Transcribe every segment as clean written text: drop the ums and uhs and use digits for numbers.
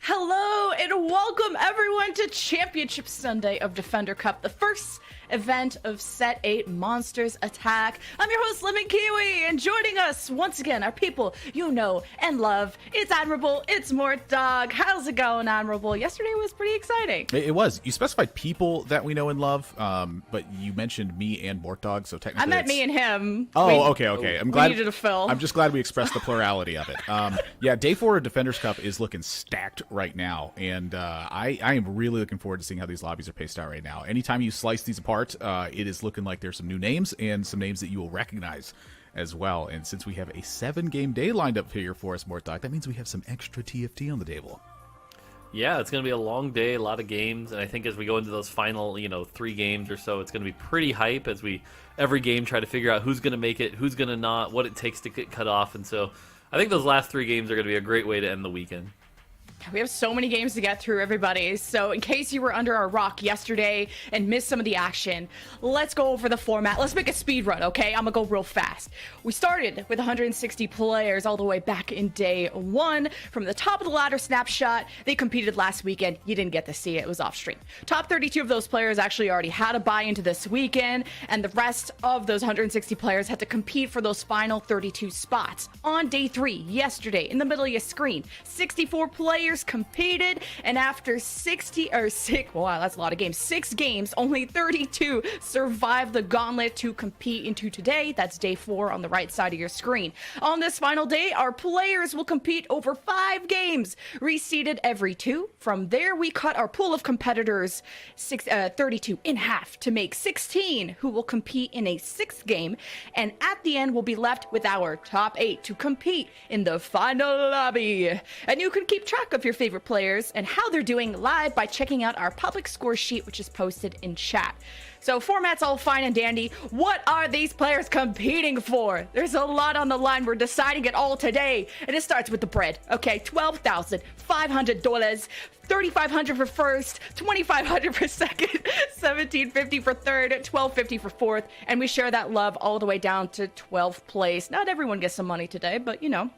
Hello and welcome everyone to Championship Sunday of Defender Cup, the first event of Set 8 Monsters Attack. I'm your host, Lemon Kiwi, and joining us once again are people you know and love. It's Admirable, it's Mort Dog. How's it going, Admirable? Yesterday was pretty exciting. It was. You specified people that we know and love, but you mentioned me and Mort Dog, so technically I meant me and him. Oh, okay. I'm glad. We needed a fill. I'm just glad we expressed the plurality of it. Yeah, Day 4 of Defenders Cup is looking stacked right now, and I am really looking forward to seeing how these lobbies are paced out right now. Anytime you slice these apart, it is looking like there's some new names and some names that you will recognize as well. And since we have a 7-game day lined up here for us, Mort Dog, that means we have some extra TFT on the table. Yeah, it's going to be a long day, a lot of games, and I think as we go into those final, 3 games or so, it's going to be pretty hype as we, every game, try to figure out who's going to make it, who's going to not, what it takes to get cut off, and so I think those last 3 games are going to be a great way to end the weekend. We have so many games to get through, everybody. So in case you were under a rock yesterday and missed some of the action, let's go over the format. Let's make a speed run, okay? I'm gonna go real fast. We started with 160 players all the way back in day 1. From the top of the ladder snapshot, they competed last weekend. You didn't get to see it. It was off stream. Top 32 of those players actually already had a buy into this weekend, and the rest of those 160 players had to compete for those final 32 spots. On day 3, yesterday, in the middle of your screen, 64 players competed, and after 6 games, only 32 survived the gauntlet to compete into today. That's day 4 on the right side of your screen. On this final day, our players will compete over 5 games, reseeded every 2. From there, we cut our pool of competitors 32 in half to make 16 who will compete in a 6th game, and at the end, we'll be left with our top 8 to compete in the final lobby. And you can keep track of your favorite players and how they're doing live by checking out our public score sheet, which is posted in chat. So format's all fine and dandy. What are these players competing for? There's a lot on the line. We're deciding it all today. And it starts with the bread. Okay, $12,500, $3,500 for first, $2,500 for second, $1,750 for third, $1,250 for fourth, and we share that love all the way down to 12th place. Not everyone gets some money today, but you know.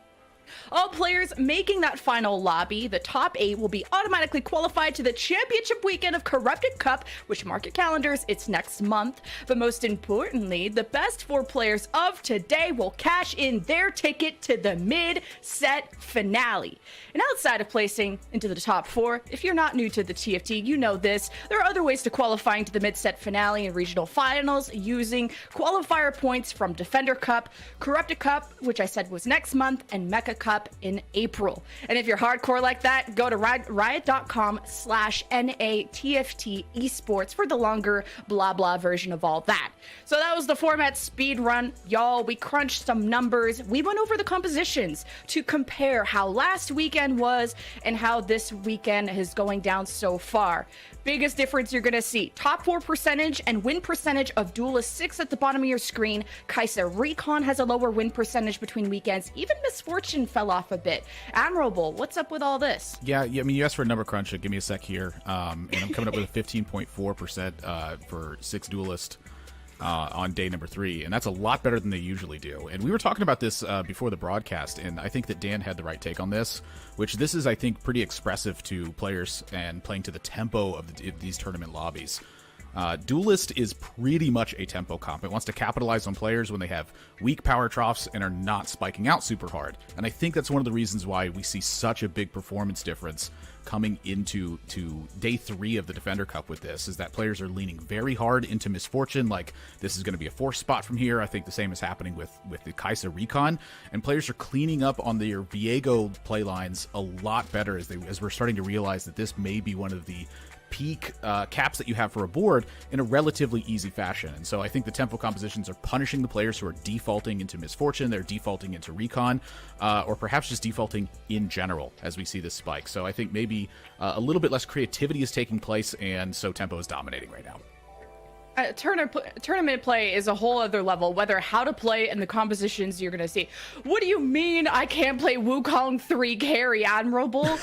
All players making that final lobby, the top 8, will be automatically qualified to the championship weekend of Corrupted Cup, which mark your calendars, it's next month. But most importantly, the best 4 players of today will cash in their ticket to the mid-set finale. And outside of placing into the top 4, if you're not new to the TFT, you know this. There are other ways to qualifying to the mid-set finale and regional finals using qualifier points from Defender Cup, Corrupted Cup, which I said was next month, and Mecha Cup in April. And if you're hardcore like that, go to riot.com/NATFT Esports for the longer blah blah version of all that. So that was the format speed run, y'all. We crunched some numbers. We went over the compositions to compare how last weekend was and how this weekend is going down so far. Biggest difference you're gonna see: top 4 percentage and win percentage of Duelist 6 at the bottom of your screen. Kai'Sa Recon has a lower win percentage between weekends. Even Misfortune fell off a bit. Admirable, what's up with all this? Yeah, I mean, you asked for a number crunch. Give me a sec here. And I'm coming up with a 15.4% for 6 Duelist on day number 3, and that's a lot better than they usually do. And we were talking about this before the broadcast, and I think that Dan had the right take on this, which this is, I think, pretty expressive to players and playing to the tempo of these tournament lobbies. Duelist is pretty much a tempo comp. It wants to capitalize on players when they have weak power troughs and are not spiking out super hard. And I think that's one of the reasons why we see such a big performance difference coming into day 3 of the Defender Cup with this, is that players are leaning very hard into Misfortune, like this is going to be a 4th spot from here. I think the same is happening with the Kai'Sa Recon, and players are cleaning up on their Viego play lines a lot better as we're starting to realize that this may be one of the peak caps that you have for a board in a relatively easy fashion. And so I think the tempo compositions are punishing the players who are defaulting into Misfortune, they're defaulting into Recon, or perhaps just defaulting in general as we see this spike. So I think maybe a little bit less creativity is taking place, and so tempo is dominating right now. Tournament play is a whole other level, whether how to play and the compositions you're gonna see. What do you mean I can't play Wukong 3 carry, Admirable?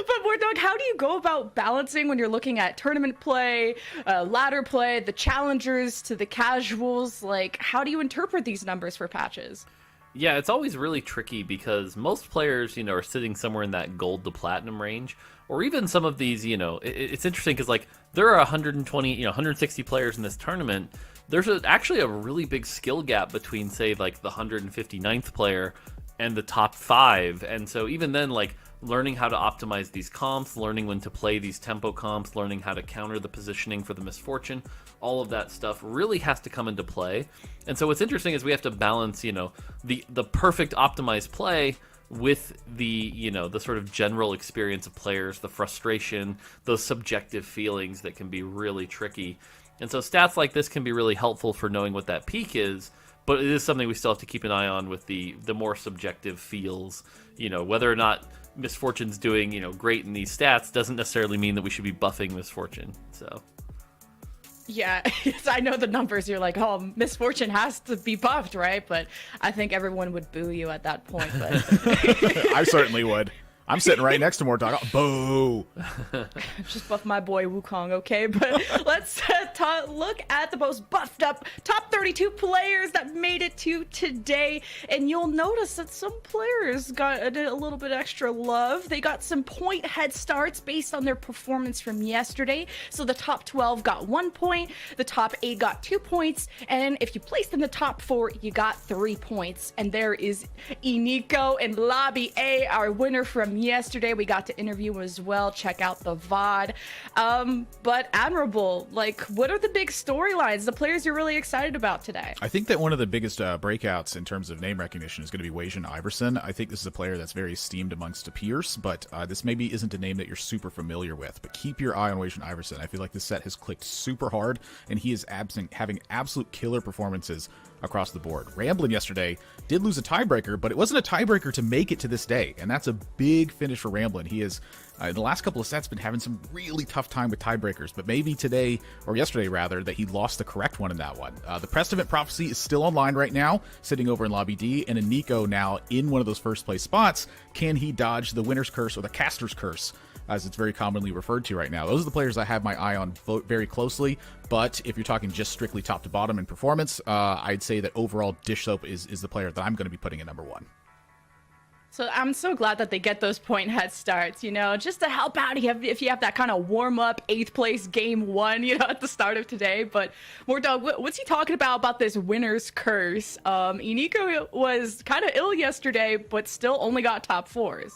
But we're talking, how do you go about balancing when you're looking at tournament play, ladder play, the challengers to the casuals? Like, how do you interpret these numbers for patches? Yeah, it's always really tricky because most players, are sitting somewhere in that gold to platinum range, or even some of these, it's interesting because like there are 120, 160 players in this tournament. There's actually a really big skill gap between, say, like the 159th player and the top 5, and so even then, like, learning how to optimize these comps, learning when to play these tempo comps, learning how to counter the positioning for the Misfortune, all of that stuff really has to come into play. And so what's interesting is we have to balance, the perfect optimized play with the, the sort of general experience of players, the frustration, those subjective feelings that can be really tricky. And so stats like this can be really helpful for knowing what that peak is, but it is something we still have to keep an eye on with the more subjective feels, whether or not Misfortune's doing, great in these stats doesn't necessarily mean that we should be buffing Misfortune. So. Yeah, I know the numbers. You're like, oh, Misfortune has to be buffed, right? But I think everyone would boo you at that point. But I certainly would. I'm sitting right next to Mortog. Boo! Just buff my boy Wukong, okay? But let's look at the most buffed up top 32 players that made it to today. And you'll notice that some players got a little bit extra love. They got some point head starts based on their performance from yesterday. So the top 12 got 1 point, the top 8 got 2 points, and if you placed in the top 4, you got 3 points. And there is Iniko in Lobby A, our winner from yesterday. We got to interview him as well. Check out the VOD. But Admirable, like, what are the big storylines, the players you're really excited about today? I think that one of the biggest breakouts in terms of name recognition is going to be Wei Iverson. I think this is a player that's very esteemed amongst the peers, but this maybe isn't a name that you're super familiar with. But keep your eye on Wei Iverson. I feel like this set has clicked super hard, and he is having absolute killer performances across the board. Ramblin' yesterday did lose a tiebreaker, but it wasn't a tiebreaker to make it to this day, and that's a big finish for Ramblin'. He is, in the last couple of sets, been having some really tough time with tiebreakers, but maybe today, or yesterday rather, that he lost the correct one in that one. The Prestament Prophecy is still online right now, sitting over in Lobby D, and Iniko now in one of those first place spots. Can he dodge the winner's curse or the caster's curse, as it's very commonly referred to right now? Those are the players I have my eye on very closely, but if you're talking just strictly top to bottom in performance, I'd say that overall Dish Soap is the player that I'm going to be putting in number 1. So I'm so glad that they get those point head starts, just to help out if you have that kind of warm-up 8th place game 1, at the start of today. But Mortog, what's he talking about this winner's curse? Iniko was kind of ill yesterday, but still only got top 4s.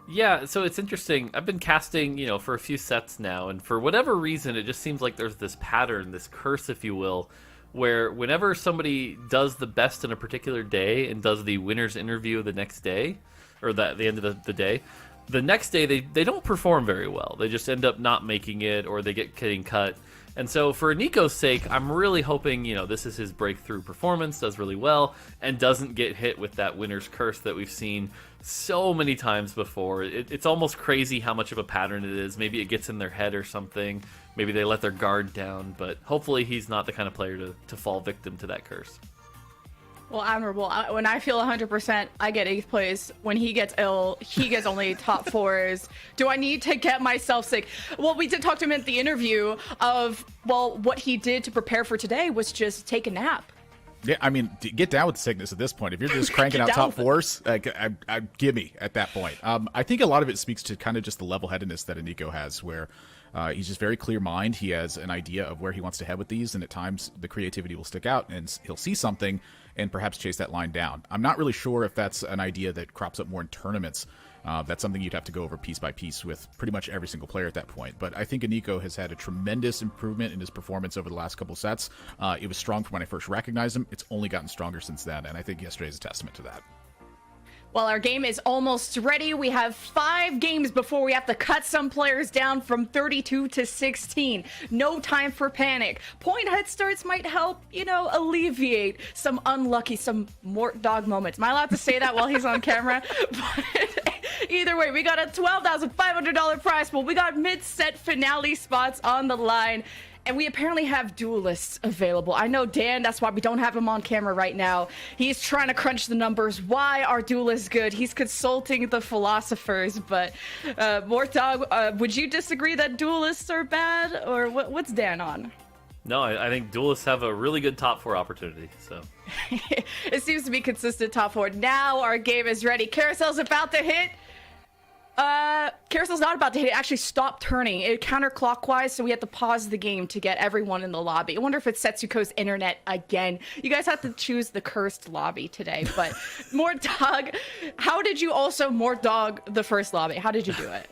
Yeah, so it's interesting. I've been casting, for a few sets now, and for whatever reason, it just seems like there's this pattern, this curse, if you will, where whenever somebody does the best in a particular day and does the winner's interview the next day, or the end of the day, the next day they don't perform very well. They just end up not making it, or they getting cut. And so for Nico's sake, I'm really hoping, this is his breakthrough performance, does really well, and doesn't get hit with that winner's curse that we've seen so many times before. It's almost crazy how much of a pattern it is. Maybe it gets in their head or something. Maybe they let their guard down, but hopefully he's not the kind of player to fall victim to that curse. Well, Admirable, when I feel 100%, I get 8th place. When he gets ill, he gets only top 4s. Do I need to get myself sick? Well, we did talk to him at the interview of, what he did to prepare for today was just take a nap. Yeah, I mean, get down with the sickness at this point. If you're just cranking out top 4s, give me at that point. I think a lot of it speaks to kind of just the level-headedness that Iniko has, where he's just very clear mind. He has an idea of where he wants to head with these, and at times the creativity will stick out, and he'll see something and perhaps chase that line down. I'm not really sure if that's an idea that crops up more in tournaments. That's something you'd have to go over piece by piece with pretty much every single player at that point. But I think Iniko has had a tremendous improvement in his performance over the last couple sets. It was strong from when I first recognized him. It's only gotten stronger since then, and I think yesterday is a testament to that. Well, our game is almost ready. We have 5 games before we have to cut some players down from 32 to 16. No time for panic. Point head starts might help, alleviate some Mort Dog moments. Am I allowed to say that while he's on camera? But either way, we got a $12,500 prize pool. We got mid-set finale spots on the line. And we apparently have duelists available. I know, Dan, that's why we don't have him on camera right now. He's trying to crunch the numbers. Why are duelists good? He's consulting the philosophers. But, Mortog, would you disagree that duelists are bad? Or what's Dan on? No, I think duelists have a really good top 4 opportunity. So it seems to be consistent top 4. Now our game is ready. Carousel's about to hit. Carousel's not about to hit. It actually stopped turning. It counterclockwise, so we have to pause the game to get everyone in the lobby. I wonder if it's Setsuko's internet again. You guys have to choose the cursed lobby today. But Mortog, how did you also Mortog the first lobby? How did you do it?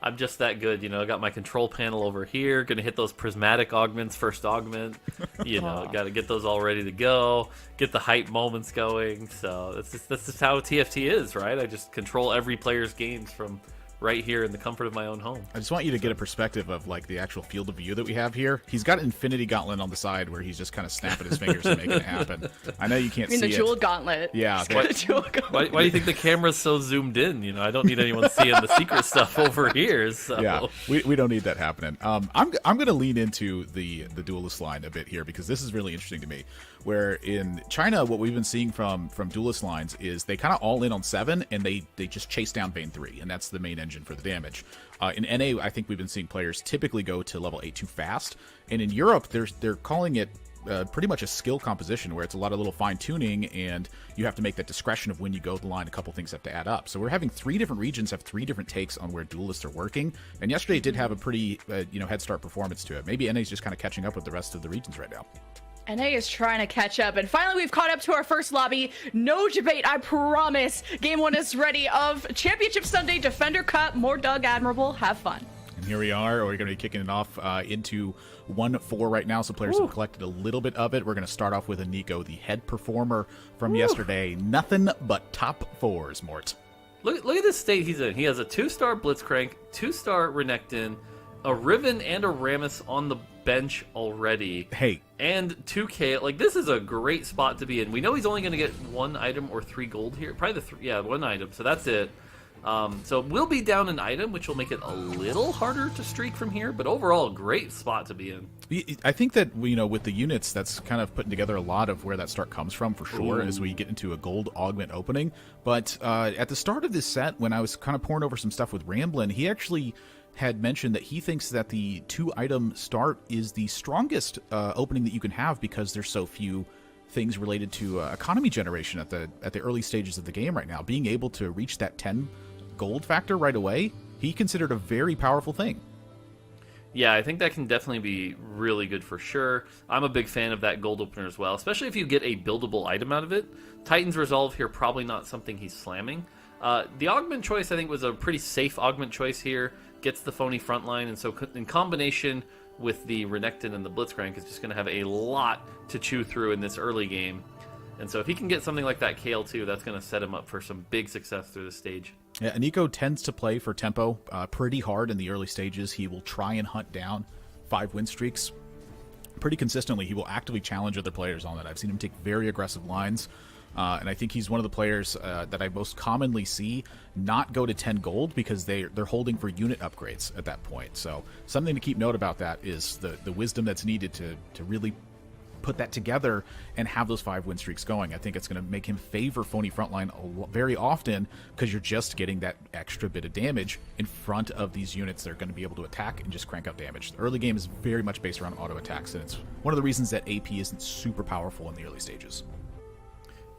I'm just that good, I got my control panel over here, gonna hit those prismatic augments, first augment, gotta get those all ready to go, get the hype moments going. So that's just how TFT is, right? I just control every player's games from right here in the comfort of my own home. I just want you to get a perspective of like the actual field of view that we have here. He's got an Infinity Gauntlet on the side where he's just kind of snapping his fingers and making it happen. I know you can't see the it. Jewel Gauntlet. Yeah. Why do you think the camera's so zoomed in? You know, I don't need anyone seeing the secret stuff over here. So. Yeah, we don't need that happening. I'm going to lean into the duelist line a bit here because this is really interesting to me. Where in China, what we've been seeing from duelist lines is they kind of all in on 7 and they just chase down Vayne 3, and that's the main engine for the damage. In NA, I think we've been seeing players typically go to level 8 too fast, and in Europe, they're calling it pretty much a skill composition where it's a lot of little fine tuning, and you have to make that discretion of when you go the line. A couple things have to add up. So we're having 3 different regions have 3 different takes on where duelists are working, and yesterday it did have a pretty head start performance to it. Maybe NA's just kind of catching up with the rest of the regions right now. NA is trying to catch up, and finally we've caught up to our first lobby. No debate, I promise. Game 1 is ready of Championship Sunday Defender Cup. More Doug Admirable. Have fun. And here we are. We're going to be kicking it off into 1-4 right now, so players have collected a little bit of it. We're going to start off with a Nico, the head performer from yesterday. Nothing but top 4s, Mort. Look at this state he's in. He has a 2-star Blitzcrank, 2-star Renekton, a Riven and a Rammus on the bench already. Hey. And 2K. Like, this is a great spot to be in. We know he's only going to get 1 item or 3 gold here. Probably 1 item. So that's it. So we'll be down an item, which will make it a little harder to streak from here. But overall, great spot to be in. I think that, with the units, that's kind of putting together a lot of where that start comes from, for sure, as we get into a gold augment opening. But at the start of this set, when I was kind of pouring over some stuff with Ramblin', he actually had mentioned that he thinks that the 2-item start is the strongest opening that you can have because there's so few things related to economy generation at the early stages of the game right now. Being able to reach that 10 gold factor right away, he considered a very powerful thing. Yeah, I think that can definitely be really good for sure. I'm a big fan of that gold opener as well, especially if you get a buildable item out of it. Titan's Resolve here, probably not something he's slamming. The augment choice, I think, was a pretty safe augment choice here. Gets the phony frontline, and so in combination with the Renekton and the Blitzcrank, is just going to have a lot to chew through in this early game. And so if he can get something like that KL2, that's going to set him up for some big success through the stage. Yeah, Nico tends to play for tempo pretty hard in the early stages. He will try and hunt down 5 win streaks pretty consistently. He will actively challenge other players on that. I've seen him take very aggressive lines. And I think he's one of the players that I most commonly see not go to 10 gold because they're holding for unit upgrades at that point. So something to keep note about that is the wisdom that's needed to really put that together and have those 5 win streaks going. I think it's going to make him favor phony frontline very often because you're just getting that extra bit of damage in front of these units that are going to be able to attack and just crank out damage. The early game is very much based around auto attacks, and it's one of the reasons that AP isn't super powerful in the early stages.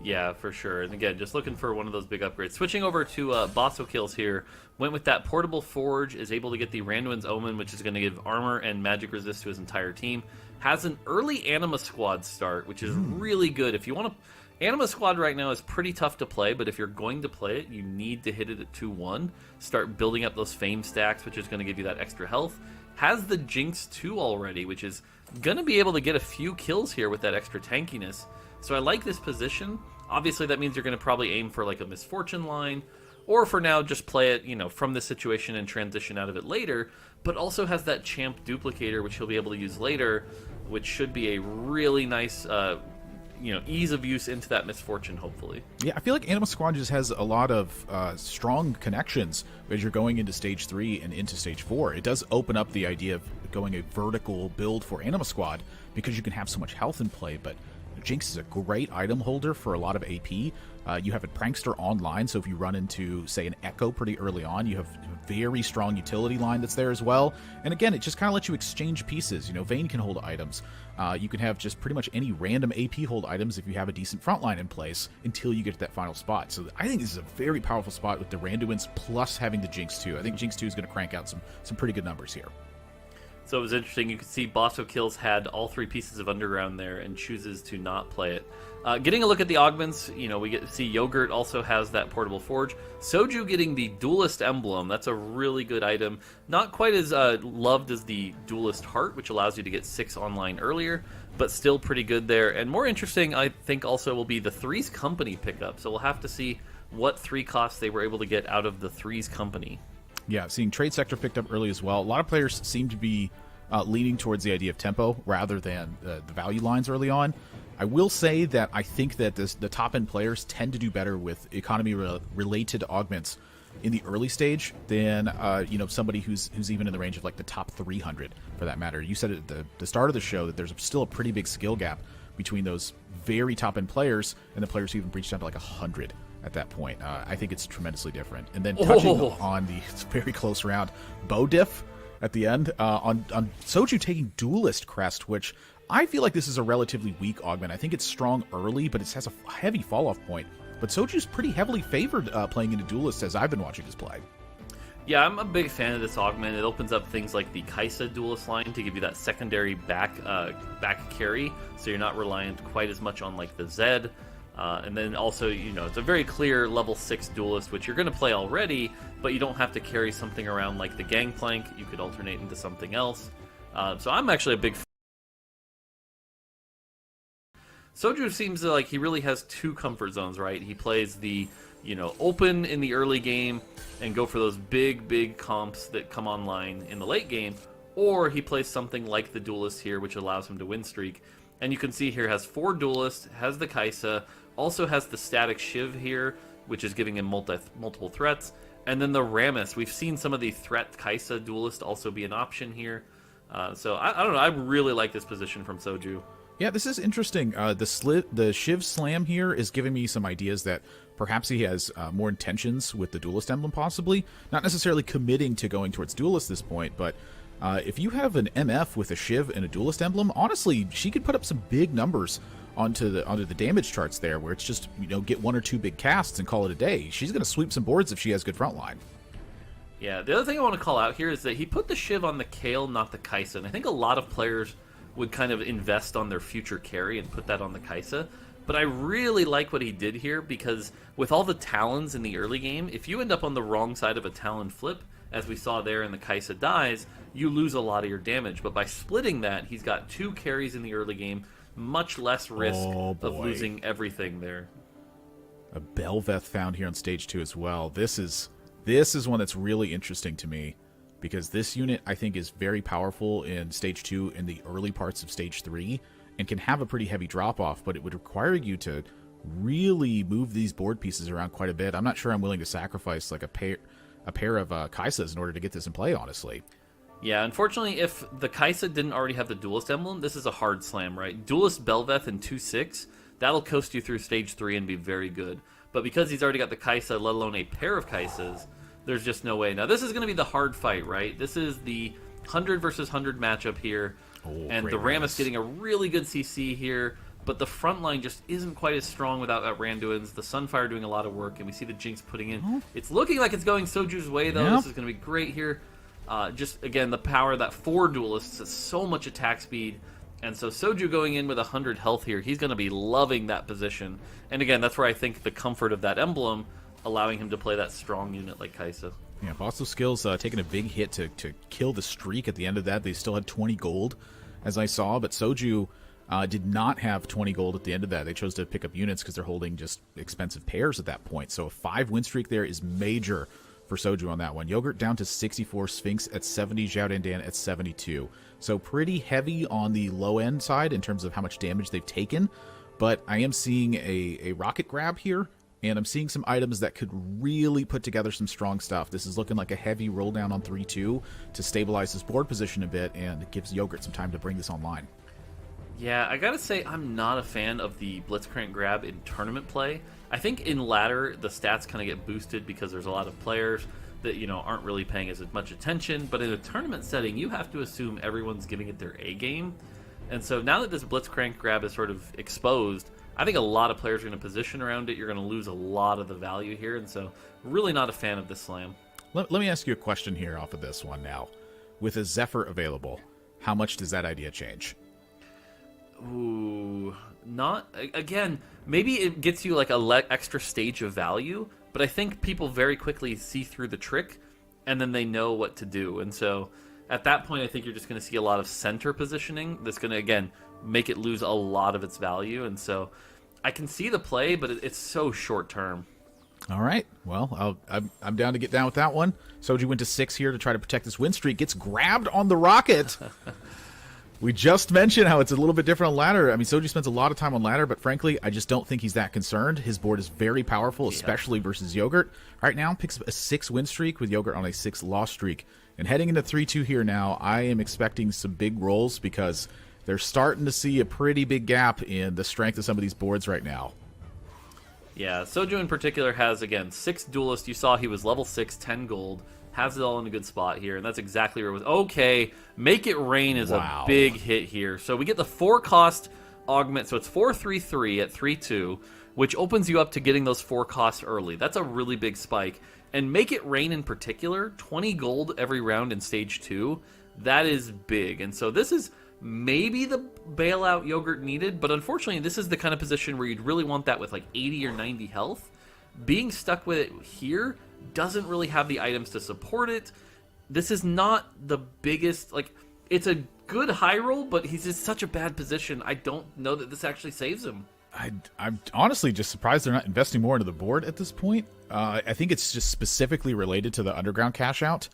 Yeah, for sure. And again, just looking for one of those big upgrades. Switching over to Bosso Kills here. Went with that Portable Forge, is able to get the Randuin's Omen, which is going to give armor and magic resist to his entire team. Has an early Anima Squad start, which is really good. If you want to... Anima Squad right now is pretty tough to play, but if you're going to play it, you need to hit it at 2-1. Start building up those Fame stacks, which is going to give you that extra health. Has the Jinx 2 already, which is going to be able to get a few kills here with that extra tankiness. So I like this position. Obviously, that means you're going to probably aim for like a Misfortune line, or for now, just play it, from this situation and transition out of it later, but also has that Champ Duplicator, which he'll be able to use later, which should be a really nice, ease of use into that Misfortune, hopefully. Yeah, I feel like Anima Squad just has a lot of strong connections as you're going into Stage 3 and into Stage 4. It does open up the idea of going a vertical build for Anima Squad because you can have so much health in play, but Jinx is a great item holder for a lot of AP. You have a Prankster online, so if you run into, say, an Echo pretty early on, you have a very strong utility line that's there as well. And again, it just kind of lets you exchange pieces. Vayne can hold items. You can have just pretty much any random AP hold items if you have a decent front line in place until you get to that final spot. So I think this is a very powerful spot with the Randuins plus having the Jinx 2. I think Jinx 2 is going to crank out some pretty good numbers here. So it was interesting. You could see Bosso Kills had all 3 pieces of Underground there and chooses to not play it. Getting a look at the augments, we get to see Yogurt also has that Portable Forge. Soju getting the Duelist Emblem. That's a really good item. Not quite as loved as the Duelist Heart, which allows you to get 6 online earlier, but still pretty good there. And more interesting, I think, also will be the Threes Company pickup. So we'll have to see what 3 costs they were able to get out of the Threes Company. Yeah, seeing trade sector picked up early as well. A lot of players seem to be leaning towards the idea of tempo rather than the value lines early on. I will say that I think that the top-end players tend to do better with economy-related augments in the early stage than somebody who's even in the range of like the top 300 for that matter. You said at the start of the show that there's still a pretty big skill gap between those very top-end players and the players who even breached down to like 100 at that point. I think it's tremendously different. And then touching on the very close round, bow diff at the end on Soju taking Duelist Crest, which I feel like this is a relatively weak augment. I think it's strong early, but it has a heavy fall-off point. But Soju's pretty heavily favored playing into Duelist as I've been watching this play. Yeah, I'm a big fan of this augment. It opens up things like the Kaisa Duelist line to give you that secondary back carry, so you're not reliant quite as much on like the Zed. And then also, it's a very clear level 6 Duelist, which you're going to play already, but you don't have to carry something around like the Gangplank. You could alternate into something else. So I'm actually a big fan. Soju seems like he really has two comfort zones, right? He plays the, open in the early game and go for those big comps that come online in the late game, or he plays something like the Duelist here, which allows him to win streak. And you can see here has 4 Duelists, has the Kaisa, also has the static Shiv here, which is giving him multiple threats, and then the Rammus. We've seen some of the threat Kaisa Duelist also be an option here. So I don't know, I really like this position from Soju. Yeah, this is interesting. The Shiv Slam here is giving me some ideas that perhaps he has more intentions with the Duelist emblem, possibly. Not necessarily committing to going towards Duelist at this point, but if you have an MF with a Shiv and a Duelist emblem, honestly, she could put up some big numbers onto the damage charts there, where it's just, get 1 or 2 big casts and call it a day. She's going to sweep some boards if she has good frontline. Yeah, the other thing I want to call out here is that he put the Shiv on the Kayle, not the Kaisa, and I think a lot of players would kind of invest on their future carry and put that on the Kaisa. But I really like what he did here, because with all the Talons in the early game, if you end up on the wrong side of a Talon flip, as we saw there and the Kaisa dies, you lose a lot of your damage. But by splitting that, he's got 2 carries in the early game, much less risk of losing everything there. A Belveth found here on stage 2 as well. This is one that's really interesting to me, because this unit, I think, is very powerful in Stage 2 and the early parts of Stage 3, and can have a pretty heavy drop-off, but it would require you to really move these board pieces around quite a bit. I'm not sure I'm willing to sacrifice like a pair of Kaisas in order to get this in play, honestly. Yeah, unfortunately, if the Kaisa didn't already have the Duelist emblem, this is a hard slam, right? Duelist Belveth in 2-6, that'll coast you through Stage 3 and be very good. But because he's already got the Kaisa, let alone a pair of Kaisas, there's just no way. Now, this is going to be the hard fight, right? This is the 100 versus 100 matchup here. And the Rammus getting a really good CC here. But the front line just isn't quite as strong without that Randuin's. The Sunfire doing a lot of work, and we see the Jinx putting in. It's looking like it's going Soju's way, though. This is going to be great here. Just, again, the power of that 4 Duelists has so much attack speed. And so Soju going in with 100 health here, he's going to be loving that position. And again, that's where I think the comfort of that emblem, allowing him to play that strong unit like Kaisa. Yeah, Bosco Skills taking a big hit to kill the streak at the end of that. They still had 20 gold, as I saw, but Soju did not have 20 gold at the end of that. They chose to pick up units because they're holding just expensive pairs at that point. So a 5 win streak there is major for Soju on that one. Yogurt down to 64, Sphinx at 70, Zhao Dandan at 72. So pretty heavy on the low end side in terms of how much damage they've taken, but I am seeing a rocket grab here, and I'm seeing some items that could really put together some strong stuff. This is looking like a heavy roll down on 3-2 to stabilize his board position a bit, and it gives Yogurt some time to bring this online. Yeah, I gotta say, I'm not a fan of the Blitzcrank grab in tournament play. I think in ladder, the stats kind of get boosted because there's a lot of players that, aren't really paying as much attention. But in a tournament setting, you have to assume everyone's giving it their A game. And so now that this Blitzcrank grab is sort of exposed, I think a lot of players are going to position around it. You're going to lose a lot of the value here. And so really not a fan of this slam. Let me ask you a question here off of this one now. With a Zephyr available, how much does that idea change? Ooh, not... Again, maybe it gets you like a extra stage of value, but I think people very quickly see through the trick, and then they know what to do. And so at that point, I think you're just going to see a lot of center positioning that's going to, again, make it lose a lot of its value. And so I can see the play, but it's so short term. All right. Well, I'm down to get down with that one. Soji went to 6 here to try to protect this win streak. Gets grabbed on the rocket. We just mentioned how it's a little bit different on ladder. I mean, Soji spends a lot of time on ladder, but frankly, I just don't think he's that concerned. His board is very powerful, especially versus Yogurt. Right now, picks up a 6 win streak with Yogurt on a 6 loss streak. And heading into 3-2 here now, I am expecting some big rolls because they're starting to see a pretty big gap in the strength of some of these boards right now. Yeah, Soju in particular has, again, 6 duelists. You saw he was level 6, 10 gold. Has it all in a good spot here, and that's exactly where it was. Okay, Make It Rain is a big hit here. So we get the 4-cost augment, so it's 4-3-3 at 3-2, which opens you up to getting those 4 costs early. That's a really big spike. And Make It Rain in particular, 20 gold every round in Stage 2, that is big. And so this is maybe the bailout Yogurt needed, but unfortunately this is the kind of position where you'd really want that with like 80 or 90 health. Being stuck with it here doesn't really have the items to support it. This is not the biggest, like, it's a good high roll, but he's in such a bad position. I don't know that this actually saves him. I'm honestly just surprised they're not investing more into the board at this point. I think it's just specifically related to the underground cash out.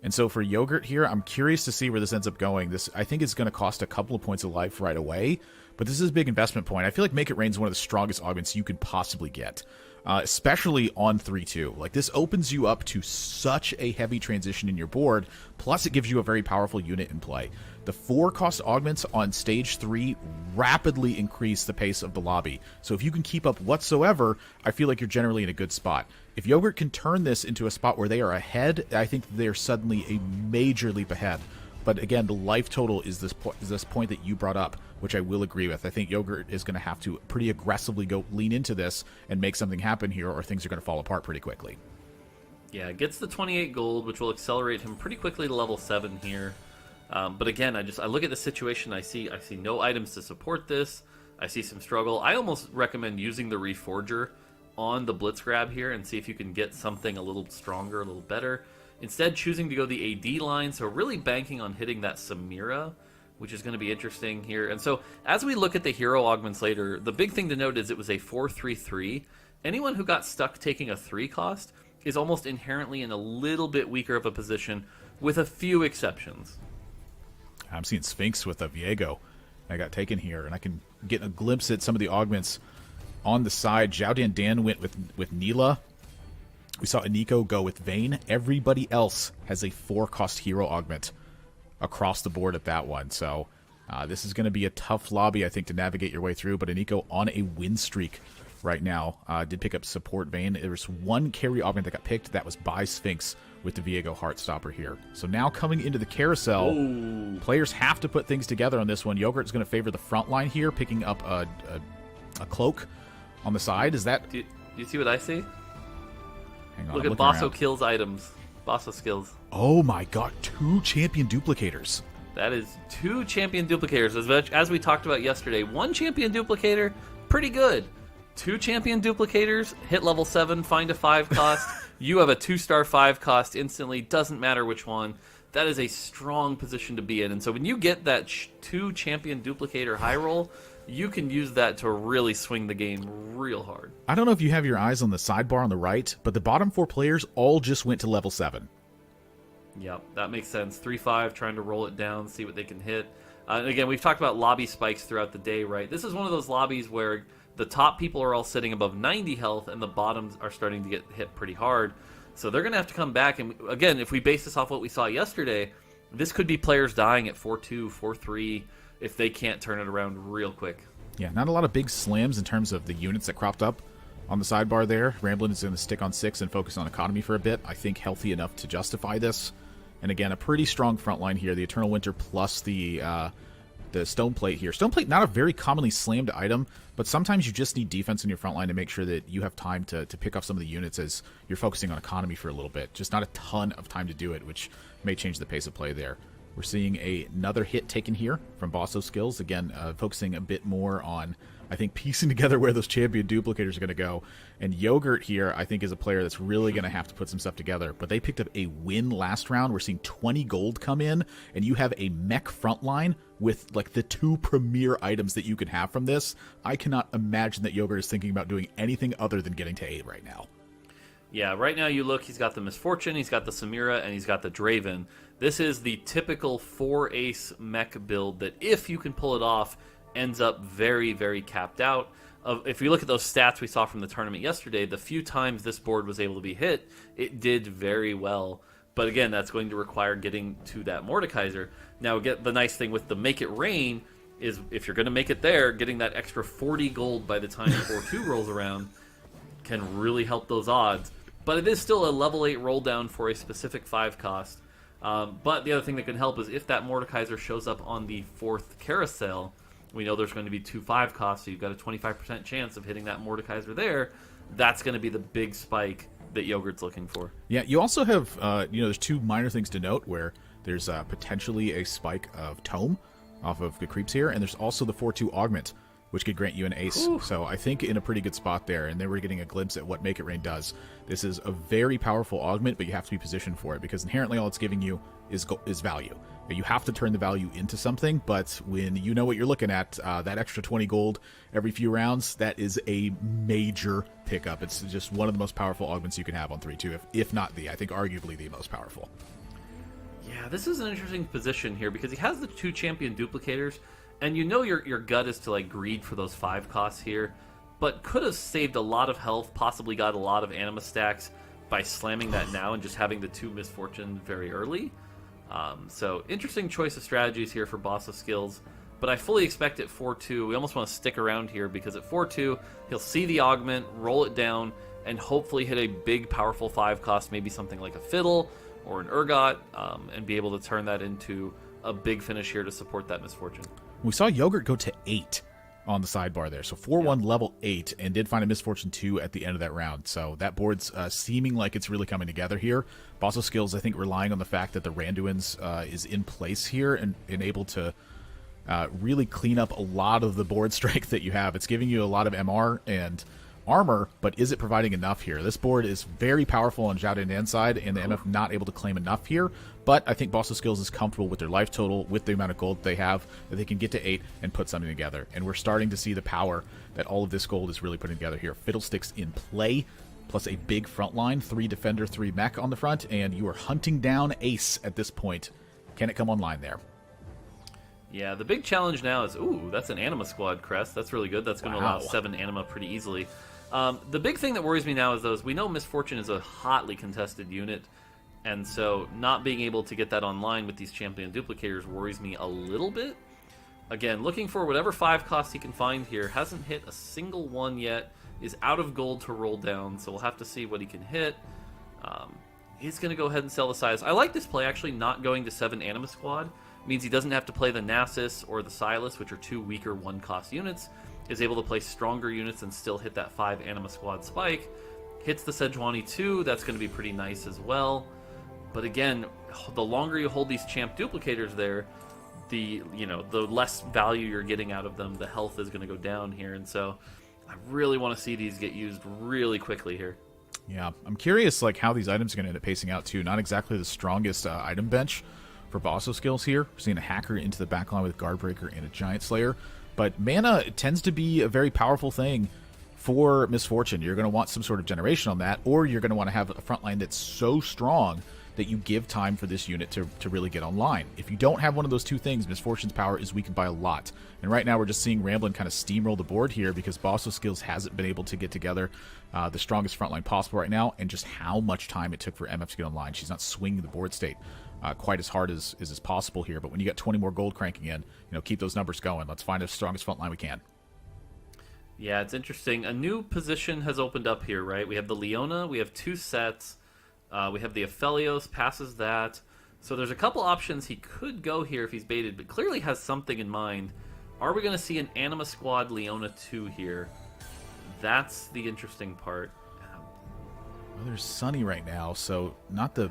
And so for Yogurt here, I'm curious to see where this ends up going. This, I think, is going to cost a couple of points of life right away, but this is a big investment point. I feel like Make It Rain is one of the strongest augments you could possibly get, especially on 3-2. Like, this opens you up to such a heavy transition in your board, plus it gives you a very powerful unit in play. The 4-cost augments on Stage 3 rapidly increase the pace of the lobby. So if you can keep up whatsoever, I feel like you're generally in a good spot. If Yogurt can turn this into a spot where they are ahead, I think they're suddenly a major leap ahead. But again, the life total is this point that you brought up, which I will agree with. I think Yogurt is going to have to pretty aggressively go lean into this and make something happen here, or things are going to fall apart pretty quickly. Yeah, gets the 28 gold, which will accelerate him pretty quickly to level 7 here. But again, I look at the situation. I see no items to support this. I see some struggle. I almost recommend using the Reforger on the Blitz grab here and see if you can get something a little stronger, a little better. Instead, choosing to go the AD line, so really banking on hitting that Samira, which is going to be interesting here. And so as we look at the hero augments later, the big thing to note is it was a 4-3-3. Anyone who got stuck taking a 3 cost is almost inherently in a little bit weaker of a position, with a few exceptions. I'm seeing Sphinx with a Viego. I got taken here, and I can get a glimpse at some of the augments on the side. Zhao Dan went with Neela. We saw Aniko go with Vayne. Everybody else has a 4-cost hero augment across the board at that one. So this is going to be a tough lobby, I think, to navigate your way through. But Aniko on a win streak right now. Did pick up support Vayne. There was one carry augment that got picked. That was by Sphinx with the Viego Heartstopper here. So now coming into the carousel, players have to put things together on this one. Yogurt's going to favor the front line here, picking up a cloak on the side. Is that... Do you see what I see? Hang on, look at Basso kills items. Basso skills. Oh my god, 2 champion duplicators. That is 2 champion duplicators. As we talked about yesterday, 1 champion duplicator, pretty good. 2 champion duplicators, hit level 7, find a 5 cost. You have a 2-star 5 cost instantly, doesn't matter which one. That is a strong position to be in. And so when you get that 2 champion duplicator high roll, you can use that to really swing the game real hard. I don't know if you have your eyes on the sidebar on the right, but the bottom 4 players all just went to level 7. Yep, that makes sense. 3-5, trying to roll it down, see what they can hit. And again, we've talked about lobby spikes throughout the day, right? This is one of those lobbies where the top people are all sitting above 90 health, and the bottoms are starting to get hit pretty hard. So they're going to have to come back. And again, if we base this off what we saw yesterday, this could be players dying at 4-2, 4-3, if they can't turn it around real quick. Yeah, not a lot of big slams in terms of the units that cropped up on the sidebar there. Ramblin is going to stick on 6 and focus on economy for a bit. I think healthy enough to justify this. And again, a pretty strong front line here. The Eternal Winter plus the Stone Plate here. Stone Plate, not a very commonly slammed item, but sometimes you just need defense in your front line to make sure that you have time to pick off some of the units as you're focusing on economy for a little bit. Just not a ton of time to do it, which may change the pace of play there. We're seeing another hit taken here from Basso skills. Again, focusing a bit more on, I think, piecing together where those champion duplicators are going to go. And Yogurt here, I think, is a player that's really going to have to put some stuff together. But they picked up a win last round. We're seeing 20 gold come in, and you have a mech frontline with like the 2 premier items that you can have from this. I cannot imagine that Yogurt is thinking about doing anything other than getting to 8 right now. Yeah, right now you look, he's got the Misfortune, he's got the Samira, and he's got the Draven. This is the typical 4-ace mech build that, if you can pull it off, ends up very, very capped out. If you look at those stats we saw from the tournament yesterday, the few times this board was able to be hit, it did very well. But again, that's going to require getting to that Mordekaiser. Now, the nice thing with the Make It Rain is if you're going to make it there, getting that extra 40 gold by the time 4-2 rolls around can really help those odds. But it is still a level 8 roll down for a specific 5 cost. But the other thing that can help is if that Mordekaiser shows up on the 4th carousel, we know there's going to be 2 5 costs, so you've got a 25% chance of hitting that Mordekaiser there. That's going to be the big spike that Yogurt's looking for. Yeah, you also have, there's 2 minor things to note where there's potentially a spike of Tome off of the creeps here, and there's also the 4-2 Augment, which could grant you an ace. Ooh. So I think in a pretty good spot there, and then we're getting a glimpse at what Make It Rain does. This is a very powerful augment, but you have to be positioned for it, because inherently all it's giving you is value. You have to turn the value into something, but when you know what you're looking at, that extra 20 gold every few rounds, that is a major pickup. It's just one of the most powerful augments you can have on 3-2, if not I think arguably the most powerful. Yeah, this is an interesting position here, because he has the 2 champion duplicators, and you know your gut is to greed for those 5 costs here, but could have saved a lot of health, possibly got a lot of anima stacks by slamming that now and just having the 2 Misfortune very early. So interesting choice of strategies here for Boss of Skills, but I fully expect at 4-2, we almost want to stick around here, because at 4-2, he'll see the augment, roll it down, and hopefully hit a big powerful 5 cost, maybe something like a Fiddle or an Urgot, and be able to turn that into a big finish here to support that Misfortune. We saw Yogurt go to 8 on the sidebar there. So 4-1 level 8, and did find a Misfortune 2 at the end of that round. So that board's seeming like it's really coming together here. Boss of Skills, I think, relying on the fact that the Randuin's is in place here and able to really clean up a lot of the board strength that you have. It's giving you a lot of MR and armor, but is it providing enough here? This board is very powerful on Zhao Dandan's side, and the MF not able to claim enough here, but I think Boss of Skills is comfortable with their life total, with the amount of gold they have, that they can get to 8 and put something together. And we're starting to see the power that all of this gold is really putting together here. Fiddlesticks in play, plus a big front line, 3 Defender, 3 Mech on the front, and you are hunting down Ace at this point. Can it come online there? Yeah, the big challenge now is, ooh, that's an Anima Squad crest. That's really good. That's going to allow 7 Anima pretty easily. The big thing that worries me now is we know Misfortune is a hotly contested unit, and so not being able to get that online with these champion duplicators worries me a little bit. Again, looking for whatever 5 costs he can find here. Hasn't hit a single one yet. Is out of gold to roll down, so we'll have to see what he can hit. He's going to go ahead and sell the size. I like this play, actually, not going to 7 Anima Squad. It means he doesn't have to play the Nasus or the Silas, which are 2 weaker 1-cost units. Is able to play stronger units and still hit that 5 Anima Squad spike. Hits the Sejuani 2, that's going to be pretty nice as well. But again, the longer you hold these champ duplicators there, the less value you're getting out of them, the health is going to go down here, and so I really want to see these get used really quickly here. Yeah, I'm curious how these items are going to end up pacing out too. Not exactly the strongest item bench for Boss of Skills here. We're seeing a Hacker into the backline with Guardbreaker and a Giant Slayer. But mana tends to be a very powerful thing for Misfortune. You're going to want some sort of generation on that, or you're going to want to have a frontline that's so strong that you give time for this unit to really get online. If you don't have one of those 2 things, Misfortune's power is weakened by a lot. And right now we're just seeing Ramblin kind of steamroll the board here because Boss of Skills hasn't been able to get together the strongest frontline possible right now, and just how much time it took for MF to get online. She's not swinging the board state quite as hard as possible here, but when you got 20 more gold cranking in, keep those numbers going. Let's find the strongest front line we can. Yeah, it's interesting. A new position has opened up here, right? We have the Leona, we have 2 sets, we have the Aphelios, passes that. So there's a couple options he could go here if he's baited, but clearly has something in mind. Are we going to see an Anima Squad Leona 2 here? That's the interesting part. Well, there's Sunny right now, so not the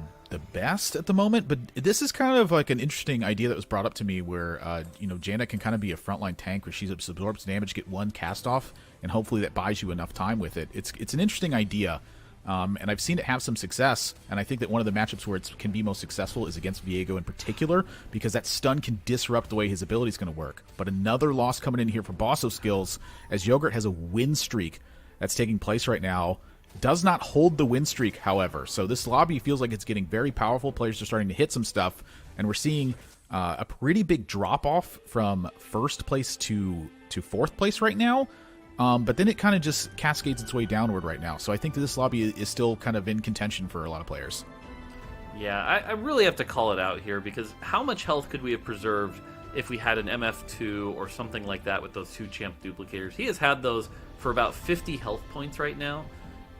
best at the moment, but this is kind of like an interesting idea that was brought up to me where, Jaina can kind of be a frontline tank where she absorbs damage, get 1 cast off, and hopefully that buys you enough time with it. It's an interesting idea, and I've seen it have some success, and I think that one of the matchups where it can be most successful is against Viego in particular, because that stun can disrupt the way his ability is going to work. But another loss coming in here for Boss of Skills, as Yogurt has a win streak that's taking place right now, Does not hold the win streak, however. So this lobby feels like it's getting very powerful. Players are starting to hit some stuff, and we're seeing a pretty big drop-off from first place to fourth place right now. But then it kind of just cascades its way downward right now. So I think that this lobby is still kind of in contention for a lot of players. Yeah, I really have to call it out here, because how much health could we have preserved if we had an MF2 or something like that with those 2 champ duplicators? He has had those for about 50 health points right now,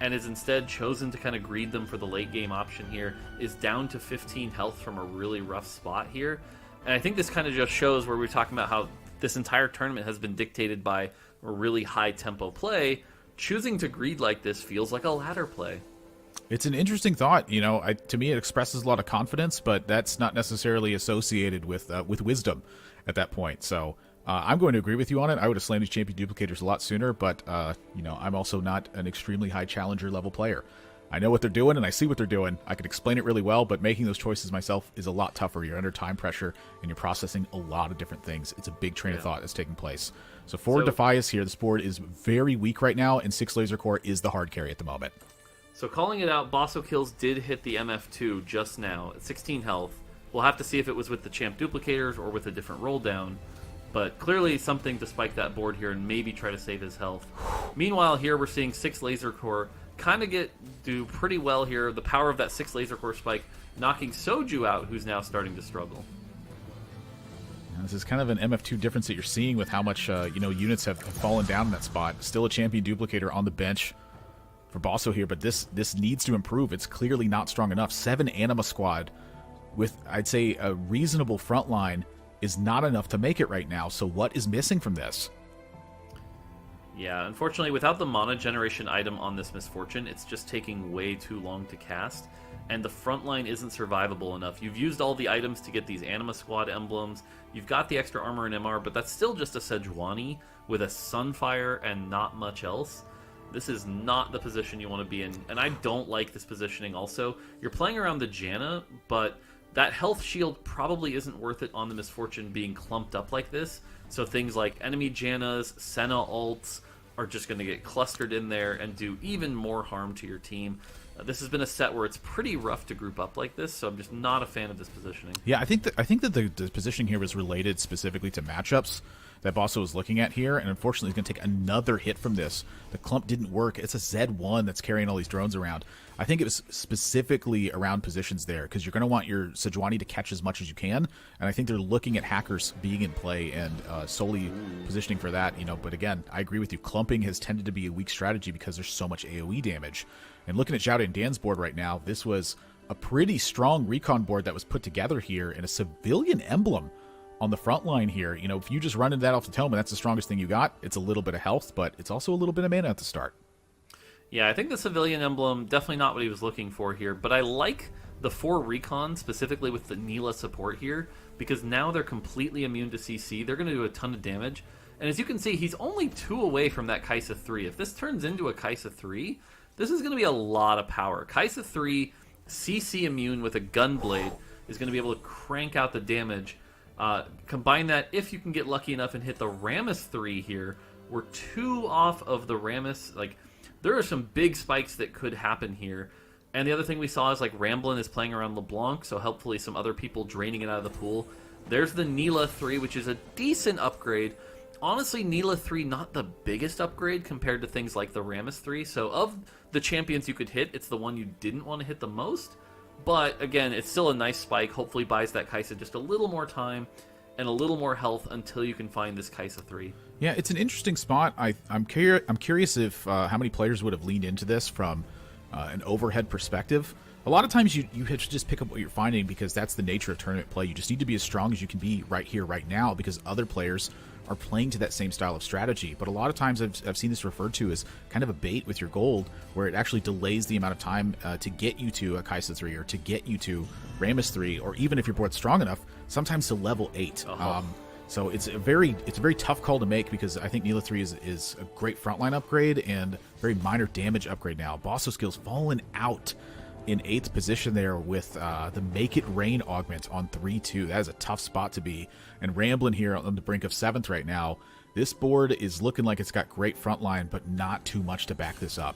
and has instead chosen to kind of greed them for the late game option here, is down to 15 health from a really rough spot here. And I think this kind of just shows where we're talking about how this entire tournament has been dictated by a really high tempo play. Choosing to greed like this feels like a ladder play. It's an interesting thought. You know, to me it expresses a lot of confidence, but that's not necessarily associated with wisdom at that point. So I'm going to agree with you on it. I would have slammed these champion duplicators a lot sooner, but you know, I'm also not an extremely high challenger level player. I know what they're doing, and I see what they're doing. I could explain it really well, but making those choices myself is a lot tougher. You're under time pressure, and you're processing a lot of different things. It's a big train of thought that's taking place. So for Defias here, this board is very weak right now, and 6 Laser Core is the hard carry at the moment. So calling it out, Bosso Kills did hit the MF2 just now at 16 health. We'll have to see if it was with the champ duplicators or with a different roll down, but clearly something to spike that board here and maybe try to save his health. Meanwhile, here we're seeing 6 Laser Core kind of do pretty well here. The power of that 6 Laser Core spike knocking Soju out, who's now starting to struggle. This is kind of an MF2 difference that you're seeing with how much you know, units have fallen down in that spot. Still a champion duplicator on the bench for Bosso here, but this needs to improve. It's clearly not strong enough. 7 Anima squad with, I'd say, a reasonable front line is not enough to make it right now. So what is missing from this? Yeah, unfortunately, without the mana generation item on this Misfortune, it's just taking way too long to cast, and the front line isn't survivable enough. You've used all the items to get these Anima Squad emblems, you've got the extra armor and MR, but that's still just a Sejuani with a Sunfire and not much else. This is not the position you want to be in, and I don't like this positioning also. You're playing around the Janna, but that health shield probably isn't worth it on the Misfortune being clumped up like this, so things like enemy Jannas, Senna ults, are just going to get clustered in there and do even more harm to your team. This has been a set where it's pretty rough to group up like this, so I'm just not a fan of this positioning. Yeah, I think that the positioning here was related specifically to matchups that Bosso was looking at here, and unfortunately he's going to take another hit from this. The clump didn't work. It's a Z1 that's carrying all these drones around. I think it was specifically around positions there, because you're going to want your Sejuani to catch as much as you can, and I think they're looking at hackers being in play and solely positioning for that. You know, but again, I agree with you. Clumping has tended to be a weak strategy because there's so much AoE damage. And looking at Xiaoda and Dan's board right now, this was a pretty strong recon board that was put together here, and a civilian emblem on the front line here. You know, if you just run into that off the tome, and that's the strongest thing you got, it's a little bit of health, but it's also a little bit of mana at the start. Yeah, I think the civilian emblem, definitely not what he was looking for here, but I like the 4 recon, specifically with the Neela support here, because now they're completely immune to CC. They're going to do a ton of damage, and as you can see, he's only 2 away from that Kaisa 3. If this turns into a Kaisa 3, this is going to be a lot of power. Kaisa 3, CC immune with a Gunblade, is going to be able to crank out the damage. Combine that, if you can get lucky enough and hit the Rammus 3 here, we're 2 off of the Rammus. Like, there are some big spikes that could happen here. And the other thing we saw is, like, Ramblin is playing around LeBlanc, so hopefully some other people draining it out of the pool. There's the Neela 3, which is a decent upgrade. Honestly, Neela 3, not the biggest upgrade compared to things like the Rammus 3. So of the champions you could hit, it's the one you didn't want to hit the most. But, again, it's still a nice spike. Hopefully buys that Kaisa just a little more time and a little more health until you can find this Kaisa 3. Yeah, it's an interesting spot. I'm curious if how many players would have leaned into this from an overhead perspective. A lot of times you have to just pick up what you're finding, because that's the nature of tournament play. You just need to be as strong as you can be right here, right now, because other players are playing to that same style of strategy. But a lot of times I've seen this referred to as kind of a bait with your gold, where it actually delays the amount of time to get you to a Kaisa 3 or to get you to Rammus 3, or even if your board's strong enough, sometimes to level 8. So it's a very tough call to make, because I think Neela 3 is a great frontline upgrade and very minor damage upgrade now. Bosso skills fallen out in 8th position there with the Make It Rain augment on 3-2. That is a tough spot to be. And Ramblin here on the brink of 7th right now. This board is looking like it's got great frontline, but not too much to back this up.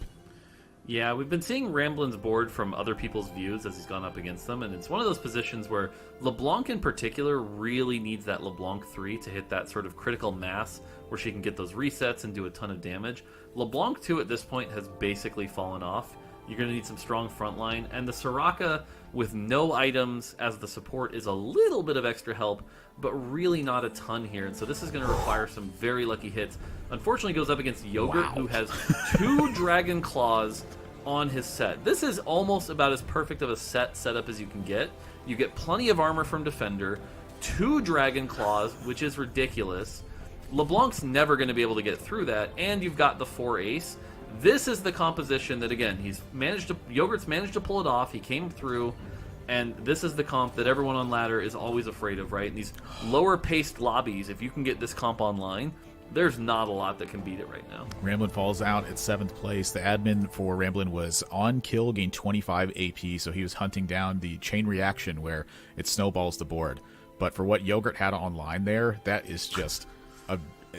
Yeah, we've been seeing Ramblin's board from other people's views as he's gone up against them, and it's one of those positions where LeBlanc in particular really needs that LeBlanc 3 to hit that sort of critical mass where she can get those resets and do a ton of damage. LeBlanc 2 at this point has basically fallen off. You're going to need some strong front line, and the Soraka with no items as the support is a little bit of extra help, but really not a ton here, and so this is going to require some very lucky hits. Unfortunately, goes up against Yogurt, who has 2 Dragon Claws on his set. This is almost about as perfect of a setup as you can get. You get plenty of armor from Defender, 2 Dragon Claws, which is ridiculous. LeBlanc's never going to be able to get through that, and you've got the 4 Ace. This is the composition that, again, Yogurt's managed to pull it off. He came through, and this is the comp that everyone on ladder is always afraid of, right? In these lower-paced lobbies, if you can get this comp online, there's not a lot that can beat it right now. Ramblin falls out at 7th place. The admin for Ramblin was on kill, gained 25 AP, so he was hunting down the chain reaction where it snowballs the board. But for what Yogurt had online there, that is just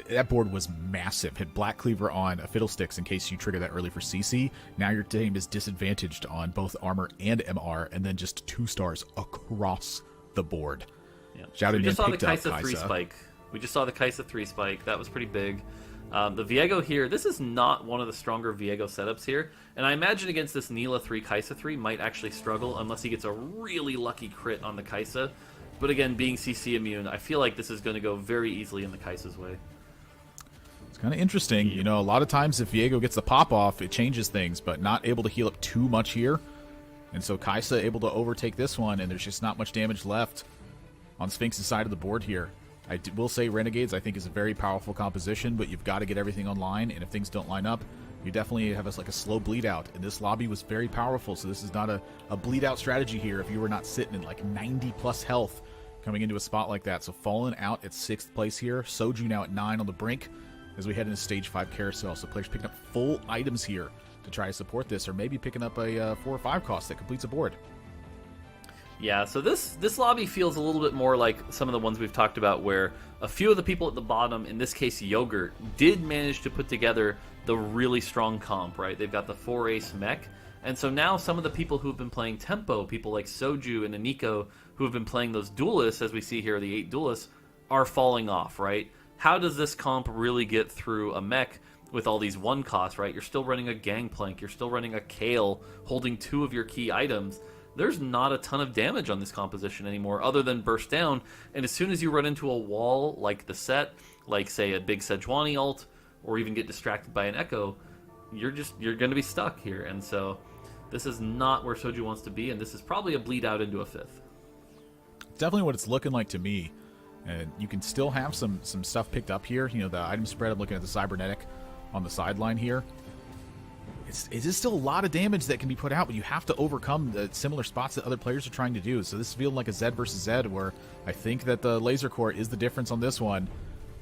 that board was massive. Hit Black Cleaver on a Fiddlesticks in case you trigger that early for CC. Now your team is disadvantaged on both armor and MR, and then just 2 stars across the board. Yeah. We just saw the Kai'Sa 3 spike. We just saw the Kai'Sa 3 spike. That was pretty big. The Viego here, this is not one of the stronger Viego setups here, and I imagine against this Neela 3 Kai'Sa 3 might actually struggle unless he gets a really lucky crit on the Kai'Sa. But again, being CC immune, I feel like this is going to go very easily in the Kai'Sa's way. It's kind of interesting. You know, a lot of times if Viego gets the pop-off, it changes things, but not able to heal up too much here. And so Kai'Sa able to overtake this one, and there's just not much damage left on Sphinx's side of the board here. I will say Renegades, I think, is a very powerful composition, but you've got to get everything online, and if things don't line up, you definitely have a slow bleed out. And this lobby was very powerful, so this is not a bleed out strategy here if you were not sitting in like 90+ health coming into a spot like that. So Fallen out at 6th place here. Soju now at 9 on the brink as we head into Stage 5 Carousel. So players picking up full items here to try to support this, or maybe picking up a 4 or 5 cost that completes a board. Yeah, so this lobby feels a little bit more like some of the ones we've talked about, where a few of the people at the bottom, in this case Yogurt, did manage to put together the really strong comp, right? They've got the 4 Ace mech, and so now some of the people who've been playing tempo, people like Soju and Aniko, who have been playing those duelists, as we see here, the 8 duelists, are falling off, right? How does this comp really get through a mech with all these 1 costs, right? You're still running a Gangplank, you're still running a Kale, holding 2 of your key items. There's not a ton of damage on this composition anymore other than burst down, and as soon as you run into a wall like the set, like say a big Sejuani ult, or even get distracted by an Echo, you're going to be stuck here. And so this is not where Soju wants to be, and this is probably a bleed out into a 5th. Definitely what it's looking like to me. And you can still have some stuff picked up here. You know, the item spread, I'm looking at the Cybernetic on the sideline here. It is still a lot of damage that can be put out, but you have to overcome the similar spots that other players are trying to do. So this feels like a Zed versus Zed, where I think that the laser core is the difference on this one.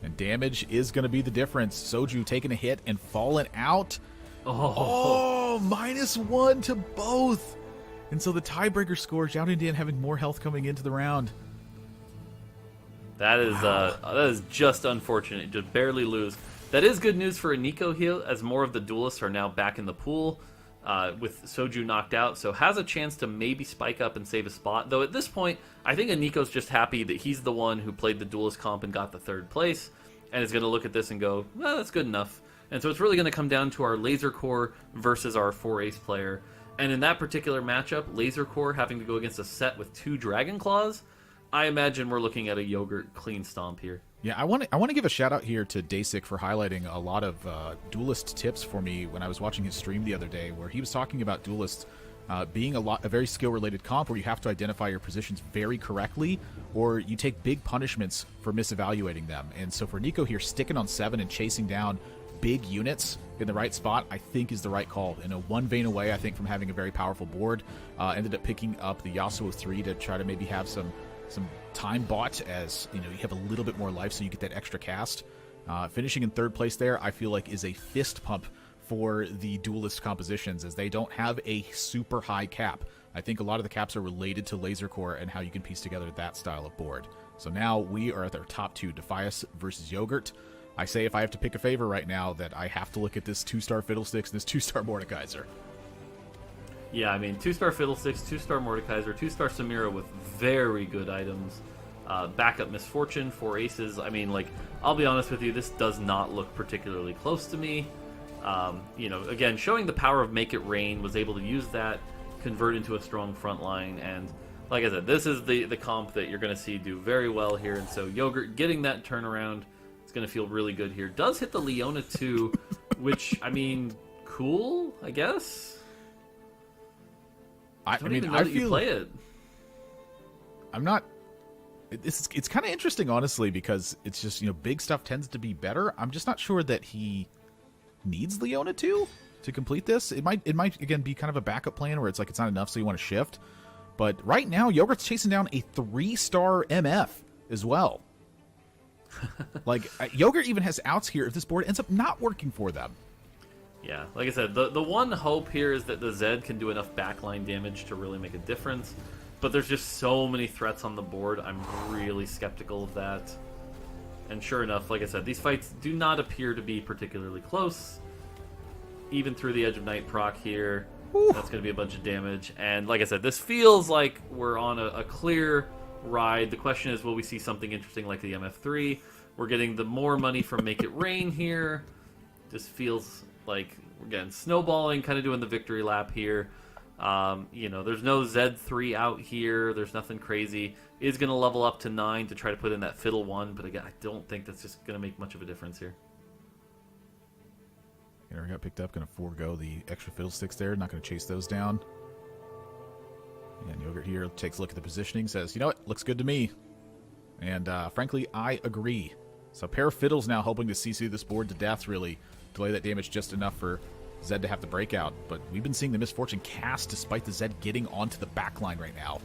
And damage is going to be the difference. Soju taking a hit and falling out. Oh, -1 to both. And so the tiebreaker score, Zhao Dindian having more health coming into the round. That is just unfortunate. Just barely lose. That is good news for Aniko here, as more of the duelists are now back in the pool with Soju knocked out, so has a chance to maybe spike up and save a spot. Though at this point, I think Aniko's just happy that he's the one who played the duelist comp and got the 3rd place, and is going to look at this and go, well, that's good enough. And so it's really going to come down to our Laser Core versus our 4 Ace player. And in that particular matchup, Laser Core having to go against a set with 2 Dragon Claws, I imagine we're looking at a Yogurt clean stomp here. Yeah, I want to give a shout out here to Dasik for highlighting a lot of duelist tips for me when I was watching his stream the other day, where he was talking about duelists being a very skill related comp where you have to identify your positions very correctly, or you take big punishments for misevaluating them. And so for Nico here, sticking on 7 and chasing down big units in the right spot, I think is the right call. In a 1 vein away, I think, from having a very powerful board. Ended up picking up the Yasuo 3 to try to maybe have some time bought, as you know, you have a little bit more life, so you get that extra cast. Finishing in 3rd place there, I feel like, is a fist pump for the duelist compositions, as they don't have a super high cap. I think a lot of the caps are related to Laser Core and how you can piece together that style of board. So now we are at our top 2, Defias versus Yogurt. I say if I have to pick a favor right now, that I have to look at this 2-star Fiddlesticks and this 2-star Mordekaiser. Yeah, I mean, 2-star Fiddlesticks, 2-star Mordekaiser, 2-star Samira with very good items. Backup Misfortune, 4 aces. I mean, like, I'll be honest with you, this does not look particularly close to me. You know, again, showing the power of Make It Rain, was able to use that, convert into a strong front line, and like I said, this is the comp that you're going to see do very well here, and so Yogurt getting that turnaround, it's going to feel really good here. Does hit the Leona too, which, I mean, cool, I guess? I don't even know that you play it. I'm not... It's kind of interesting, honestly, because it's just, you know, big stuff tends to be better. I'm just not sure that he needs Leona to complete this. It might again be kind of a backup plan where it's like it's not enough, so you want to shift. But right now, Yogurt's chasing down a 3-star MF as well. Like, Yogurt even has outs here if this board ends up not working for them. Yeah, like I said, the one hope here is that the Zed can do enough backline damage to really make a difference. But there's just so many threats on the board, I'm really skeptical of that. And sure enough, like I said, these fights do not appear to be particularly close. Even through the Edge of Night proc here, that's going to be a bunch of damage. And like I said, this feels like we're on a clear ride. The question is, will we see something interesting like the MF3? We're getting the more money from Make It Rain here. Just feels like we're getting snowballing, kind of doing the victory lap here. You know, there's no Z3 out here. There's nothing crazy. Is going to level up to 9 to try to put in that Fiddle 1, but again, I don't think that's just going to make much of a difference here. Never got picked up. Going to forego the extra Fiddlesticks there. Not going to chase those down. And Yogurt here takes a look at the positioning. Says, you know what? Looks good to me. And frankly, I agree. So a pair of Fiddles now hoping to CC this board to death, really. Delay that damage just enough for Zed to have the breakout. But we've been seeing the Misfortune cast despite the Zed getting onto the backline right now.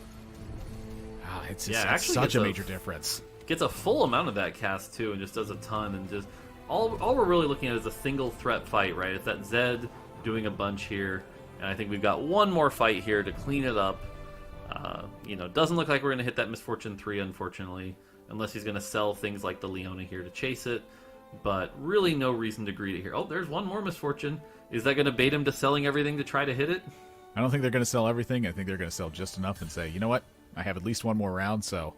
It's such a major difference. Gets a full amount of that cast, too, and just does a ton. And just all we're really looking at is a single threat fight, right? It's that Zed doing a bunch here. And I think we've got one more fight here to clean it up. You know, doesn't look like we're going to hit that Misfortune 3, unfortunately. Unless he's going to sell things like the Leona here to chase it. But really no reason to greet it here. Oh, there's one more Misfortune. Is that going to bait him to selling everything to try to hit it? I don't think they're going to sell everything. I think they're going to sell just enough and say, you know what? I have at least one more round, so...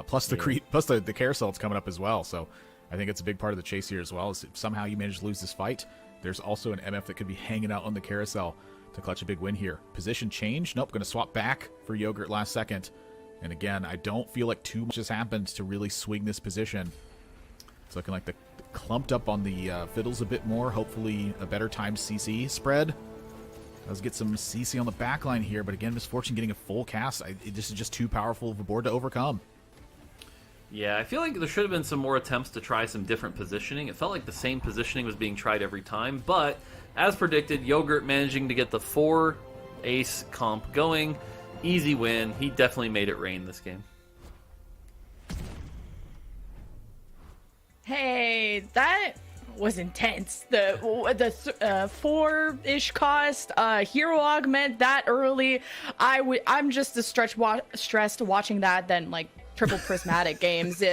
plus the carousel that's coming up as well, so I think it's a big part of the chase here as well. Is if somehow you manage to lose this fight, there's also an MF that could be hanging out on the carousel to clutch a big win here. Position change. Nope, going to swap back for Yogurt last second. And again, I don't feel like too much has happened to really swing this position. It's looking like the clumped up on the Fiddles a bit more. Hopefully a better timed CC spread. Does get some CC on the back line here, but again, Misfortune getting a full cast. This is just too powerful of a board to overcome. Yeah, I feel like there should have been some more attempts to try some different positioning. It felt like the same positioning was being tried every time, but as predicted, Yogurt managing to get the 4 ace comp going. Easy win. He definitely made it rain this game. Hey, that was intense. The 4-ish cost, hero augment that early. I'm just as stressed watching that than like triple prismatic games.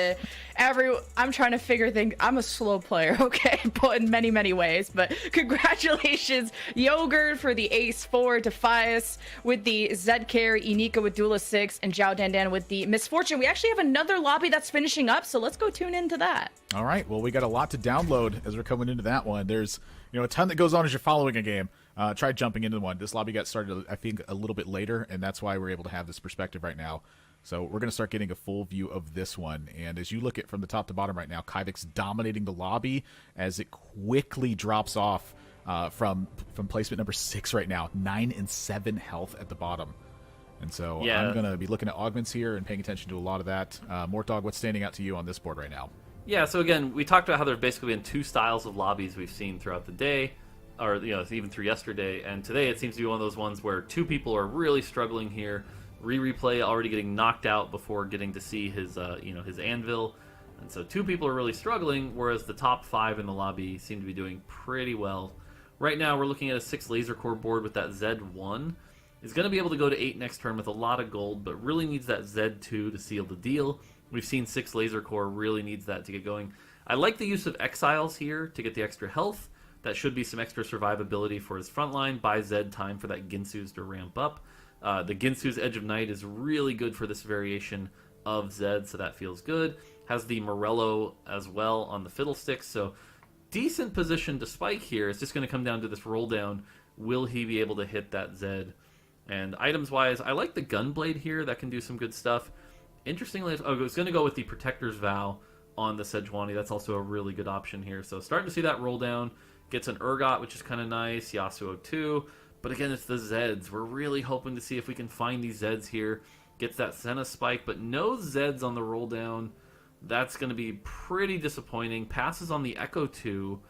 I'm trying to figure things. I'm a slow player, okay, but in many ways. But congratulations, Yogurt, for the Ace 4, Defias with the Zedcare, Inika with Dula 6, and Zhao Dandan with the Misfortune. We actually have another lobby that's finishing up, so let's go tune into that. All right, well, we got a lot to download as we're coming into that one. There's a ton that goes on as you're following a game. Try jumping into one. This lobby got started, I think, a little bit later, and that's why we're able to have this perspective right now. So we're going to start getting a full view of this one. And as you look at from the top to bottom right now, Kyvik's dominating the lobby as it quickly drops off from placement number 6 right now. 9 and 7 health at the bottom. And so I'm going to be looking at augments here and paying attention to a lot of that. Mortdog, what's standing out to you on this board right now? Yeah, so again, we talked about how there's basically been 2 styles of lobbies we've seen throughout the day, or even through yesterday. And today it seems to be one of those ones where 2 people are really struggling here. Replay already getting knocked out before getting to see his his anvil, and so 2 people are really struggling, whereas the top 5 in the lobby seem to be doing pretty well. Right now we're looking at a 6 laser core board with that Z1. Is going to be able to go to 8 next turn with a lot of gold, but really needs that Z2 to seal the deal. We've seen 6 laser core really needs that to get going. I like the use of exiles here to get the extra health. That should be some extra survivability for his front line. Buy Zed time for that Ginsu's to ramp up. The Ginsu's Edge of Night is really good for this variation of Zed, so that feels good. Has the Morello as well on the Fiddlesticks, so decent position to spike here. It's just going to come down to this roll down. Will he be able to hit that Zed? And items-wise, I like the Gunblade here. That can do some good stuff. Interestingly, I was going to go with the Protector's Vow on the Sejuani. That's also a really good option here. So starting to see that roll down. Gets an Urgot, which is kind of nice. Yasuo too. But again, it's the Zeds. We're really hoping to see if we can find these Zeds here. Gets that Senna spike, but no Zeds on the roll down. That's going to be pretty disappointing. Passes on the Echo 2.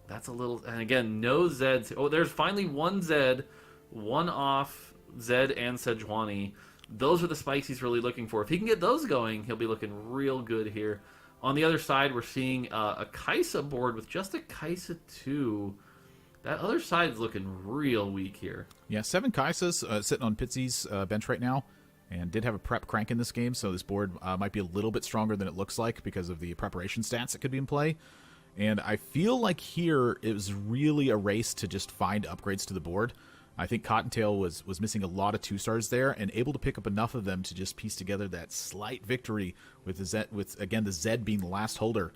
That's a little... And again, no Zeds. Oh, there's finally one Zed. One off Zed and Sejuani. Those are the spikes he's really looking for. If he can get those going, he'll be looking real good here. On the other side, we're seeing a Kai'Sa board with just a Kai'Sa 2. That other side is looking real weak here. Yeah, 7 Kai'Sas sitting on Pitsy's bench right now. And did have a prep crank in this game, so this board might be a little bit stronger than it looks like because of the preparation stats that could be in play. And I feel like here it was really a race to just find upgrades to the board. I think Cottontail was missing a lot of 2-stars there and able to pick up enough of them to just piece together that slight victory with the Zed, with again the Zed being the last holder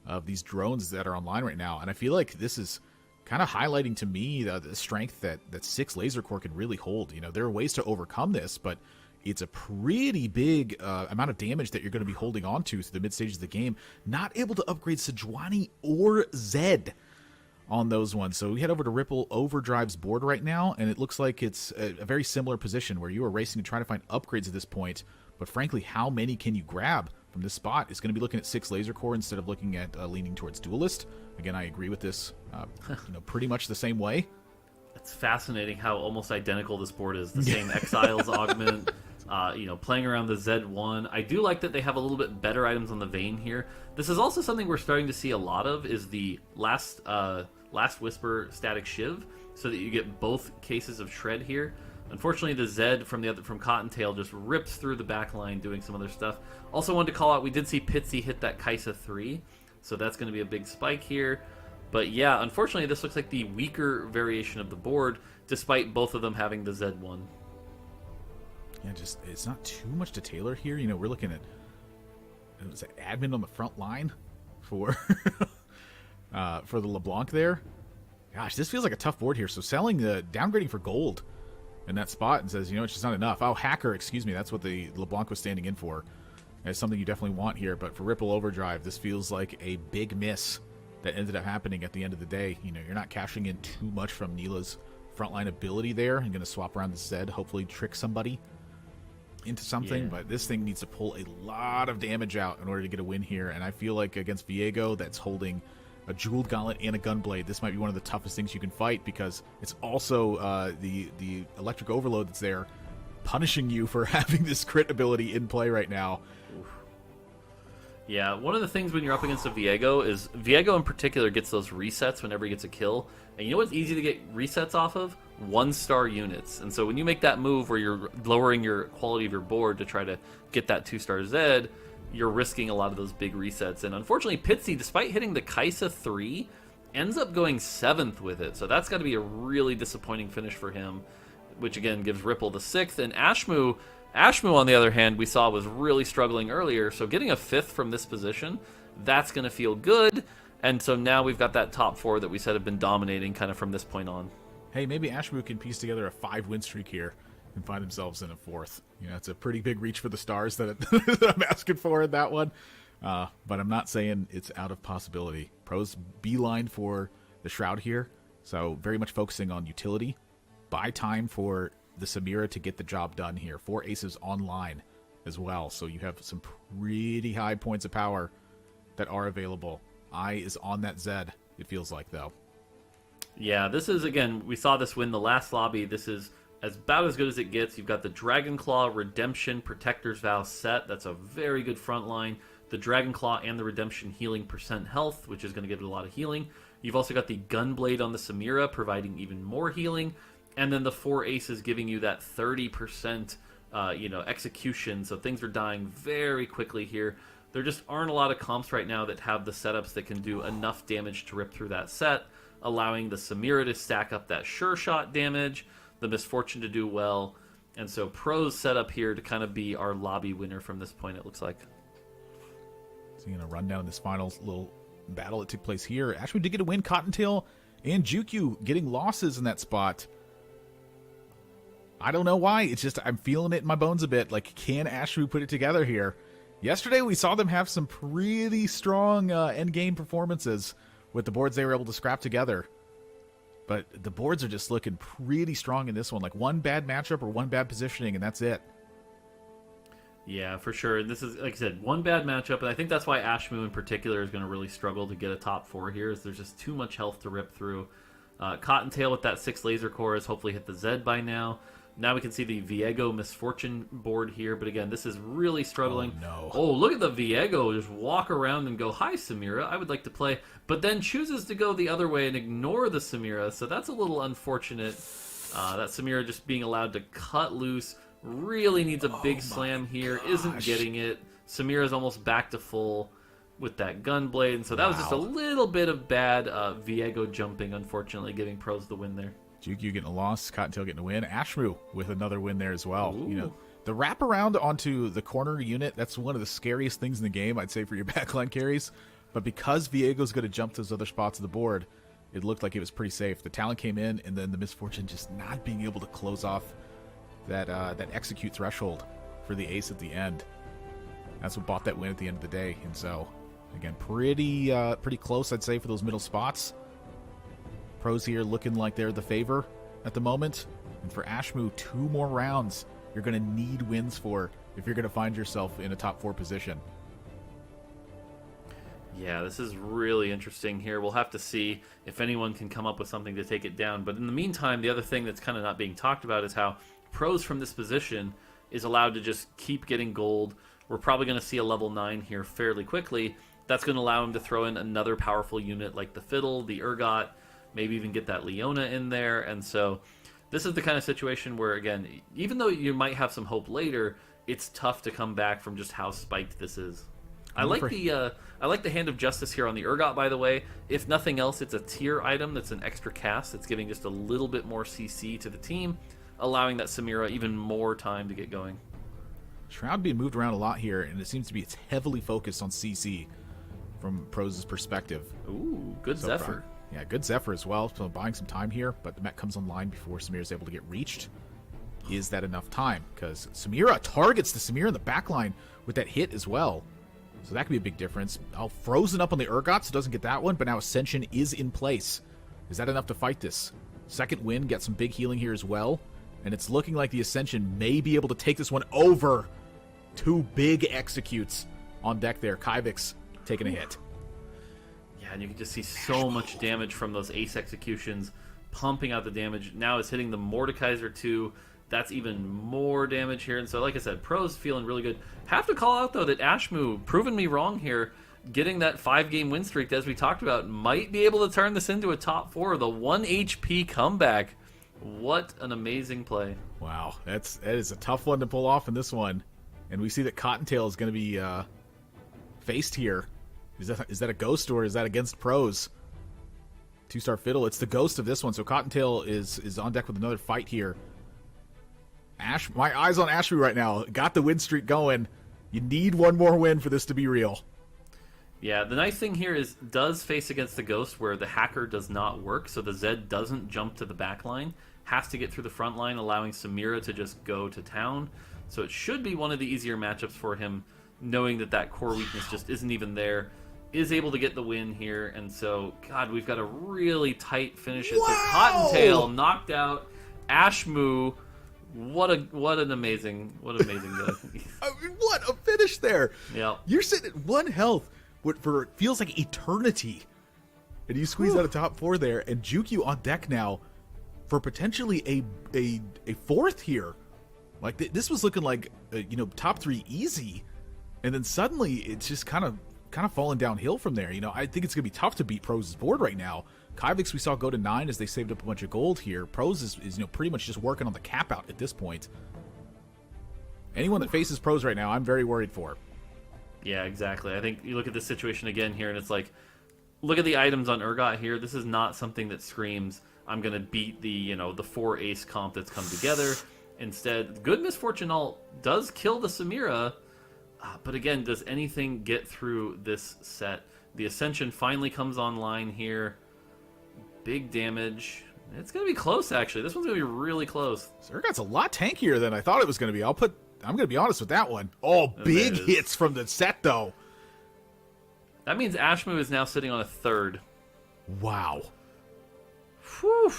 of these drones that are online right now. And I feel like this is kind of highlighting to me the strength that 6 Laser Core can really hold. You know, there are ways to overcome this, but it's a pretty big amount of damage that you're going to be holding on to through the mid stages of the game. Not able to upgrade Sejuani or Zed on those ones. So we head over to Ripple Overdrive's board right now, and it looks like it's a very similar position where you are racing to try to find upgrades at this point. But frankly, how many can you grab from this spot? It's going to be looking at 6 Laser Core instead of looking at leaning towards Duelist. Again, I agree with this pretty much the same way. It's fascinating how almost identical this board is. The same Exiles augment, playing around the Z1. I do like that they have a little bit better items on the Vayne here. This is also something we're starting to see a lot of, is the Last Whisper Static Shiv, so that you get both cases of Shred here. Unfortunately, the Zed from Cottontail just rips through the back line doing some other stuff. Also wanted to call out, we did see Pitsy hit that Kai'Sa 3, so that's going to be a big spike here. But yeah, unfortunately, this looks like the weaker variation of the board, despite both of them having the Z1. Yeah, just it's not too much to tailor here. You know, we're looking at admin on the front line for for the LeBlanc there. Gosh, this feels like a tough board here. So selling the downgrading for gold in that spot and says, you know, it's just not enough. Oh, Hacker, excuse me. That's what the LeBlanc was standing in for. That's something you definitely want here. But for Ripple Overdrive, this feels like a big miss that ended up happening at the end of the day. You know, you're not cashing in too much from Neela's frontline ability there. I'm going to swap around the Zed, hopefully trick somebody into something, but this thing needs to pull a lot of damage out in order to get a win here. And I feel like against Viego, that's holding a Jeweled Gauntlet and a Gunblade, this might be one of the toughest things you can fight, because it's also the Electric Overload that's there punishing you for having this crit ability in play right now. Yeah, one of the things when you're up against a Viego is Viego in particular gets those resets whenever he gets a kill. And you know what's easy to get resets off of? 1-star units. And so when you make that move where you're lowering your quality of your board to try to get that 2-star Zed, you're risking a lot of those big resets. And unfortunately, Pitsy, despite hitting the Kai'Sa 3, ends up going 7th with it. So that's got to be a really disappointing finish for him, which again gives Ripple the 6th. And Ashmu, on the other hand, we saw was really struggling earlier, so getting a 5th from this position, that's going to feel good. And so now we've got that top 4 that we said have been dominating kind of from this point on. Hey, maybe Ashmu can piece together a 5-win streak here and find themselves in a 4th. You know, it's a pretty big reach for the stars that I'm asking for in that one. But I'm not saying it's out of possibility. Pros beeline for the Shroud here, so very much focusing on utility. Buy time for the Samira to get the job done here. 4 aces online as well, so you have some pretty high points of power that are available. Eye is on that Zed, it feels like, though. Yeah, this is, again, we saw this win the last lobby. This is about as good as it gets. You've got the Dragon Claw, Redemption, Protector's Vow set. That's a very good front line. The Dragon Claw and the Redemption healing % health, which is going to give it a lot of healing. You've also got the Gunblade on the Samira, providing even more healing. And then the 4 aces giving you that 30% execution. So things are dying very quickly here. There just aren't a lot of comps right now that have the setups that can do enough damage to rip through that set. allowing the Samira to stack up that sure shot damage, the Misfortune to do well. And so Pro's set up here to kind of be our lobby winner from this point, it looks like. So you're going to run down this final little battle that took place here. Ashmu did get a win. Cottontail and Jukyu getting losses in that spot. I don't know why. It's just I'm feeling it in my bones a bit. Like, can Ashmu put it together here? Yesterday we saw them have some pretty strong end-game performances with the boards they were able to scrap together. But the boards are just looking pretty strong in this one. Like, one bad matchup or one bad positioning, and that's it. Yeah, for sure. And this is, like I said, one bad matchup, and I think that's why Ashmu in particular is going to really struggle to get a top 4 here, is there's just too much health to rip through. Cottontail with that 6 laser core has hopefully hit the Z by now. Now we can see the Viego Misfortune board here, but again, this is really struggling. Oh, no. Oh, look at the Viego just walk around and go, "Hi, Samira, I would like to play," but then chooses to go the other way and ignore the Samira, so that's a little unfortunate. That Samira just being allowed to cut loose. Really needs a big slam here. Isn't getting it. Samira's almost back to full with that gunblade, and so that was just a little bit of bad Viego jumping, unfortunately, giving Pros the win there. Jukyu getting a loss, Cottontail getting a win. Ashmu with another win there as well. Ooh. You know, the wraparound onto the corner unit, that's one of the scariest things in the game, I'd say, for your backline carries. But because Viego's going to jump to those other spots of the board, it looked like it was pretty safe. The talent came in, and then the Misfortune just not being able to close off that execute threshold for the ace at the end. That's what bought that win at the end of the day. And so, again, pretty close, I'd say, for those middle spots. Pros here looking like they're the favor at the moment. And for Ashmu, 2 more rounds you're going to need wins for if you're going to find yourself in a top 4 position. Yeah, this is really interesting here. We'll have to see if anyone can come up with something to take it down. But in the meantime, the other thing that's kind of not being talked about is how Pros from this position is allowed to just keep getting gold. We're probably going to see a level 9 here fairly quickly. That's going to allow him to throw in another powerful unit like the Fiddle, the Urgot, maybe even get that Leona in there. And so this is the kind of situation where, again, even though you might have some hope later, it's tough to come back from just how spiked this is. I like the Hand of Justice here on the Urgot, by the way. If nothing else, it's a tier item that's an extra cast that's giving just a little bit more CC to the team, allowing that Samira even more time to get going. Shroud being moved around a lot here, and it seems to be it's heavily focused on CC from Pros' perspective. Ooh, good So Zephyr. Yeah, good Zephyr as well, so buying some time here, but the mech comes online before Samira is able to get reached. Is that enough time? Because Samira targets the Samira in the backline with that hit as well. So that could be a big difference. Oh, frozen up on the Urgot, so doesn't get that one, but now Ascension is in place. Is that enough to fight this? Second win, get some big healing here as well. And it's looking like the Ascension may be able to take this one over. 2 big executes on deck there. Kyvix taking a hit. Yeah, and you can just see so much damage from those ace executions, pumping out the damage. Now it's hitting the Mordekaiser too. That's even more damage here. And so, like I said, Pros feeling really good. Have to call out, though, that Ashmu, proving me wrong here, getting that 5-game win streak, as we talked about, might be able to turn this into a top 4. The 1 HP comeback. What an amazing play. Wow, that is a tough one to pull off in this one. And we see that Cottontail is going to be faced here. Is that a ghost or is that against Pros? 2-star Fiddle. It's the ghost of this one. So Cottontail is on deck with another fight here. My eyes on Ashby right now. Got the win streak going. You need one more win for this to be real. Yeah, the nice thing here is does face against the Ghost where the Hacker does not work, so the Zed doesn't jump to the back line, has to get through the front line, allowing Samira to just go to town. So it should be one of the easier matchups for him, knowing that core weakness just isn't even there. Is able to get the win here, and so, God, we've got a really tight finish. Wow! So Cottontail knocked out Ashmu. What an amazing day. I mean, what a finish there. Yeah. You're sitting at 1 health for it feels like eternity. And you squeeze out a top 4 there, and Jukyu on deck now for potentially a 4th here. Like, this was looking like, top 3 easy. And then suddenly it's just kind of falling downhill from there. I think it's going to be tough to beat Pros' board right now. Kyvix we saw go to 9 as they saved up a bunch of gold here. Pros is pretty much just working on the cap out at this point. Anyone that faces Pros right now, I'm very worried for. Yeah, exactly. I think you look at this situation again here, and it's like look at the items on Urgot here. This is not something that screams, I'm going to beat the 4 ace comp that's come together. Instead, good misfortune ult does kill the Samira. But again, does anything get through this set? The Ascension finally comes online here. Big damage. It's going to be close, actually. This one's going to be really close. Urgot's a lot tankier than I thought it was going to be. I'm going to be honest with that one. Oh, big hits from the set, though. That means Ashmu is now sitting on a third. Wow. Whew.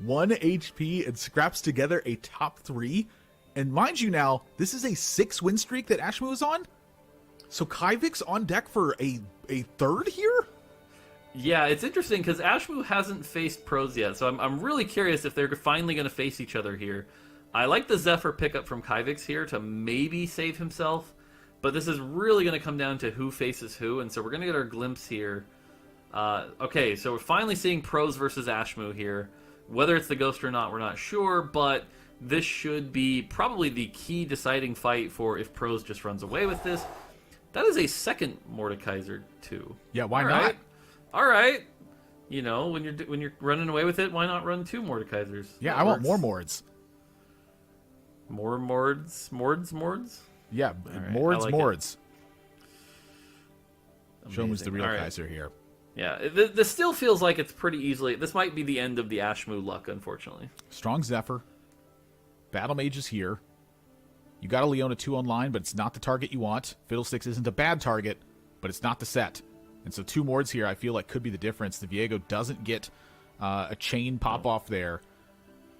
1 HP and scraps together a top 3. And mind you now, this is a 6 win streak that Ashmu is on. So Kyvik's on deck for a third here? Yeah, it's interesting because Ashmu hasn't faced pros yet. So I'm really curious if they're finally going to face each other here. I like the Zephyr pickup from Kyvik's here to maybe save himself. But this is really going to come down to who faces who. And so we're going to get our glimpse here. Okay, so we're finally seeing pros versus Ashmu here. Whether it's the Ghost or not, we're not sure. But this should be probably the key deciding fight for if pros just runs away with this. That is a second Mordekaiser too. Yeah, why not? All right. You know, when you're running away with it, why not run 2 Mordekaisers? Yeah, I want more Mords. More Mords? Yeah, right, Mords. Amazing. Show him who's the real Right. Kaiser here. Yeah, this still feels like it's pretty easily. This might be the end of the Ashmu luck, unfortunately. Strong Zephyr. Battle Mage is here. You got a Leona 2 online, but it's not the target you want. Fiddlesticks isn't a bad target, but it's not the set. And so 2 Mords here I feel like could be the difference. The Viego doesn't get a chain pop off there.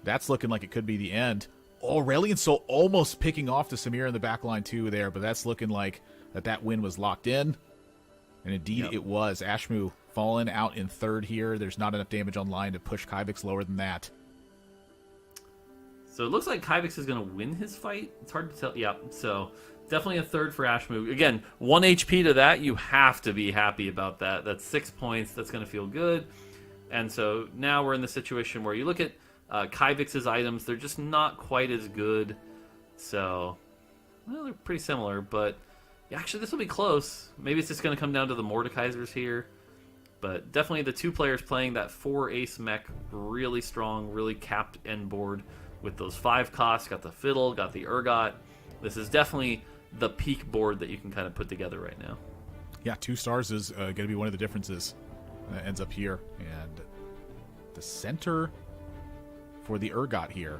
That's looking like it could be the end. Aurelion Sol almost picking off the Samira in the back line too there, but that's looking like that win was locked in. And indeed it was. Ashmu fallen out in third here. There's not enough damage online to push Kyvik's lower than that. So it looks like Kyvix is going to win his fight. It's hard to tell. Yeah, so definitely a third for Ashmu. Again, 1 HP to that. You have to be happy about that. That's 6 points. That's going to feel good. And so now we're in the situation where you look at Kyvix's items. They're just not quite as good. So, well, they're pretty similar. But yeah, actually, this will be close. Maybe it's just going to come down to the Mordekaisers here. But definitely the 2 players playing that 4 ace mech, really strong, really capped end board with those 5 costs. Got the Fiddle, got the Urgot. This is definitely the peak board that you can kind of put together right now. Yeah, 2 stars is going to be one of the differences that ends up here. And the center for the Urgot here.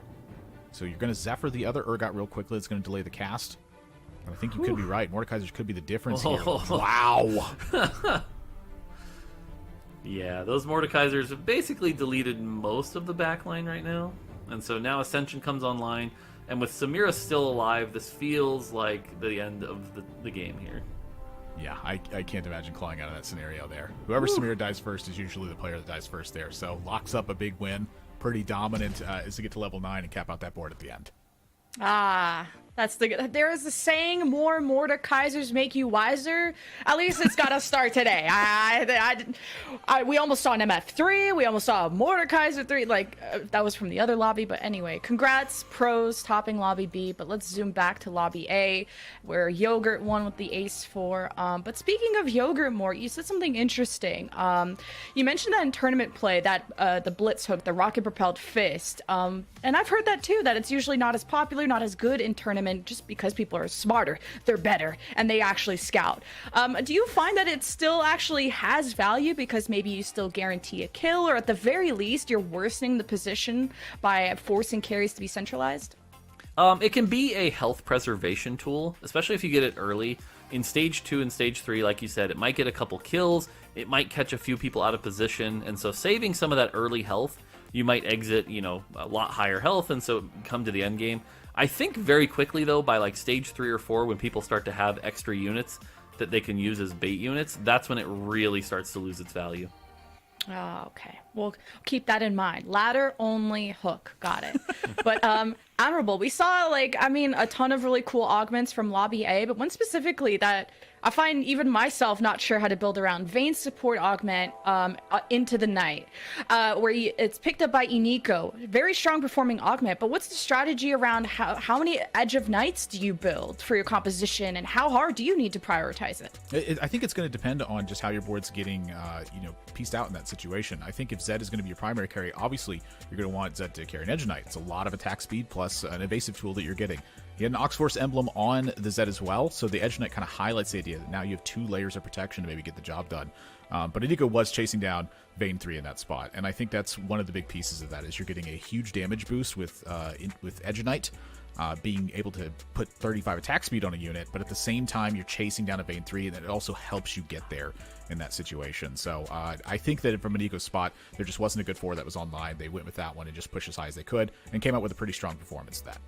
So you're going to Zephyr the other Urgot real quickly. It's going to delay the cast. And I think you could be right. Mordekaisers could be the difference here. Wow. Yeah, those Mordekaisers have basically deleted most of the backline right now. And so now Ascension comes online. And with Samira still alive, this feels like the end of the game here. Yeah, I can't imagine clawing out of that scenario there. Whoever Samira dies first is usually the player that dies first there. So locks up a big win. Pretty dominant as to get to level 9 and cap out that board at the end. That's there is a saying, more Mordekaisers make you wiser. At least it's got to start today. We almost saw an MF3. We almost saw a Mordekaiser 3. That was from the other lobby. But anyway, congrats, pros, topping lobby B. But let's zoom back to lobby A, where Yogurt won with the ace 4. But speaking of Yogurt, more, you said something interesting. You mentioned that in tournament play, that the Blitz hook, the rocket propelled fist. And I've heard that too, that it's usually not as popular, not as good in tournament, just because people are smarter, they're better, and they actually scout. Do you find that it still actually has value because maybe you still guarantee a kill, or at the very least you're worsening the position by forcing carries to be centralized? It can be a health preservation tool, especially if you get it early. In stage 2 and stage 3, like you said, it might get a couple kills, it might catch a few people out of position, and so saving some of that early health, you might exit, a lot higher health, and so come to the end game. I think very quickly, though, by like stage 3 or 4, when people start to have extra units that they can use as bait units, that's when it really starts to lose its value. Oh, okay. Well, keep that in mind. Ladder only hook. Got it. But Admirable. We saw, like, I mean, a ton of really cool augments from Lobby A, but one specifically that I find even myself not sure how to build around. Vayne support augment into the night, where it's picked up by Iniko. Very strong performing augment, but what's the strategy around how many Edge of Nights do you build for your composition, and how hard do you need to prioritize it? I think it's going to depend on just how your board's getting, pieced out in that situation. I think if Zed is going to be your primary carry, obviously you're going to want Zed to carry an Edge Knight. It's a lot of attack speed plus an evasive tool that you're getting. He had an Oxforce emblem on the Zed as well, so the Edge Knight kind of highlights the idea that now you have 2 layers of protection to maybe get the job done. But Iniko was chasing down Vayne 3 in that spot, and I think that's one of the big pieces of that is you're getting a huge damage boost with Edge Knight. Being able to put 35 attack speed on a unit, but at the same time you're chasing down a Vayne 3, and it also helps you get there in that situation. So I think that from an Eco spot, there just wasn't a good 4 that was online. They went with that one and just pushed as high as they could, and came out with a pretty strong performance of that.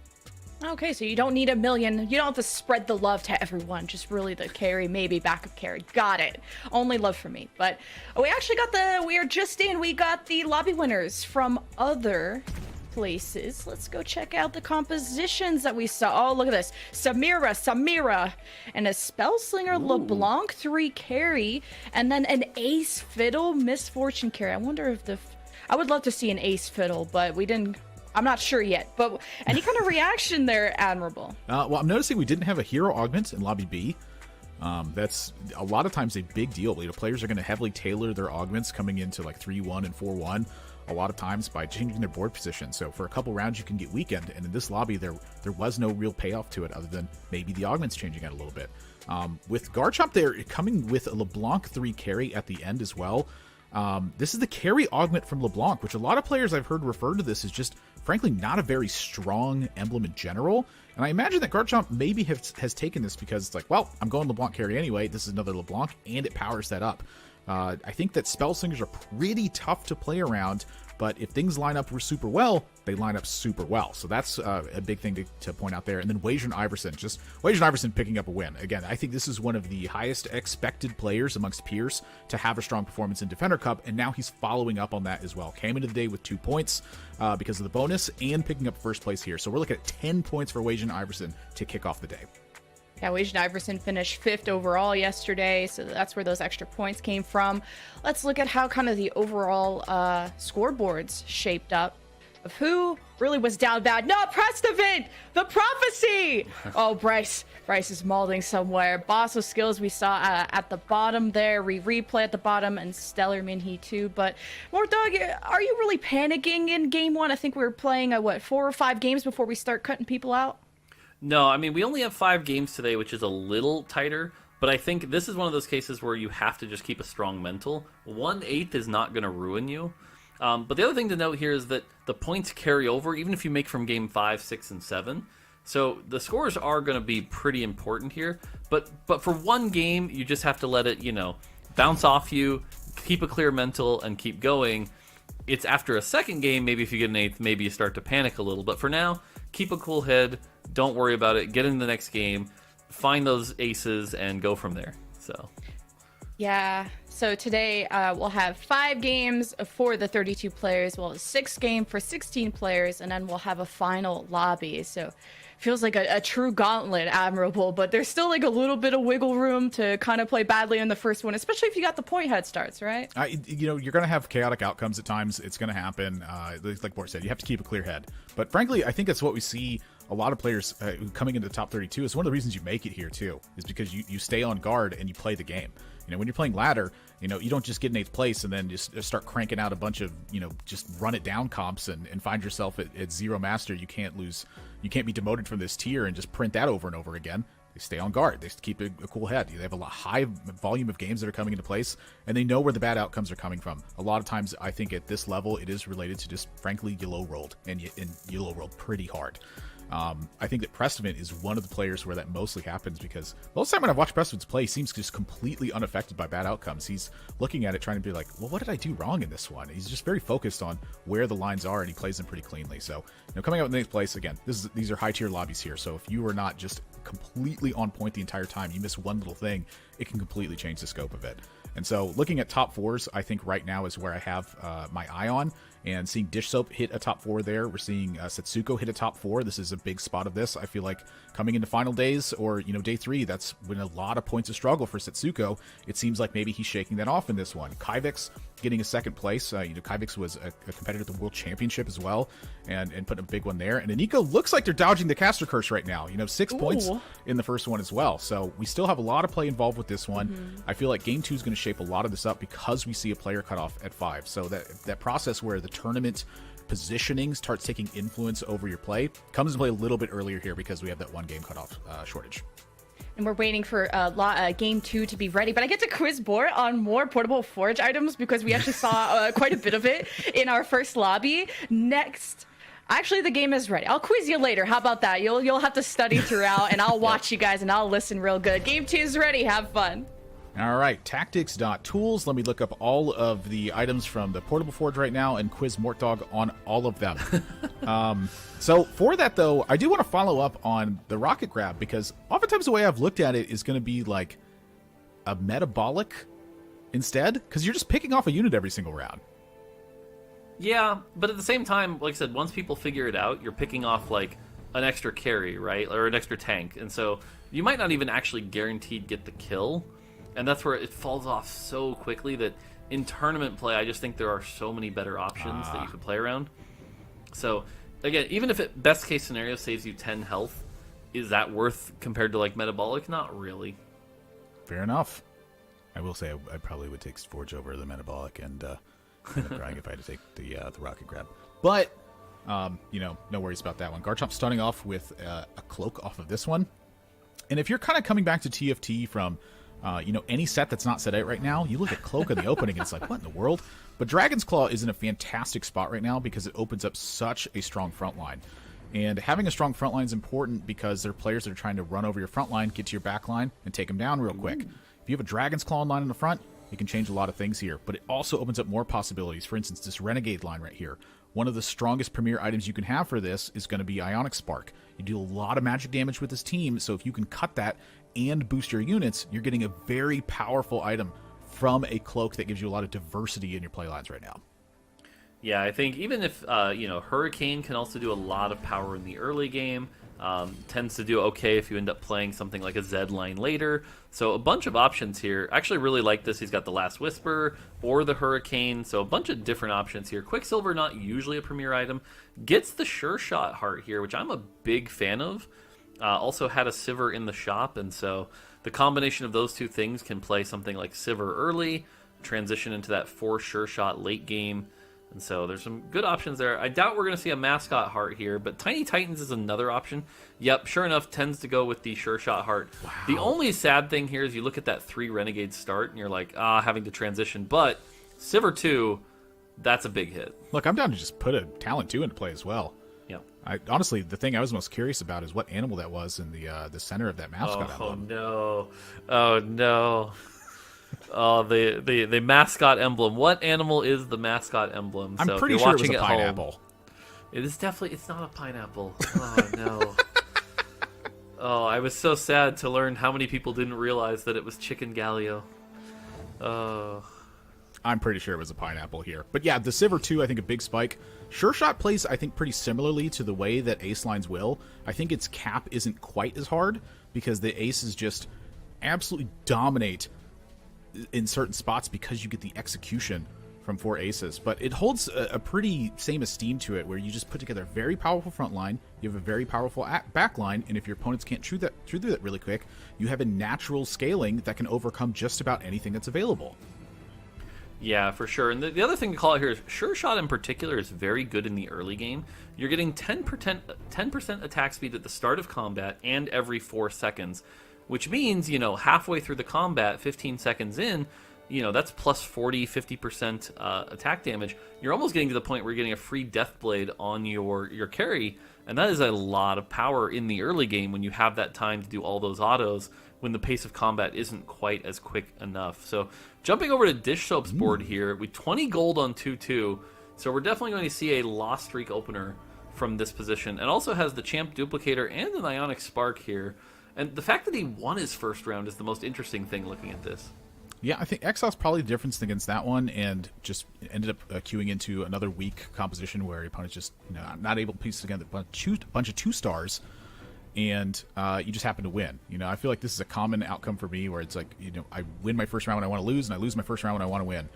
Okay, so you don't need a million. You don't have to spread the love to everyone. Just really the carry, maybe backup carry. Got it. Only love for me. But we actually got we got the lobby winners from other places. Let's go check out the compositions that we saw. Oh, look at this. Samira, and a Spellslinger LeBlanc 3 carry, and then an Ace Fiddle Misfortune carry. I wonder if I would love to see an Ace Fiddle, but we didn't. I'm not sure yet, but any kind of reaction there, Admirable? Well, I'm noticing we didn't have a hero augment in Lobby B. That's a lot of times a big deal. Players are going to heavily tailor their augments coming into like 3-1 and 4-1 a lot of times by changing their board position. So for a couple rounds, you can get weakened. And in this lobby, there was no real payoff to it other than maybe the augments changing out a little bit. With Garchomp there coming with a LeBlanc 3 carry at the end as well. This is the carry augment from LeBlanc, which a lot of players I've heard refer to this as just, frankly, not a very strong emblem in general. And I imagine that Garchomp maybe has taken this because it's like, well, I'm going LeBlanc carry anyway. This is another LeBlanc, and it powers that up. I think that Spellslingers are pretty tough to play around, but if things line up super well, they line up super well. So that's a big thing to point out there. And then Wajan Iverson picking up a win. Again, I think this is one of the highest expected players amongst peers to have a strong performance in Defender Cup, and now he's following up on that as well. Came into the day with 2 points because of the bonus and picking up first place here. So we're looking at 10 points for Wajan Iverson to kick off the day. Yeah, Wajan Iverson finished 5th overall yesterday, so that's where those extra points came from. Let's look at how kind of the overall scoreboards shaped up of who really was down bad. No, Prestovin! The prophecy! Oh, Bryce is mauling somewhere. Boss of Skills we saw at the bottom there. Replay at the bottom, and Stellar Minhee too. But, Mordog, are you really panicking in Game 1? I think we were playing, 4 or 5 games before we start cutting people out? No, I mean, we only have 5 games today, which is a little tighter, but I think this is one of those cases where you have to just keep a strong mental. 1/8 is not going to ruin you. But the other thing to note here is that the points carry over, even if you make from game 5, 6, and 7. So the scores are going to be pretty important here. But for one game, you just have to let it, bounce off you, keep a clear mental, and keep going. It's after a second game, maybe if you get an 8th, maybe you start to panic a little. But for now, keep a cool head. Don't worry about it. Get into the next game, find those aces, and go from there. So, yeah. So today we'll have 5 games for the 32 players. We'll have a 6th game for 16 players, and then we'll have a final lobby. So feels like a true gauntlet, Admirable, but there's still like a little bit of wiggle room to kind of play badly in the first one, especially if you got the point head starts, right? You're going to have chaotic outcomes at times. It's going to happen. Like Bort said, you have to keep a clear head. But frankly, I think that's what we see a lot of players coming into the top 32. Is one of the reasons you make it here too, is because you stay on guard and you play the game. When you're playing ladder, you don't just get in 8th place and then just start cranking out a bunch of, just run it down comps and find yourself at 0 master. You can't be demoted from this tier and just print that over and over again. They stay on guard. They keep a cool head. They have a high volume of games that are coming into place, and they know where the bad outcomes are coming from. A lot of times, I think at this level, it is related to just, frankly, you low rolled, and you low rolled pretty hard. I think that Prestovin is one of the players where that mostly happens because most of the time when I've watched Prestovin's play, he seems just completely unaffected by bad outcomes. He's looking at it trying to be like, well, what did I do wrong in this one? He's just very focused on where the lines are, and he plays them pretty cleanly. So, coming out in 8th place, again, these are high tier lobbies here. So if you are not just completely on point the entire time, you miss one little thing, it can completely change the scope of it. And so looking at top 4s, I think right now is where I have my eye on. And seeing Dish Soap hit a top 4 there, we're seeing Setsuko hit a top 4. This is a big spot of this. I feel like coming into final days or, day 3, that's when a lot of points of struggle for Setsuko. It seems like maybe he's shaking that off in this one. Kyvix getting a second place. Kyvix was a competitor at the World Championship as well, and putting a big one there. And Aniko looks like they're dodging the caster curse right now. 6 points in the first one as well. So we still have a lot of play involved with this one. I feel like game 2 is going to shape a lot of this up because we see a player cut off at 5. So that process where the tournament positioning starts taking influence over your play comes into play a little bit earlier here because we have that 1 game cutoff shortage. And we're waiting for game 2 to be ready. But I get to quiz Bort on more portable forge items because we actually saw quite a bit of it in our first lobby. Next, actually, the game is ready. I'll quiz you later. How about that? You'll have to study throughout, and I'll watch you guys, and I'll listen real good. Game 2 is ready. Have fun. All right, tactics.tools. Let me look up all of the items from the portable forge right now and quiz Mortdog on all of them. So for that, though, I do want to follow up on the rocket grab because oftentimes the way I've looked at it is going to be like a metabolic instead because you're just picking off a unit every single round. Yeah, but at the same time, like I said, once people figure it out, you're picking off like an extra carry, right? Or an extra tank. And so you might not even actually guaranteed get the kill. And that's where it falls off so quickly that in tournament play, I just think there are so many better options that you could play around. So, again, even if it best case scenario saves you 10 health, is that worth compared to like metabolic? Not really. Fair enough. I will say I probably would take Forge over the metabolic and end up crying if I had to take the rocket grab. But, no worries about that one. Garchomp starting off with a cloak off of this one. And if you're kind of coming back to TFT from any set that's not set out right now, you look at Cloak in the opening and it's like, what in the world? But Dragon's Claw is in a fantastic spot right now because it opens up such a strong front line. And having a strong front line is important because there are players that are trying to run over your front line, get to your back line, and take them down real quick. If you have a Dragon's Claw line in the front, it can change a lot of things here. But it also opens up more possibilities. For instance, this Renegade line right here. One of the strongest premier items you can have for this is going to be Ionic Spark. You do a lot of magic damage with this team, so if you can cut that and boost your units, you're getting a very powerful item from a cloak that gives you a lot of diversity in your playlines right now. Yeah, I think even if, Hurricane can also do a lot of power in the early game, tends to do okay if you end up playing something like a Zed line later. So a bunch of options here. I actually really like this. He's got the Last Whisper or the Hurricane, so a bunch of different options here. Quicksilver, not usually a premier item. Gets the Sure Shot Heart here, which I'm a big fan of. Also had a Sivir in the shop, and so the combination of those two things can play something like Sivir early, transition into that 4 Sure Shot late game, and so there's some good options there. I doubt we're going to see a Mascot Heart here, but Tiny Titans is another option. Yep, sure enough, tends to go with the Sure Shot Heart. Wow. The only sad thing here is you look at that 3 Renegade start, and you're like, having to transition, but Sivir 2, that's a big hit. Look, I'm down to just put a Talent 2 into play as well. Honestly, the thing I was most curious about is what animal that was in the center of that mascot emblem. Oh no! Oh, the mascot emblem. What animal is the mascot emblem? I'm pretty sure it was a pineapple. It is definitely. It's not a pineapple. Oh no! Oh, I was so sad to learn how many people didn't realize that it was Chicken Galio. Oh. I'm pretty sure it was a pineapple here. But yeah, the Sivir 2, I think a big spike. Sure Shot plays, I think, pretty similarly to the way that Ace lines will. I think its cap isn't quite as hard because the Aces just absolutely dominate in certain spots because you get the execution from 4 Aces. But it holds a pretty same esteem to it where you just put together a very powerful front line, you have a very powerful back line, and if your opponents can't chew through that really quick, you have a natural scaling that can overcome just about anything that's available. Yeah, for sure. And the other thing to call out here is Sure Shot in particular is very good in the early game. You're getting 10% attack speed at the start of combat and every 4 seconds, which means, halfway through the combat, 15 seconds in, that's plus 40, 50% attack damage. You're almost getting to the point where you're getting a free Death Blade on your carry, and that is a lot of power in the early game when you have that time to do all those autos when the pace of combat isn't quite as quick enough. So jumping over to Dish Soap's board here, with 20 gold on 2-2, so we're definitely going to see a Lost Streak opener from this position, and also has the Champ Duplicator and an Ionic Spark here. And the fact that he won his first round is the most interesting thing looking at this. Yeah, I think Exil's probably the difference against that one, and just ended up queuing into another weak composition where your opponent's just not able to piece together a bunch of 2-stars, and you just happen to win. I feel like this is a common outcome for me where it's like, I win my first round when I want to lose, and I lose my first round when I want to win.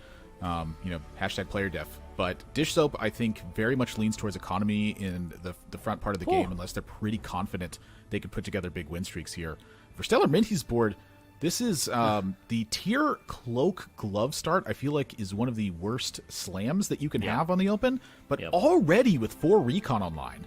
Hashtag player def. But Dish Soap, I think, very much leans towards economy in the front part of the game, unless they're pretty confident they could put together big win streaks here. For Stellar Minty's board, this is the tier cloak glove start. I feel like is one of the worst slams that you can have on the open, but already with 4 recon online.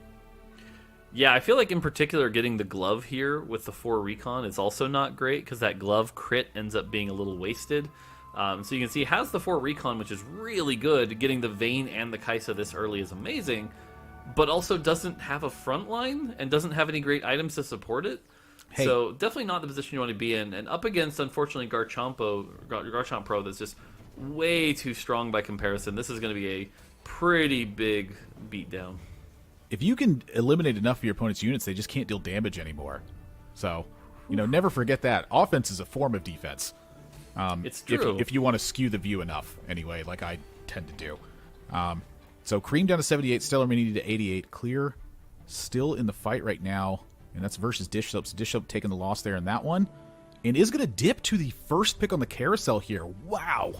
Yeah, I feel like in particular getting the glove here with the 4 recon is also not great because that glove crit ends up being a little wasted. So you can see it has the 4 recon, which is really good. Getting the Vayne and the Kaisa this early is amazing, but also doesn't have a front line and doesn't have any great items to support it. Hey. So definitely not the position you want to be in. And up against, unfortunately, Garchomp Pro that's just way too strong by comparison. This is going to be a pretty big beatdown. If you can eliminate enough of your opponent's units, they just can't deal damage anymore. So, never forget that. Offense is a form of defense. It's true. If you want to skew the view enough, anyway, like I tend to do. So Cream down to 78, Stellar Mini to 88. Clear still in the fight right now, and that's versus Dish Soap. So Dish Soap taking the loss there in that one, and is going to dip to the first pick on the carousel here. Wow.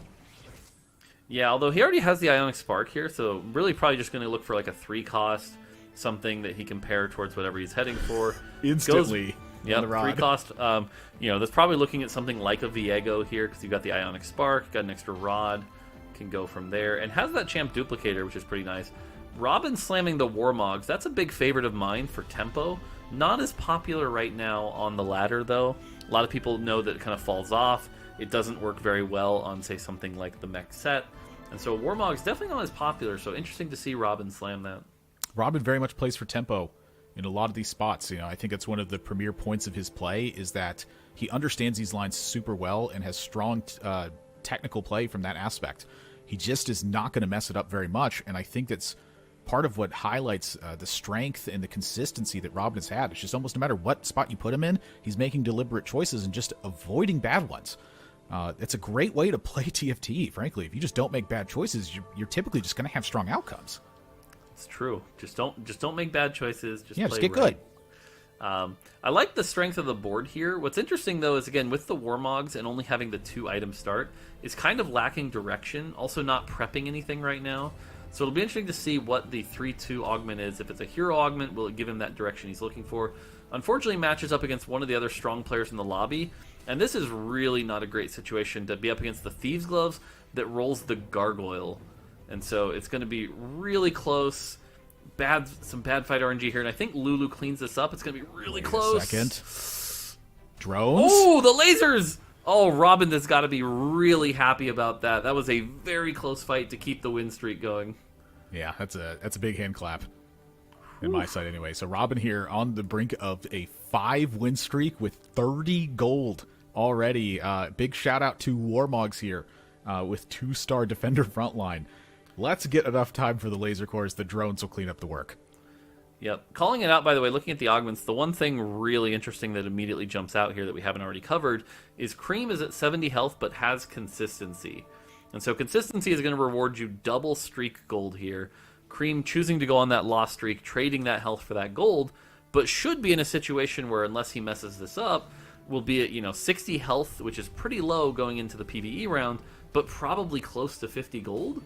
Yeah, although he already has the Ionic Spark here, so really probably just going to look for like a 3-cost, something that he can pair towards whatever he's heading for. Instantly. Yeah, 3-cost. That's probably looking at something like a Viego here because you've got the Ionic Spark, got an extra rod, can go from there, and has that Champ Duplicator, which is pretty nice. Robin slamming the Warmogs, that's a big favorite of mine for tempo. Not as popular right now on the ladder, though. A lot of people know that it kind of falls off. It doesn't work very well on, say, something like the mech set. And so Warmog's definitely not as popular, so interesting to see Robin slam that. Robin very much plays for tempo in a lot of these spots. I think it's one of the premier points of his play is that he understands these lines super well and has strong technical play from that aspect. He just is not going to mess it up very much, and I think that's part of what highlights the strength and the consistency that Robin has had. It's just almost no matter what spot you put him in, he's making deliberate choices and just avoiding bad ones. It's a great way to play TFT, frankly. If you just don't make bad choices, you're typically just going to have strong outcomes. It's true. Just don't make bad choices. Just get right. good. I like the strength of the board here. What's interesting, though, is, again, with the Warmogs and only having the 2-item start, is kind of lacking direction. Also not prepping anything right now. So it'll be interesting to see what the 3-2 augment is. If it's a hero augment, will it give him that direction he's looking for? Unfortunately, matches up against one of the other strong players in the lobby. And this is really not a great situation to be up against the Thieves' Gloves that rolls the Gargoyle. And so it's going to be really close. Some bad fight RNG here. And I think Lulu cleans this up. It's going to be really close. Second. Drones? Oh, the lasers! Oh, Robin has got to be really happy about that. That was a very close fight to keep the win streak going. Yeah, that's a big hand clap. In my side anyway. So Robin here on the brink of a 5-win streak with 30 gold already. Big shout out to Warmogs here with 2-star Defender frontline. Let's get enough time for the laser cores. The drones will clean up the work. Yep. Calling it out, by the way, looking at the augments, the one thing really interesting that immediately jumps out here that we haven't already covered is Cream is at 70 health but has consistency. And so consistency is going to reward you double streak gold here. Cream choosing to go on that loss streak, trading that health for that gold, but should be in a situation where, unless he messes this up, will be at 60 health, which is pretty low going into the PvE round, but probably close to 50 gold.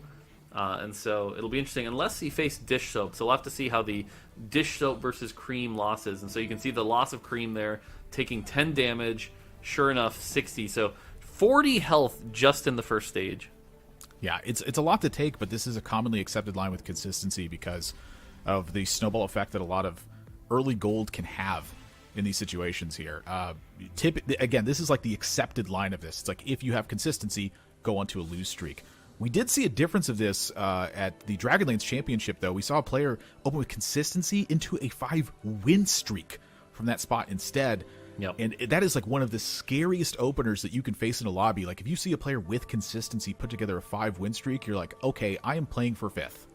And so it'll be interesting, unless he faced Dish Soap. So we'll have to see how the Dish Soap versus Cream losses. And so you can see the loss of Cream there, taking 10 damage. Sure enough, 60. So 40 health just in the first stage. Yeah, it's a lot to take, but this is a commonly accepted line with consistency because of the snowball effect that a lot of early gold can have in these situations here. Again, this is like the accepted line of this. It's like if you have consistency, go onto a lose streak. We did see a difference of this at the Dragonlance Championship, though. We saw a player open with consistency into a 5-win streak from that spot instead. Yep. And that is like one of the scariest openers that you can face in a lobby. Like if you see a player with consistency put together a 5-win streak, you're like, okay, I am playing for 5th.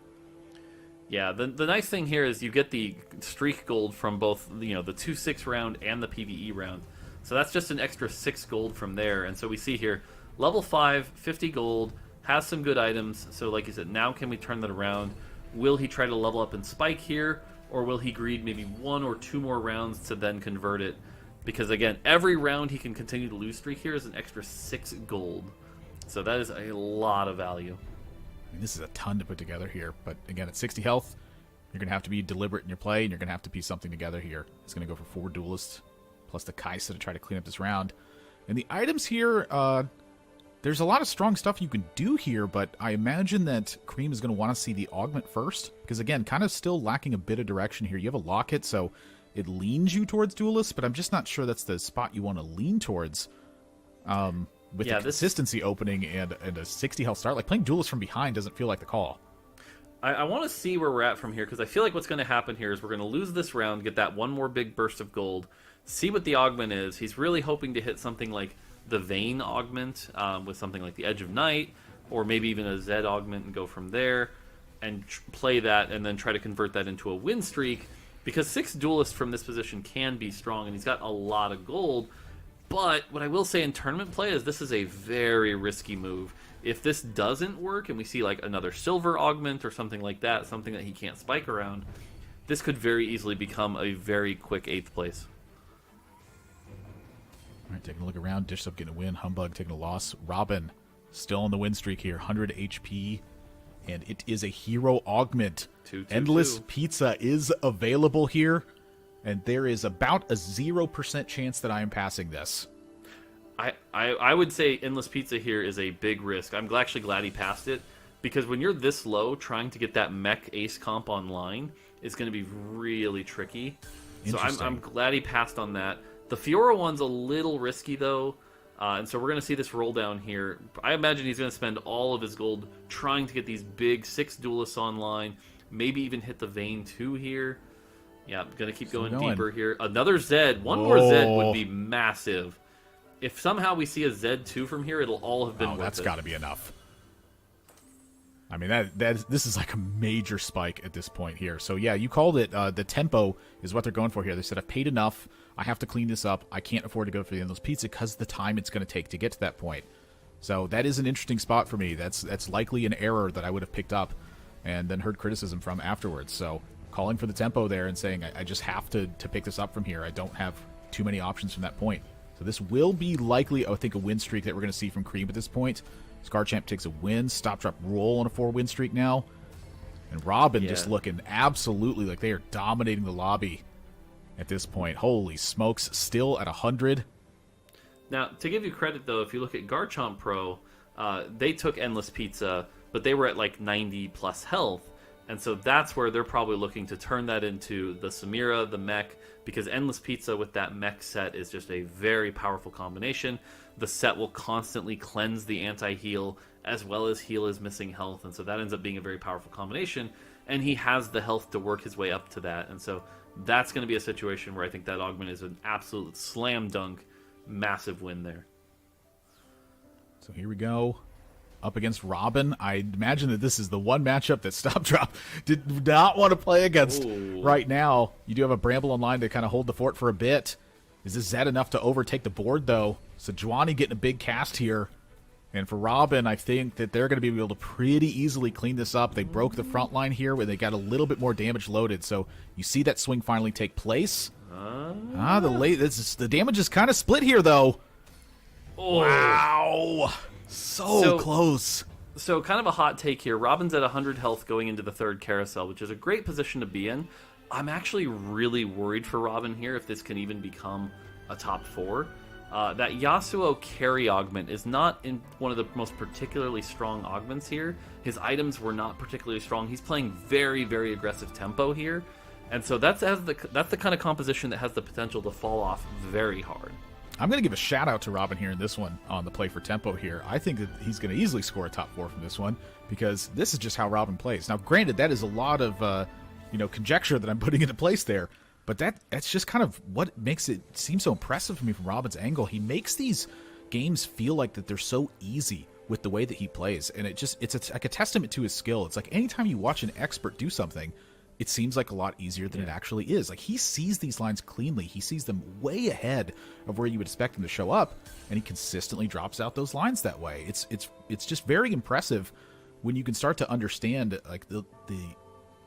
Yeah, the nice thing here is you get the streak gold from both the 2-6 round and the PvE round. So that's just an extra 6 gold from there. And so we see here Level 5, 50 gold, has some good items. So like you said, now can we turn that around? Will he try to level up and spike here? Or will he greed maybe 1 or 2 more rounds to then convert it? Because again, every round he can continue to lose streak here is an extra 6 gold. So that is a lot of value. I mean, this is a ton to put together here. But again, at 60 health, you're going to have to be deliberate in your play, and you're going to have to piece something together here. He's going to go for 4 duelists, plus the Kaisa to try to clean up this round. And the items here, there's a lot of strong stuff you can do here, but I imagine that Cream is going to want to see the augment first. Because again, kind of still lacking a bit of direction here. You have a locket, so it leans you towards duelists, but I'm just not sure that's the spot you want to lean towards. With the consistency opening and a 60 health start, like playing duelists from behind doesn't feel like the call. I want to see where we're at from here, because I feel like what's going to happen here is we're going to lose this round, get that one more big burst of gold, see what the augment is. He's really hoping to hit something like the Vayne augment with something like the Edge of Night, or maybe even a Zed augment and go from there and play that and then try to convert that into a win streak, because 6 duelists from this position can be strong, and he's got a lot of gold. But what I will say in tournament play is this is a very risky move. If this doesn't work and we see like another silver augment or something like that, something that he can't spike around, this could very easily become a very quick 8th place. All right, taking a look around. Dish up getting a win. Humbug taking a loss. Robin still on the win streak here. 100 HP. And it is a hero augment. 2-2-2. Endless Pizza is available here. And there is about a 0% chance that I am passing this. I would say Endless Pizza here is a big risk. I'm actually glad he passed it, because when you're this low, trying to get that mech ace comp online is going to be really tricky. So I'm glad he passed on that. The Fiora one's a little risky, though, and so we're going to see this roll down here. I imagine he's going to spend all of his gold trying to get these big 6 duelists online, maybe even hit the Vayne 2 here. Yeah, I'm going to keep going deeper here. Another Zed. One more Zed would be massive. If somehow we see a Z2 from here, it'll all have been worth it. That's got to be enough. I mean, this is like a major spike at this point here. So, yeah, you called it. The tempo is what they're going for here. They said, I've paid enough. I have to clean this up. I can't afford to go for the Endless Pizza because of the time it's going to take to get to that point. So that is an interesting spot for me. That's likely an error that I would have picked up and then heard criticism from afterwards. So calling for the tempo there and saying, I just have to pick this up from here. I don't have too many options from that point. So this will be likely, I think, a win streak that we're going to see from Cream at this point. Scarchamp takes a win. Stop, drop, roll on a 4-win streak now. And Robin just looking absolutely like they are dominating the lobby at this point. Holy smokes, still at 100. Now, to give you credit, though, if you look at Garchomp Pro, they took Endless Pizza, but they were at like 90-plus health. And so that's where they're probably looking to turn that into the Samira, the mech, because Endless Pizza with that mech set is just a very powerful combination. The set will constantly cleanse the anti-heal as well as heal his missing health, and so that ends up being a very powerful combination, and he has the health to work his way up to that, and so that's going to be a situation where I think that augment is an absolute slam dunk, massive win there. So here we go. Up against Robin. I imagine that this is the one matchup that Stop Drop did not want to play against right now. You do have a Bramble online to kind of hold the fort for a bit. Is this Zed enough to overtake the board, though? So Juani getting a big cast here. And for Robin, I think that they're going to be able to pretty easily clean this up. They broke the front line here where they got a little bit more damage loaded. So you see that swing finally take place. The damage is kind of split here, though. Oh. Wow. So close. So kind of a hot take here. Robin's at 100 health going into the third carousel, which is a great position to be in. I'm actually really worried for Robin here if this can even become a top 4. That Yasuo carry augment is not in one of the most particularly strong augments here. His items were not particularly strong. He's playing very, very aggressive tempo here. And so that's the kind of composition that has the potential to fall off very hard. I'm going to give a shout-out to Robin here in this one on the play for tempo here. I think that he's going to easily score a top 4 from this one because this is just how Robin plays. Now, granted, that is a lot of conjecture that I'm putting into place there, but that's just kind of what makes it seem so impressive for me from Robin's angle. He makes these games feel like that they're so easy with the way that he plays, and it's like a testament to his skill. It's like anytime you watch an expert do something, it seems like a lot easier than it actually is. Like, he sees these lines cleanly. He sees them way ahead of where you would expect him to show up, and he consistently drops out those lines that way. It's just very impressive when you can start to understand like the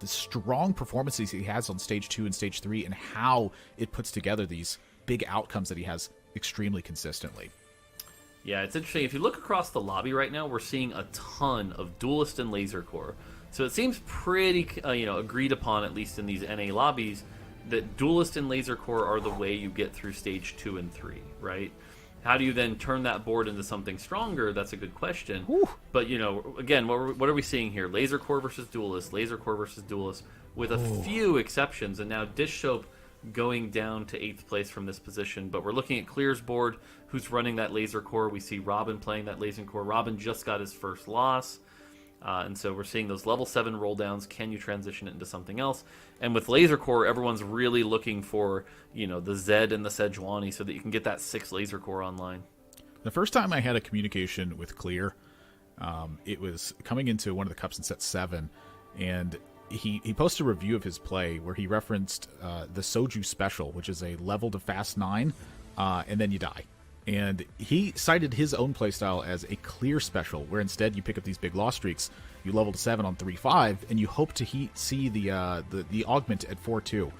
strong performances he has on stage 2 and stage 3 and how it puts together these big outcomes that he has extremely consistently. Yeah, it's interesting. If you look across the lobby right now, we're seeing a ton of Duelist and Laser Core. So it seems pretty, agreed upon, at least in these NA lobbies, that Duelist and Laser Core are the way you get through stage 2 and 3, right? How do you then turn that board into something stronger? That's a good question. Whew. But, again, what are we seeing here? Laser Core versus Duelist, Laser Core versus Duelist, with a few exceptions. And now Dish Soap going down to 8th place from this position. But we're looking at Clear's board, who's running that Laser Core. We see Robin playing that Laser Core. Robin just got his first loss. And so we're seeing those level 7 roll downs. Can you transition it into something else? And with Laser Core, everyone's really looking for, the Zed and the Sejuani so that you can get that 6 Laser Core online. The first time I had a communication with Clear, it was coming into one of the cups in set 7, and he posted a review of his play where he referenced the Soju Special, which is a level to fast 9, and then you die. And he cited his own playstyle as a Clear special, where instead you pick up these big loss streaks, you level to 7 on 3-5, and you hope to see the augment at 4-2.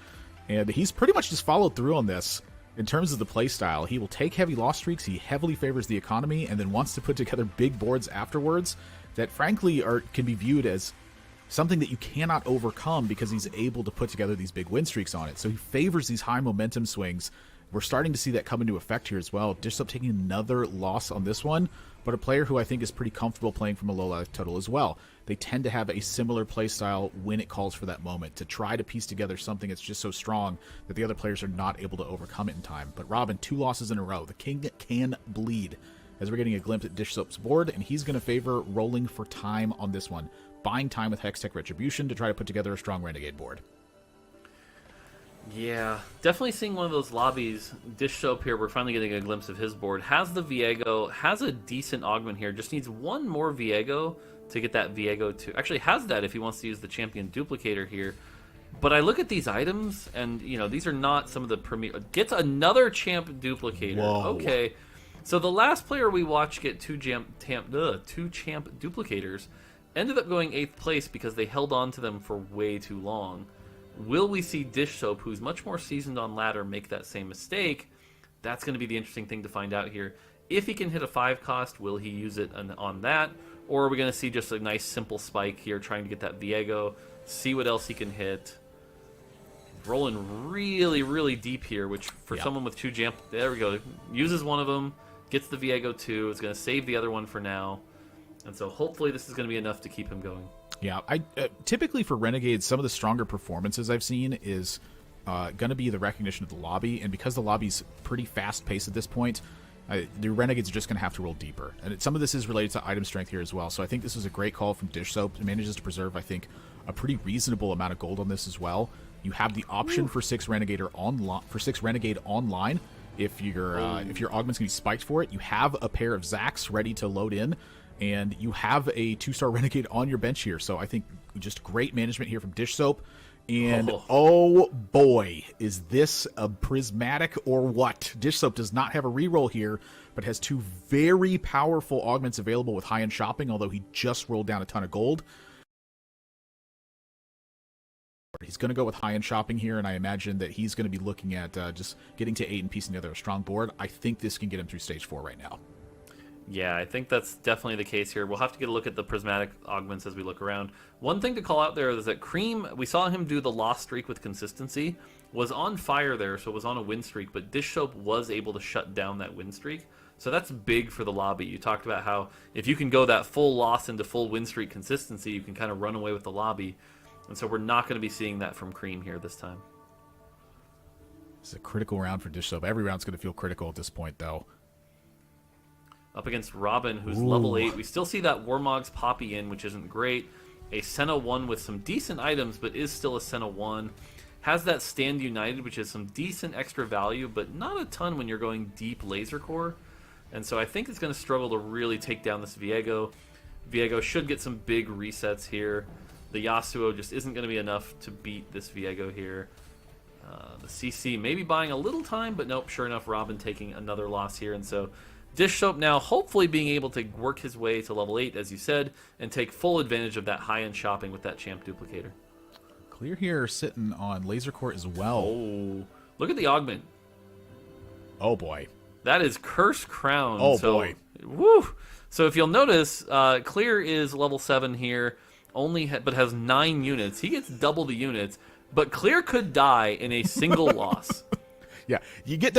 And he's pretty much just followed through on this in terms of the playstyle. He will take heavy loss streaks, he heavily favors the economy, and then wants to put together big boards afterwards that frankly can be viewed as something that you cannot overcome because he's able to put together these big win streaks on it. So he favors these high momentum swings. We're starting to see that come into effect here as well. Dish Soap taking another loss on this one, but a player who I think is pretty comfortable playing from a low life total as well. They tend to have a similar play style when it calls for that moment, to try to piece together something that's just so strong that the other players are not able to overcome it in time. But Robin, 2 losses in a row. The king can bleed, as we're getting a glimpse at Dish Soap's board, and he's going to favor rolling for time on this one, buying time with Hextech Retribution to try to put together a strong Renegade board. Yeah, definitely seeing one of those lobbies. Dish Soap here, we're finally getting a glimpse of his board. Has the Viego, has a decent augment here. Just needs one more Viego to get that Viego to... Actually has that if he wants to use the champion duplicator here. But I look at these items, and, these are not some of the premier... Gets another champ duplicator. Whoa. Okay. So the last player we watched get two champ duplicators ended up going 8th place because they held on to them for way too long. Will we see Dish Soap, who's much more seasoned on ladder, make that same mistake? That's going to be the interesting thing to find out here. If he can hit a 5 cost, will he use it on that? Or are we going to see just a nice simple spike here, trying to get that Viego, see what else he can hit? Rolling really, really deep here, which for someone with 2 jump, there we go. Uses one of them, gets the Viego 2, is going to save the other one for now. And so hopefully this is going to be enough to keep him going. Yeah, I typically for Renegades, some of the stronger performances I've seen is going to be the recognition of the lobby, and because the lobby's pretty fast-paced at this point, the Renegades are just going to have to roll deeper. And some of this is related to item strength here as well, so I think this is a great call from Dish Soap. It manages to preserve, I think, a pretty reasonable amount of gold on this as well. You have the option for 6 Renegade online. If your augment's going to be spiked for it, you have a pair of Zacs ready to load in, and you have a 2-star Renegade on your bench here. So I think just great management here from Dish Soap. And oh boy, is this a prismatic or what? Dish Soap does not have a reroll here, but has 2 very powerful augments available with high-end shopping, although he just rolled down a ton of gold. He's going to go with high-end shopping here, and I imagine that he's going to be looking at just getting to 8 and piecing together a strong board. I think this can get him through stage 4 right now. Yeah, I think that's definitely the case here. We'll have to get a look at the prismatic augments as we look around. One thing to call out there is that Cream, we saw him do the loss streak with consistency, was on fire there, so it was on a win streak, but Dish Soap was able to shut down that win streak. So that's big for the lobby. You talked about how if you can go that full loss into full win streak consistency, you can kind of run away with the lobby. And so we're not going to be seeing that from Cream here this time. It's a critical round for Dish Soap. Every round's going to feel critical at this point, though. Up against Robin, who's level 8. We still see that Warmog's Poppy in, which isn't great. A Senna 1 with some decent items, but is still a Senna 1. Has that Stand United, which is some decent extra value, but not a ton when you're going deep Laser Core. And so I think it's going to struggle to really take down this Viego. Viego should get some big resets here. The Yasuo just isn't going to be enough to beat this Viego here. The CC maybe buying a little time, but nope, sure enough, Robin taking another loss here. And so Dish Soap now hopefully being able to work his way to level 8, as you said, and take full advantage of that high-end shopping with that Champ Duplicator. Clear here sitting on Laser Court as well. Oh, look at the augment. Oh, boy. That is Curse Crown. Oh, so, boy. Woo! So if you'll notice, Clear is level 7 here, but has 9 units. He gets double the units, but Clear could die in a single loss. Yeah, you get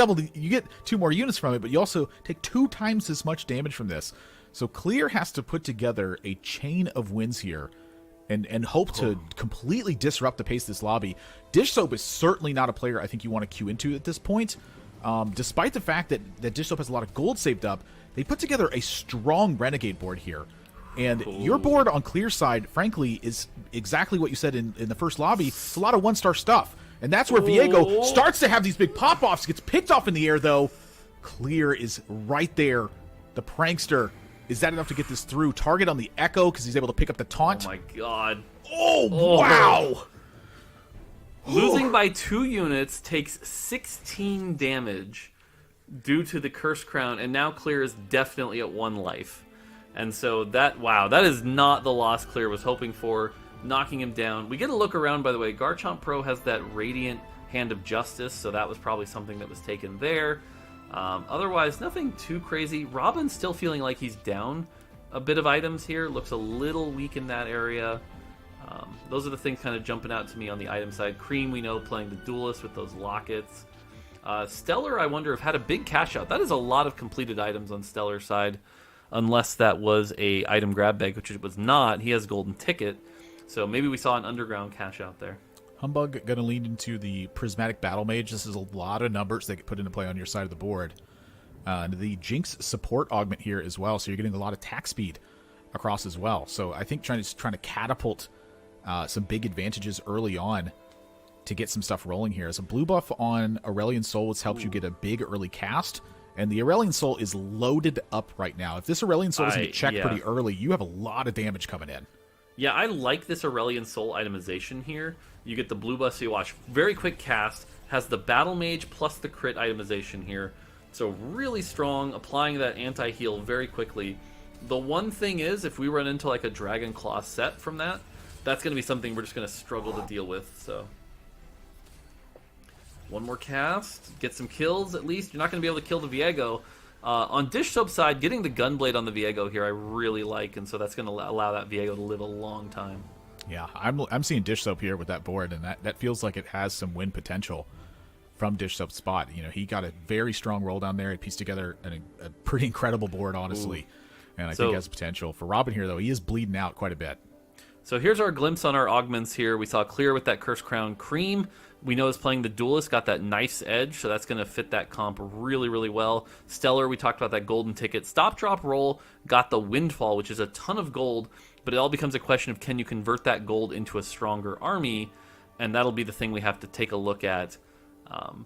2 more units from it, but you also take 2 times as much damage from this. So Clear has to put together a chain of wins here and hope to completely disrupt the pace of this lobby. Dish Soap is certainly not a player I think you want to queue into at this point. Despite the fact that Dish Soap has a lot of gold saved up, they put together a strong Renegade board here. And your board on Clear's side, frankly, is exactly what you said in the first lobby. It's a lot of 1-star stuff. And that's where Viego starts to have these big pop-offs, gets picked off in the air, though. Clear is right there. The Prankster, is that enough to get this through? Target on the Echo, because he's able to pick up the taunt. Oh, my God. Oh, wow! Losing by 2 units takes 16 damage due to the Curse Crown, and now Clear is definitely at 1 life. And so that is not the loss Clear was hoping for, knocking him down. We get a look around, by the way. Garchomp Pro has that Radiant Hand of Justice, so that was probably something that was taken there. Otherwise, nothing too crazy. Robin's still feeling like he's down a bit of items here. Looks a little weak in that area. Those are the things kind of jumping out to me on the item side. Cream, we know, playing the Duelist with those lockets. Stellar, I wonder, if had a big cash out. That is a lot of completed items on Stellar's side, unless that was a item grab bag, which it was not. He has golden ticket, so maybe we saw an underground cash out there. Humbug going to lean into the Prismatic Battle Mage. This is a lot of numbers that get put into play on your side of the board. The Jinx support augment here as well, so you're getting a lot of attack speed across as well. So I think trying to catapult some big advantages early on to get some stuff rolling here. As a blue buff on Aurelion Soul, which helps you get a big early cast. And the Aurelion Soul is loaded up right now. If this Aurelion Soul doesn't get checked pretty early, you have a lot of damage coming in. Yeah, I like this Aurelion Soul itemization here. You get the blue buff, so you watch. Very quick cast, has the Battle Mage plus the crit itemization here. So really strong, applying that anti-heal very quickly. The one thing is, if we run into like a Dragon Claw set from that, that's going to be something we're just going to struggle to deal with. So one more cast, get some kills at least. You're not going to be able to kill the Viego. On Dish Soap's side, getting the Gunblade on the Viego here I really like, and so that's going to allow that Viego to live a long time. Yeah, I'm seeing Dish Soap here with that board, and that feels like it has some win potential from Dish Soap's spot. You know, he got a very strong roll down there. He pieced together a pretty incredible board, honestly. Ooh. And I think it has potential. For Robin here, though, he is bleeding out quite a bit. So here's our glimpse on our augments here. We saw Clear with that Curse Crown. Cream, we know, is playing the Duelist, got that nice edge, so that's going to fit that comp really, really well. Stellar, we talked about that golden ticket. Stop, drop, roll, got the Windfall, which is a ton of gold, but it all becomes a question of can you convert that gold into a stronger army, and that'll be the thing we have to take a look at.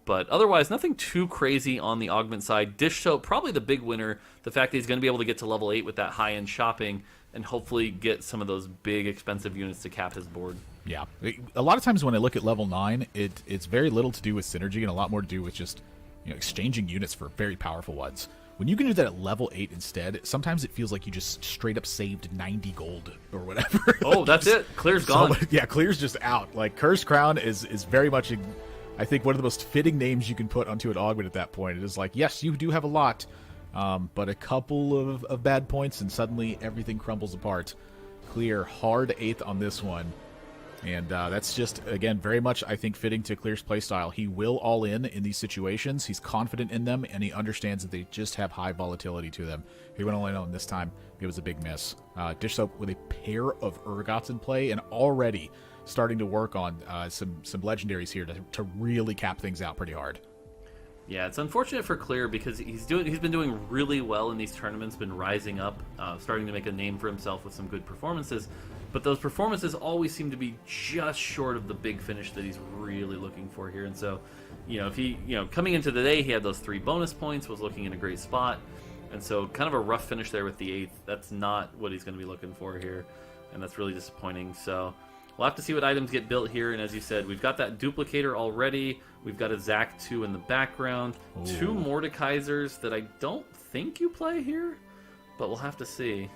But otherwise, nothing too crazy on the augment side. Dish Soap, probably the big winner. The fact that he's going to be able to get to level 8 with that high-end shopping and hopefully get some of those big, expensive units to cap his board. Yeah. A lot of times when I look at level 9, it's very little to do with synergy and a lot more to do with just exchanging units for very powerful ones. When you can do that at level 8 instead, sometimes it feels like you just straight up saved 90 gold or whatever. Oh, that's it. Clear's gone. Yeah, Clear's just out. Like, Curse Crown is very much, I think, one of the most fitting names you can put onto an augment at that point. It is like, yes, you do have a lot, but a couple of bad points and suddenly everything crumbles apart. Clear, hard 8th on this one. And that's just, again, very much, I think, fitting to Clear's playstyle. He will all in these situations. He's confident in them, and he understands that they just have high volatility to them. He went all in on this time. It was a big miss. Dish Soap with a pair of Urgots in play, and already starting to work on some legendaries here to really cap things out pretty hard. Yeah, it's unfortunate for Clear because he's been doing really well in these tournaments, been rising up, starting to make a name for himself with some good performances. But those performances always seem to be just short of the big finish that he's really looking for here. And so, if he, coming into the day, he had those 3 bonus points, was looking in a great spot. And so kind of a rough finish there with the 8th. That's not what he's going to be looking for here. And that's really disappointing. So we'll have to see what items get built here. And as you said, we've got that duplicator already. We've got a Zac 2 in the background. Ooh. 2 Mordekaisers that I don't think you play here, but we'll have to see.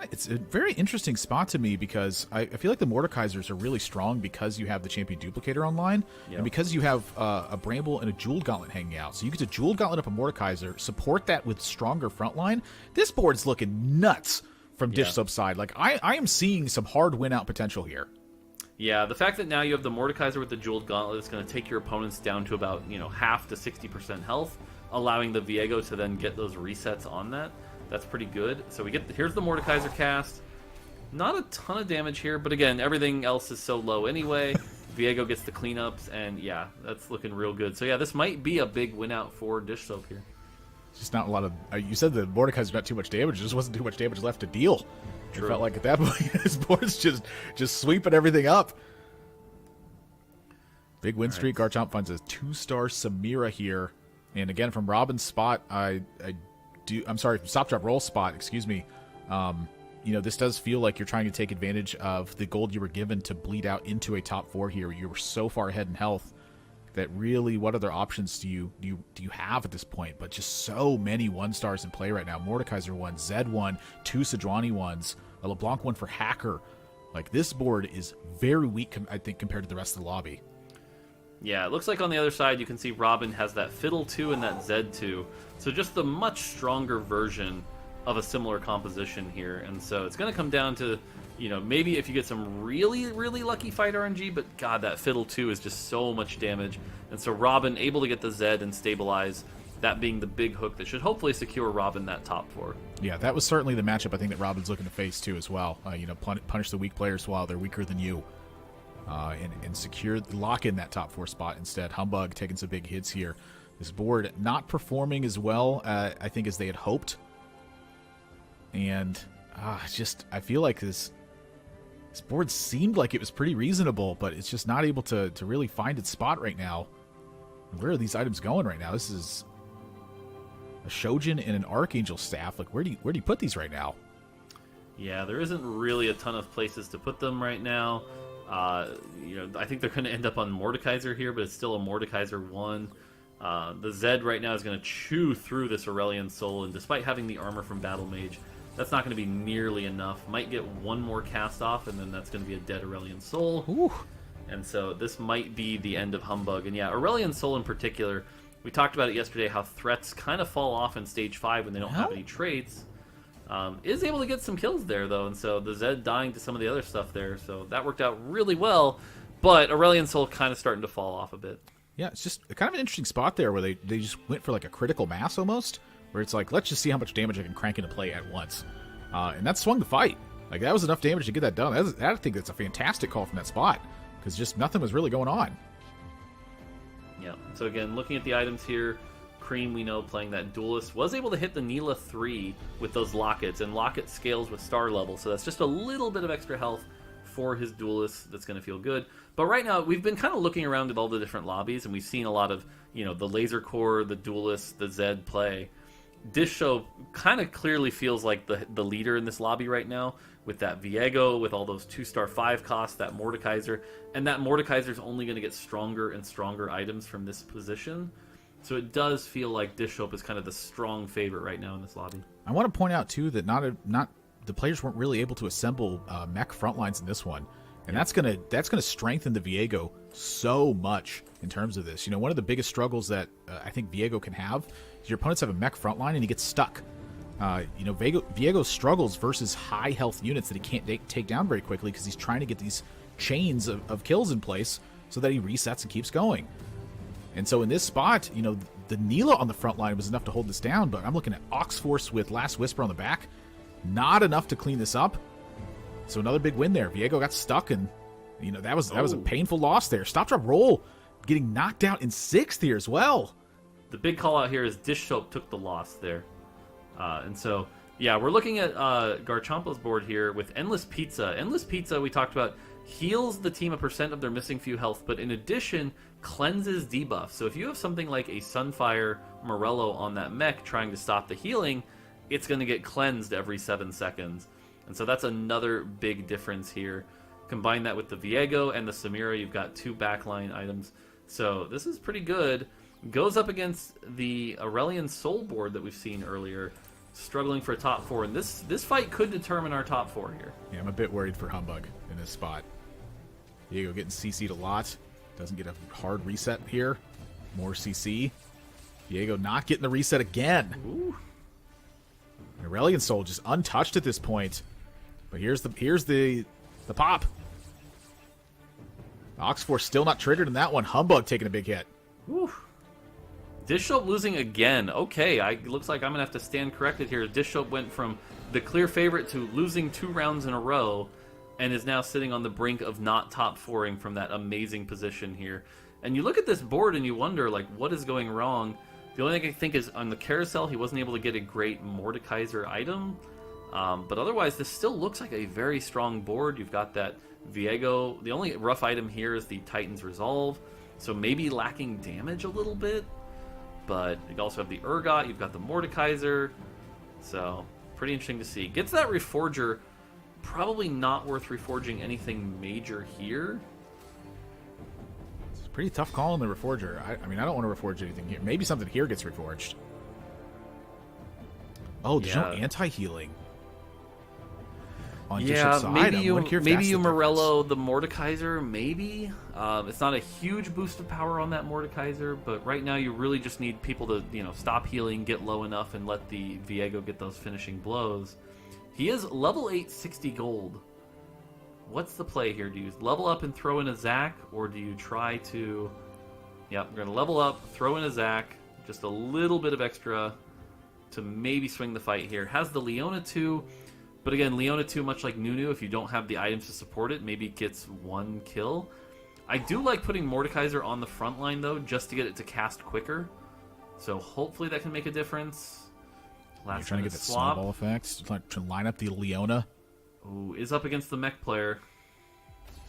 It's a very interesting spot to me because I feel like the Mordekaisers are really strong because you have the Champion Duplicator online, and because you have a Bramble and a Jeweled Gauntlet hanging out. So you get to Jeweled Gauntlet up a Mordekaiser, support that with stronger frontline. This board's looking nuts from Dish Soap's side. Like, I am seeing some hard win-out potential here. Yeah, the fact that now you have the Mordekaiser with the Jeweled Gauntlet is going to take your opponents down to about, half to 60% health, allowing the Viego to then get those resets on that. That's pretty good. So here's the Mordekaiser cast. Not a ton of damage here, but again, everything else is so low anyway. Viego gets the cleanups, and yeah, that's looking real good. So yeah, this might be a big win out for Dish Soap here. Just not a lot of. You said the Mordekaiser got too much damage. There just wasn't too much damage left to deal. True. It felt like at that point his board's just sweeping everything up. Big win streak. Garchomp finds a 2-star Samira here, and again from Robin's spot, I'm sorry, Stop Drop Roll spot, excuse me. This does feel like you're trying to take advantage of the gold you were given to bleed out into a top 4 here. You were so far ahead in health that really, what other options do you have at this point? But just so many 1-stars in play right now. Mordekaiser 1, Zed 1, 2 Sejuani 1s, a LeBlanc 1 for Hacker. Like, this board is very weak, I think, compared to the rest of the lobby. Yeah, it looks like on the other side you can see Robin has that Fiddle 2 and that Zed 2. So just the much stronger version of a similar composition here. And so it's going to come down to, maybe if you get some really, really lucky fight RNG, but God, that Fiddle 2 is just so much damage. And so Robin able to get the Zed and stabilize, that being the big hook that should hopefully secure Robin that top 4. Yeah, that was certainly the matchup I think that Robin's looking to face too as well. Punish the weak players while they're weaker than you. And lock in that top 4 spot instead. Humbug taking some big hits here. This board not performing as well, I think, as they had hoped. And I feel like this board seemed like it was pretty reasonable, but it's just not able to really find its spot right now. Where are these items going right now? This is a Shojin and an Archangel staff. Like, where do you put these right now? Yeah, there isn't really a ton of places to put them right now. I think they're going to end up on Mordekaiser here, but it's still a Mordekaiser 1. The Zed right now is going to chew through this Aurelion Soul, and despite having the armor from Battle Mage, that's not going to be nearly enough. Might get one more cast off, and then that's going to be a dead Aurelion Soul. Ooh. And so this might be the end of Humbug. And yeah, Aurelion Soul in particular, we talked about it yesterday, how threats kind of fall off in Stage 5 when they don't have any traits. Is able to get some kills there, though, and so the Zed dying to some of the other stuff there, so that worked out really well, but Aurelion Soul kind of starting to fall off a bit. Yeah, it's just kind of an interesting spot there where they just went for like a critical mass almost, where it's like, let's just see how much damage I can crank into play at once. And that swung the fight. Like, that was enough damage to get that done. I think that's a fantastic call from that spot, because just nothing was really going on. Yeah, so again, looking at the items here, Cream, we know, playing that Duelist, was able to hit the Neela 3 with those Lockets, and Locket scales with star level, so that's just a little bit of extra health for his Duelist that's going to feel good. But right now, we've been kind of looking around at all the different lobbies, and we've seen a lot of, the Laser Core, the Duelist, the Zed play. Dish Soap kind of clearly feels like the leader in this lobby right now, with that Viego, with all those 2-star 5 costs, that Mordekaiser, and that Mordekaiser's only going to get stronger and stronger items from this position. So it does feel like Dish Soap is kind of the strong favorite right now in this lobby. I want to point out too that not the players weren't really able to assemble mech frontlines in this one, and that's gonna strengthen the Viego so much in terms of this. One of the biggest struggles that I think Viego can have is your opponents have a mech frontline and he gets stuck. Viego struggles versus high health units that he can't take down very quickly because he's trying to get these chains of kills in place so that he resets and keeps going. And so in this spot, the Neela on the front line was enough to hold this down, but I'm looking at Ox Force with Last Whisper on the back. Not enough to clean this up. So another big win there. Viego got stuck, and that was a painful loss there. Stop Drop Roll getting knocked out in 6th here as well. The big call out here is Dish Soap took the loss there. And so, yeah, we're looking at Garchompa's board here with Endless Pizza. Endless Pizza, we talked about, heals the team a % of their missing few health, but in addition, cleanses debuff. So if you have something like a Sunfire Morello on that mech trying to stop the healing, it's going to get cleansed every 7 seconds. And so that's another big difference here. Combine that with the Viego and the Samira, you've got 2 backline items. So this is pretty good. Goes up against the Aurelion Soul board that we've seen earlier, struggling for a top 4. And this fight could determine our top 4 here. Yeah, I'm a bit worried for Humbug in this spot. Viego getting CC'd a lot. Doesn't get a hard reset here. More CC. Viego not getting the reset again. Ooh. Aurelion Soul just untouched at this point. But here's the pop. Oxforce still not triggered in that one. Humbug taking a big hit. Whew. Dishsoap losing again. Okay, looks like I'm going to have to stand corrected here. Dishsoap went from the clear favorite to losing 2 rounds in a row and is now sitting on the brink of not top 4ing from that amazing position here. And you look at this board and you wonder, like, what is going wrong? The only thing I think is on the carousel, he wasn't able to get a great Mordekaiser item. But otherwise, this still looks like a very strong board. You've got that Viego. The only rough item here is the Titan's Resolve. So maybe lacking damage a little bit. But you also have the Urgot. You've got the Mordekaiser. So pretty interesting to see. Gets that Reforger. Probably not worth reforging anything major here. It's a pretty tough call on the Reforger. I mean, I don't want to reforge anything here. Maybe something here gets reforged. Oh, there's no anti-healing on Dishop's side. Maybe you Morello the Mordekaiser, maybe. It's not a huge boost of power on that Mordekaiser, but right now you really just need people to, stop healing, get low enough, and let the Viego get those finishing blows. He is level 8, 60 gold. What's the play here? Do you level up and throw in a Zac, or do you try to... Yep, we're going to level up, throw in a Zac, just a little bit of extra to maybe swing the fight here. Has the Leona 2, but again, Leona 2, much like Nunu, if you don't have the items to support it, maybe it gets 1 kill. I do like putting Mordekaiser on the front line, though, just to get it to cast quicker. So hopefully that can make a difference. You're trying to get that snowball effect, to line up the Leona. Ooh, is up against the mech player.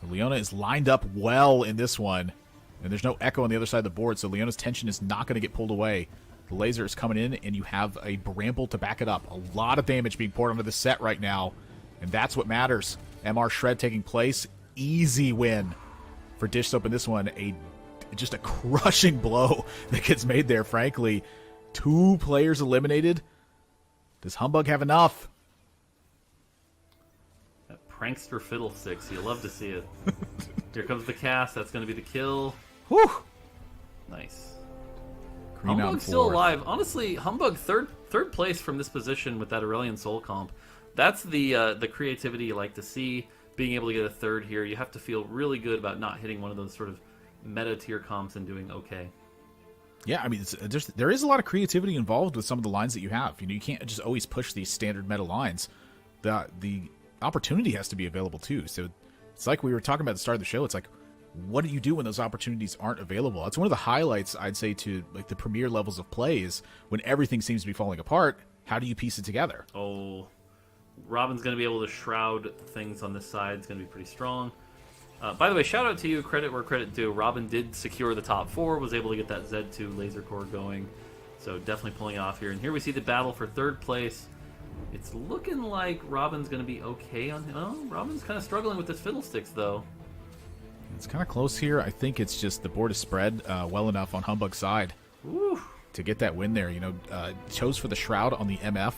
So Leona is lined up well in this one. And there's no echo on the other side of the board, so Leona's tension is not going to get pulled away. The laser is coming in, and you have a Bramble to back it up. A lot of damage being poured onto the set right now, and that's what matters. MR Shred taking place. Easy win for Dishsoap in this one. Just a crushing blow that gets made there, frankly. 2 players eliminated. Does Humbug have enough? That prankster Fiddlesticks. You love to see it. Here comes the cast. That's going to be the kill. Whew. Nice. Humbug's still alive. Honestly, Humbug third place from this position with that Aurelion Soul comp. That's the creativity you like to see. Being able to get a third here, you have to feel really good about not hitting one of those sort of meta tier comps and doing okay. Yeah, I mean, there is a lot of creativity involved with some of the lines that you have. You can't just always push these standard meta lines. The opportunity has to be available too. So it's like we were talking about at the start of the show. It's like, what do you do when those opportunities aren't available? That's one of the highlights, I'd say, to like the premier levels of play is when everything seems to be falling apart. How do you piece it together? Oh, Robin's going to be able to shroud things on this side. It's going to be pretty strong. By the way, shout out to you. Credit where credit due. Robin did secure the top 4, was able to get that Z2 laser core going. So definitely pulling it off here. And here we see the battle for 3rd place. It's looking like Robin's going to be okay on him. Oh, Robin's kind of struggling with this Fiddlesticks, though. It's kind of close here. I think it's just the board is spread well enough on Humbug's side to get that win there. Chose for the Shroud on the MF,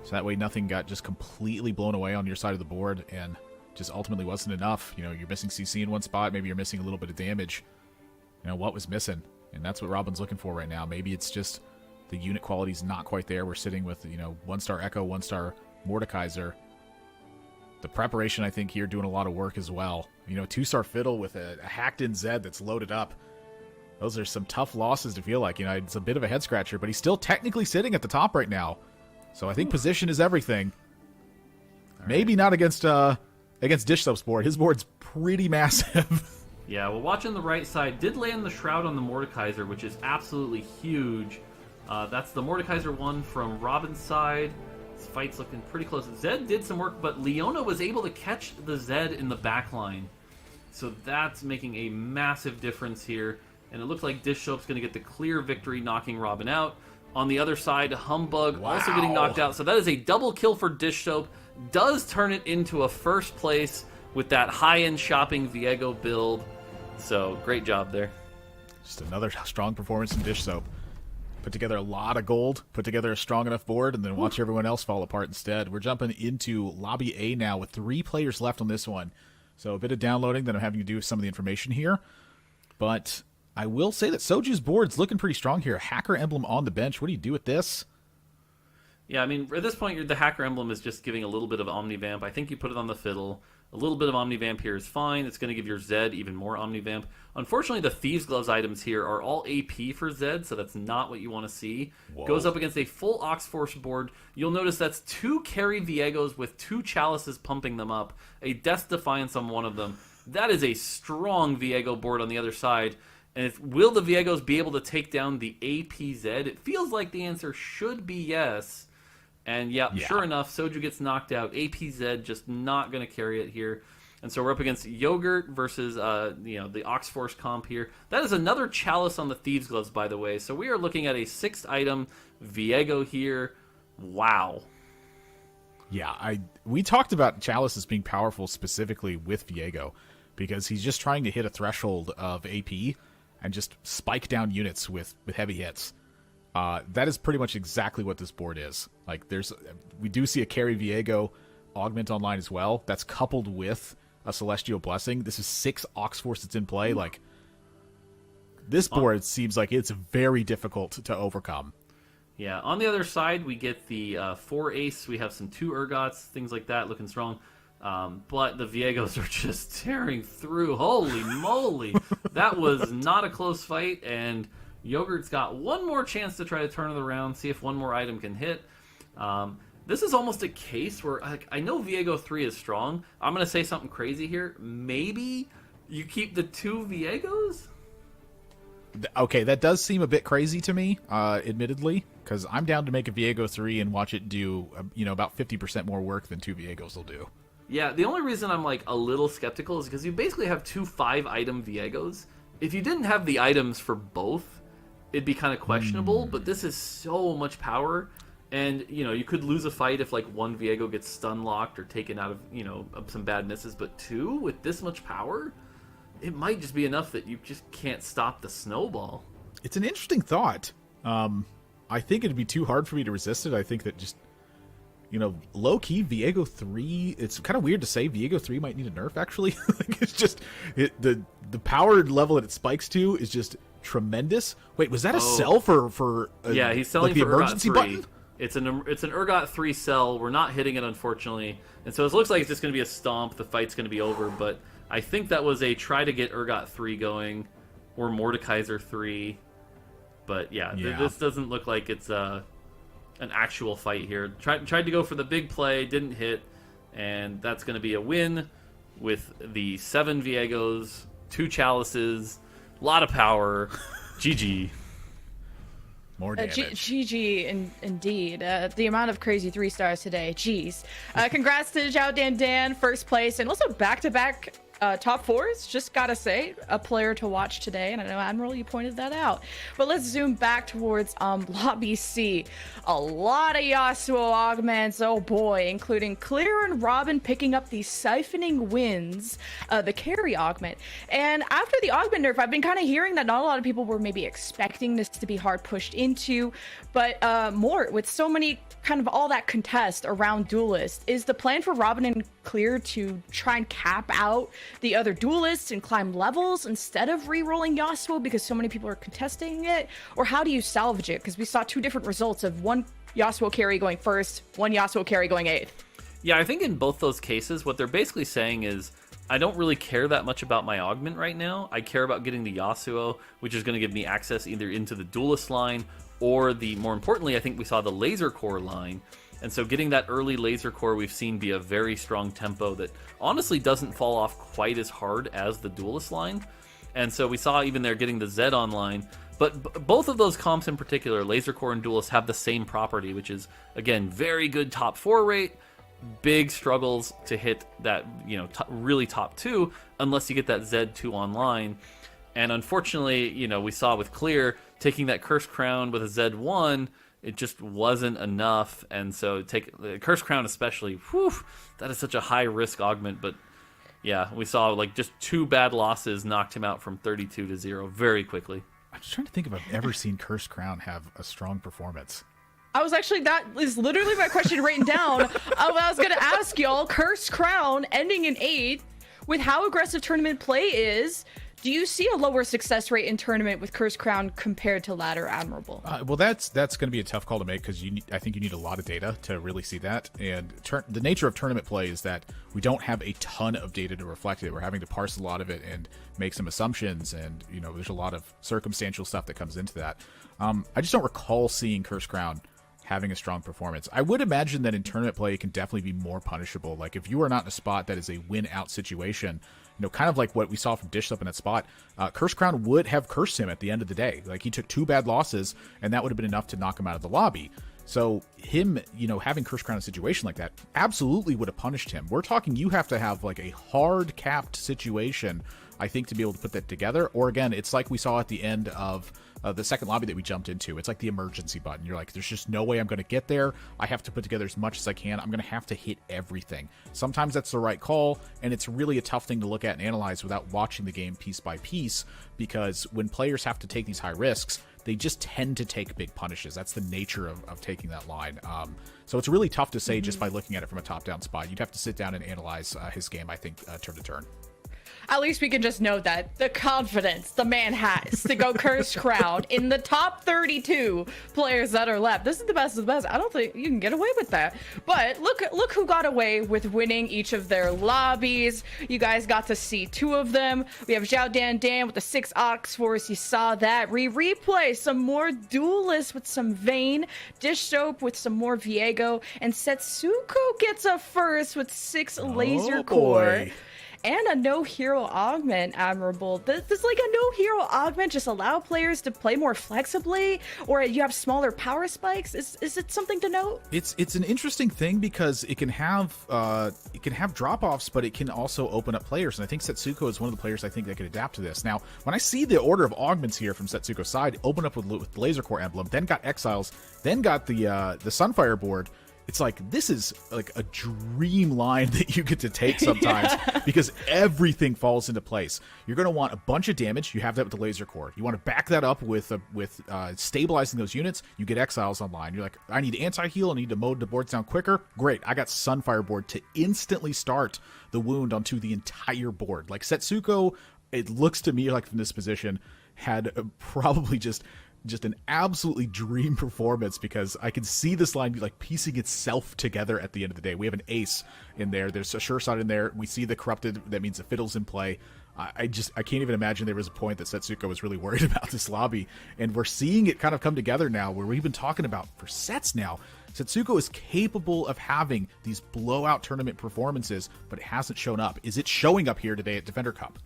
so that way nothing got just completely blown away on your side of the board, and just ultimately wasn't enough. You're missing CC in one spot. Maybe you're missing a little bit of damage. What was missing? And that's what Robin's looking for right now. Maybe it's just the unit quality's not quite there. We're sitting with, 1-star Echo, 1-star Mordekaiser. The preparation, I think, here doing a lot of work as well. 2-star Fiddle with a hacked-in Zed that's loaded up. Those are some tough losses to feel like. It's a bit of a head-scratcher, but he's still technically sitting at the top right now. So I think position is everything. Maybe not against Dishsoap's board. His board's pretty massive. Yeah, well, watching the right side, did land the Shroud on the Mordekaiser, which is absolutely huge. That's the Mordekaiser one from Robin's side. This fight's looking pretty close. Zed did some work, but Leona was able to catch the Zed in the back line. So that's making a massive difference here. And it looks like Dishsoap's going to get the clear victory, knocking Robin out. On the other side, Humbug also getting knocked out. So that is a double kill for Dishsoap. Does turn it into a 1st place with that high-end shopping Viego build. So great job there. Just another strong performance from Dish Soap. Put together a lot of gold, put together a strong enough board, and then watch everyone else fall apart instead. We're jumping into Lobby A now with 3 players left on this one. So a bit of downloading that I'm having to do with some of the information here. But I will say that Soju's board's looking pretty strong here. Hacker Emblem on the bench. What do you do with this? Yeah, I mean, at this point, the Hacker Emblem is just giving a little bit of Omnivamp. I think you put it on the Fiddle. A little bit of Omnivamp here is fine. It's going to give your Zed even more Omnivamp. Unfortunately, the Thieves' Gloves items here are all AP for Zed, so that's not what you want to see. Whoa. Goes up against a full Oxforce board. You'll notice that's 2 carry Viegos with 2 Chalices pumping them up. A Death Defiance on one of them. That is a strong Viego board on the other side. And will the Viegos be able to take down the AP Zed? It feels like the answer should be yes. And yeah, sure enough, Soju gets knocked out. APZ just not going to carry it here. And so we're up against Yogurt versus the Oxforce comp here. That is another Chalice on the Thieves' Gloves, by the way. So we are looking at a 6th item Viego here. Wow. Yeah, we talked about Chalice as being powerful specifically with Viego because he's just trying to hit a threshold of AP and just spike down units with heavy hits. That is pretty much exactly what this board is. Like, we do see a carry Viego augment online as well. That's coupled with a Celestial Blessing. This is 6 Oxforce that's in play. Like, this board seems like it's very difficult to overcome. Yeah, on the other side, we get the 4 Ace. We have some 2 Urgots, things like that, looking strong. But the Viegos are just tearing through. Holy moly. That was not a close fight, and Yogurt's got one more chance to try to turn it around, see if one more item can hit. This is almost a case where, I know Viego 3 is strong. I'm going to say something crazy here. Maybe you keep the 2 Viegos? Okay, that does seem a bit crazy to me, admittedly, because I'm down to make a Viego 3 and watch it do, about 50% more work than 2 Viegos will do. Yeah, the only reason I'm a little skeptical is because you basically have 2 5-item Viegos. If you didn't have the items for both, it'd be kind of questionable, but this is so much power, and, you could lose a fight if, one Viego gets stun locked or taken out of, some bad misses, but 2 with this much power, it might just be enough that you just can't stop the snowball. It's an interesting thought. I think it'd be too hard for me to resist it. I think that just, low-key, Viego 3, it's kind of weird to say Viego 3 might need a nerf, actually. It's just, the power level that it spikes to is just tremendous. Wait, was that a sell for yeah, he's selling the for emergency Urgot 3. button? It's an Urgot 3 sell. We're not hitting it, unfortunately. And so it looks like it's just going to be a stomp. The fight's going to be over. But I think that was a try to get Urgot 3 going, or Mordekaiser 3. But yeah, this doesn't look like it's an actual fight here. Tried to go for the big play, didn't hit. And that's going to be a win with the 7 Viegos, 2 Chalices, a lot of power. GG. More damage. GG, indeed. The amount of crazy 3 stars today. Jeez. Congrats to Zhao Dan, first place, and also back-to-back top 4s. Just gotta say, a player to watch today, and I know, Admiral, you pointed that out. But let's zoom back towards Lobby C. A lot of Yasuo augments, oh boy, including Clear and Robin picking up the Siphoning Winds, the carry augment. And after the augment nerf, I've been kind of hearing that not a lot of people were maybe expecting this to be hard pushed into, but more, with so many kind of all that contest around Duelist, is the plan for Robin and Clear to try and cap out the other duelists and climb levels instead of re-rolling Yasuo because so many people are contesting it? Or how do you salvage it? Because we saw 2 different results of one Yasuo carry going first, one Yasuo carry going 8th. Yeah, I think in both those cases, what they're basically saying is, I don't really care that much about my augment right now. I care about getting the Yasuo, which is going to give me access either into the duelist line or more importantly, I think we saw the laser core line. And so getting that early laser core we've seen be a very strong tempo that honestly doesn't fall off quite as hard as the duelist line. And so we saw even there getting the Zed online. But both of those comps in particular, laser core and duelist, have the same property, which is, again, very good top 4 rate, big struggles to hit that, really top 2 unless you get that Z2 online. And unfortunately, we saw with Clear taking that Curse Crown with a Z1, it just wasn't enough. And so take the Curse Crown especially, that is such a high risk augment. But yeah, we saw like just 2 bad losses knocked him out from 32-0 very quickly. I'm just trying to think if I've ever seen Cursed Crown have a strong performance. That is literally my question written down. I was going to ask y'all, Cursed Crown ending in 8th, with how aggressive tournament play is, do you see a lower success rate in tournament with Cursed Crown compared to Ladder Admirable? Well, that's going to be a tough call to make because I think you need a lot of data to really see that. And the nature of tournament play is that we don't have a ton of data to reflect it. We're having to parse a lot of it and make some assumptions, and there's a lot of circumstantial stuff that comes into that. I just don't recall seeing Cursed Crown having a strong performance. I would imagine that in tournament play it can definitely be more punishable. Like if you are not in a spot that is a win-out situation, kind of like what we saw from Dish Up in that spot, Cursed Crown would have cursed him at the end of the day. Like he took 2 bad losses, and that would have been enough to knock him out of the lobby. So him, having Cursed Crown in a situation like that absolutely would have punished him. We're talking you have to have like a hard capped situation, I think, to be able to put that together. Or again, it's like we saw at the end of the second lobby that we jumped into. It's like the emergency button. You're like, there's just no way I'm going to get there. I have to put together as much as I can. I'm going to have to hit everything. Sometimes that's the right call, and it's really a tough thing to look at and analyze without watching the game piece by piece, because when players have to take these high risks, they just tend to take big punishes. That's the nature of taking that line. So it's really tough to say just by looking at it from a top-down spot. You'd have to sit down and analyze his game, I think, turn to turn. At least we can just know that the confidence the man has to go Cursed Crown in the top 32 players that are left. This is the best of the best. I don't think you can get away with that. But look who got away with winning each of their lobbies. You guys got to see 2 of them. We have Zhao Dan with the 6 Ox Force. You saw that. Replay some more Duelists with some Vayne. Dish Soap with some more Viego. And Setsuko gets a first with 6 Laser Core. And a no hero augment, Admirable. Does like a no hero augment just allow players to play more flexibly, or you have smaller power spikes? Is it something to note? It's an interesting thing because it can have drop offs, but it can also open up players. And I think Setsuko is one of the players I think that could adapt to this. Now, when I see the order of augments here from Setsuko's side, open up with Laser Core Emblem, then got Exiles, then got the Sunfire board. It's like, this is like a dream line that you get to take sometimes because everything falls into place. You're going to want a bunch of damage. You have that with the Laser Core. You want to back that up with stabilizing those units. You get Exiles online. You're like, I need anti-heal. I need to mode the boards down quicker. Great. I got Sunfire board to instantly start the wound onto the entire board. Like Setsuko, it looks to me like from this position, had probably just an absolutely dream performance, because I can see this line be like piecing itself together at the end of the day. We have an ace in there. There's a sure shot in there. We see the corrupted. That means the fiddle's in play. I can't even imagine there was a point that Setsuko was really worried about this lobby. And we're seeing it kind of come together now, where we've been talking about for sets now. Setsuko is capable of having these blowout tournament performances, but it hasn't shown up. Is it showing up here today at Defender Cup?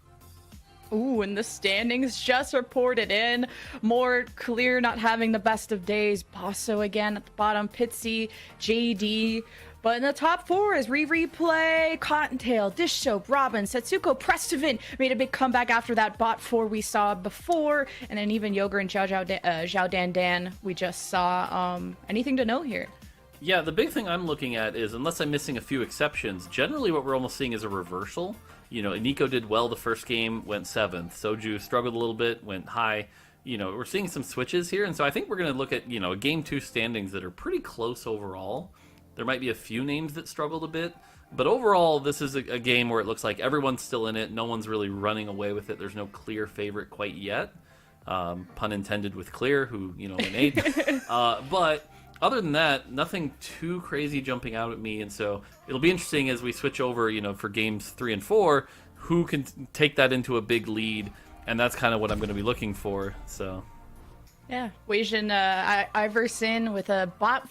Ooh, and the standings just reported in. More Clear not having the best of days. Basso again at the bottom. Pitsy, JD. But in the top 4 is Replay, Cottontail, Dish Soap, Robin, Setsuko, Prestovin made a big comeback after that bot 4 we saw before. And then even Yoger and Zhao Dan we just saw. Anything to note here? Yeah, the big thing I'm looking at is, unless I'm missing a few exceptions, generally what we're almost seeing is a reversal. Nico did well the first game, went 7th. Soju struggled a little bit, went high. We're seeing some switches here, and so I think we're going to look at, game 2 standings that are pretty close overall. There might be a few names that struggled a bit, but overall, this is a game where it looks like everyone's still in it. No one's really running away with it. There's no clear favorite quite yet. Pun intended with Clear, who, went 8th. But other than that, nothing too crazy jumping out at me, and so it'll be interesting as we switch over, for games 3 and 4, who can take that into a big lead, and that's kind of what I'm going to be looking for. So, yeah, Weijin Iverson with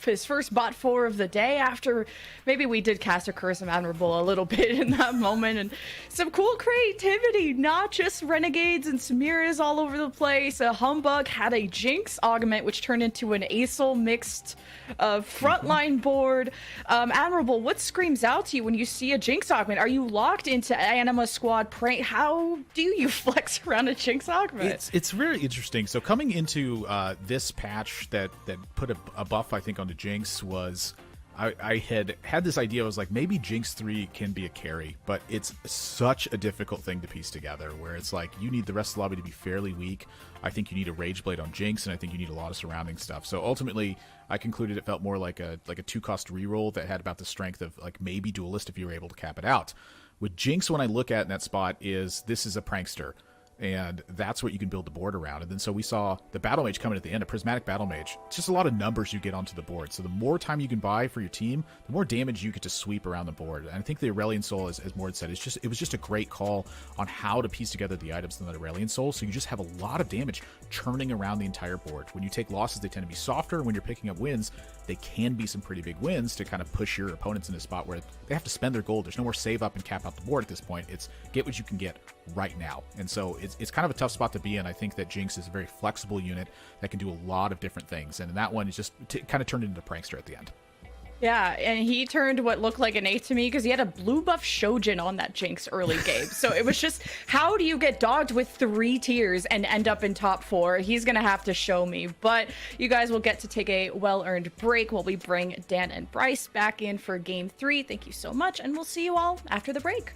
his first bot 4 of the day, after maybe we did cast a curse of Admirable a little bit in that moment, and some cool creativity, not just Renegades and Samiras all over the place. Humbug had a Jinx augment, which turned into an Acel mixed frontline board. Admirable, what screams out to you when you see a Jinx augment? Are you locked into Anima Squad prank? How do you flex around a Jinx augment? It's very interesting. So coming into this patch that put a buff, I think, onto Jinx was I had this idea. I was like, maybe Jinx 3 can be a carry, but it's such a difficult thing to piece together, where it's like you need the rest of the lobby to be fairly weak. I think you need a Rage Blade on Jinx, and I think you need a lot of surrounding stuff. So ultimately, I concluded it felt more like a 2-cost reroll that had about the strength of like maybe Duelist if you were able to cap it out. With Jinx, when I look at in that spot, this is a prankster. And that's what you can build the board around. And then so we saw the Battle Mage coming at the end, a Prismatic Battle Mage. It's just a lot of numbers you get onto the board. So the more time you can buy for your team, the more damage you get to sweep around the board. And I think the Aurelion Soul, as Mord said, it was just a great call on how to piece together the items in the Aurelion Soul. So you just have a lot of damage churning around the entire board. When you take losses, they tend to be softer. When you're picking up wins, they can be some pretty big wins to kind of push your opponents in a spot where they have to spend their gold. There's no more save up and cap out the board at this point. It's get what you can get right now. And so it's kind of a tough spot to be in. I think that Jinx is a very flexible unit that can do a lot of different things. And that one is just kind of turned into prankster at the end. Yeah, and he turned what looked like an 8 to me because he had a blue buff Shojin on that Jinx early game. So it was just, how do you get dogged with 3 tiers and end up in top 4? He's going to have to show me. But you guys will get to take a well-earned break while we bring Dan and Bryce back in for Game 3. Thank you so much, and we'll see you all after the break.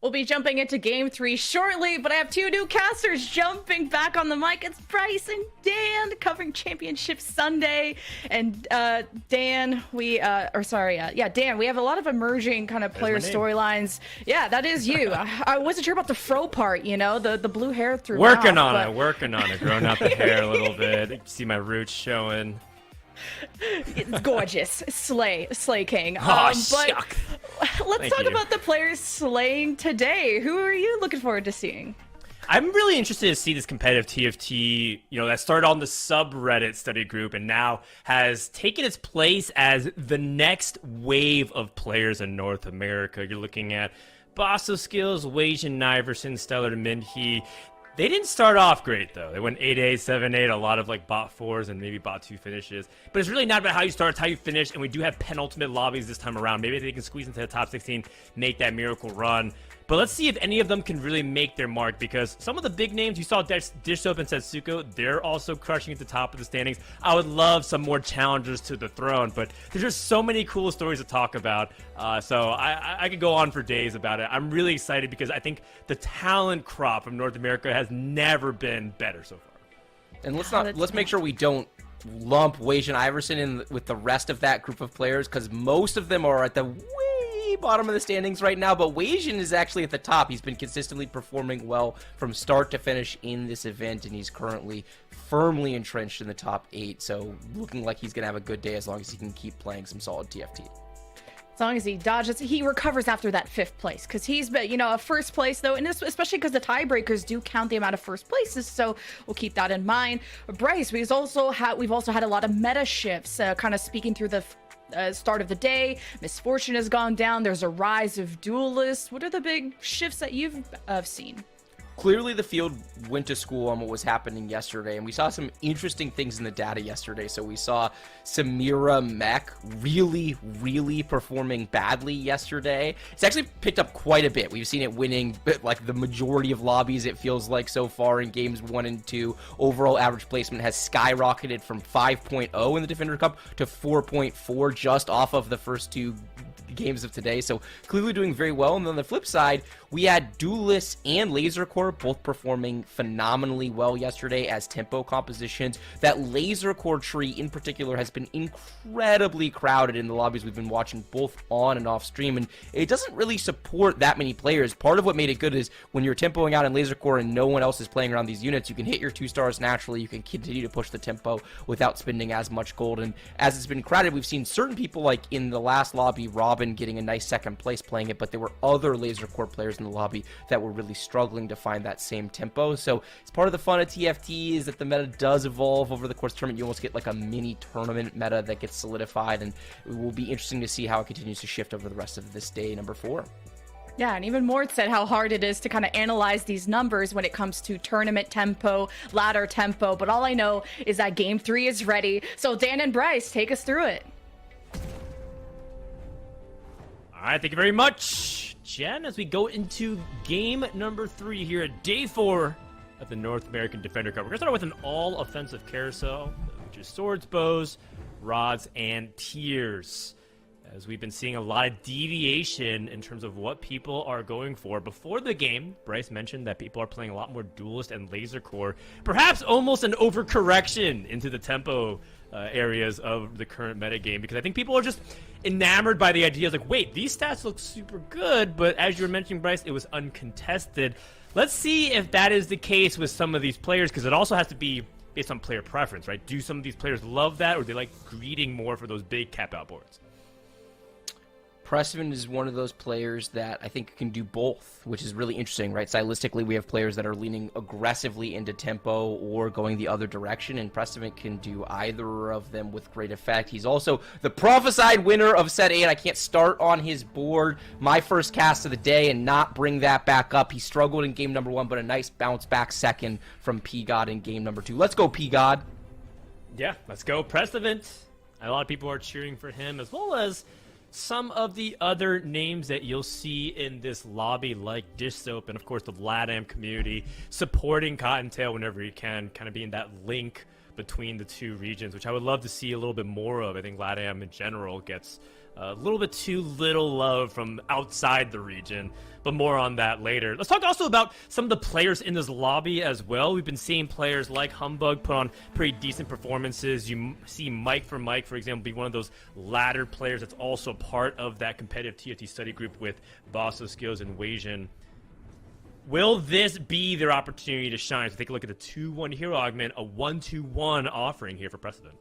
We'll be jumping into game 3 shortly, but I have 2 new casters jumping back on the mic. It's Bryce and Dan covering Championship Sunday. And Dan, Dan, we have a lot of emerging kind of player storylines. Yeah, that is you. I wasn't sure about the fro part, you know, the blue hair through. Working on it, growing out the hair a little bit. You can see my roots showing. It's gorgeous. Slay King. Oh, but let's talk you. about the players slaying today. Who are you looking forward to seeing? I'm really interested to see this competitive TFT, that started on the subreddit study group and now has taken its place as the next wave of players in North America. You're looking at Bosso Skills, Wajan Niverson, Stellar Minhee. They didn't start off great, though. They went 8-8, 7-8, a lot of bot 4s and maybe bot 2 finishes. But it's really not about how you start, it's how you finish, and we do have penultimate lobbies this time around. Maybe they can squeeze into the top 16, make that miracle run. But let's see if any of them can really make their mark, because some of the big names, you saw Dish Soap and Setsuko, they're also crushing at the top of the standings. I would love some more challengers to the throne, but there's just so many cool stories to talk about. So I could go on for days about it. I'm really excited because I think the talent crop from North America has never been better so far. And let's make sure we don't lump Wajan Iverson in with the rest of that group of players, because most of them are at the bottom of the standings right now, but Wajan is actually at the top. He's been consistently performing well from start to finish in this event, and he's currently firmly entrenched in the top 8, so looking like he's going to have a good day as long as he can keep playing some solid TFT. As long as he dodges, he recovers after that 5th place, because he's been, a first place though, and this, especially because the tiebreakers do count the amount of first places, so we'll keep that in mind. Bryce, we've also had a lot of meta shifts, kind of speaking through the start of the day. Misfortune has gone down. There's a rise of duelists. What are the big shifts that you've seen? Clearly, the field went to school on what was happening yesterday, and we saw some interesting things in the data yesterday. So we saw Samira Mech really performing badly yesterday. It's actually picked up quite a bit. We've seen it winning like the majority of lobbies, it feels like, so far in games 1 and 2. Overall average placement has skyrocketed from 5.0 in the Defender Cup to 4.4 just off of the first 2 games of today, so clearly doing very well. And on the flip side, we had Duelist and Laser Core both performing phenomenally well yesterday as tempo compositions. That Laser Core tree in particular has been incredibly crowded in the lobbies we've been watching both on and off stream, and it doesn't really support that many players. Part of what made it good is when you're tempoing out in Laser Core and no one else is playing around these units, you can hit your 2 stars naturally, you can continue to push the tempo without spending as much gold. And as it's been crowded, we've seen certain people, like in the last lobby, Robin getting a nice 2nd place playing it, but there were other Laser Core players in the lobby that were really struggling to find that same tempo. So it's part of the fun of TFT is that the meta does evolve over the course of the tournament. You almost get like a mini tournament meta that gets solidified, and it will be interesting to see how it continues to shift over the rest of this day number 4. Yeah, and even more said how hard it is to kind of analyze these numbers when it comes to tournament tempo, ladder tempo, but all I know is that game 3 is ready. So Dan and Bryce, take us through it. All right, thank you very much, Jen, as we go into game number 3 here at day 4 of the North American Defender Cup. We're going to start with an all-offensive carousel, which is swords, bows, rods, and tiers. As we've been seeing a lot of deviation in terms of what people are going for. Before the game, Bryce mentioned that people are playing a lot more Duelist and Laser Core. Perhaps almost an overcorrection into the tempo areas of the current metagame, because I think people are just enamored by the idea of like, wait, these stats look super good, but as you were mentioning, Bryce, it was uncontested. Let's see if that is the case with some of these players, because it also has to be based on player preference, right? Do some of these players love that, or do they like greeting more for those big cap-out boards? Pressman is one of those players that I think can do both, which is really interesting, right? Stylistically, we have players that are leaning aggressively into tempo or going the other direction, and Pressman can do either of them with great effect. He's also the prophesied winner of Set 8. I can't start on his board my first cast of the day and not bring that back up. He struggled in game number 1, but a nice bounce back second from P-God in game number 2. Let's go, P-God. Yeah, let's go, Pressman. A lot of people are cheering for him, as well as some of the other names that you'll see in this lobby, like Dish Soap and, of course, the LATAM community, supporting Cottontail whenever he can, kind of being that link between the two regions, which I would love to see a little bit more of. I think LATAM in general gets a little bit too little love from outside the region, but more on that later. Let's talk also about some of the players in this lobby as well. We've been seeing players like Humbug put on pretty decent performances. You see Mike, for example, be one of those ladder players that's also part of that competitive TFT study group with Boss of Skills and Wasian. Will this be their opportunity to shine? So take a look at the 2-1 hero augment, a 1-2-1 offering here for Precedent.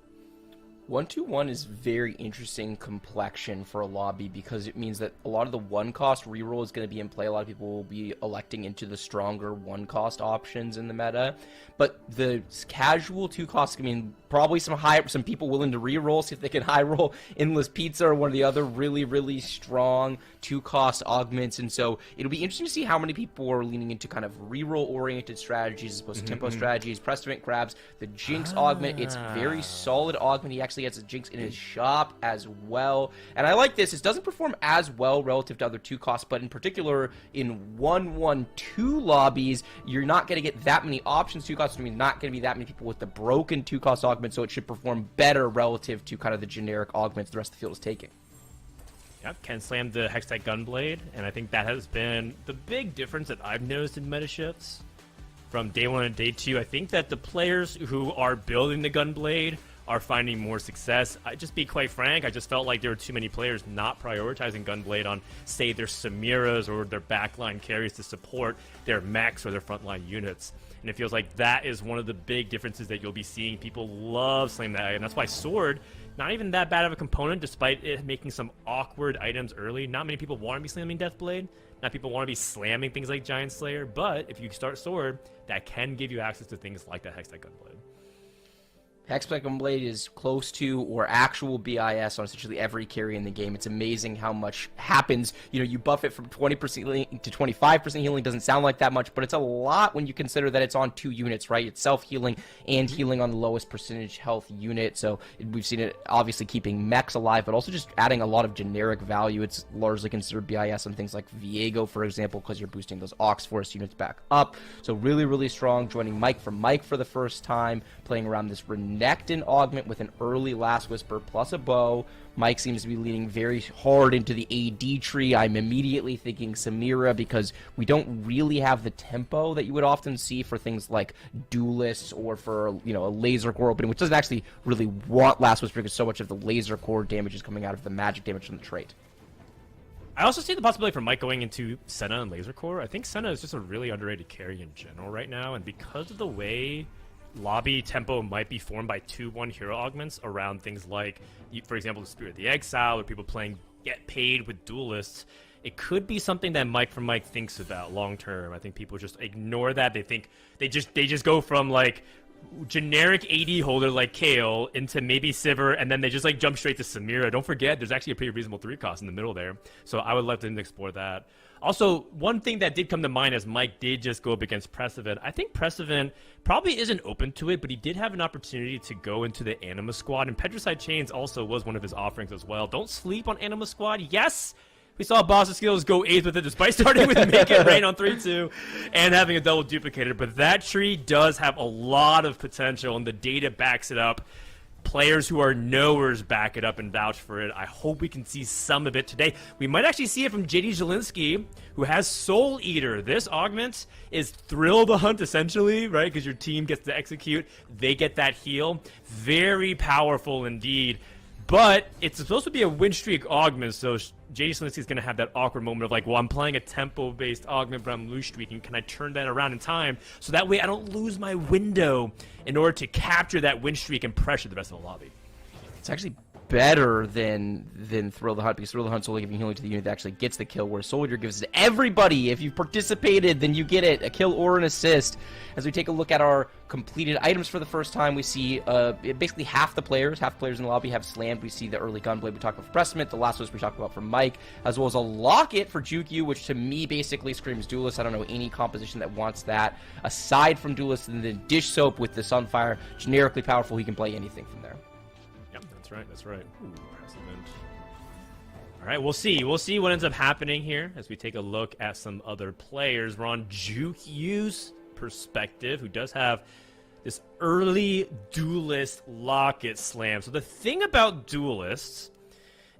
1-2-1 is very interesting complexion for a lobby because it means that a lot of the one-cost reroll is going to be in play. A lot of people will be electing into the stronger one-cost options in the meta. But the casual two-cost, I mean, probably some people willing to reroll, see if they can high-roll Endless Pizza or one of the other really, really strong two-cost augments. And so it'll be interesting to see how many people are leaning into kind of reroll-oriented strategies as opposed to tempo strategies. Precedent grabs the Jinx augment. It's very solid augment. He actually has a Jinx in his shop as well. And I like this. It doesn't perform as well relative to other two costs, but in particular in 1-1-2 lobbies, you're not going to get that many options two costs. I mean, not going to be that many people with the broken two cost augment, so it should perform better relative to kind of the generic augments the rest of the field is taking. Yep, Ken slammed the Hextech Gunblade, and I think that has been the big difference that I've noticed in meta shifts from day 1 and day 2. I think that the players who are building the Gunblade are finding more success. I just be quite frank, I just felt like there were too many players not prioritizing Gunblade on, say, their Samiras or their backline carries to support their mechs or their frontline units. And it feels like that is one of the big differences that you'll be seeing. People love slamming that, and that's why Sword, not even that bad of a component, despite it making some awkward items early. Not many people want to be slamming Deathblade. Not people want to be slamming things like Giant Slayer, but if you start Sword, that can give you access to things like that Hextech Gunblade. Hextech Gunblade is close to or actual BIS on essentially every carry in the game. It's amazing how much happens. You know, you buff it from 20% to 25% healing. Doesn't sound like that much, but it's a lot when you consider that it's on 2 units, right? It's self-healing and healing on the lowest percentage health unit. So we've seen it obviously keeping mechs alive, but also just adding a lot of generic value. It's largely considered BIS on things like Viego, for example, because you're boosting those Ox Force units back up. So really, really strong. Joining Mike for the first time, playing around this Renekton augment with an early Last Whisper plus a bow. Mike seems to be leaning very hard into the AD tree. I'm immediately thinking Samira because we don't really have the tempo that you would often see for things like Duelists or for, you know, a Laser Core opening, which doesn't actually really want Last Whisper because so much of the Laser Core damage is coming out of the magic damage from the trait. I also see the possibility for Mike going into Senna and Laser Core. I think Senna is just a really underrated carry in general right now, and because of the way lobby tempo might be formed by 2-1 hero augments around things like, for example, the Spirit of the Exile, or people playing Get Paid with Duelists, it could be something that Mike thinks about long term. I think people just ignore that. They think they just go from like generic AD holder like Kale into maybe Sivir, and then they just like jump straight to Samira. Don't forget, there's actually a pretty reasonable 3 cost in the middle there. So I would love to explore that. Also, one thing that did come to mind as Mike did just go up against Precedent, I think Precedent probably isn't open to it, but he did have an opportunity to go into the Anima Squad, and Petricide Chains also was one of his offerings as well. Don't sleep on Anima Squad. Yes, we saw Boss of Skills go 8th with it, despite starting with Make It Rain on 3-2 and having a double duplicator, but that tree does have a lot of potential, and the data backs it up. Players who are knowers back it up and vouch for it. I hope we can see some of it today. We might actually see it from JD Zielinski, who has Soul Eater. This augment is Thrill the Hunt, essentially, right? Because your team gets to execute. They get that heal. Very powerful indeed. But it's supposed to be a win streak augment, so JD Zielinski is going to have that awkward moment of like, well, I'm playing a tempo-based augment, but I'm lose streaking. Can I turn that around in time so that way I don't lose my window in order to capture that win streak and pressure the rest of the lobby? It's actually better than Thrill the Hunt, because Thrill the Hunt's only giving healing to the unit that actually gets the kill, where Soldier gives it to everybody. If you've participated, then you get it, a kill or an assist. As we take a look at our completed items for the first time, we see basically half the players in the lobby have slammed. We see the early Gunblade we talked about for Pressment, the last one we talked about for Mike, as well as a Locket for Jukyu, which to me basically screams Duelist. I don't know any composition that wants that aside from Duelist, and then Dish Soap with the Sunfire, generically powerful. He can play anything from there. That's right. Ooh, Precedent. All right, we'll see. We'll see what ends up happening here as we take a look at some other players. We're on Jukyu's perspective, who does have this early Duelist Locket Slam. So the thing about Duelists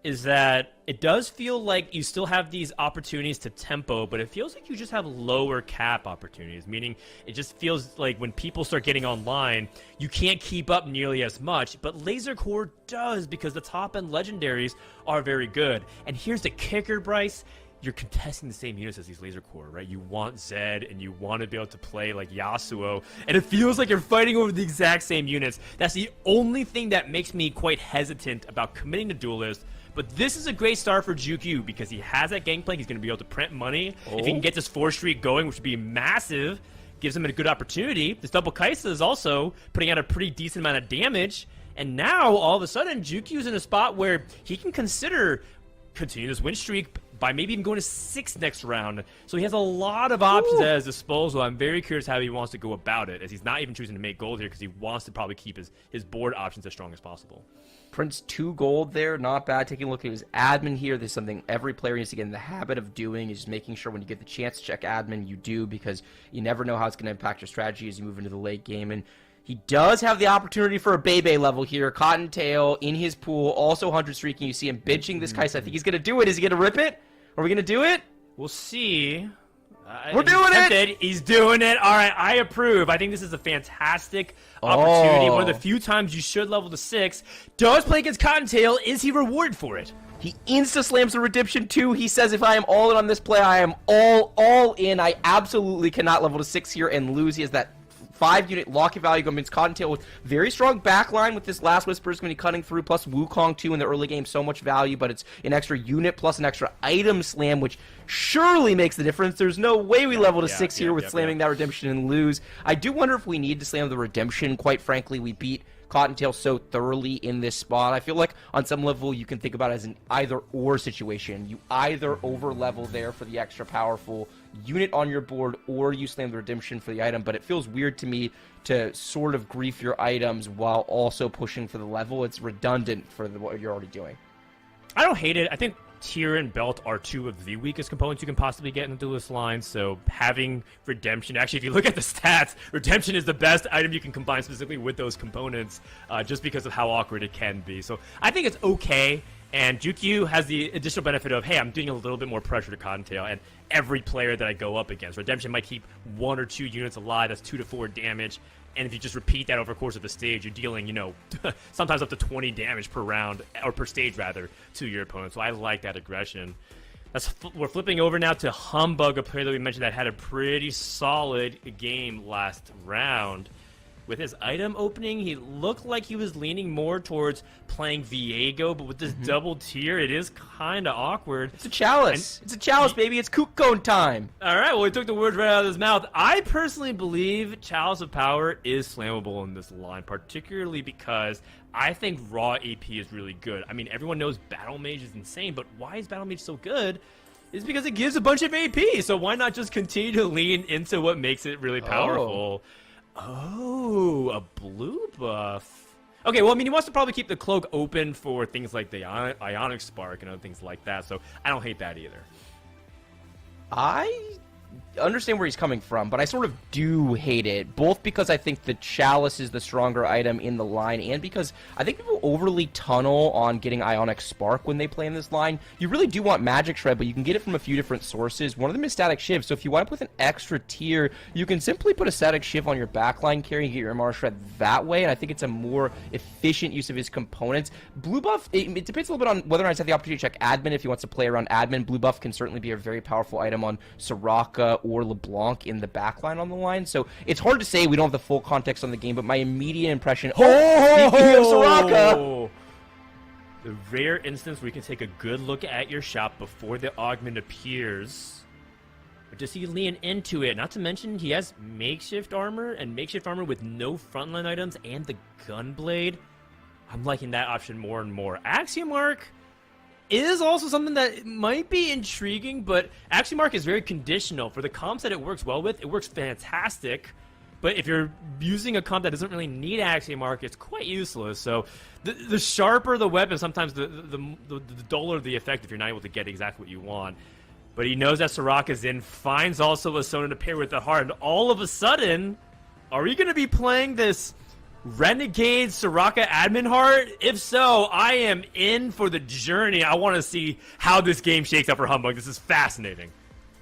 is that it does feel like you still have these opportunities to tempo, but it feels like you just have lower cap opportunities, meaning it just feels like when people start getting online, you can't keep up nearly as much, but Laser Core does because the top-end legendaries are very good. And here's the kicker, Bryce. You're contesting the same units as these Laser Core, right? You want Zed, and you want to be able to play like Yasuo, and it feels like you're fighting over the exact same units. That's the only thing that makes me quite hesitant about committing to Duelist. But this is a great start for Jukyu because he has that gangplank. He's going to be able to print money. If he can get this 4 streak going, which would be massive, gives him a good opportunity. This double Kaisa is also putting out a pretty decent amount of damage. And now, all of a sudden, Jukyu's in a spot where he can consider continue this win streak by maybe even going to 6 next round. So he has a lot of options at his disposal. I'm very curious how he wants to go about it, as he's not even choosing to make gold here because he wants to probably keep his board options as strong as possible. Prince 2 gold there, not bad. Taking a look at his admin here, there's something every player needs to get in the habit of doing, is just making sure when you get the chance to check admin, you do, because you never know how it's going to impact your strategy as you move into the late game. And he does have the opportunity for a Bebe level here. Cottontail in his pool, also 100 streaking. You see him benching this Kaisa. I think he's going to do it. Is he going to rip it? Are we going to do it? We'll see. We're doing it! He's doing it. All right, I approve. I think this is a fantastic opportunity. One of the few times you should level to 6. Does play against Cottontail. Is he rewarded for it? He insta-slams the Redemption 2. He says, if I am all in on this play, I am all in. I absolutely cannot level to 6 here and lose. He has that 5-unit locket value going against Cottontail with very strong backline with this last Whisper's going to be cutting through, plus Wukong too in the early game, so much value, but it's an extra unit plus an extra item slam, which surely makes the difference. There's no way we level to 6 here with slamming that Redemption and lose. I do wonder if we need to slam the Redemption. Quite frankly, we beat Cottontail so thoroughly in this spot. I feel like on some level you can think about it as an either-or situation. You either over-level there for the extra powerful unit on your board, or you slam the Redemption for the item, but it feels weird to me to sort of grief your items while also pushing for the level. It's redundant for what you're already doing. I don't hate it. I think Tier and Belt are 2 of the weakest components you can possibly get in the Duelist line, so having Redemption, actually if you look at the stats, Redemption is the best item you can combine specifically with those components, just because of how awkward it can be. So I think it's okay, and Jukyu has the additional benefit of, hey, I'm doing a little bit more pressure to Cottontail, and every player that I go up against, Redemption might keep 1 or 2 units alive, that's 2 to 4 damage, and if you just repeat that over the course of the stage, you're dealing, you know, sometimes up to 20 damage per round, or per stage rather, to your opponent. So I like that aggression. We're flipping over now to Humbug, a player that we mentioned that had a pretty solid game last round. With his item opening, he looked like he was leaning more towards playing Viego, but with this double tier, it is kind of awkward. It's a chalice. It's a chalice, baby. It's kook cone time. All right, well, he took the words right out of his mouth. I personally believe Chalice of Power is slammable in this line, particularly because I think raw AP is really good. I mean, everyone knows Battle Mage is insane, but why is Battle Mage so good? Is because it gives a bunch of AP, so why not just continue to lean into what makes it really powerful? Oh, a blue buff. Okay, well, I mean, he wants to probably keep the cloak open for things like the Ionic Spark and other things like that, so I don't hate that either. I understand where he's coming from, but I sort of do hate it, both because I think the Chalice is the stronger item in the line, and because I think people overly tunnel on getting Ionic Spark when they play in this line. You really do want Magic Shred, but you can get it from a few different sources. One of them is Static Shiv, so if you wind up with an extra tier, you can simply put a Static Shiv on your backline carry and get your MR Shred that way, and I think it's a more efficient use of his components. Blue buff, it depends a little bit on whether or not he's had the opportunity to check admin. If he wants to play around admin, blue buff can certainly be a very powerful item on Soraka or LeBlanc in the backline on the line. So it's hard to say. We don't have the full context on the game, but my immediate impression... speaking of Soraka... The rare instance where you can take a good look at your shop before the augment appears. But does he lean into it? Not to mention, he has makeshift armor, and makeshift armor with no frontline items, and the Gunblade. I'm liking that option more and more. Axiomark is also something that might be intriguing, but Axiomark is very conditional. For the comps that it works well with, it works fantastic. But if you're using a comp that doesn't really need Axiomark, it's quite useless. So the sharper the weapon, sometimes the duller the effect if you're not able to get exactly what you want. But he knows that Soraka's in, finds also a Sona to pair with the heart, and all of a sudden, are we going to be playing this Renegade Soraka admin heart? If so, I am in for the journey. I want to see how this game shakes up for Humbug. This is fascinating.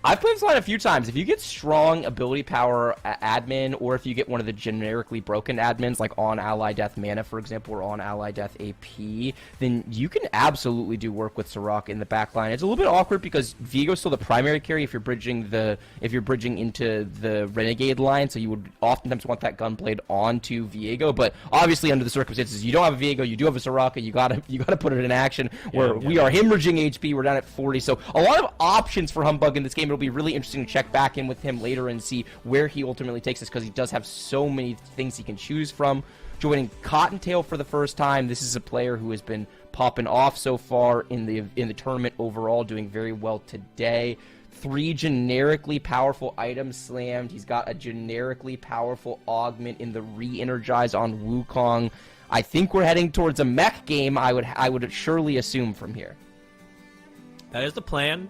I've played this line a few times. If you get strong ability power admin, or if you get one of the generically broken admins, like on ally death mana, for example, or on ally death AP, then you can absolutely do work with Soraka in the back line. It's a little bit awkward because Viego's still the primary carry if you're bridging into the Renegade line, so you would oftentimes want that Gunblade onto Viego. But obviously, under the circumstances, you don't have a Viego, you do have a Soraka, you gotta put it in action. We are hemorrhaging HP. We're down at 40, so a lot of options for Humbug in this game. It'll be really interesting to check back in with him later and see where he ultimately takes us, because he does have so many things he can choose from. Joining Cottontail for the first time, this is a player who has been popping off so far in the tournament overall, doing very well today. 3 generically powerful items slammed. He's got a generically powerful augment in the re-energize on Wukong. I think we're heading towards a mech game, I would surely assume from here. That is the plan.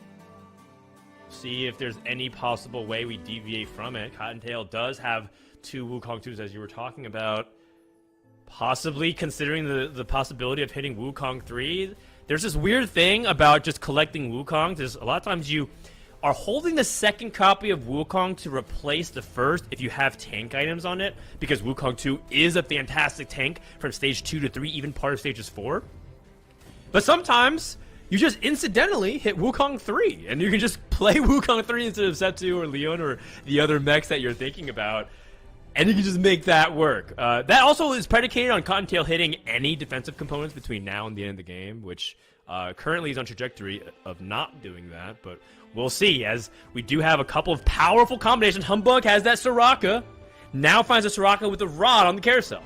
See if there's any possible way we deviate from it. Cottontail does have 2 Wukong 2s, as you were talking about. Possibly considering the possibility of hitting Wukong 3. There's this weird thing about just collecting Wukongs. There's a lot of times you are holding the second copy of Wukong to replace the first if you have tank items on it, because Wukong 2 is a fantastic tank from stage 2 to 3, even part of stages 4. But sometimes you just incidentally hit Wukong 3, and you can just play Wukong 3 instead of Setsu or Leon or the other mechs that you're thinking about, and you can just make that work. That also is predicated on Cottontail hitting any defensive components between now and the end of the game, which currently is on trajectory of not doing that, but we'll see, as we do have a couple of powerful combinations. Humbug has that Soraka, now finds a Soraka with a rod on the carousel.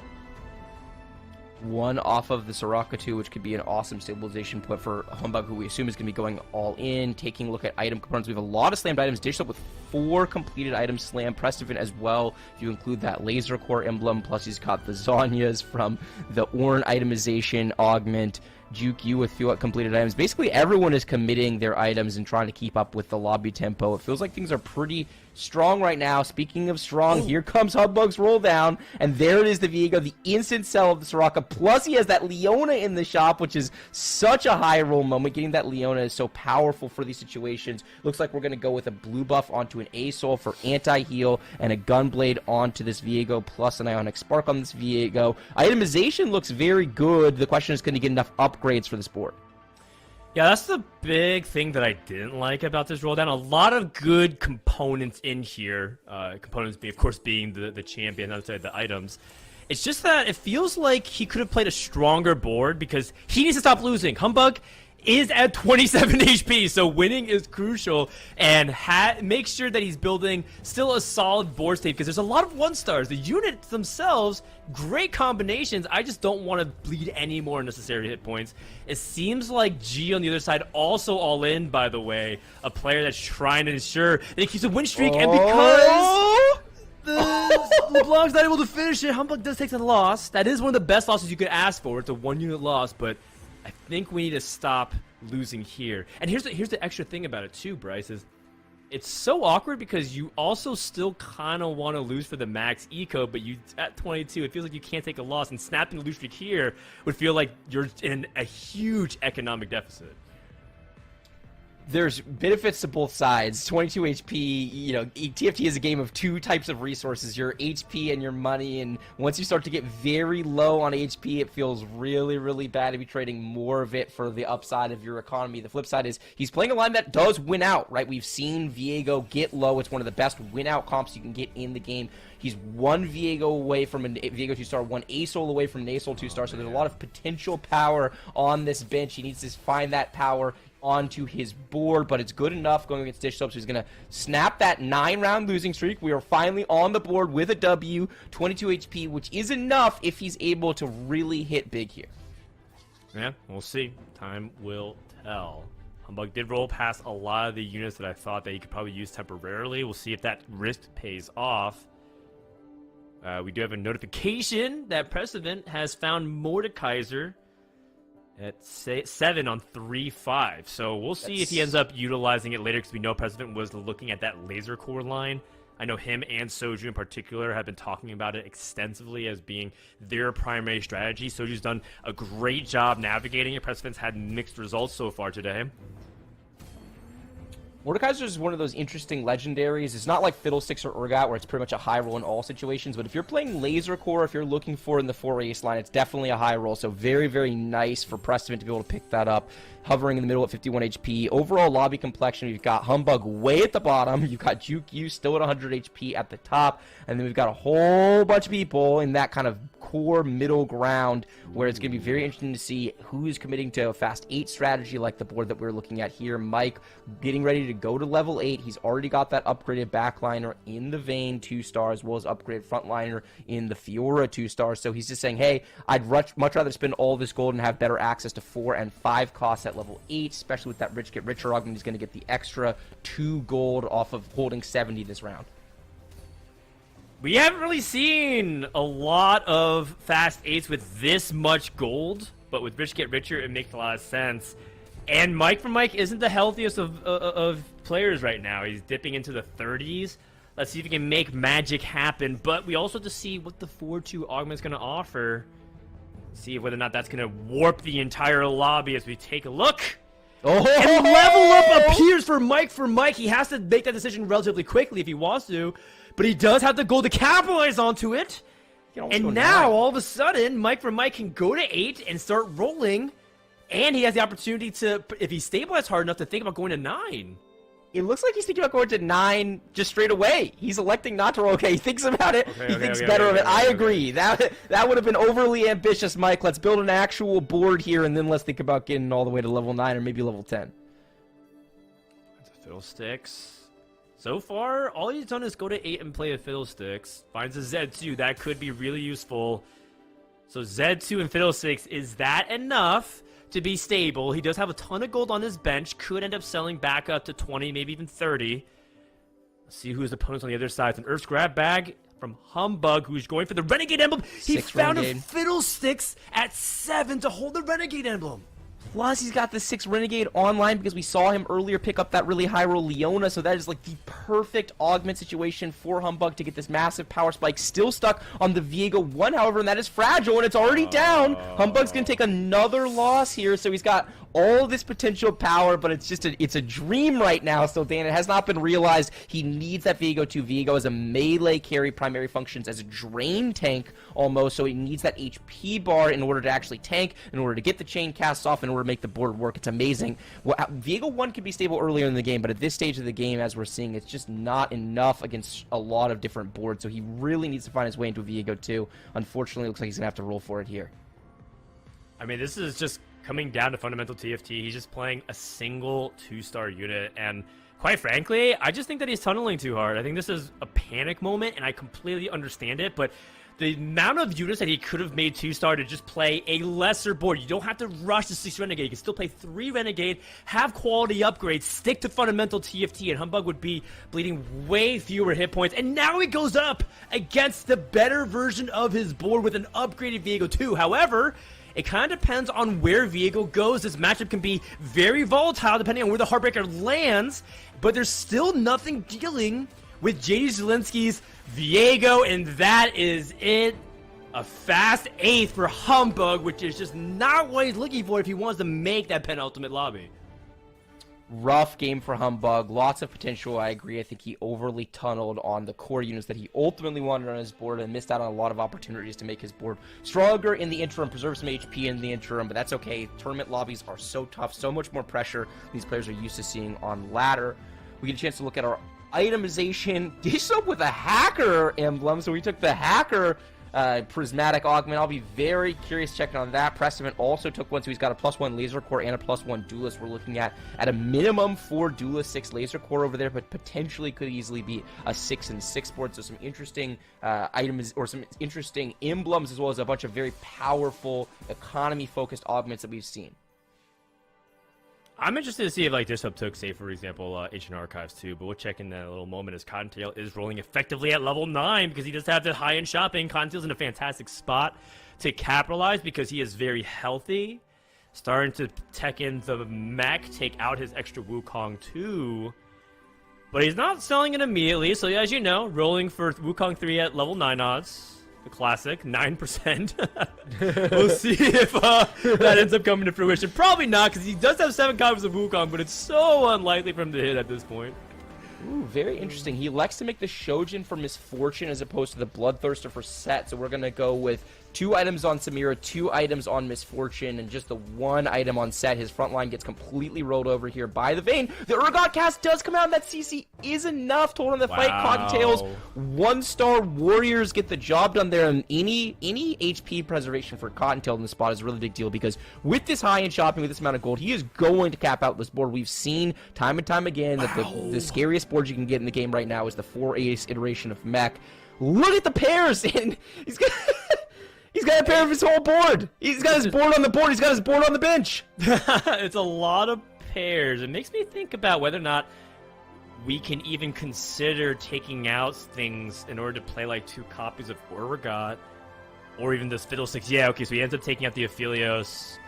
1 off of the Soraka 2, which could be an awesome stabilization point for Humbug, who we assume is going to be going all in. Taking a look at item components, we have a lot of slammed items. Dished up with 4 completed items slammed. Prestivan as well, if you include that Laser Core emblem. Plus he's got the Zanyas from the Ornn itemization augment. Juke you with few completed items. Basically, everyone is committing their items and trying to keep up with the lobby tempo. It feels like things are pretty strong right now. Speaking of strong, here comes Humbug's roll down, and there it is, the Viego, the instant sell of the Soraka. Plus, he has that Leona in the shop, which is such a high roll moment. Getting that Leona is so powerful for these situations. Looks like we're going to go with a blue buff onto an A-Soul for anti-heal, and a Gunblade onto this Viego, plus an Ionic Spark on this Viego. Itemization looks very good. The question is, can he get enough upgrades for this board? Yeah, that's the big thing that I didn't like about this roll down. A lot of good components in here. Components, of course, being the champion outside the items. It's just that it feels like he could have played a stronger board because he needs to stop losing. Humbug is at 27 HP, so winning is crucial, and make sure that he's building still a solid board state, because there's a lot of 1-stars. The units themselves, great combinations. I just don't want to bleed any more unnecessary hit points. It seems like G on the other side, also all in, by the way, a player that's trying to ensure that he keeps a win streak, and because LeBlanc's not able to finish it, Humbug does take the loss. That is one of the best losses you could ask for. It's a 1-unit loss, but I think we need to stop losing here. And here's the extra thing about it too, Bryce, is it's so awkward because you also still kind of want to lose for the max eco, but you at 22, it feels like you can't take a loss, and snapping the lose streak here would feel like you're in a huge economic deficit. There's benefits to both sides. 22 HP, you know, TFT is a game of 2 types of resources, your HP and your money, and once you start to get very low on HP, it feels really, really bad to be trading more of it for the upside of your economy. The flip side is he's playing a line that does win out, right? We've seen Viego get low. It's one of the best win out comps you can get in the game. He's 1 Viego away from a Viego 2-star, 1 A-Soul away from an A-Soul 2-star, so there's a lot of potential power on this bench. He needs to find that power onto his board, but it's good enough going against Dish Soap, so he's going to snap that 9-round losing streak. We are finally on the board with a W, 22 HP, which is enough if he's able to really hit big here. Yeah, we'll see. Time will tell. Humbug did roll past a lot of the units that I thought that he could probably use temporarily. We'll see if that risk pays off. We do have a notification that Precedent has found Mordekaiser at 7 on 3-5. So we'll see if he ends up utilizing it later, because we know Precedent was looking at that Laser Core line. I know him and Soju in particular have been talking about it extensively as being their primary strategy. Soju's done a great job navigating it. Precedent's had mixed results so far today. Mordekaiser is one of those interesting legendaries. It's not like Fiddlesticks or Urgot where it's pretty much a high roll in all situations, but if you're playing Laser Core, if you're looking for in the 4 ace line, it's definitely a high roll, so very, very nice for Precedent to be able to pick that up. Hovering in the middle at 51 HP. Overall lobby complexion, you've got Humbug way at the bottom, you've got Juke still at 100 HP at the top, and then we've got a whole bunch of people in that kind of core middle ground where it's going to be very interesting to see who is committing to a fast 8 strategy like the board that we're looking at here. Mike getting ready to go to level 8. He's already got that upgraded backliner in the Vayne 2-star as well as upgraded frontliner in the Fiora 2-star. So he's just saying, hey, I'd much rather spend all this gold and have better access to 4 and 5 costs at level 8, especially with that Rich Get Richer augment. He's going to get the extra 2 gold off of holding 70 this round. We haven't really seen a lot of fast 8s with this much gold, but with Rich Get Richer, it makes a lot of sense. And Mike from Mike isn't the healthiest of players right now. He's dipping into the 30s. Let's see if he can make magic happen, but we also have to see what the 4-2 augment is going to offer. See whether or not that's going to warp the entire lobby as we take a look. Oh, and level up appears for Mike from Mike. He has to make that decision relatively quickly if he wants to, but he does have the gold to capitalize onto it. And now, all of a sudden, Mike from Mike can go to 8 and start rolling, and he has the opportunity to, if he stabilizes hard enough, to think about going to 9. It looks like he's thinking about going to 9 just straight away. He's electing not to roll. Okay, he thinks about it. He thinks better of it. I agree. That would have been overly ambitious, Mike. Let's build an actual board here, and then let's think about getting all the way to level 9 or maybe level 10. That's a Fiddlesticks. So far, all he's done is go to 8 and play a Fiddlesticks. Finds a Z2. That could be really useful. So Z2 and Fiddlesticks, is that enough to be stable? He does have a ton of gold on his bench. Could end up selling back up to 20, maybe even 30. Let's see who his opponents on the other side. It's an Earth's Grab bag from Humbug, who's going for the Renegade Emblem. He found a Fiddlesticks at 7 to hold the Renegade Emblem. Plus, he's got the 6 Renegade online because we saw him earlier pick up that really high roll Leona, so that is like the perfect augment situation for Humbug to get this massive power spike. Still stuck on the Viego 1, however, and that is fragile, and it's already down. Humbug's going to take another loss here, so he's got all this potential power, but it's just it's a dream right now, so Dan, it has not been realized. He needs that Viego 2. Viego as a melee carry, primary functions as a drain tank almost, so he needs that HP bar in order to actually tank, in order to get the chain casts off, in order to make the board work. It's amazing. Well, Viego 1 could be stable earlier in the game, but at this stage of the game, as we're seeing, it's just not enough against a lot of different boards, so he really needs to find his way into Viego 2. Unfortunately, it looks like he's going to have to roll for it here. I mean, this is just coming down to fundamental TFT. He's just playing a single 2-star unit, and quite frankly, I just think that he's tunneling too hard. I think this is a panic moment, and I completely understand it, but the amount of units that he could have made 2-star to just play a lesser board. You don't have to rush to 6 Renegade. You can still play 3 Renegade, have quality upgrades, stick to fundamental TFT, and Humbug would be bleeding way fewer hit points. And now he goes up against the better version of his board with an upgraded Viego 2. However, it kind of depends on where Viego goes. This matchup can be very volatile depending on where the Heartbreaker lands, but there's still nothing dealing with JD Zielinski's Viego, and that is it. A fast 8th for Humbug, which is just not what he's looking for if he wants to make that penultimate lobby. Rough game for Humbug. Lots of potential, I agree. I think he overly tunneled on the core units that he ultimately wanted on his board and missed out on a lot of opportunities to make his board stronger in the interim, preserve some HP in the interim, but that's okay. Tournament lobbies are so tough, so much more pressure these players are used to seeing on ladder. We get a chance to look at our itemization. Dish up with a hacker emblem, so we took the hacker prismatic augment. I'll be very curious checking on that. Precedent also took one, so he's got a +1 laser core and a +1 duelist. We're looking at a minimum 4 duelist, 6 laser core over there, but potentially could easily be a 6 and 6 board. So some interesting items or some interesting emblems, as well as a bunch of very powerful economy focused augments that we've seen. I'm interested to see if, like, Disrupt took, say, for example, Ancient Archives too, but we'll check in that little moment as Cottontail is rolling effectively at level 9 because he does have the high-end shopping. Cottontail's in a fantastic spot to capitalize because he is very healthy. Starting to tech in the mech, take out his extra Wukong too. But he's not selling it immediately, so as you know, rolling for Wukong 3 at level 9 odds. The classic, 9%. We'll see if that ends up coming to fruition. Probably not, because he does have 7 copies of Wukong, but it's so unlikely for him to hit at this point. Ooh, very interesting. He elects to make the Shojin for Misfortune as opposed to the Bloodthirster for Set. So we're going to go with 2 items on Samira, 2 items on Misfortune, and just the 1 item on Set. His front line gets completely rolled over here by the Vayne. The Urgot cast does come out, and that CC is enough to hold on the fight. Cottontails, 1-star Warriors get the job done there, and any HP preservation for Cottontail in the spot is a really big deal, because with this high-end shopping, with this amount of gold, he is going to cap out this board. We've seen time and time again that the scariest board you can get in the game right now is the 4-ace iteration of Mech. Look at the pairs, and he's got... He's got a pair of his whole board. He's got his board on the board. He's got his board on the bench. It's a lot of pairs. It makes me think about whether or not we can even consider taking out things in order to play like 2 copies of Urgot, or even this Fiddlesticks. Yeah, okay, so he ends up taking out the Aphelios.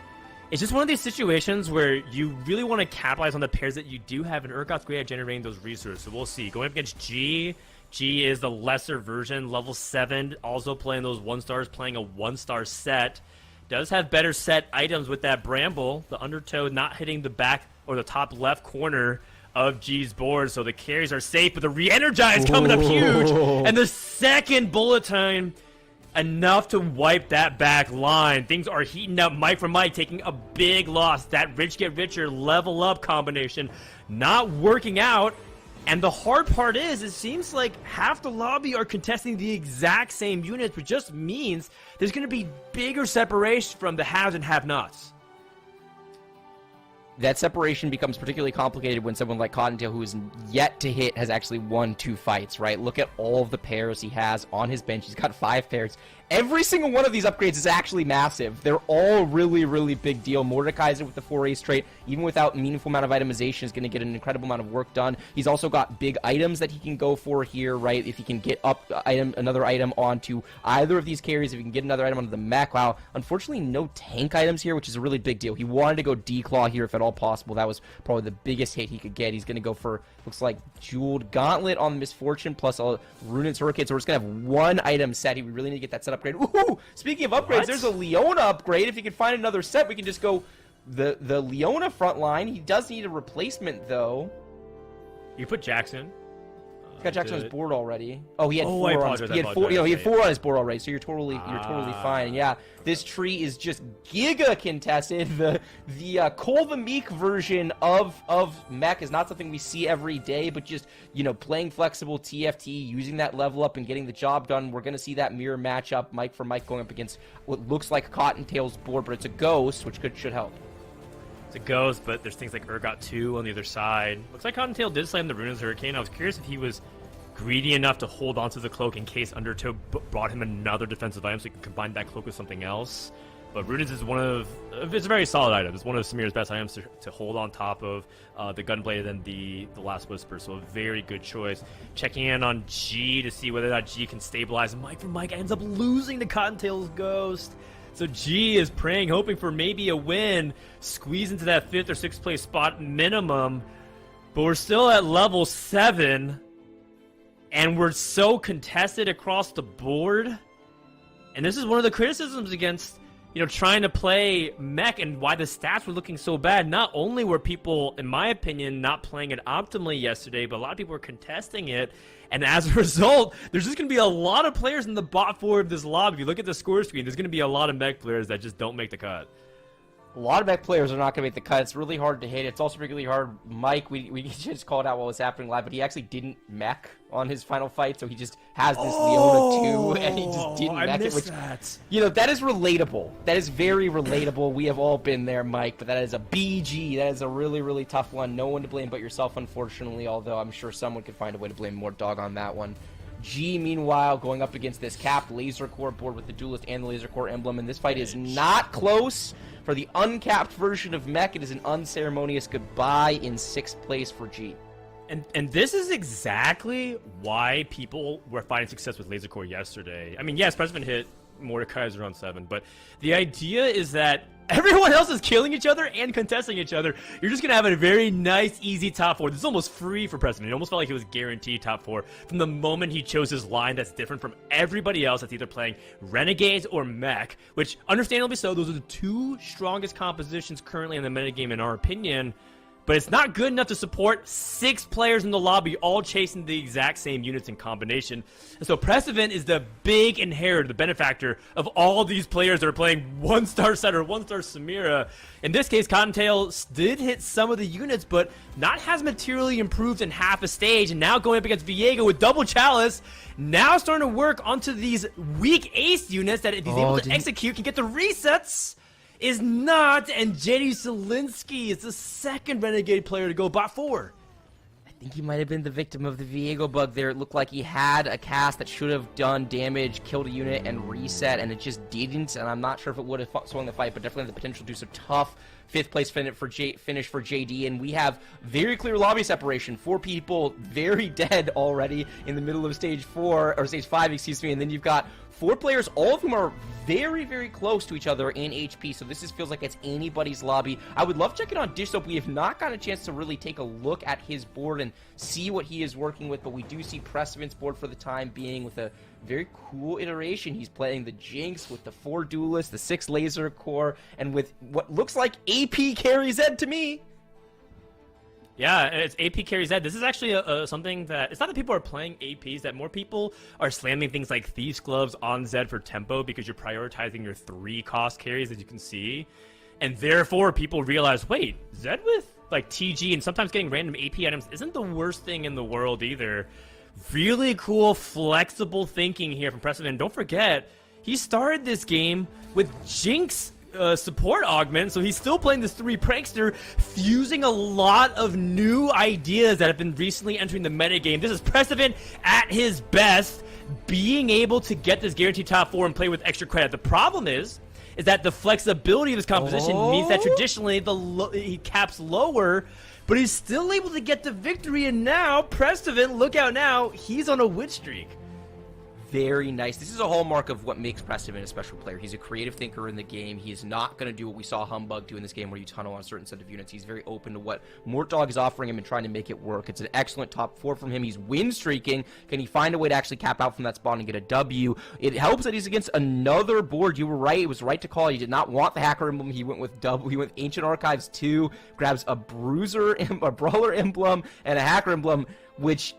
It's just one of these situations where you really want to capitalize on the pairs that you do have, and Urgot's great at generating those resources. So we'll see. Going up against G. G is the lesser version, level 7, also playing those 1-stars, playing a 1-star set. Does have better set items with that Bramble, the Undertow not hitting the back or the top left corner of G's board, so the carries are safe, but the re-energize coming up huge, and the second bullet time enough to wipe that back line. Things are heating up. Mike for Mike taking a big loss. That rich get richer level up combination not working out. And the hard part is, it seems like half the lobby are contesting the exact same units, which just means there's going to be bigger separation from the haves and have-nots. That separation becomes particularly complicated when someone like Cottontail, who is yet to hit, has actually won 2 fights, right? Look at all of the pairs he has on his bench. He's got 5 pairs. Every single one of these upgrades is actually massive. They're all really, really big deal. Mordekaiser with the 4-ace trait, even without a meaningful amount of itemization, is going to get an incredible amount of work done. He's also got big items that he can go for here, right? If he can get up another item onto either of these carries, if he can get another item onto the mech. Wow, unfortunately, no tank items here, which is a really big deal. He wanted to go D-Claw here if at all possible. That was probably the biggest hit he could get. He's going to go for, looks like, Jeweled Gauntlet on Misfortune, plus a Ruined Hurricane. So we're just going to have 1 item set. We really need to get that set upgrade. Ooh, speaking of upgrades, there's a Leona upgrade. If you can find another set, we can just go the Leona front line. He does need a replacement, though. You put Jackson. He's got Jackson on his board already. Oh, he had Oh, 4 I on his, apologize, he had I 4, you know, he had apologize. 4 on his board already, so you're totally fine. Yeah, this tree is just giga contested. The Cole the Meek version of Mech is not something we see every day, but just, you know, playing flexible TFT, using that level up and getting the job done. We're going to see that mirror matchup, Mike for Mike going up against what looks like Cottontail's board, but it's a Ghost, which should help. It's a Ghost, but there's things like Urgot 2 on the other side. Looks like Cottontail did slam the Ruinous Hurricane. I was curious if he was greedy enough to hold onto the cloak in case Undertow brought him another defensive item so he can combine that cloak with something else. But Ruinous is it's a very solid item. It's one of Samira's best items to hold on top of the Gunblade and the Last Whisper, so a very good choice. Checking in on G to see whether that G can stabilize. Mike for Mike ends up losing to Cottontail's Ghost. So G is praying, hoping for maybe a win, squeeze into that 5th or 6th place spot minimum. But we're still at level 7, and we're so contested across the board. And this is one of the criticisms against, you know, trying to play Mech and why the stats were looking so bad. Not only were people, in my opinion, not playing it optimally yesterday, but a lot of people were contesting it. And as a result, there's just going to be a lot of players in the bot 4 of this lobby. If you look at the score screen, there's going to be a lot of Mech players that just don't make the cut. A lot of Mech players are not going to make the cut. It's really hard to hit. It's also particularly hard. Mike, we just called out what was happening live, but he actually didn't mech on his final fight, so he just has this Leona 2, and he just didn't mech it. Which, you know, that is relatable. That is very relatable. We have all been there, Mike, but that is a BG. That is a really, really tough one. No one to blame but yourself, unfortunately, although I'm sure someone could find a way to blame more dog on that one. G, meanwhile, going up against this capped Laser Core board with the Duelist and the Laser Core emblem, and this fight is not close. For the uncapped version of Mech, it is an unceremonious goodbye in 6th place for G. And this is exactly why people were finding success with Laser Core yesterday. I mean, yes, President hit Mordekaiser on 7, but the idea is that everyone else is killing each other and contesting each other, you're just going to have a very nice, easy top 4. This is almost free for President. It almost felt like he was guaranteed top 4 from the moment he chose his line that's different from everybody else that's either playing Renegades or Mech, which, understandably so, those are the 2 strongest compositions currently in the metagame in our opinion. But it's not good enough to support 6 players in the lobby all chasing the exact same units in combination. And so Precedent is the big inheritor, the benefactor of all these players that are playing 1-star Setter, 1-star Samira. In this case, Cottontail did hit some of the units, but not has materially improved in half a stage. And now going up against Viego with double Chalice, now starting to work onto these weak ace units that if he's able to execute can get the resets. Is not, and JD Zelinsky is the second Renegade player to go bot 4. I think he might have been the victim of the Viego bug there. It looked like he had a cast that should have done damage, killed a unit, and reset, and it just didn't. And I'm not sure if it would have swung the fight, but definitely the potential to do some tough 5th place finish for JD. And we have very clear lobby separation. 4 people very dead already in the middle of stage 4, or stage 5, excuse me. And then you've got 4 players, all of whom are very, very close to each other in HP, so this feels like it's anybody's lobby. I would love checking on Dish Soap. We have not gotten a chance to really take a look at his board and see what he is working with, but we do see Precedent's board for the time being with a very cool iteration. He's playing the Jinx with the 4 Duelists, the 6 Laser Core, and with what looks like AP carry Zed to me. Yeah, it's AP carry Zed. This is actually something that, it's not that people are playing APs, that more people are slamming things like Thieves Gloves on Zed for tempo because you're prioritizing your 3 cost carries, as you can see. And therefore, people realize, wait, Zed with like TG and sometimes getting random AP items isn't the worst thing in the world either. Really cool, flexible thinking here from Precedent. Don't forget, he started this game with Jinx support augment, so he's still playing this 3 Prankster, fusing a lot of new ideas that have been recently entering the metagame. This is Precedent at his best, being able to get this guaranteed top 4 and play with extra credit. The problem is that the flexibility of his composition means that traditionally he caps lower, but he's still able to get the victory. And now Precedent, look out now, he's on a win streak. Very nice. This is a hallmark of what makes Precedent a special player. He's a creative thinker in the game. He is not going to do what we saw Humbug do in this game where you tunnel on a certain set of units. He's very open to what Mortdog is offering him and trying to make it work. It's an excellent top 4 from him. He's win streaking. Can he find a way to actually cap out from that spawn and get a W? It helps that he's against another board. You were right. It was right to call. He did not want the Hacker Emblem. He went with He went Ancient Archives 2, grabs a Bruiser, a Brawler Emblem, and a Hacker Emblem, which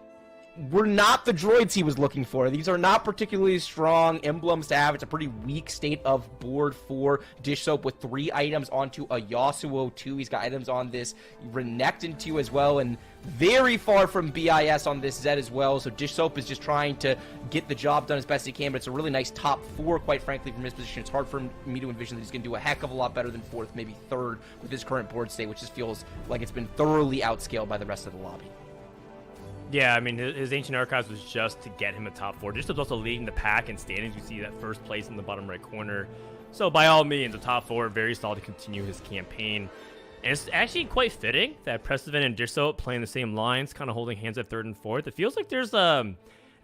were not the droids he was looking for. These are not particularly strong emblems to have. It's a pretty weak state of board for Dish Soap with 3 items onto a Yasuo 2. He's got items on this Renekton 2 as well, and very far from BIS on this Zed as well. So Dish Soap is just trying to get the job done as best he can, but it's a really nice top 4, quite frankly, from his position. It's hard for me to envision that he's going to do a heck of a lot better than 4th, maybe 3rd with his current board state, which just feels like it's been thoroughly outscaled by the rest of the lobby. Yeah, I mean, his Ancient Archives was just to get him a top 4. Just was also leading the pack in standings. We see that first place in the bottom right corner. So by all means, a top 4, very solid to continue his campaign. And it's actually quite fitting that Precedent and Dish Soap playing the same lines, kind of holding hands at 3rd and 4th. It feels like there's it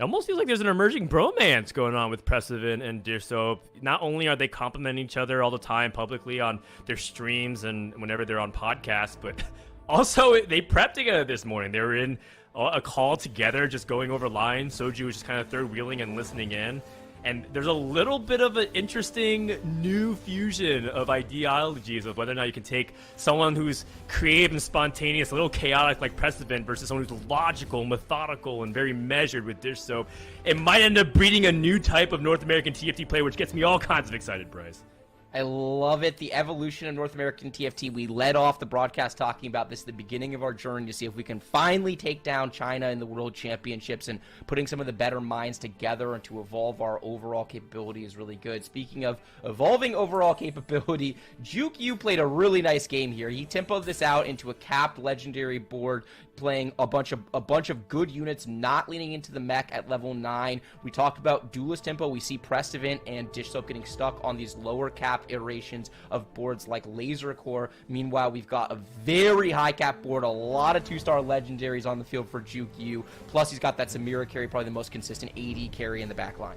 almost feels like there's an emerging bromance going on with Precedent and Dish Soap. Not only are they complimenting each other all the time publicly on their streams and whenever they're on podcasts, but also they prepped together this morning. They were in a call together, just going over lines. Soju was just kind of third wheeling and listening in. And there's a little bit of an interesting new fusion of ideologies of whether or not you can take someone who's creative and spontaneous, a little chaotic like Precedent, versus someone who's logical, methodical, and very measured with Dish Soap. It might end up breeding a new type of North American TFT player, which gets me all kinds of excited, Bryce. I love it. The evolution of North American TFT. We led off the broadcast talking about this at the beginning of our journey to see if we can finally take down China in the World Championships, and putting some of the better minds together and to evolve our overall capability is really good. Speaking of evolving overall capability, Juke Yu played a really nice game here. He tempoed this out into a capped legendary board, playing a bunch of good units, not leaning into the mech at level 9. We talked about duelist tempo. We see Precedent and Dish Soap getting stuck on these lower cap iterations of boards like Laser Core. Meanwhile, we've got a very high cap board, a lot of 2-star legendaries on the field for Juke Yu. Plus, he's got that Samira carry, probably the most consistent AD carry in the back line.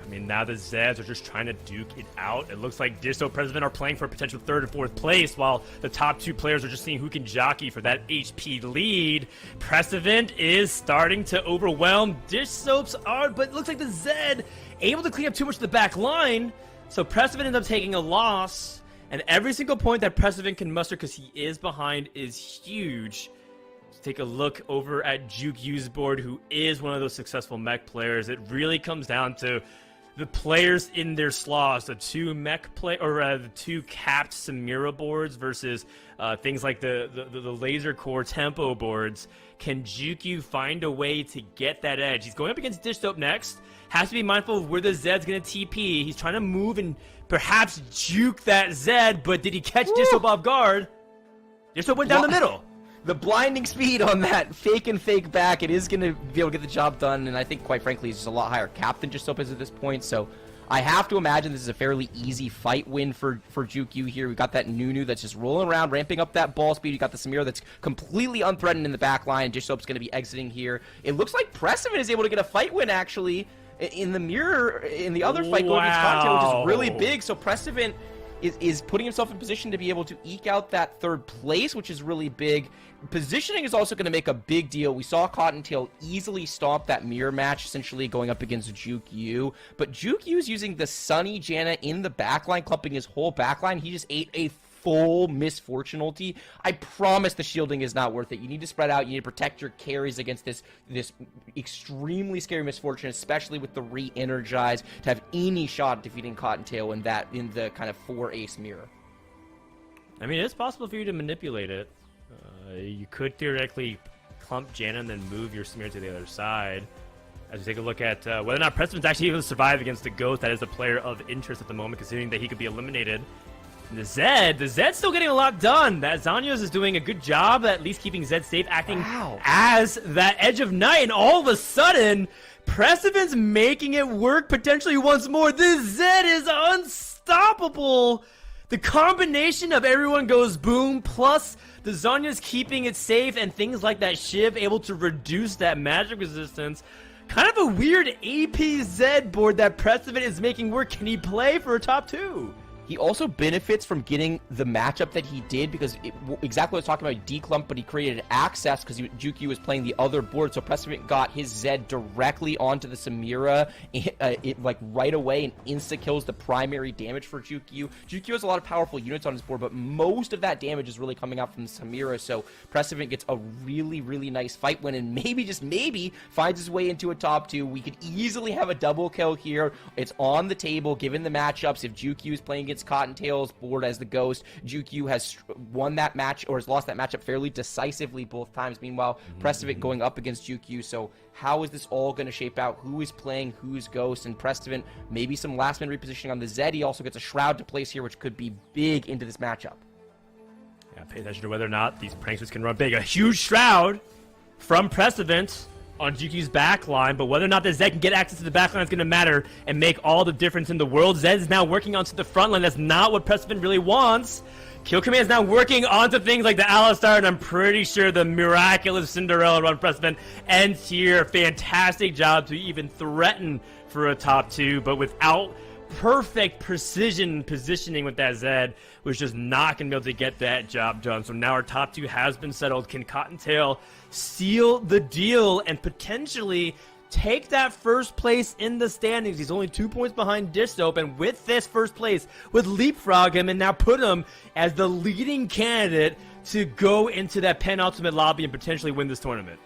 I mean, now the Zeds are just trying to duke it out. It looks like Disto President are playing for a potential 3rd and 4th place, while the top 2 players are just seeing who can jockey for that HP lead. Precedent is starting to overwhelm. Dish Soaps are, but it looks like the Zed able to clean up too much of the back line. So Precedent ends up taking a loss, and every single point that Precedent can muster, because he is behind, is huge. Take a look over at Juke U's board, who is one of those successful mech players. It really comes down to the players in their slots, the 2 mech play or the 2 capped Samira boards versus things like the laser core tempo boards. Can Juke U find a way to get that edge? He's going up against Dish Dope next. Has to be mindful of where the Zed's going to TP. He's trying to move and perhaps juke that Zed, but did he catch Dish Dope off guard? Dish Dope went down the middle. The blinding speed on that fake and fake back, it is going to be able to get the job done, and I think, quite frankly, he's just a lot higher cap than Just is at this point, so I have to imagine this is a fairly easy fight win for Juke U here. We've got that Nunu that's just rolling around, ramping up that ball speed. You got the Samira that's completely unthreatened in the back line. Dish Soap's going to be exiting here. It looks like Precedent is able to get a fight win, actually, in the mirror, in the other fight going against Conte, which is really big, so Precedent is putting himself in position to be able to eke out that 3rd place, which is really big. Positioning is also going to make a big deal. We saw Cottontail easily stomp that mirror match, essentially going up against Juke U. But Juke U is using the Sunny Janna in the backline, clumping his whole backline. He just ate a full misfortune ulti. I promise the shielding is not worth it. You need to spread out. You need to protect your carries against this extremely scary misfortune, especially with the re-energize, to have any shot at defeating Cottontail in the kind of 4-ace mirror. I mean, it's possible for you to manipulate it. You could theoretically clump Janna and then move your Samir to the other side. As we take a look at whether or not Precedent's actually able to survive against the Ghost, that is a player of interest at the moment, considering that he could be eliminated. And the Zed's still getting a lot done. That Zanyos is doing a good job at least keeping Zed safe, acting as that Edge of Night, and all of a sudden, Precedent's making it work potentially once more. This Zed is unstoppable. The combination of everyone goes boom, plus the Zanya's keeping it safe, and things like that Shiv able to reduce that magic resistance. Kind of a weird AP Zed board that Precedent is making work. Can he play for a top 2? He also benefits from getting the matchup that he did, because exactly what I was talking about, declump, but he created access because Juke U was playing the other board, so Precedent got his Zed directly onto the Samira like right away, and insta-kills the primary damage for Juke U. Juke U has a lot of powerful units on his board, but most of that damage is really coming out from the Samira, so Precedent gets a really, really nice fight win, and maybe, just maybe, finds his way into a top 2. We could easily have a double kill here. It's on the table, given the matchups. If Juke U is playing against Cottontail's board as the Ghost, Juke U has won that match, or has lost that matchup fairly decisively both times. Meanwhile, Precedent going up against Juke U. So how is this all going to shape out? Who is playing who's Ghost? And Precedent, maybe some last minute repositioning on the Zed. He also gets a Shroud to place here, which could be big into this matchup. Yeah, pay attention to whether or not these pranksters can run big. A huge Shroud from Precedent on Juke U's back line, but whether or not the Zed can get access to the back line is going to matter and make all the difference in the world. Zed is now working onto the front line. That's not what Precedent really wants. Kill Command is now working onto things like the Alistar, and I'm pretty sure the miraculous Cinderella run Precedent ends here. Fantastic job to even threaten for a top 2, but without perfect precision positioning with that Zed, was just not going to be able to get that job done. So now our top 2 has been settled. Can Cottontail seal the deal and potentially take that first place in the standings? He's only 2 points behind Dish Soap, and with this first place, would leapfrog him and now put him as the leading candidate to go into that penultimate lobby and potentially win this tournament.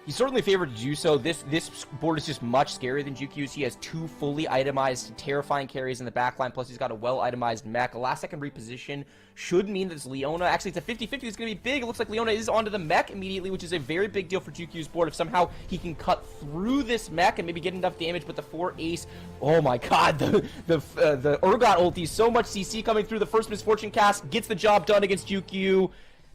He's certainly favored to do so. This board is just much scarier than Juke U's. He has 2 fully itemized, terrifying carries in the backline, plus he's got a well-itemized mech. A last-second reposition should mean that it's Leona. Actually, it's a 50-50. It's going to be big. It looks like Leona is onto the mech immediately, which is a very big deal for Juke U's board. If somehow he can cut through this mech and maybe get enough damage, but the 4-ace, oh my god, the Urgot ulti, so much CC coming through. The first Misfortune cast gets the job done against Juke U.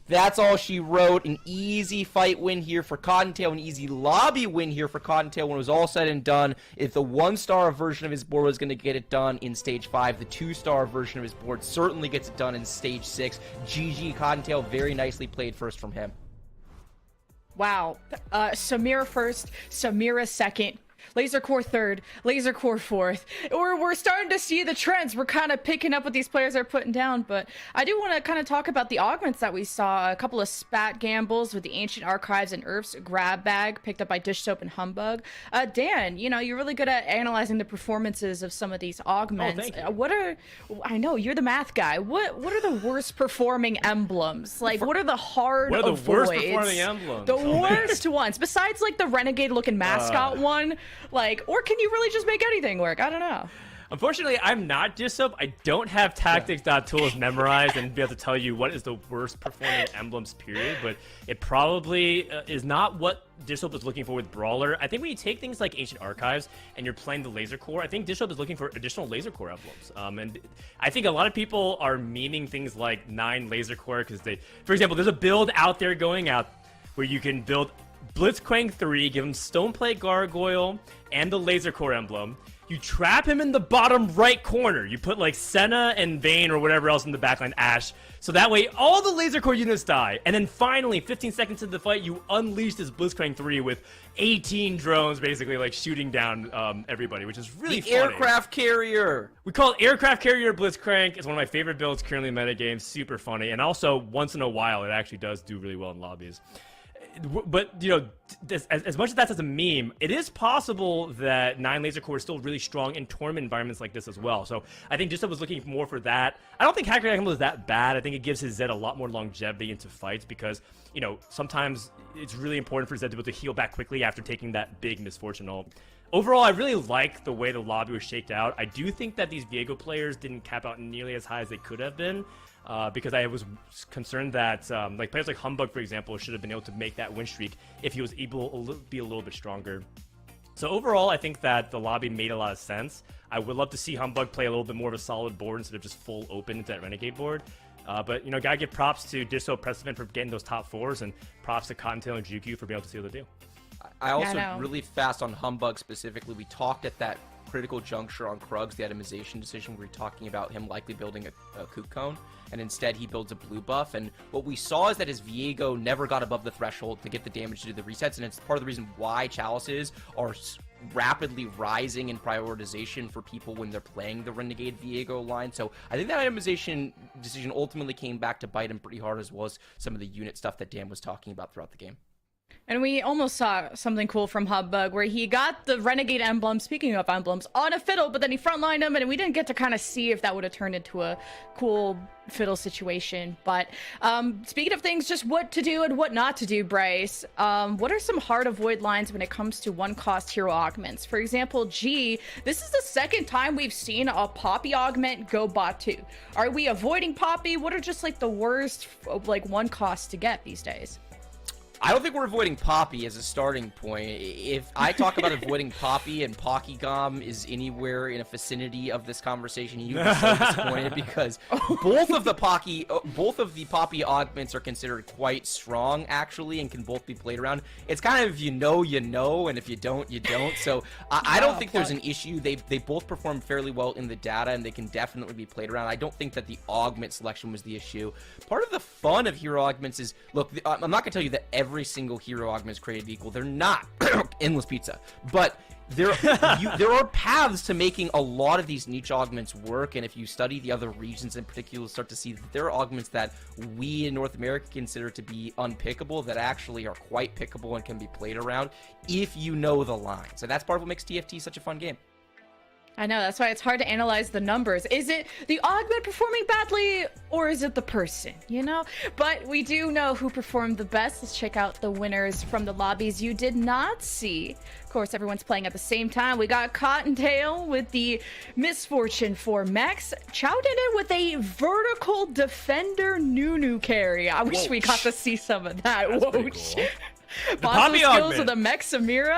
That's all she wrote. An easy fight win here for Cottontail, an easy lobby win here for Cottontail when it was all said and done. If the 1-star version of his board was going to get it done in Stage 5, the 2-star version of his board certainly gets it done in Stage 6. GG Cottontail, very nicely played first from him. Wow. Samira first, Samira second. Laser Core third, Laser Core fourth. We're starting to see the trends. We're kind of picking up what these players are putting down. But I do want to kind of talk about the augments that we saw. A couple of spat gambles with the Ancient Archives and Earth's grab bag picked up by Dish Soap and Humbug. Dan, you're really good at analyzing the performances of some of these augments. Oh, thank you. I know you're the math guy. What are the worst performing emblems? Like, what are the hard What are the avoids? worst performing emblems? The worst ones, besides like the renegade looking mascot one. Like, or can you really just make anything work? I don't know. Unfortunately, I'm not Dissop. I don't have tactics.tools memorized and be able to tell you what is the worst performing emblems, period. But it probably is not what Dissop is looking for with Brawler. I think when you take things like Ancient Archives and you're playing the Laser Core, I think Dissop is looking for additional Laser Core emblems. And I think a lot of people are memeing things like 9 Laser Core because for example, there's a build out there going out where you can build Blitzcrank 3, give him Stoneplate Gargoyle and the Laser Core emblem. You trap him in the bottom right corner. You put like Senna and Vayne or whatever else in the backline, Ashe. So that way all the Laser Core units die. And then finally, 15 seconds into the fight, you unleash this Blitzcrank 3 with 18 drones basically like shooting down everybody, which is really funny. Aircraft carrier. We call it Aircraft Carrier Blitzcrank. It's one of my favorite builds currently in metagames. Super funny. And also, once in a while, it actually does do really well in lobbies. But, as much as that's as a meme, it is possible that 9 Laser Core is still really strong in tournament environments like this as well. So I think Dissop was looking more for that. I don't think Hacker Emblem is that bad. I think it gives his Zed a lot more longevity into fights because, sometimes it's really important for Zed to be able to heal back quickly after taking that big misfortune ult. Overall, I really like the way the lobby was shaked out. I do think that these Viego players didn't cap out nearly as high as they could have been. Because I was concerned that players like Humbug, for example, should have been able to make that win streak if he was able to be a little bit stronger. So overall, I think that the lobby made a lot of sense. I would love to see Humbug play a little bit more of a solid board instead of just full open into that Renegade board. But, gotta give props to Dissop Precedent for getting those top 4s, and props to Cottontail and Juku for being able to see what they do. I also, really fast on Humbug specifically, we talked at that critical juncture on Krug's, the itemization decision, where we were talking about him likely building a Kook Cone, and instead he builds a blue buff. And what we saw is that his Viego never got above the threshold to get the damage to do the resets, and it's part of the reason why Chalices are rapidly rising in prioritization for people when they're playing the Renegade Viego line. So I think that itemization decision ultimately came back to bite him pretty hard, as well as some of the unit stuff that Dan was talking about throughout the game. And we almost saw something cool from Humbug where he got the Renegade emblem, speaking of emblems, on a fiddle, but then he frontlined him, and we didn't get to kind of see if that would have turned into a cool fiddle situation. But speaking of things, just what to do and what not to do, Bryce, what are some hard avoid lines when it comes to one-cost hero augments? For example, G, this is the second time we've seen a Poppy augment go bot 2. Are we avoiding Poppy? What are just like the worst one cost to get these days? I don't think we're avoiding Poppy as a starting point. If I talk about avoiding Poppy and Pokygom is anywhere in a vicinity of this conversation, you'd be so disappointed because both of the Poppy augments are considered quite strong, actually, and can both be played around. It's kind of you know, and if you don't, you don't. So I don't think there's an issue. They both perform fairly well in the data, and they can definitely be played around. I don't think that the augment selection was the issue. Part of the fun of hero augments is, look, I'm not going to tell you that every single hero augment is created equal. They're not. Endless pizza. But there are paths to making a lot of these niche augments work, and if you study the other regions in particular, you'll start to see that there are augments that we in North America consider to be unpickable that actually are quite pickable and can be played around if you know the line. So that's part of what makes TFT such a fun game. I know, that's why it's hard to analyze the numbers. Is it the augment performing badly, or is it the person, But we do know who performed the best. Let's check out the winners from the lobbies you did not see. Of course, everyone's playing at the same time. We got Cottontail with the Misfortune for Max. Chowed in with a vertical defender Nunu carry. I wish we got to see some of that. That's pretty cool. The Poppy skills with a Mech Samira.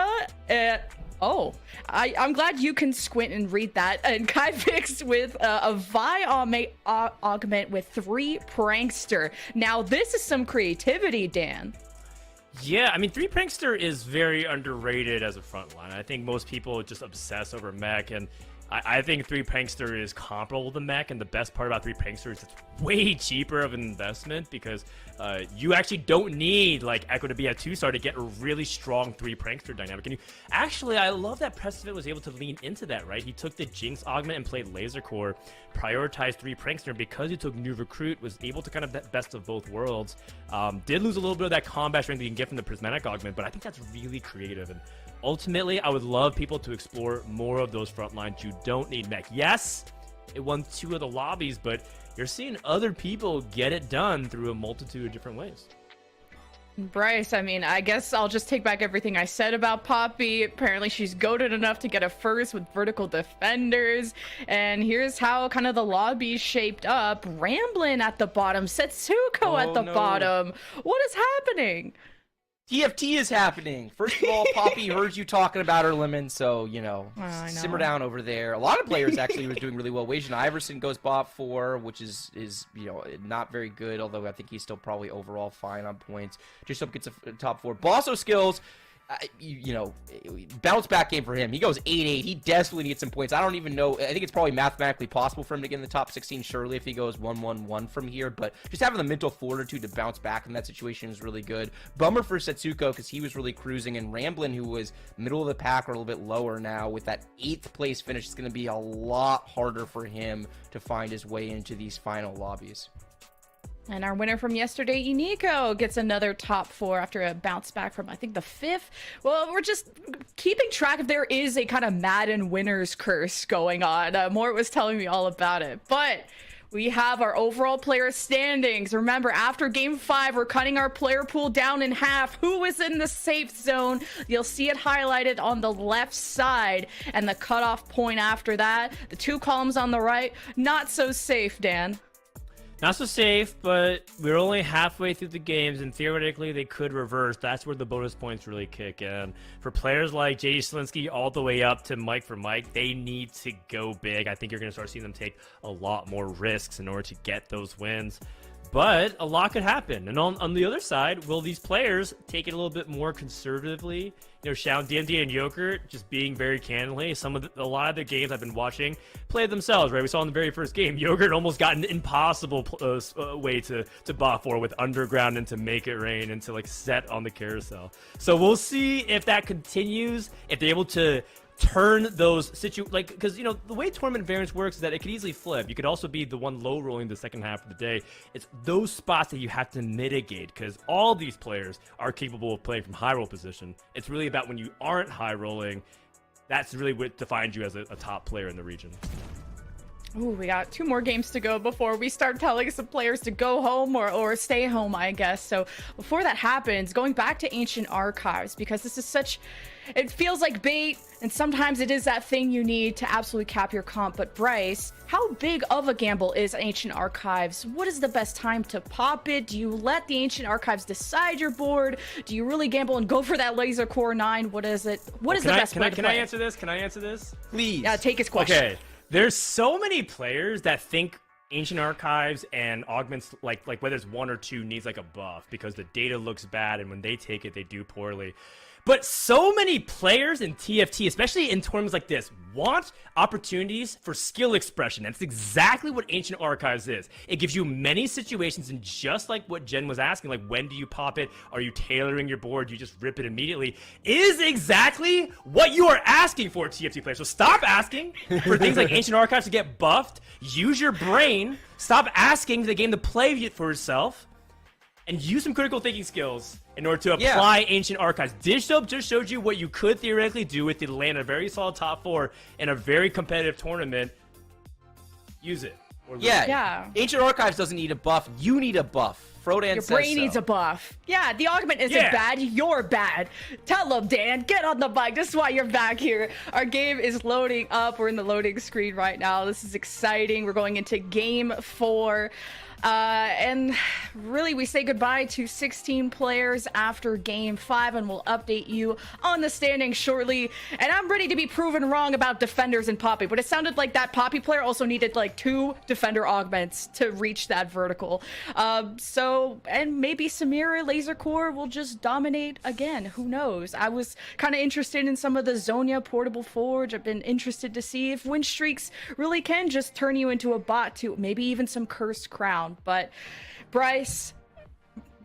I'm glad you can squint and read that. And Kai Vix with a Vi augment with 3 Prankster. Now, this is some creativity, Dan. Yeah, I mean, 3 Prankster is very underrated as a front line. I think most people just obsess over mech, and I think 3 Prankster is comparable to Mech, and the best part about 3 Prankster is it's way cheaper of an investment because you actually don't need like Echo to be a 2-star to get a really strong 3 Prankster dynamic. And I love that Precedent was able to lean into that, right? He took the Jinx augment and played Laser Core, prioritized 3 Prankster, and because he took New Recruit, was able to kind of best of both worlds. Did lose a little bit of that combat strength that you can get from the Prismatic augment, but I think that's really creative. And ultimately, I would love people to explore more of those front lines. You don't need Mech. Yes, it won 2 of the lobbies, but you're seeing other people get it done through a multitude of different ways. Bryce, I mean, I guess I'll just take back everything I said about Poppy. Apparently she's goated enough to get a first with vertical defenders. And here's how kind of the lobby shaped up. Ramblin' at the bottom, Setsuko at the bottom. What is happening? TFT is happening. First of all, Poppy heard you talking about her, Lemon, so, you know, simmer down over there. A lot of players actually was doing really well. Wajan Iverson goes bot 4, which is you know, not very good, although I think he's still probably overall fine on points. Just up gets a top 4. Bosso skills, you know, bounce back game for him. He goes 8-8. He desperately needs some points. I don't even know. I think it's probably mathematically possible for him to get in the top 16, surely, if he goes 1-1-1 from here. But just having the mental fortitude to bounce back in that situation is really good. Bummer for Setsuko because he was really cruising. And Ramblin', who was middle of the pack or a little bit lower now, with that 8th place finish, it's going to be a lot harder for him to find his way into these final lobbies. And our winner from yesterday, Iniko, gets another top 4 after a bounce back from, I think, the 5th. Well, we're just keeping track if there is a kind of Madden winner's curse going on. Mort was telling me all about it. But we have our overall player standings. Remember, after Game 5, we're cutting our player pool down in half. Who is in the safe zone? You'll see it highlighted on the left side. And the cutoff point after that, the 2 columns on the right, not so safe, Dan. Not so safe, but we're only halfway through the games, and theoretically they could reverse. That's where the bonus points really kick in. For players like JD Slinsky all the way up to Mike for Mike, they need to go big. I think you're going to start seeing them take a lot more risks in order to get those wins. But a lot could happen. And on the other side, will these players take it a little bit more conservatively? You know, Shaun, DMD, and Yogurt, just being very candidly, a lot of the games I've been watching play themselves, right? We saw in the very first game, Yogurt almost got an impossible way to bot 4 with Underground and to Make It Rain and to, like, set on the carousel. So we'll see if that continues, if they're able to turn those because, you know, the way tournament variance works is that it could easily flip. You could also be the one low rolling the second half of the day. It's those spots that you have to mitigate because all these players are capable of playing from high roll position. It's really about when you aren't high rolling. That's really what defines you as a top player in the region. Ooh, we got 2 more games to go before we start telling some players to go home or stay home, I guess. So before that happens, going back to Ancient Archives, because this is such... It feels like bait, and sometimes it is that thing you need to absolutely cap your comp. But Bryce, how big of a gamble is Ancient Archives? What is the best time to pop it? Do you let the Ancient Archives decide your board? Do you really gamble and go for that Laser Core 9? What is it? What is the best way to play? Can I answer this? Can I answer this? Please. Yeah, take his question. Okay. There's so many players that think Ancient Archives and augments, like whether it's 1 or 2, needs like a buff because the data looks bad and when they take it, they do poorly. But so many players in TFT, especially in tournaments like this, want opportunities for skill expression. That's exactly what Ancient Archives is. It gives you many situations, and just like what Jen was asking, like when do you pop it? Are you tailoring your board? Do you just rip it immediately? Is exactly what you are asking for, TFT players. So stop asking for things like Ancient Archives to get buffed. Use your brain. Stop asking the game to play it for itself. And use some critical thinking skills in order to apply Ancient Archives. Digital just showed you what you could theoretically do if you land a very solid top 4 in a very competitive tournament. Use it. Yeah. Ancient Archives doesn't need a buff. You need a buff. Frodan Your says brain so. needs a buff. Yeah, the augment isn't bad. You're bad. Tell them, Dan. Get on the bike. This is why you're back here. Our game is loading up. We're in the loading screen right now. This is exciting. We're going into Game 4. And really, we say goodbye to 16 players after Game 5, and we'll update you on the standings shortly. And I'm ready to be proven wrong about Defenders and Poppy, but it sounded like that Poppy player also needed like 2 Defender augments to reach that vertical. And maybe Samira Laser Core will just dominate again. Who knows? I was kind of interested in some of the Zonia Portable Forge. I've been interested to see if win streaks really can just turn you into a bot to maybe even some Cursed Crown. But Bryce,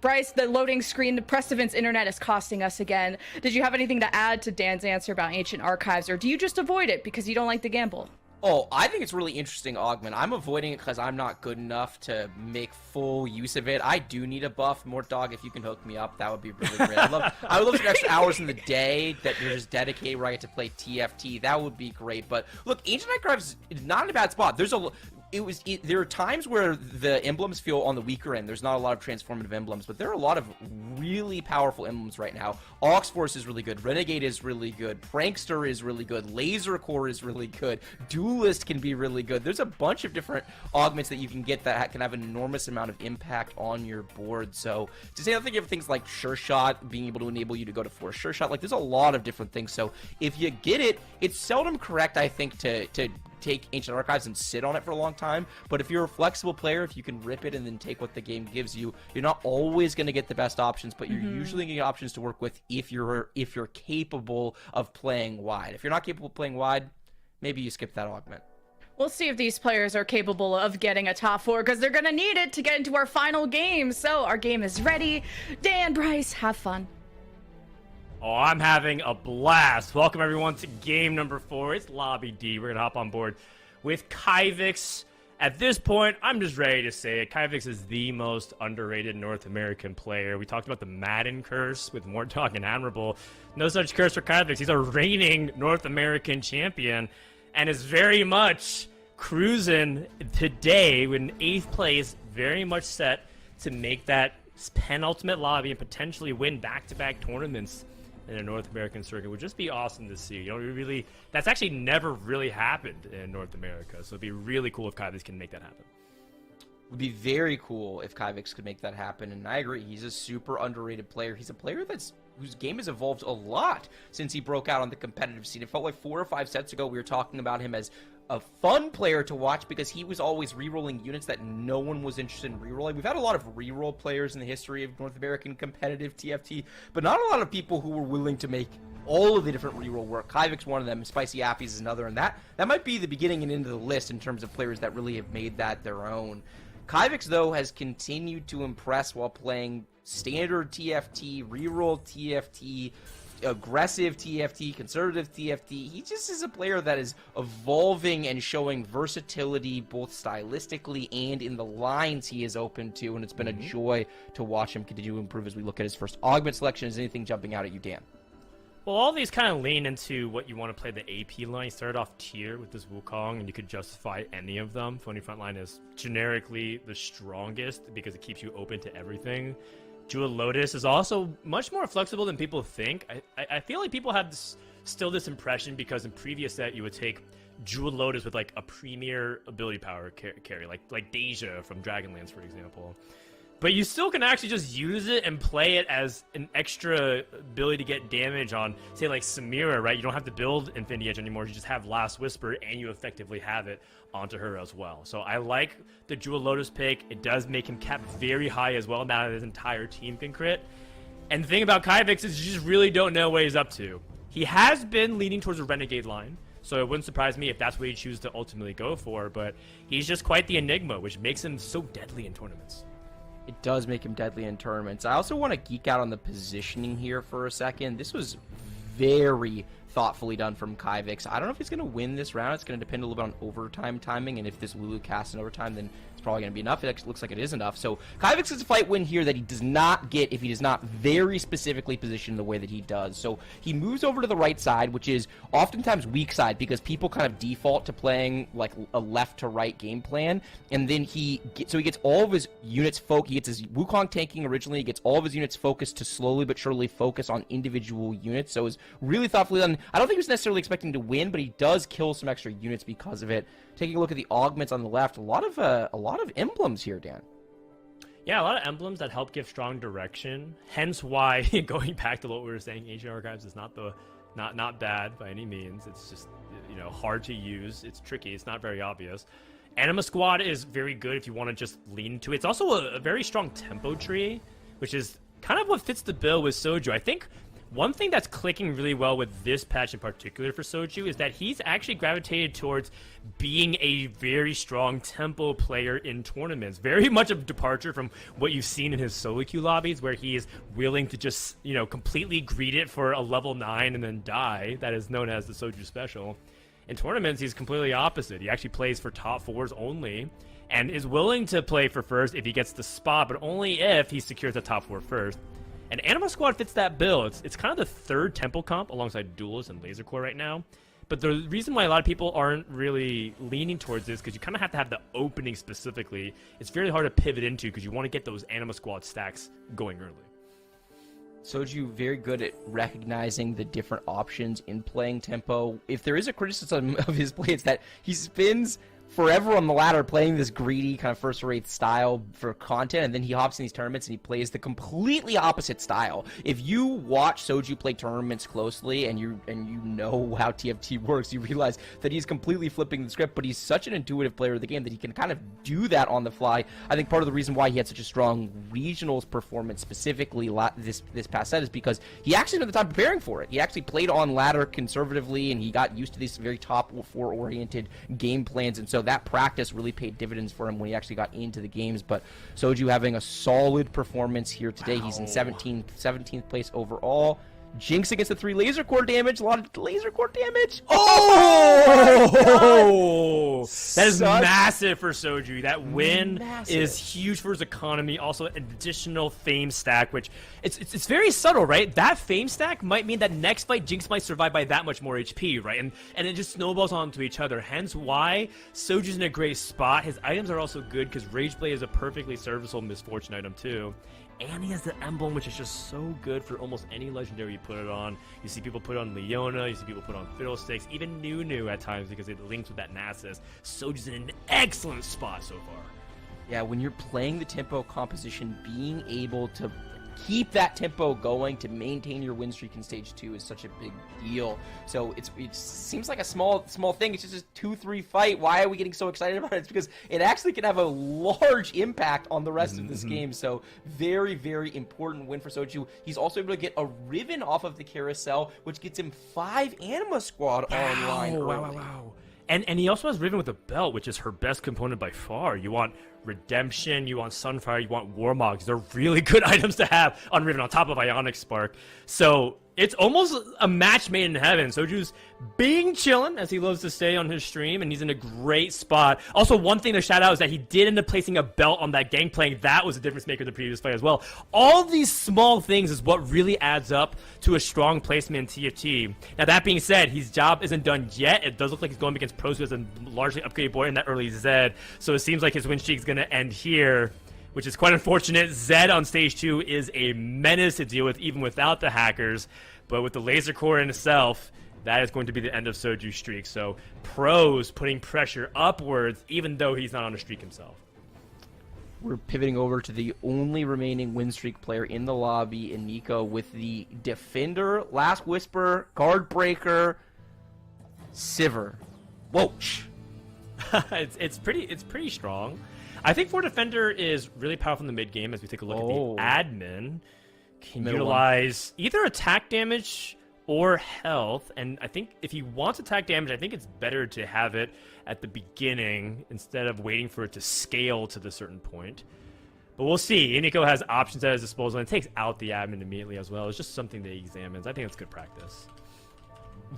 the loading screen, the Precedence internet is costing us again. Did you have anything to add to Dan's answer about Ancient Archives, or do you just avoid it because you don't like the gamble? Oh, I think it's really interesting augment. I'm avoiding it because I'm not good enough to make full use of it. I do need a buff. Mort Dog, if you can hook me up, that would be really great. I would love some extra hours in the day that you're just dedicated where I get to play TFT. That would be great. But look, Ancient Archives is not in a bad spot. There are times where the emblems feel on the weaker end. There's not a lot of transformative emblems, but there are a lot of really powerful emblems right now. Ox Force is really good. Renegade is really good. Prankster is really good. Laser Core is really good. Duelist can be really good. There's a bunch of different augments that you can get that can have an enormous amount of impact on your board. So to say nothing of things like Sure Shot, being able to enable you to go to 4 Sure Shot, like there's a lot of different things. So if you get it, it's seldom correct, I think, to take Ancient Archives and sit on it for a long time, but if you're a flexible player, if you can rip it and then take what the game gives you, you're not always going to get the best options, but you're usually going to get options to work with if you're capable of playing wide. If you're not capable of playing wide, maybe you skip that augment. We'll see if these players are capable of getting a top 4, because they're going to need it to get into our final game. So our game is ready. Dan, Bryce, have fun. Oh, I'm having a blast. Welcome, everyone, to game number 4. It's Lobby D. We're going to hop on board with Kyvix. At this point, I'm just ready to say it. Kyvix is the most underrated North American player. We talked about the Madden curse with Mortdog and Admirable. No such curse for Kyvix. He's a reigning North American champion and is very much cruising today with an 8th place, very much set to make that penultimate lobby and potentially win back-to-back tournaments in a North American circuit. Would just be awesome to see. That's actually never really happened in North America, so it'd be really cool if Kyvix can make that happen. It would be very cool if Kyvix could make that happen, and I agree. He's a super underrated player. He's a player whose game has evolved a lot since he broke out on the competitive scene. It felt like 4 or 5 sets ago we were talking about him as a fun player to watch because he was always rerolling units that no one was interested in rerolling. We've had a lot of reroll players in the history of North American competitive TFT, but not a lot of people who were willing to make all of the different reroll work. Kyvix one of them, Spicy Appies is another, and that might be the beginning and end of the list in terms of players that really have made that their own. Kyvix, though, has continued to impress while playing standard TFT, reroll TFT, aggressive TFT, conservative TFT. He just is a player that is evolving and showing versatility both stylistically and in the lines he is open to, and it's been a joy to watch him continue to improve as we look at his first augment selection. Is anything jumping out at you, Dan? Well, all these kind of lean into what you want to play the AP line. You started off tier with this Wukong, and you could justify any of them. 20 front line is generically the strongest because it keeps you open to everything. Jewel Lotus is also much more flexible than people think. I feel like people have still this impression because in previous set you would take Jewel Lotus with like a premier ability power carry, like Deja from Dragonlance, for example. But you still can actually just use it and play it as an extra ability to get damage on, say, like Samira, right? You don't have to build Infinity Edge anymore. You just have Last Whisper, and you effectively have it onto her as well. So I like the Jewel Lotus pick. It does make him cap very high as well, now that his entire team can crit. And the thing about Kyvix is you just really don't know what he's up to. He has been leaning towards a Renegade line, so it wouldn't surprise me if that's what he chooses to ultimately go for, but he's just quite the enigma, which makes him so deadly in tournaments. It does make him deadly in tournaments. I also want to geek out on the positioning here for a second. This was very thoughtfully done from Kyvix. I don't know if he's going to win this round. It's going to depend a little bit on overtime timing, and if this Lulu casts in overtime, then it's probably going to be enough. It looks like it is enough. So Kyvix gets a fight win here that he does not get if he does not very specifically position the way that he does. So he moves over to the right side, which is oftentimes weak side because people kind of default to playing like a left to right game plan, and then he gets all of his units he gets his Wukong tanking originally. He gets all of his units focused to slowly but surely focus on individual units. So it's really thoughtfully done. I don't think he was necessarily expecting to win, but he does kill some extra units because of it. Taking a look at the augments on the left, a lot of emblems here, Dan. Yeah, a lot of emblems that help give strong direction. Hence why, going back to what we were saying, Ancient Archives is not bad by any means. It's just, you know, hard to use. It's tricky. It's not very obvious. Anima Squad is very good if you want to just lean into it. It's also a very strong tempo tree, which is kind of what fits the bill with Soju. I think one thing that's clicking really well with this patch in particular for Soju is that he's actually gravitated towards being a very strong tempo player in tournaments. Very much a departure from what you've seen in his solo queue lobbies, where he is willing to just, you know, completely greet it for a level 9 and then die. That is known as the Soju special. In tournaments, he's completely opposite. He actually plays for top 4s only, and is willing to play for first if he gets the spot, but only if he secures the top 4 first. And Anima Squad fits that bill. It's kind of the third tempo comp alongside Duelist and Laser Core right now. But the reason why a lot of people aren't really leaning towards this, because you kind of have to have the opening specifically. It's very hard to pivot into because you want to get those Anima Squad stacks going early. Soju very good at recognizing the different options in playing tempo. If there is a criticism of his play, it's that he spins forever on the ladder playing this greedy kind of first-rate style for content, and then he hops in these tournaments and he plays the completely opposite style. If you watch Soju play tournaments closely and you know how TFT works, you realize that he's completely flipping the script, but he's such an intuitive player of the game that he can kind of do that on the fly. I think part of the reason why he had such a strong regionals performance specifically this past set is because he actually spent the time preparing for it. He actually played on ladder conservatively, and he got used to these very top 4-oriented game plans, and so that practice really paid dividends for him when he actually got into the games. But Soju having a solid performance here today. Wow. He's in 17th place overall. Jinx against the 3 laser core damage. A lot of laser core damage. Oh! That is massive for Soju. That win is huge for his economy. Also, an additional fame stack, which it's very subtle, right? That fame stack might mean that next fight Jinx might survive by that much more HP, right? And it just snowballs onto each other. Hence why Soju's in a great spot. His items are also good because Rageblade is a perfectly serviceable misfortune item too. And he has the emblem, which is just so good for almost any legendary you put it on. You see people put on Leona, you see people put on Fiddlesticks, even Nunu at times because it links with that Nasus. Soju's in an excellent spot so far. Yeah, when you're playing the tempo composition, being able to keep that tempo going to maintain your win streak in stage 2 is such a big deal. So it seems like a small thing. It's just a 2-3 fight. Why are we getting so excited about it? It's because it actually can have a large impact on the rest of this game. So very, very important win for Soju. He's also able to get a Riven off of the carousel, which gets him 5 Anima Squad online early. Wow. And he also has Riven with a belt, which is her best component by far. You want Redemption, you want Sunfire, you want Warmogs. They're really good items to have on Riven on top of Ionic Spark. So it's almost a match made in heaven. Soju's being chillin', as he loves to say on his stream, and he's in a great spot. Also, one thing to shout out is that he did end up placing a belt on that Gangplank. That was a difference maker in the previous fight as well. All these small things is what really adds up to a strong placement in TFT. Now, that being said, his job isn't done yet. It does look like he's going against pros who has a largely upgraded board in that early Zed. So it seems like his win streak is going to end here, which is quite unfortunate. Zed on stage 2 is a menace to deal with even without the hackers, but with the laser core in itself, that is going to be the end of Soju's streak. So pros putting pressure upwards even though he's not on a streak himself. We're pivoting over to the only remaining win streak player in the lobby in Nico with the Defender, Last Whisper, Guard Breaker, Sivir. Whoa! it's pretty strong. I think for Defender is really powerful in the mid game as we take a look at the admin. Can utilize either attack damage or health, and I think if he wants attack damage, I think it's better to have it at the beginning instead of waiting for it to scale to the certain point. But we'll see. Nico has options at his disposal, and it takes out the admin immediately as well. It's just something that he examines. I think that's good practice.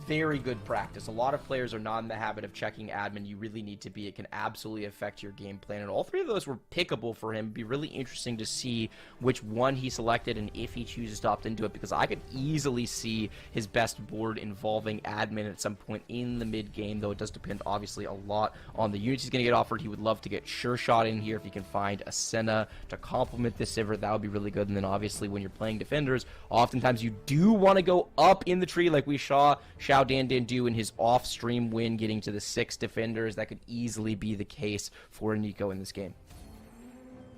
Very good practice. A lot of players are not in the habit of checking admin. You really need to be. It can absolutely affect your game plan. And all 3 of those were pickable for him. It'd be really interesting to see which one he selected and if he chooses to opt into it, because I could easily see his best board involving admin at some point in the mid game, though it does depend obviously a lot on the units he's going to get offered. He would love to get Sure Shot in here if he can find a Senna to complement this Sivir. That would be really good. And then obviously when you're playing defenders, oftentimes you do want to go up in the tree like we saw Xiao Dan do in his off-stream win, getting to the 6 defenders. That could easily be the case for Nico in this game.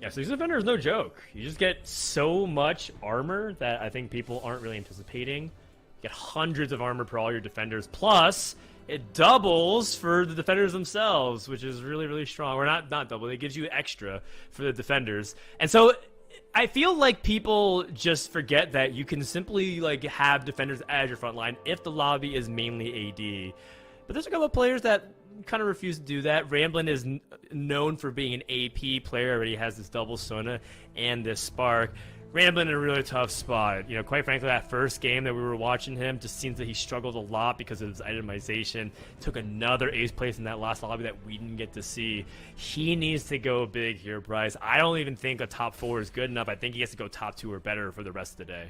Yeah, so these defender is no joke. You just get so much armor that I think people aren't really anticipating. You get hundreds of armor for all your defenders, plus it doubles for the defenders themselves, which is really, really strong. Or not double, it gives you extra for the defenders. And so I feel like people just forget that you can simply like have defenders as your front line if the lobby is mainly AD. But there's a couple of players that kind of refuse to do that. Ramblin is known for being an AP player, already has this double Sona and this Spark. Ramblin in a really tough spot. You know, quite frankly, that first game that we were watching him just seems that he struggled a lot because of his itemization. Took another ace place in that last lobby that we didn't get to see. He needs to go big here, Bryce. I don't even think a top 4 is good enough. I think he has to go top 2 or better for the rest of the day.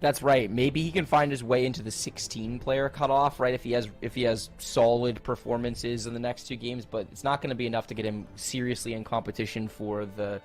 That's right. Maybe he can find his way into the 16-player cutoff, right? If he has solid performances in the next 2 games, but it's not going to be enough to get him seriously in competition for the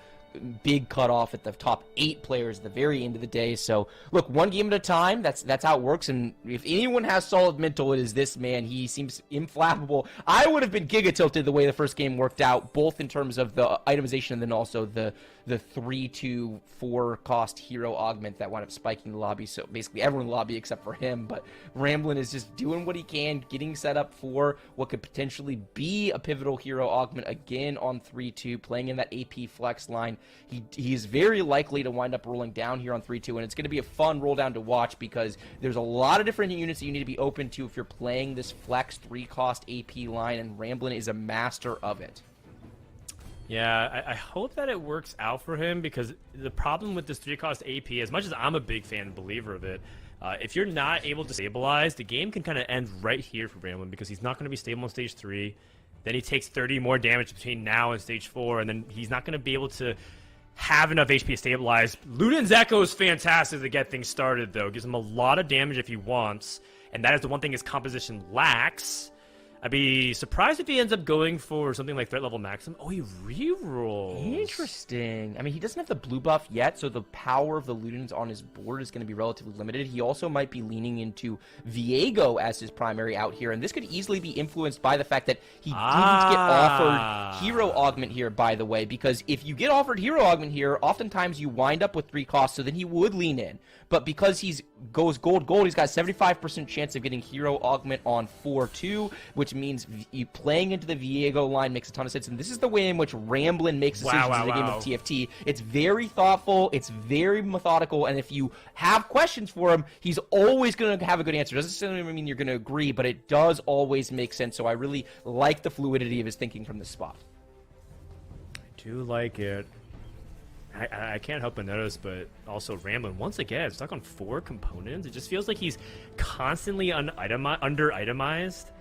big cutoff at the top 8 players at the very end of the day. So look, one game at a time. That's how it works. And if anyone has solid mental, it is this man. He seems inflammable. I would have been giga tilted the way the first game worked out, both in terms of the itemization and then also the 3-2-4 cost hero augment that wound up spiking the lobby. So basically everyone in the lobby except for him. But Ramblin is just doing what he can, getting set up for what could potentially be a pivotal hero augment again on 3-2, playing in that AP flex line. He is very likely to wind up rolling down here on 3-2, and it's going to be a fun roll down to watch because there's a lot of different units that you need to be open to if you're playing this flex 3-cost AP line, and Ramblin is a master of it. Yeah, I hope that it works out for him because the problem with this 3-cost AP, as much as I'm a big fan and believer of it, if you're not able to stabilize, the game can kind of end right here for Ramblin because he's not going to be stable on stage 3. Then he takes 30 more damage between now and stage 4, and then he's not going to be able to have enough HP to stabilize. Luden's Echo is fantastic to get things started, though. Gives him a lot of damage if he wants, and that is the one thing his composition lacks. I'd be surprised if he ends up going for something like threat level maximum. Oh, he rerolls. Interesting. I mean, he doesn't have the blue buff yet, so the power of the Ludens on his board is going to be relatively limited. He also might be leaning into Viego as his primary out here, and this could easily be influenced by the fact that he didn't get offered hero augment here, by the way, because if you get offered hero augment here, oftentimes you wind up with 3 costs, so then he would lean in. But because he goes gold, he's got a 75% chance of getting hero augment on 4-2, which means playing into the Viego line makes a ton of sense. And this is the way in which Ramblin makes decisions in the game of TFT. It's very thoughtful, it's very methodical, and if you have questions for him, he's always going to have a good answer. Doesn't necessarily mean you're going to agree, but it does always make sense. So I really like the fluidity of his thinking from this spot. I do like it. I can't help but notice, but also Ramblin, once again, stuck on 4 components. It just feels like he's constantly under-itemized.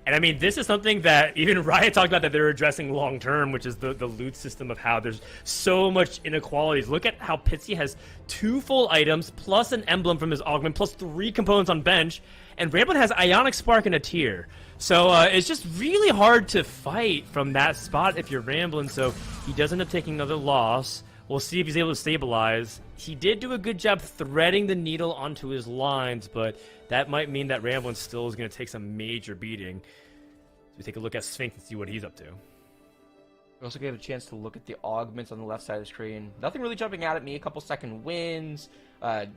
And I mean, this is something that even Riot talked about that they're addressing long-term, which is the loot system of how there's so much inequalities. Look at how Pitsy has 2 full items, plus an emblem from his augment, plus 3 components on bench, and Ramblin has Ionic Spark and a tier. So it's just really hard to fight from that spot if you're Ramblin, so he does end up taking another loss. We'll see if he's able to stabilize. He did do a good job threading the needle onto his lines, but that might mean that Ramblin still is going to take some major beating. So we take a look at Sphinx and see what he's up to. We also get a chance to look at the augments on the left side of the screen. Nothing really jumping out at me. A couple second wins.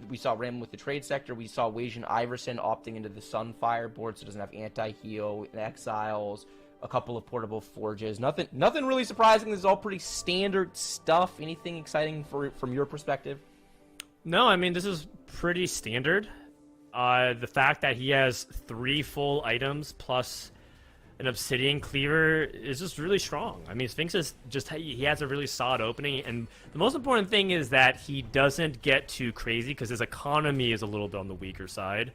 We saw Ramblin with the trade sector. We saw Wajan Iverson opting into the Sunfire board, so it doesn't have anti-heal and exiles. A couple of portable forges. Nothing really surprising. This is all pretty standard stuff. Anything exciting from your perspective? No, I mean, this is pretty standard. The fact that he has 3 full items plus an Obsidian Cleaver is just really strong. I mean, Sphinx is just, he has a really solid opening, and the most important thing is that he doesn't get too crazy because his economy is a little bit on the weaker side.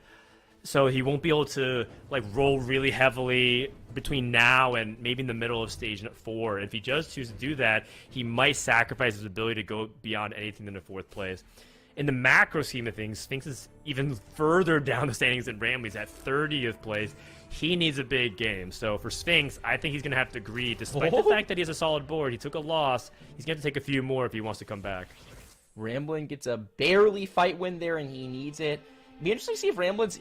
So he won't be able to like roll really heavily between now and maybe in the middle of stage 4. If he does choose to do that, he might sacrifice his ability to go beyond anything than the 4th place. In the macro scheme of things, Sphinx is even further down the standings than Rambley's at 30th place. He needs a big game. So for Sphinx, I think he's going to have to agree. Despite the fact that he has a solid board, he took a loss. He's going to take a few more if he wants to come back. Ramblin gets a barely fight win there, and he needs it. Be interesting to see if Ramblin's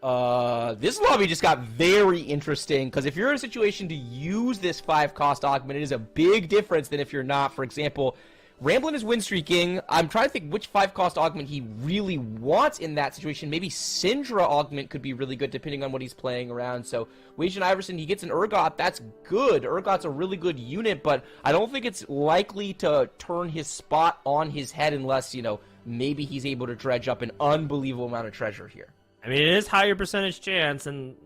This lobby just got very interesting, because if you're in a situation to use this 5-cost augment, it is a big difference than if you're not. For example, Ramblin is win streaking. I'm trying to think which 5-cost augment he really wants in that situation. Maybe Syndra augment could be really good depending on what he's playing around. So Wajan Iverson, he gets an Urgot. That's good. Urgot's a really good unit, but I don't think it's likely to turn his spot on his head unless, you know, maybe he's able to dredge up an unbelievable amount of treasure here. I mean, it is higher percentage chance, and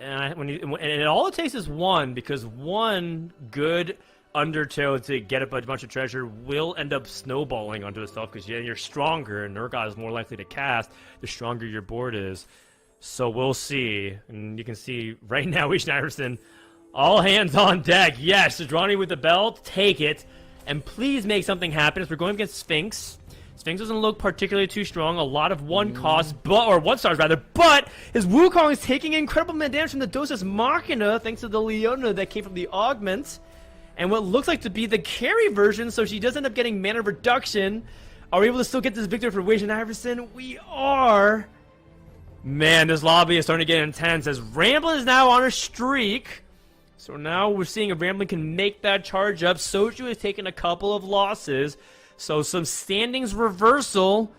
all it takes is one, because one good Undertow to get a bunch of treasure will end up snowballing onto itself, because you're stronger, and Urgot is more likely to cast the stronger your board is. So we'll see. And you can see right now, Wajan Iverson, all hands on deck. Yes, Sedrani with the belt, take it, and please make something happen. As we're going against Sphinx. Sphinx doesn't look particularly too strong. A lot of one-cost, or one-stars rather, but his Wukong is taking incredible damage from the Doses Machina, thanks to the Leona that came from the augment. And what looks like to be the carry version, so she does end up getting mana reduction. Are we able to still get this victory for Wajan Iverson? We are. Man, this lobby is starting to get intense as Ramblin is now on a streak. So now we're seeing if Ramblin can make that charge up. Soju has taken a couple of losses. So some standings reversal.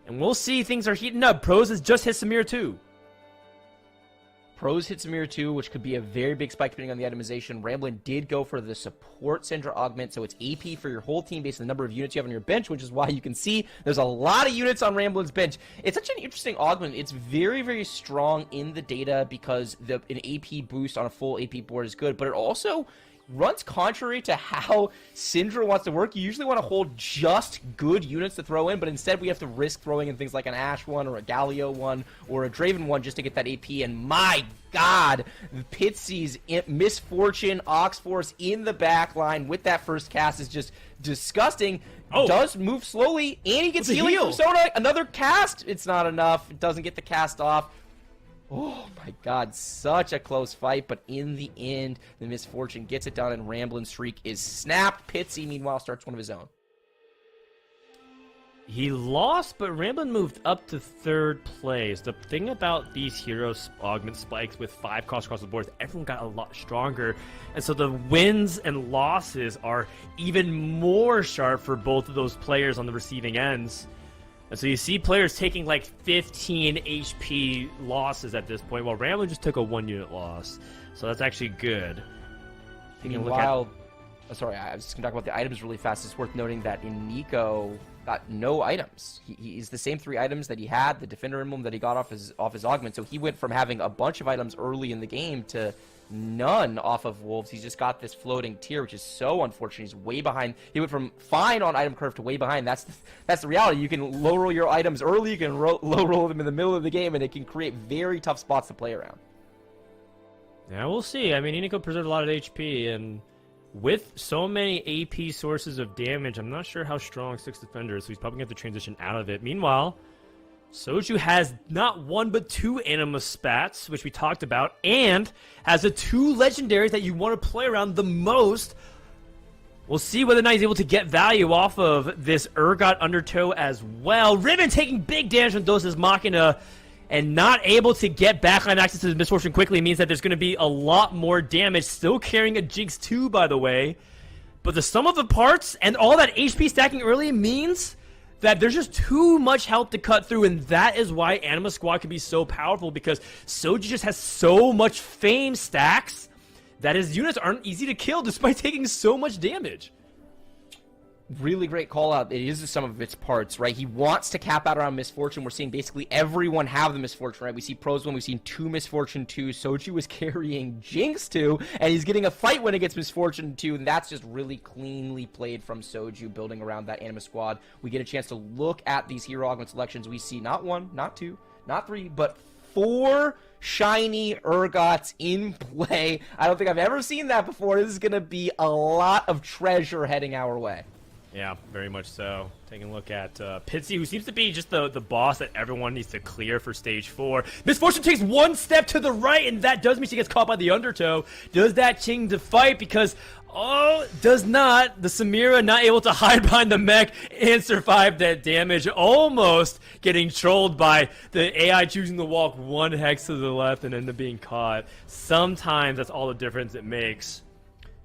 And we'll see, things are heating up. Pros has just hit Samir too. Pros hit Samir too, which could be a very big spike depending on the itemization. Ramblin did go for the support Syndra augment, so it's AP for your whole team based on the number of units you have on your bench, which is why you can see there's a lot of units on Ramblin's bench. It's such an interesting augment. It's very, very strong in the data because an AP boost on a full AP board is good, but it also runs contrary to how Syndra wants to work. You usually want to hold just good units to throw in, but instead we have to risk throwing in things like an Ashe one or a Galio one or a Draven one just to get that AP. And my god, Pitsy's Misfortune Oxforce in the back line with that first cast is just disgusting. Does move slowly, and he gets healing from Sona. Another cast, it's not enough. It doesn't get the cast off. Oh my god, such a close fight, but in the end, the Misfortune gets it done, and Ramblin's streak is snapped. Pitsy, meanwhile, starts one of his own. He lost, but Ramblin moved up to 3rd place. The thing about these hero augment spikes with 5 costs across the board is everyone got a lot stronger, and so the wins and losses are even more sharp for both of those players on the receiving ends. And so you see players taking like 15 HP losses at this point, while Ramblin just took a 1-unit loss. So that's actually good. Meanwhile, sorry, I was just going to talk about the items really fast. It's worth noting that Nico got no items. He's the same 3 items that he had, the Defender emblem that he got off his augment. So he went from having a bunch of items early in the game to none off of Wolves. He's just got this floating tier, which is so unfortunate. He's way behind. He went from fine on item curve to way behind. That's the reality. You can low roll your items early, you can low roll them in the middle of the game, and it can create very tough spots to play around. Yeah, we'll see. I mean, Nico preserved a lot of HP, and with so many AP sources of damage, I'm not sure how strong 6 Defender is, so he's probably going to have to transition out of it. Meanwhile, Soju has not 1 but 2 Anima Spats, which we talked about, and has the 2 legendaries that you want to play around the most. We'll see whether or not he's able to get value off of this Urgot Undertow as well. Riven taking big damage from Doses Machina, and not able to get backline access to his Misfortune quickly means that there's going to be a lot more damage. Still carrying a Jinx too, by the way. But the sum of the parts and all that HP stacking early means that there's just too much help to cut through, and that is why Anima Squad can be so powerful, because Soju just has so much fame stacks that his units aren't easy to kill despite taking so much damage. Really great call out. It is the sum of its parts, right? He wants to cap out around Misfortune. We're seeing basically everyone have the Misfortune, right? We see Pros 1, we've seen 2 Misfortune 2. Soju was carrying Jinx 2, and he's getting a fight when it gets Misfortune 2, and that's just really cleanly played from Soju, building around that Anima Squad. We get a chance to look at these hero augment selections. We see not 1, not 2, not 3, but 4 shiny Urgots in play. I don't think I've ever seen that before. This is going to be a lot of treasure heading our way. Yeah, very much so. Taking a look at Pitsy, who seems to be just the boss that everyone needs to clear for stage 4. Misfortune takes one step to the right, and that does mean she gets caught by the undertow. Does that change the fight? Because, oh, does not. The Samira not able to hide behind the mech and survive that damage. Almost getting trolled by the AI choosing to walk one hex to the left and end up being caught. Sometimes that's all the difference it makes.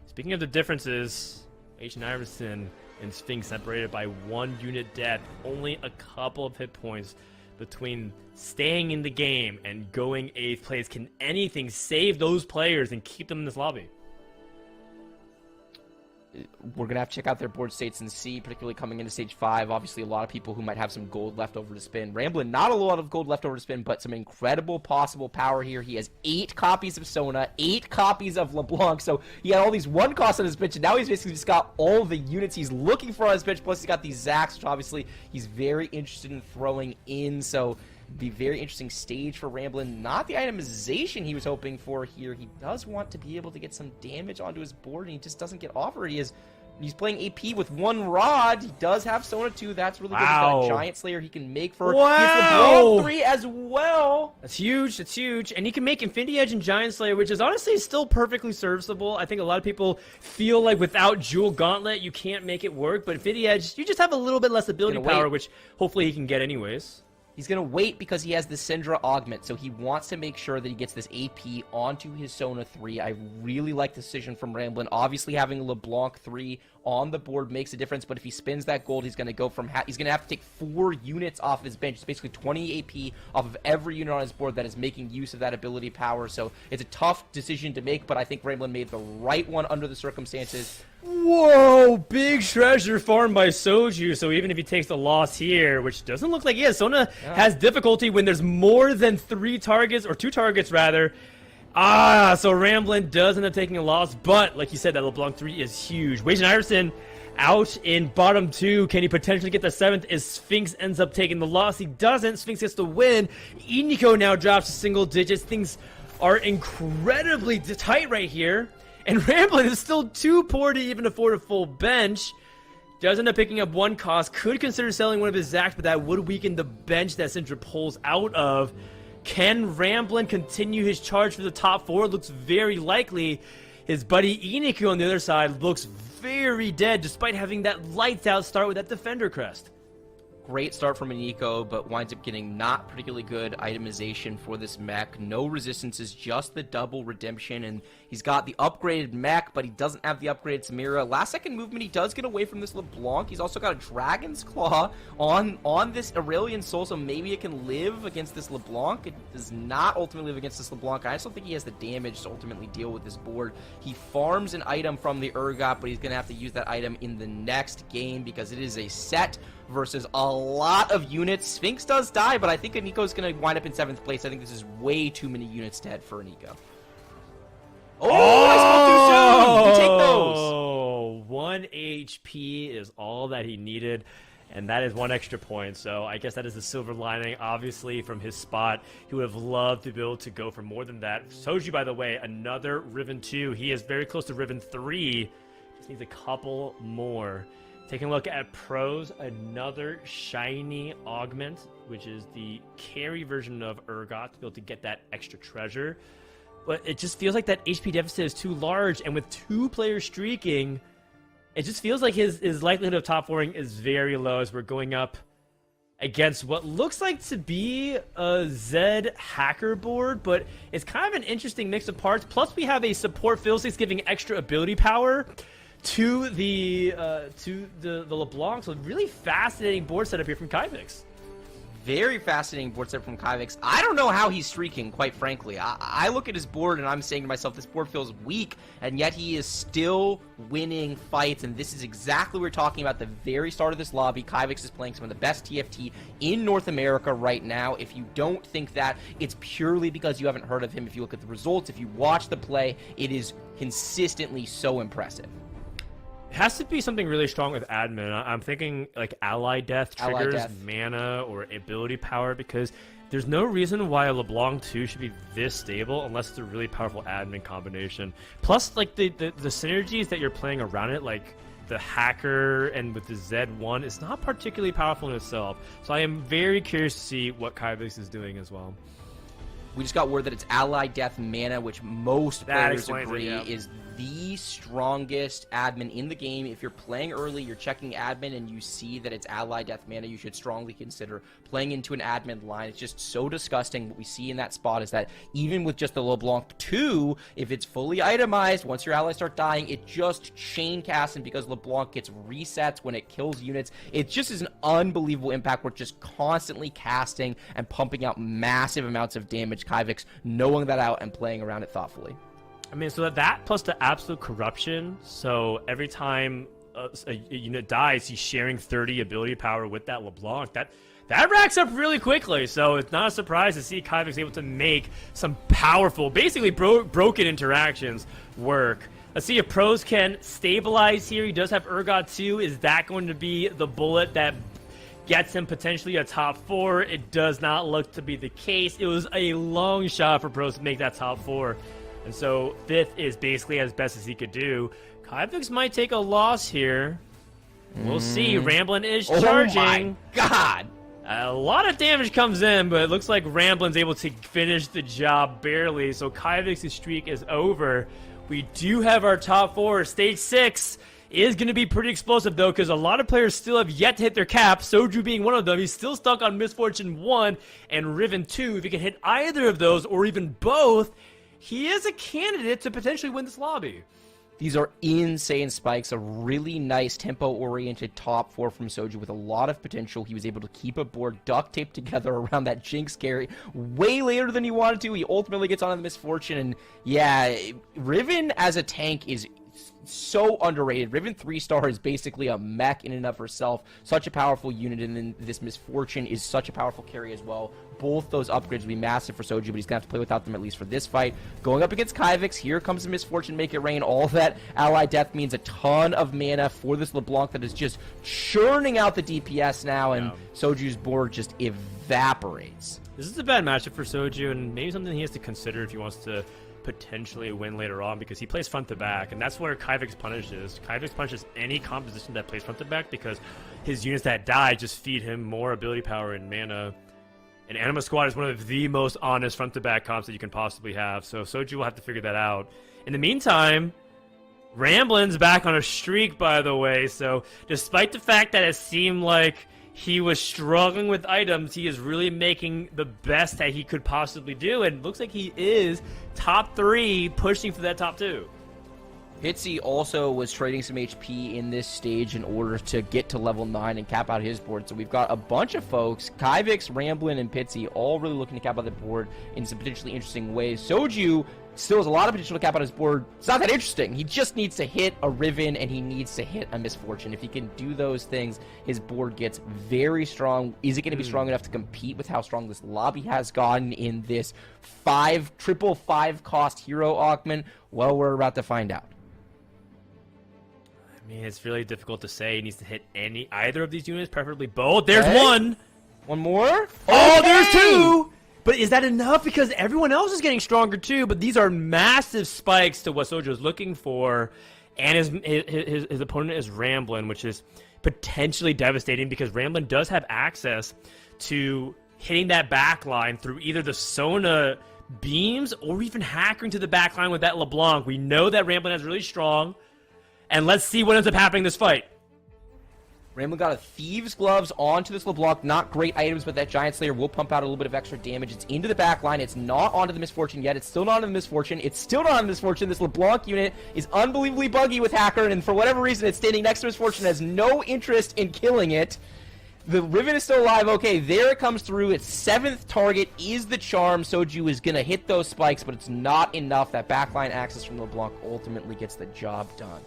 Speaking of the differences, Agent Iverson and Sphinx separated by 1 unit death, only a couple of hit points between staying in the game and going 8th place. Can anything save those players and keep them in this lobby? We're going to have to check out their board states and see, particularly coming into stage 5. Obviously, a lot of people who might have some gold left over to spin. Ramblin', not a lot of gold left over to spin, but some incredible possible power here. He has 8 copies of Sona, 8 copies of LeBlanc, so he had all these 1 costs on his bench, and now he's basically just got all the units he's looking for on his bench, plus he's got these Zacs, which obviously he's very interested in throwing in, so be very interesting stage for Ramblin'. Not the itemization he was hoping for here. He does want to be able to get some damage onto his board, and he just doesn't get offered. He's playing AP with 1 rod. He does have Sona 2. That's really good. He's got a Giant Slayer he can make for. Wow. He has LeBlanc 3 as well. That's huge. That's huge. And he can make Infinity Edge and Giant Slayer, which is honestly still perfectly serviceable. I think a lot of people feel like without Jewel Gauntlet, you can't make it work. But Infinity Edge, you just have a little bit less ability power, which hopefully he can get anyways. He's going to wait because he has the Syndra Augment, so he wants to make sure that he gets this AP onto his Sona 3. I really like the decision from Ramblin'. Obviously, having LeBlanc 3 on the board makes a difference, but if he spins that gold, he's going to go from he's going to have to take 4 units off his bench. It's basically 20 AP off of every unit on his board that is making use of that ability power, so it's a tough decision to make, but I think Ramblin' made the right one under the circumstances. Whoa, big treasure farmed by Soju, so even if he takes the loss here, which doesn't look like he is, Sona has difficulty when there's more than 3 targets, or 2 targets rather. So Ramblin' does end up taking a loss, but like you said, that LeBlanc 3 is huge. Wage and Iverson out in bottom 2. Can he potentially get the 7th as Sphinx ends up taking the loss? He doesn't. Sphinx gets the win. Iniko now drops to single digits. Things are incredibly tight right here. And Ramblin' is still too poor to even afford a full bench. Does end up picking up 1 cost. Could consider selling one of his Zacs, but that would weaken the bench that Syndra pulls out of. Can Ramblin' continue his charge for the top 4? Looks very likely. His buddy Iniku on the other side looks very dead, despite having that lights out start with that Defender crest. Great start from Iniko, but winds up getting not particularly good itemization for this mech. No resistances, just the double redemption, and he's got the upgraded mech, but he doesn't have the upgraded Samira. Last second movement, he does get away from this LeBlanc. He's also got a Dragon's Claw on this Aurelion Soul, so maybe it can live against this LeBlanc. It does not ultimately live against this LeBlanc. I just don't think he has the damage to ultimately deal with this board. He farms an item from the Urgot, but he's going to have to use that item in the next game because it is a set versus a lot of units. Sphinx does die, but I think Aniko's going to wind up in 7th place. I think this is way too many units dead for Aniko. I spoke too soon! We take those! 1 HP is all that he needed, and that is 1 extra point. So I guess that is the silver lining. Obviously, from his spot, he would have loved to be able to go for more than that. Soji, by the way, another Riven 2. He is very close to Riven 3. Just needs a couple more. Taking a look at pros, another shiny augment, which is the carry version of Urgot to be able to get that extra treasure. But it just feels like that HP deficit is too large, and with 2 players streaking, it just feels like his likelihood of top 4ing is very low as we're going up against what looks like to be a Zed hacker board, but it's kind of an interesting mix of parts. Plus, we have a support Fiddlesticks giving extra ability power to the LeBlanc, so really fascinating board setup here from Kyvix. Very fascinating board setup from Kyvix. I don't know how he's streaking, quite frankly. I look at his board and I'm saying to myself, this board feels weak, and yet he is still winning fights, and this is exactly what we're talking about at the very start of this lobby. Kyvix is playing some of the best TFT in North America right now. If you don't think that, it's purely because you haven't heard of him. If you look at the results, if you watch the play, it is consistently so impressive. It has to be something really strong with admin. I'm thinking like ally death triggers, mana, or ability power, because there's no reason why a LeBlanc 2 should be this stable unless it's a really powerful admin combination. Plus, like the synergies that you're playing around it, like the Hacker and with the Z1 is not particularly powerful in itself. So I am very curious to see what Kyvix is doing as well. We just got word that it's Ally Death Mana, which most That players explains it, agree yeah. is the strongest admin in the game. If you're playing early, you're checking admin, and you see that it's Ally Death Mana, you should strongly consider playing into an admin line. It's just so disgusting. What we see in that spot is that even with just the LeBlanc 2, if it's fully itemized, once your allies start dying, it just chain casts, and because LeBlanc gets resets when it kills units, it just is an unbelievable impact. We're just constantly casting and pumping out massive amounts of damage. Kyvix knowing that out and playing around it thoughtfully. I mean, so that plus the absolute corruption. So every time a unit dies, he's sharing 30 ability power with that LeBlanc. That racks up really quickly. So it's not a surprise to see Kyvix able to make some powerful, basically broken interactions work. Let's see if Pros can stabilize here. He does have Urgot 2. Is that going to be the bullet that gets him potentially a top 4? It does not look to be the case. It was a long shot for Pros to make that top 4. And so 5th is basically as best as he could do. Kyvix might take a loss here. We'll see. Ramblin is charging. Oh my god! A lot of damage comes in, but it looks like Ramblin's able to finish the job barely. So Kyvix's streak is over. We do have our top 4. Stage 6 is going to be pretty explosive, though, because a lot of players still have yet to hit their cap. Soju being one of them. He's still stuck on Misfortune 1 and Riven 2. If he can hit either of those, or even both, he is a candidate to potentially win this lobby. These are insane spikes. A really nice tempo-oriented top 4 from Soju with a lot of potential. He was able to keep a board duct taped together around that Jinx carry way later than he wanted to. He ultimately gets onto the Misfortune, and yeah, Riven as a tank is so underrated. Riven 3-star is basically a mech in and of herself. Such a powerful unit, and then this Misfortune is such a powerful carry as well. Both those upgrades will be massive for Soju, but he's going to have to play without them at least for this fight. Going up against Kyvix, here comes the Misfortune, make it rain. All that ally death means a ton of mana for this LeBlanc that is just churning out the DPS now, and Soju's board just evaporates. This is a bad matchup for Soju, and maybe something he has to consider if he wants to potentially win later on, because he plays front to back, and that's where Kyvix punishes. Kyvix punishes any composition that plays front to back because his units that die just feed him more ability power and mana. And Anima Squad is one of the most honest front to back comps that you can possibly have, so Soju will have to figure that out. In the meantime, Ramblin's back on a streak, by the way, so despite the fact that it seemed like he was struggling with items, he is really making the best that he could possibly do, and looks like he is top 3, pushing for that top 2. Pitsy also was trading some HP in this stage in order to get to level 9 and cap out his board. So we've got a bunch of folks, Kyvix, Ramblin, and Pitsy, all really looking to cap out the board in some potentially interesting ways. Soju still has a lot of potential to cap out his board. It's not that interesting. He just needs to hit a Riven, and he needs to hit a Misfortune. If he can do those things, his board gets very strong. Is it going to be strong enough to compete with how strong this lobby has gotten in this 5 cost hero augment? Well, we're about to find out. I mean, it's really difficult to say. He needs to hit either of these units, preferably both. There's one! One more? Oh, there's 2! But is that enough? Because everyone else is getting stronger too, but these are massive spikes to what Soju is looking for. And his opponent is Ramblin, which is potentially devastating because Ramblin does have access to hitting that backline through either the Sona beams or even hackering to the backline with that LeBlanc. We know that Ramblin is really strong. And let's see what ends up happening in this fight. Ramblin got a Thieves' Gloves onto this LeBlanc. Not great items, but that Giant Slayer will pump out a little bit of extra damage. It's into the back line. It's not onto the Misfortune yet. It's still not on the Misfortune. It's still not on the Misfortune. This LeBlanc unit is unbelievably buggy with Hacker, and for whatever reason, it's standing next to Misfortune, has no interest in killing it. The Riven is still alive. Okay, there it comes through. Its 7th target is the Charm. Soju is going to hit those spikes, but it's not enough. That backline access from LeBlanc ultimately gets the job done.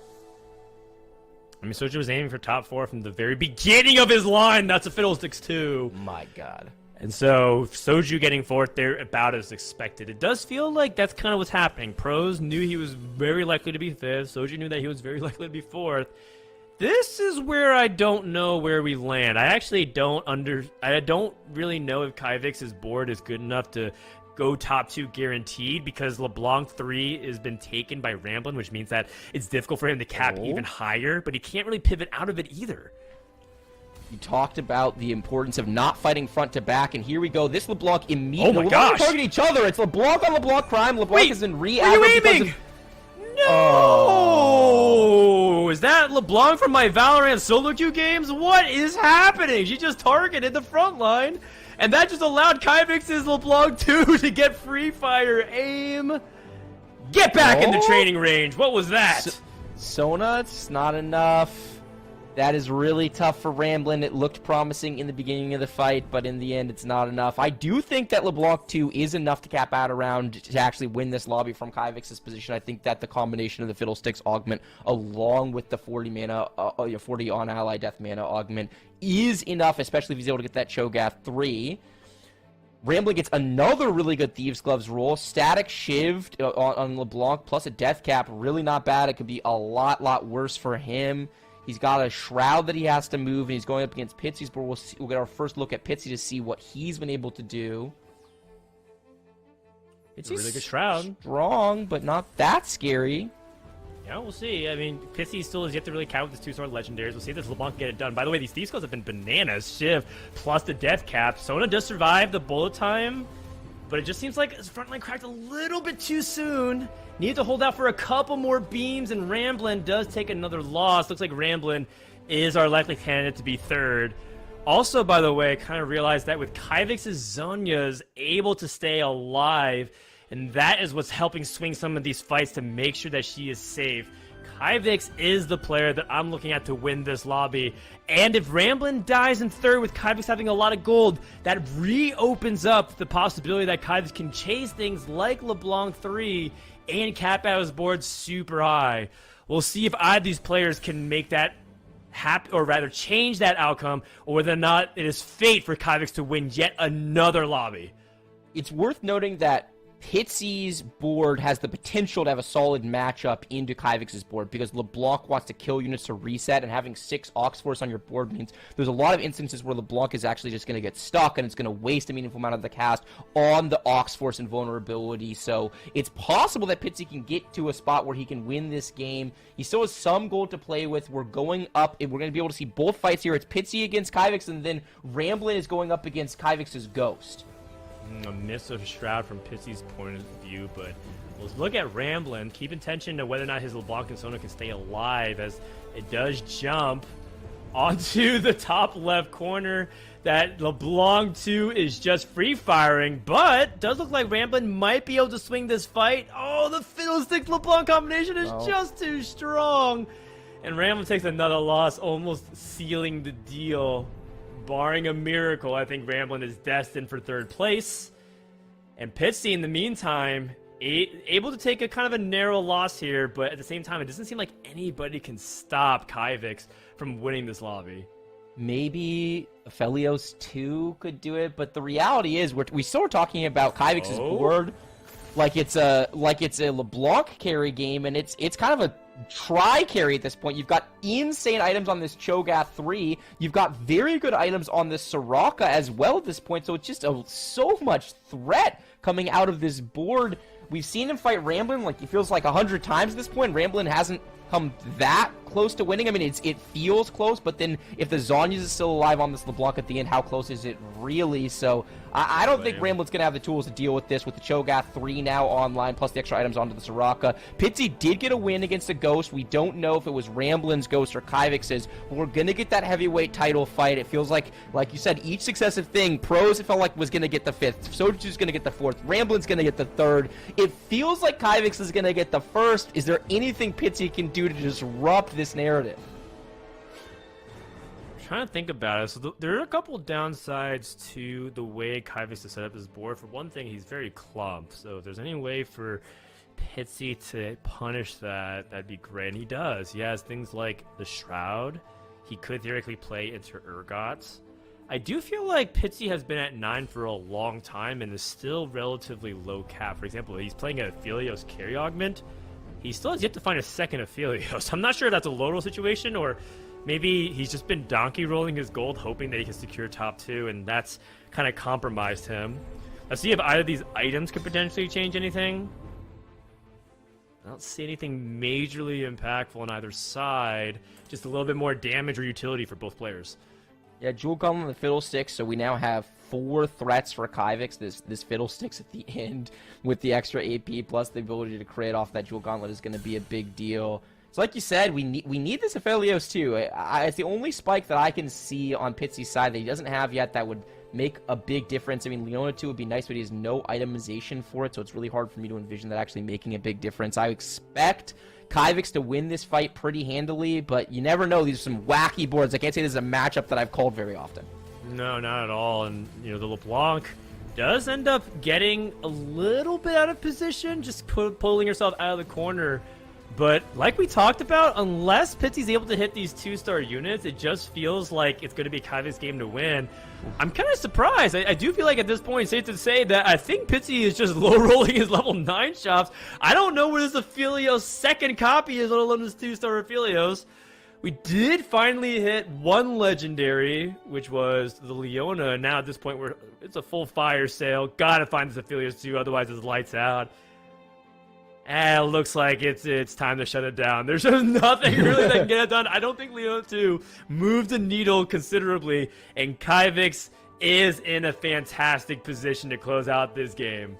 I mean, Soju was aiming for top 4 from the very beginning of his line. That's a Fiddlesticks too. My God. And so Soju getting 4th there about as expected. It does feel like that's kind of what's happening. Pros knew he was very likely to be 5th. Soju knew that he was very likely to be 4th. This is where I don't know where we land. I actually don't really know if Kyvix's board is good enough to go top 2 guaranteed because LeBlanc 3 has been taken by Ramblin', which means that it's difficult for him to cap even higher, but he can't really pivot out of it either. You talked about the importance of not fighting front to back, and here we go. This LeBlanc immediately. Oh my gosh! Targeting each other. It's LeBlanc on LeBlanc Prime. LeBlanc Wait, has been were you aiming? No! Is that LeBlanc from my Valorant solo queue games? What is happening? She just targeted the front line, and that just allowed Kyvix's LeBlanc 2 to get Free Fire aim. Get back in the training range. What was that? Sona, it's not enough. That is really tough for Ramblin'. It looked promising in the beginning of the fight, but in the end, it's not enough. I do think that LeBlanc 2 is enough to cap out around to actually win this lobby from Kyvix's position. I think that the combination of the Fiddlesticks augment along with the 40 mana, 40 on ally death mana augment is enough, especially if he's able to get that Cho'Gath 3. Ramblin' gets another really good Thieves' Gloves roll. Static Shiv on LeBlanc plus a death cap. Really not bad. It could be a lot worse for him. He's got a Shroud that he has to move, and he's going up against Pitsy's board. We'll get our first look at Pitsy to see what he's been able to do. It's a really good Shroud. Strong, but not that scary. Yeah, we'll see. I mean, Pitsy still has yet to really count with his 2-sword legendaries. We'll see if this LeBlanc can get it done. By the way, these Thieves' Gloves have been bananas. Shiv plus the death cap. Sona does survive the bullet time, but it just seems like his front line cracked a little bit too soon. Needed to hold out for a couple more beams, and Ramblin' does take another loss. Looks like Ramblin' is our likely candidate to be third. Also, by the way, I kind of realized that with Kyvix's Zhonya's able to stay alive, and that is what's helping swing some of these fights to make sure that she is safe. Kyvix is the player that I'm looking at to win this lobby. And if Ramblin' dies in third with Kyvix having a lot of gold, that reopens up the possibility that Kyvix can chase things like LeBlanc 3 and cap out his board super high. We'll see if either of these players can make that happen, or rather change that outcome, or whether or not it is fate for Kyvix to win yet another lobby. It's worth noting that Pitsy's board has the potential to have a solid matchup into Kyvix's board because LeBlanc wants to kill units to reset, and having 6 Oxforce on your board means there's a lot of instances where LeBlanc is actually just going to get stuck, and it's going to waste a meaningful amount of the cast on the Oxforce and vulnerability. So it's possible that Pitsy can get to a spot where he can win this game. He still has some gold to play with. We're going up, and we're going to be able to see both fights here. It's Pitsy against Kyvix, and then Ramblin' is going up against Kyvix's Ghost. A miss of Shroud from Pitsy's point of view, but let's look at Ramblin'. Keep attention to whether or not his LeBlanc and Sona can stay alive, as it does jump onto the top left corner. That LeBlanc 2 is just free firing, but does look like Ramblin' might be able to swing this fight. Oh, the Fiddlesticks LeBlanc combination is just too strong, and Ramblin' takes another loss, almost sealing the deal. Barring a miracle, I think Ramblin' is destined for third place. And Pitsy, in the meantime, able to take a kind of a narrow loss here, but at the same time, it doesn't seem like anybody can stop Kyvix from winning this lobby. Maybe Aphelios 2 could do it, but the reality is we still are talking about Kyvix's board like it's a LeBlanc carry game, and it's kind of a tri-carry at this point. You've got insane items on this Cho'Gath 3. You've got very good items on this Soraka as well at this point, so it's just so much threat coming out of this board. We've seen him fight Ramblin' like it feels like 100 times at this point. Ramblin' hasn't come that close to winning. I mean, it feels close, but then if the Zhonya's is still alive on this LeBlanc at the end, how close is it really? So I don't think Ramblin's going to have the tools to deal with this with the Cho'Gath 3 now online, plus the extra items onto the Soraka. Pitsy did get a win against a Ghost. We don't know if it was Ramblin's Ghost or Kyvix's, but we're going to get that heavyweight title fight. It feels like you said, each successive thing, Pros, it felt like was going to get the 5th. Soju's going to get the 4th. Ramblin's going to get the 3rd. It feels like Kyvix is going to get the 1st. Is there anything Pitsy can do to disrupt this narrative? Trying to think about it. So there are a couple downsides to the way Kyvix has set up his board. For one thing, he's very clump. So if there's any way for Pitsy to punish that, that'd be great. And he does. He has things like the Shroud. He could theoretically play into Urgots. I do feel like Pitsy has been at 9 for a long time and is still relatively low cap. For example, he's playing a Aphelios carry augment. He still has yet to find a second Aphelios. I'm not sure if that's a low roll situation or maybe he's just been donkey rolling his gold, hoping that he can secure top 2, and that's kind of compromised him. Let's see if either of these items could potentially change anything. I don't see anything majorly impactful on either side. Just a little bit more damage or utility for both players. Yeah, Jewel Gauntlet and the Fiddlesticks, so we now have 4 threats for Kyvix. This Fiddlesticks at the end with the extra AP plus the ability to crit off that Jewel Gauntlet is going to be a big deal. So like you said, we need this Aphelios too. It's the only spike that I can see on Pitsy's side that he doesn't have yet that would make a big difference. I mean, Leona 2 would be nice, but he has no itemization for it, so it's really hard for me to envision that actually making a big difference. I expect Kyvix to win this fight pretty handily, but you never know. These are some wacky boards. I can't say this is a matchup that I've called very often. No, not at all. And, you know, the LeBlanc does end up getting a little bit out of position, just pulling herself out of the corner. But like we talked about, unless Pitsy's able to hit these 2-star units, it just feels like it's going to be Kyvix's game to win. I'm kind of surprised. I do feel like at this point, safe to say that I think Pitsy is just low-rolling his level 9 shops. I don't know where this Aphelios second copy is, let alone this 2-star Aphelios. We did finally hit one legendary, which was the Leona. Now at this point, it's a full fire sale. Gotta find this Aphelios too, otherwise it's lights out. And it looks like it's time to shut it down. There's just nothing really that can get it done. I don't think Leona 2 moved the needle considerably, and Kyvix is in a fantastic position to close out this game.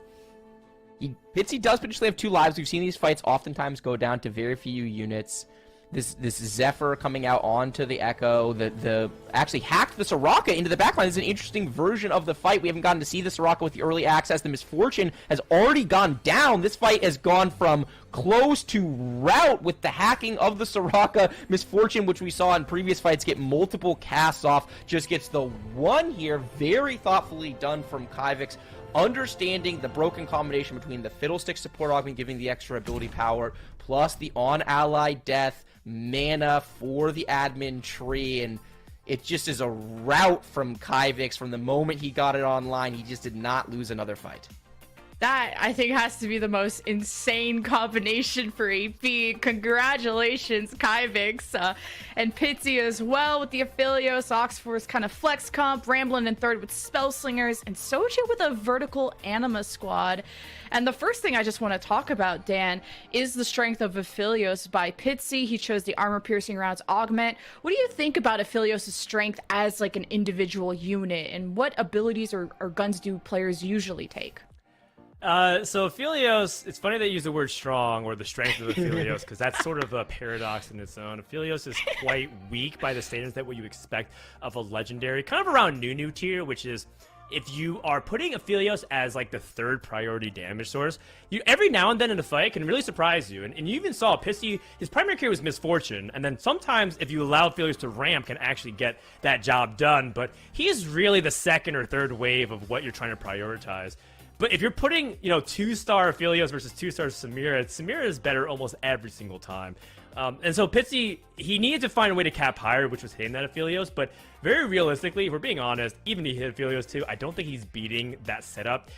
Pitsy does potentially have 2 lives. We've seen these fights oftentimes go down to very few units. This Zephyr coming out onto the Echo, the actually hacked the Soraka into the backline. This is an interesting version of the fight. We haven't gotten to see the Soraka with the early access. The Misfortune has already gone down. This fight has gone from close to rout with the hacking of the Soraka. Misfortune, which we saw in previous fights, get multiple casts off, just gets the one here. Very thoughtfully done from Kyvix. Understanding the broken combination between the Fiddlestick support augment giving the extra ability power, plus the on-ally death, mana for the admin tree, and it just is a rout from Kyvix. From the moment he got it online, he just did not lose another fight. That, I think, has to be the most insane combination for AP. Congratulations, Kyvix. And Pitsy as well with the Aphelios, Oxforce kind of flex comp, Ramblin' in third with Spellslingers, and Soju with a vertical anima squad. And the first thing I just want to talk about, Dan, is the strength of Aphelios by Pitsy. He chose the armor-piercing rounds augment. What do you think about Aphelios' strength as like an individual unit, and what abilities or guns do players usually take? So Aphelios, it's funny they use the word strong or the strength of Aphelios because that's sort of a paradox in its own. Aphelios is quite weak by the standards that what you expect of a legendary, kind of around Nunu tier, which is if you are putting Aphelios as like the 3rd priority damage source, you every now and then in a fight can really surprise you. And you even saw Pissy, his primary carry was Misfortune, and then sometimes if you allow Aphelios to ramp can actually get that job done, but he is really the 2nd or 3rd wave of what you're trying to prioritize. But if you're putting, 2-star Aphelios versus 2-star Samira is better almost every single time. And so Pitsy, he needed to find a way to cap higher, which was hitting that Aphelios. But very realistically, if we're being honest, even if he hit Aphelios too, I don't think he's beating that setup.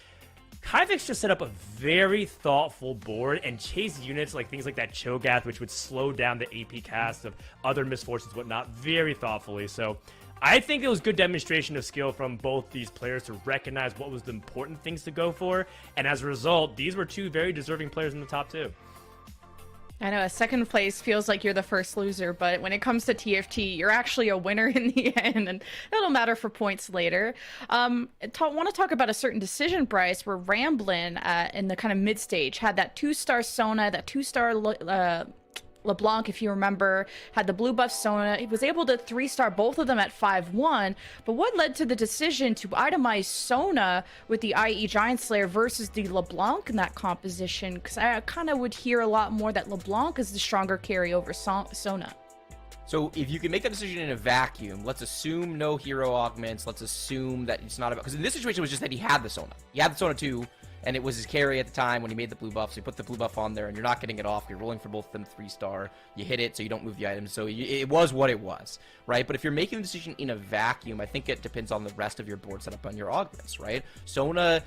Kyvix just set up a very thoughtful board and chased units like things like that Cho'Gath, which would slow down the AP cast of other Misfortunes, whatnot, very thoughtfully. So I think it was good demonstration of skill from both these players to recognize what was the important things to go for. And as a result, these were 2 very deserving players in the top 2. I know, a second place feels like you're the first loser, but when it comes to TFT, you're actually a winner in the end, and that'll matter for points later. Want to talk about a certain decision, Bryce, where Ramblin' in the kind of mid-stage had that 2-star Sona, that 2-star LeBlanc, if you remember, had the blue buff Sona. He was able to 3-star both of them at 5-1, but what led to the decision to itemize Sona with the IE Giant Slayer versus the LeBlanc in that composition? Because I kind of would hear a lot more that LeBlanc is the stronger carry over Sona. So if you can make that decision in a vacuum, let's assume no hero augments, let's assume that it's not about, because in this situation it was just that he had the Sona. He had the Sona too, and it was his carry at the time when he made the blue buff, so you put the blue buff on there, and you're not getting it off. You're rolling for both of them 3-star. You hit it, so you don't move the items. So it was what it was, right? But if you're making the decision in a vacuum, I think it depends on the rest of your board setup on your augments, right? Sona,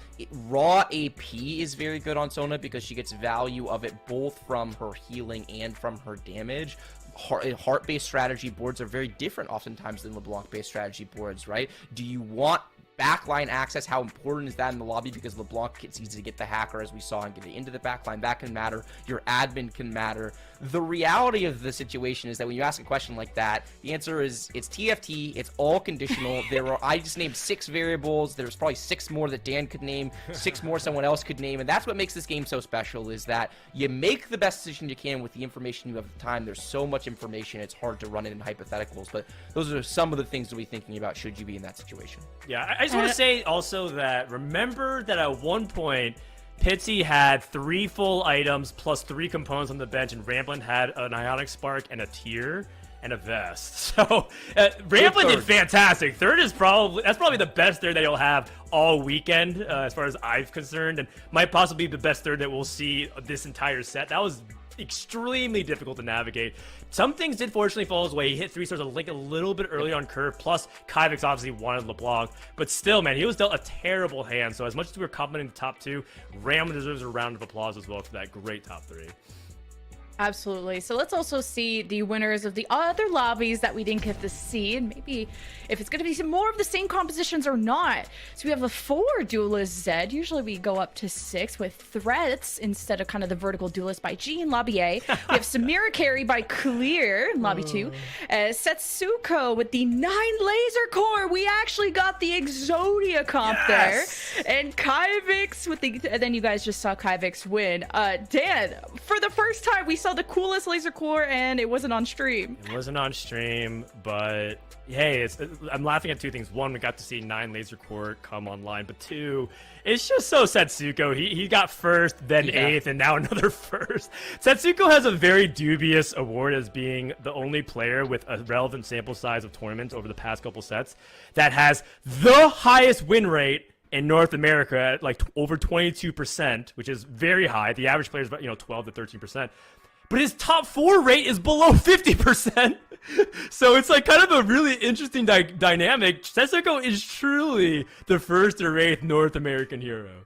raw AP is very good on Sona because she gets value of it both from her healing and from her damage. Heart-based strategy boards are very different oftentimes than LeBlanc-based strategy boards, right? Do you want backline access, how important is that in the lobby? Because LeBlanc gets easy to get the hacker, as we saw, and get it into the backline. That can matter. Your admin can matter. The reality of the situation is that when you ask a question like that, the answer is it's TFT. It's all conditional. I just named 6 variables. There's probably 6 more that Dan could name, 6 more someone else could name, and that's what makes this game so special, is that you make the best decision you can with the information you have at the time. There's so much information, it's hard to run it in hypotheticals, but those are some of the things to be thinking about should you be in that situation. Yeah, I just want to say also that remember that at one point, Pitsy had 3 full items plus 3 components on the bench, and Ramblin had an Ionic Spark and a tier and a vest. So Ramblin did fantastic. Third is probably the best third that he'll have all weekend, as far as I'm concerned, and might possibly be the best third that we'll see this entire set. That was extremely difficult to navigate. Some things did fortunately fall his way. He hit 3 stars a little bit early on curve, plus Kyvix obviously wanted LeBlanc, but still, man, he was dealt a terrible hand. So as much as we were complimenting the top 2, Ram deserves a round of applause as well for that great top 3. Absolutely. So let's also see the winners of the other lobbies that we didn't get to see, and maybe if it's going to be some more of the same compositions or not. So we have a 4 duelist Zed. Usually we go up to 6 with threats instead of kind of the vertical duelist by G in lobby A. We have Samira carry by Clear in lobby 2. Setsuko with the 9 laser core. We actually got the Exodia comp there. And Kyvix with the, and then you guys just saw Kyvix win. Dan, for the first time we saw the coolest laser core, and it wasn't on stream. It wasn't on stream, but hey, I'm laughing at 2 things. 1, we got to see 9 laser core come online, but 2, it's just so Setsuko. He got first, then 8th, and now another first. Setsuko has a very dubious award as being the only player with a relevant sample size of tournaments over the past couple sets that has the highest win rate in North America at like over 22%, which is very high. The average player is about 12 to 13%. But his top 4 rate is below 50%. So it's like kind of a really interesting dynamic. Setsuko is truly the first or 8th North American hero.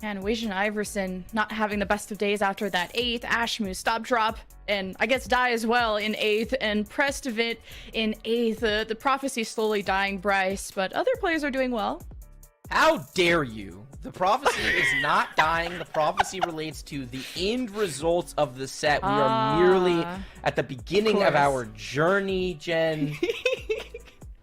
And Wajan Iverson not having the best of days after that 8th. Ashmu stop drop, and I guess die as well in 8th. And Prestovit in 8th. The prophecy slowly dying, Bryce, but other players are doing well. How dare you? The prophecy is not dying. The prophecy relates to the end results of the set. We are merely at the beginning of our journey, Jen.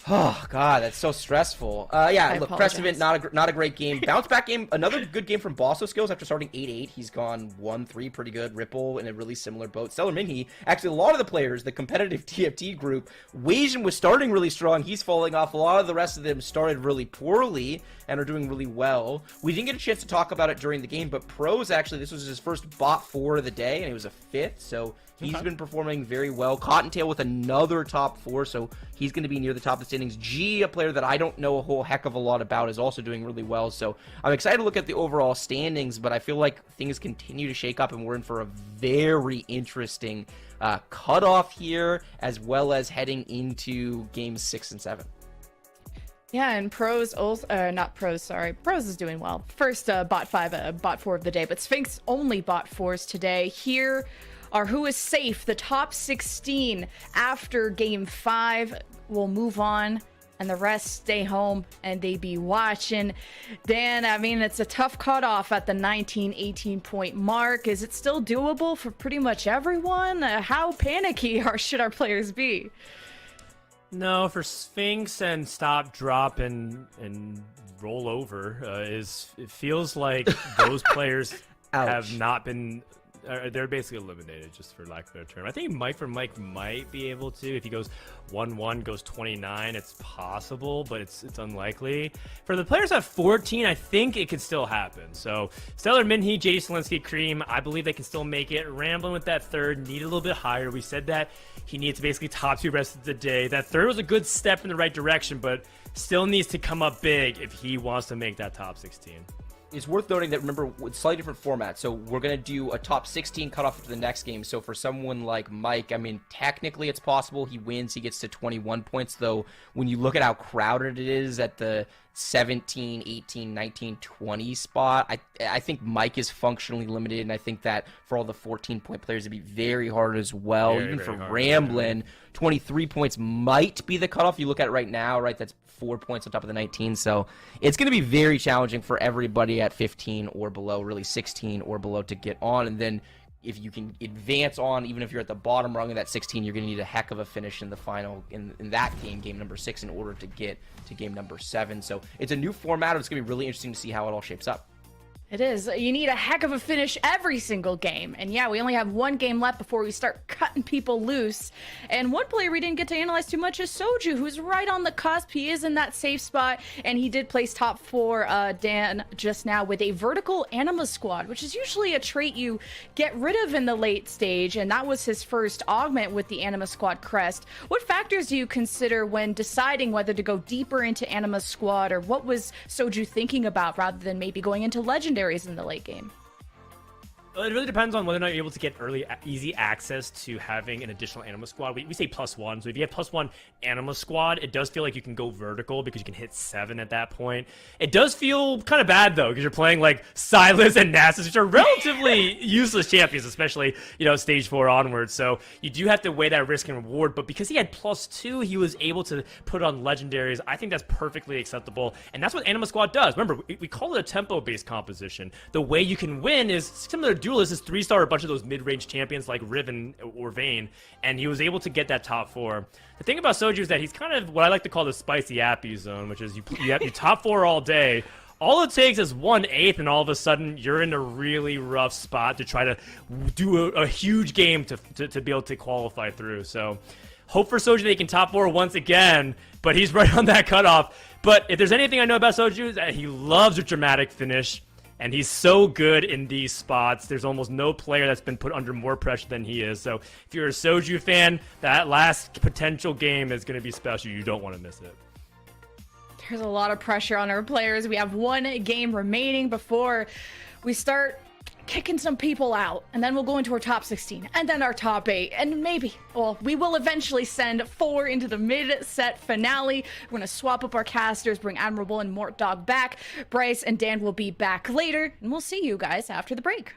Oh, God, that's so stressful. Yeah, look, Prestovit, not a great game. Bounce back game, another good game from Bosso Skills after starting 8-8. He's gone 1-3, pretty good. Ripple in a really similar boat. Stellar Minhee, actually, a lot of the players, the competitive TFT group, Wajan was starting really strong. He's falling off. A lot of the rest of them started really poorly and are doing really well. We didn't get a chance to talk about it during the game, but Pros, actually, this was his first bot 4 of the day, and he was a 5th, so he's been performing very well. Cottontail with another top 4, so he's going to be near the top of the standings. G, a player that I don't know a whole heck of a lot about, is also doing really well. So I'm excited to look at the overall standings, but I feel like things continue to shake up, and we're in for a very interesting cutoff here, as well as heading into games 6 and 7. Yeah, and Pros also, not Pros, sorry. Pros is doing well. First bot 5, bot 4 of the day, but Sphinx only bot 4s today. Here are who is safe. The top 16 after game 5 will move on, and the rest stay home and they be watching. Dan, I mean, it's a tough cutoff at the 19-18 point mark. Is it still doable for pretty much everyone? How panicky should our players be? No, for Sphinx and stop, drop, and roll over, it feels like those players have not been. They're basically eliminated, just for lack of a better term. I think Mike might be able to. If he goes 1-1, goes 29, it's possible, but it's unlikely. For the players at 14, I think it could still happen. So Stellar Minhee, JD Selinsky, Cream, I believe they can still make it. Rambling with that third, need a little bit higher. We said that he needs to basically top 2 rest of the day. That third was a good step in the right direction, but still needs to come up big if he wants to make that top 16. It's worth noting that, remember, it's slightly different format. So we're going to do a top 16 cutoff for the next game. So for someone like Mike, I mean, technically it's possible he wins. He gets to 21 points, though. When you look at how crowded it is at the 17, 18, 19, 20 spot. I think Mike is functionally limited, and I think that for all the 14-point players, it'd be very hard as well. Very, Even very for hard, Ramblin', 23 points might be the cutoff. You look at it right now, right? That's 4 points on top of the 19. So it's going to be very challenging for everybody at 15 or below, really 16 or below, to get on. And then if you can advance on, even if you're at the bottom rung of that 16, you're going to need a heck of a finish in the final, in that game number 6, in order to get to game number 7. So it's a new format. It's going to be really interesting to see how it all shapes up. It is. You need a heck of a finish every single game. And yeah, we only have one game left before we start cutting people loose. And one player we didn't get to analyze too much is Soju, who's right on the cusp. He is in that safe spot, and he did place top 4, Dan, just now with a vertical anima squad, which is usually a trait you get rid of in the late stage. And that was his first augment with the anima squad crest. What factors do you consider when deciding whether to go deeper into anima squad, or what was Soju thinking about rather than maybe going into legendaries in the late game? Well, it really depends on whether or not you're able to get easy access to having an additional anima squad. We say +1, so if you have +1 anima squad, it does feel like you can go vertical because you can hit 7 at that point. It does feel kind of bad though, because you're playing like Silas and Nasus, which are relatively useless champions, especially, you know, stage 4 onwards. So you do have to weigh that risk and reward. But because he had +2, he was able to put on legendaries. I think that's perfectly acceptable, and that's what anima squad does. Remember, we call it a tempo-based composition. The way you can win is similar to Duelist, is 3-star a bunch of those mid-range champions like Riven or Vayne, and he was able to get that top 4. The thing about Soju is that he's kind of what I like to call the spicy appy zone, which is you top 4 all day. All it takes is 1/8, and all of a sudden you're in a really rough spot to try to do a huge game to be able to qualify through. So hope for Soju that he can top 4 once again, but he's right on that cutoff. But if there's anything I know about Soju, is that he loves a dramatic finish. And he's so good in these spots. There's almost no player that's been put under more pressure than he is. So if you're a Soju fan, that last potential game is going to be special. You don't want to miss it. There's a lot of pressure on our players. We have one game remaining before we start kicking some people out, and then we'll go into our top 16 and then our top 8, and maybe, well, we will eventually send 4 into the mid-set finale. We're going to swap up our casters, bring Admirable and Mort Dog back. Bryce and Dan will be back later, and we'll see you guys after the break.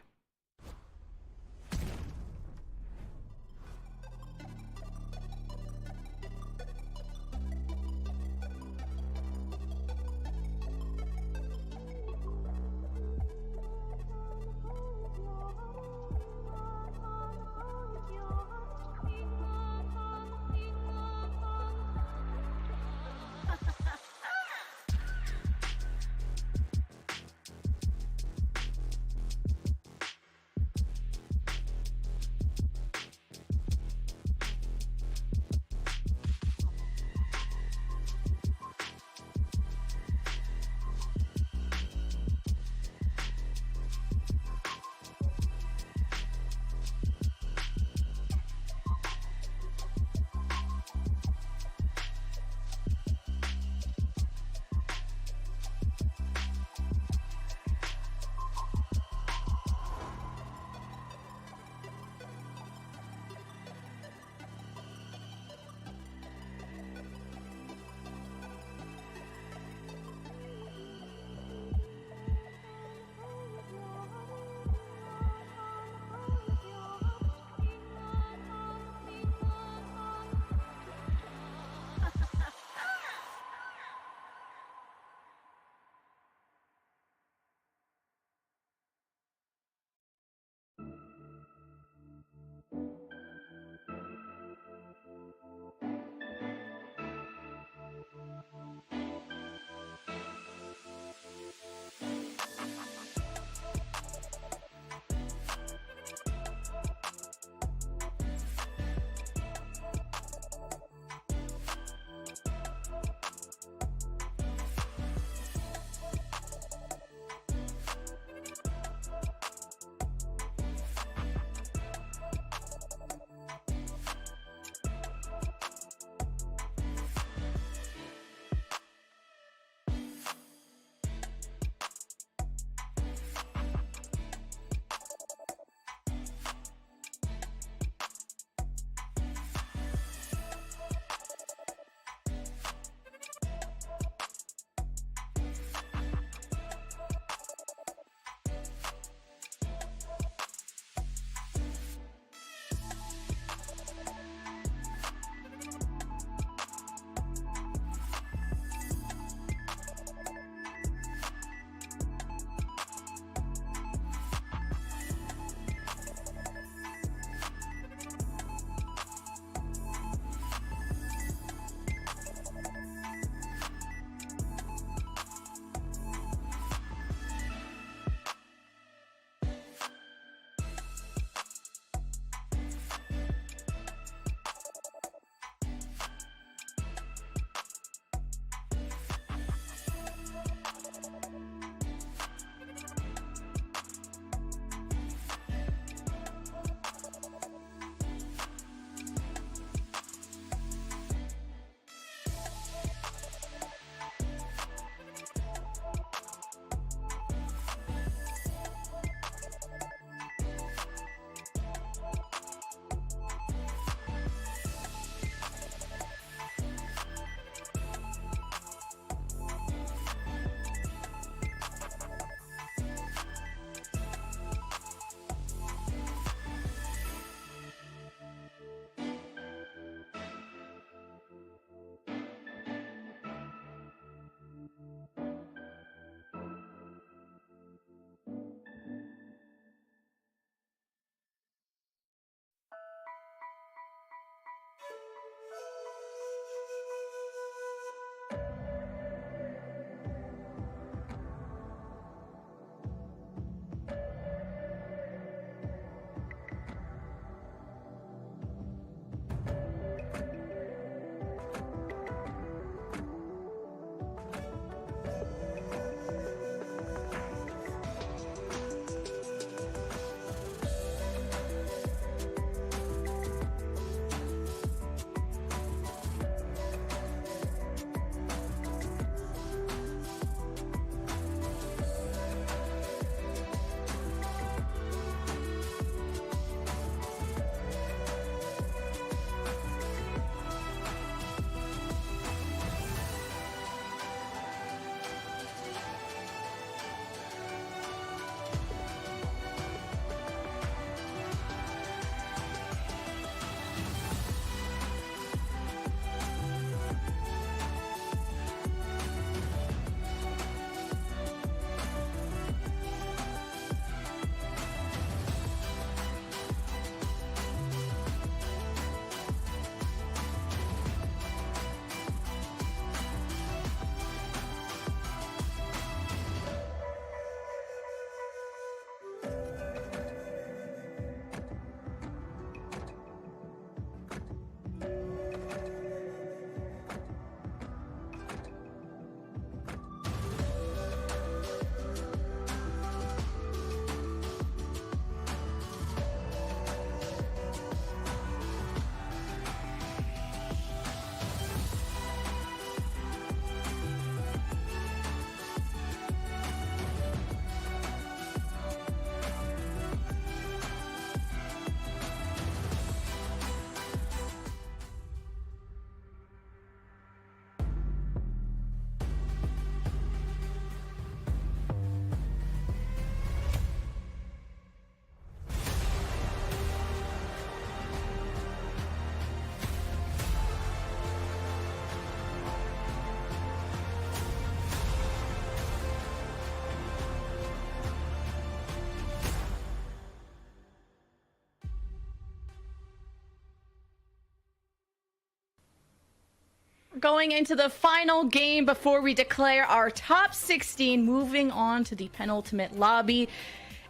going into the final game before we declare our top 16, moving on to the penultimate lobby.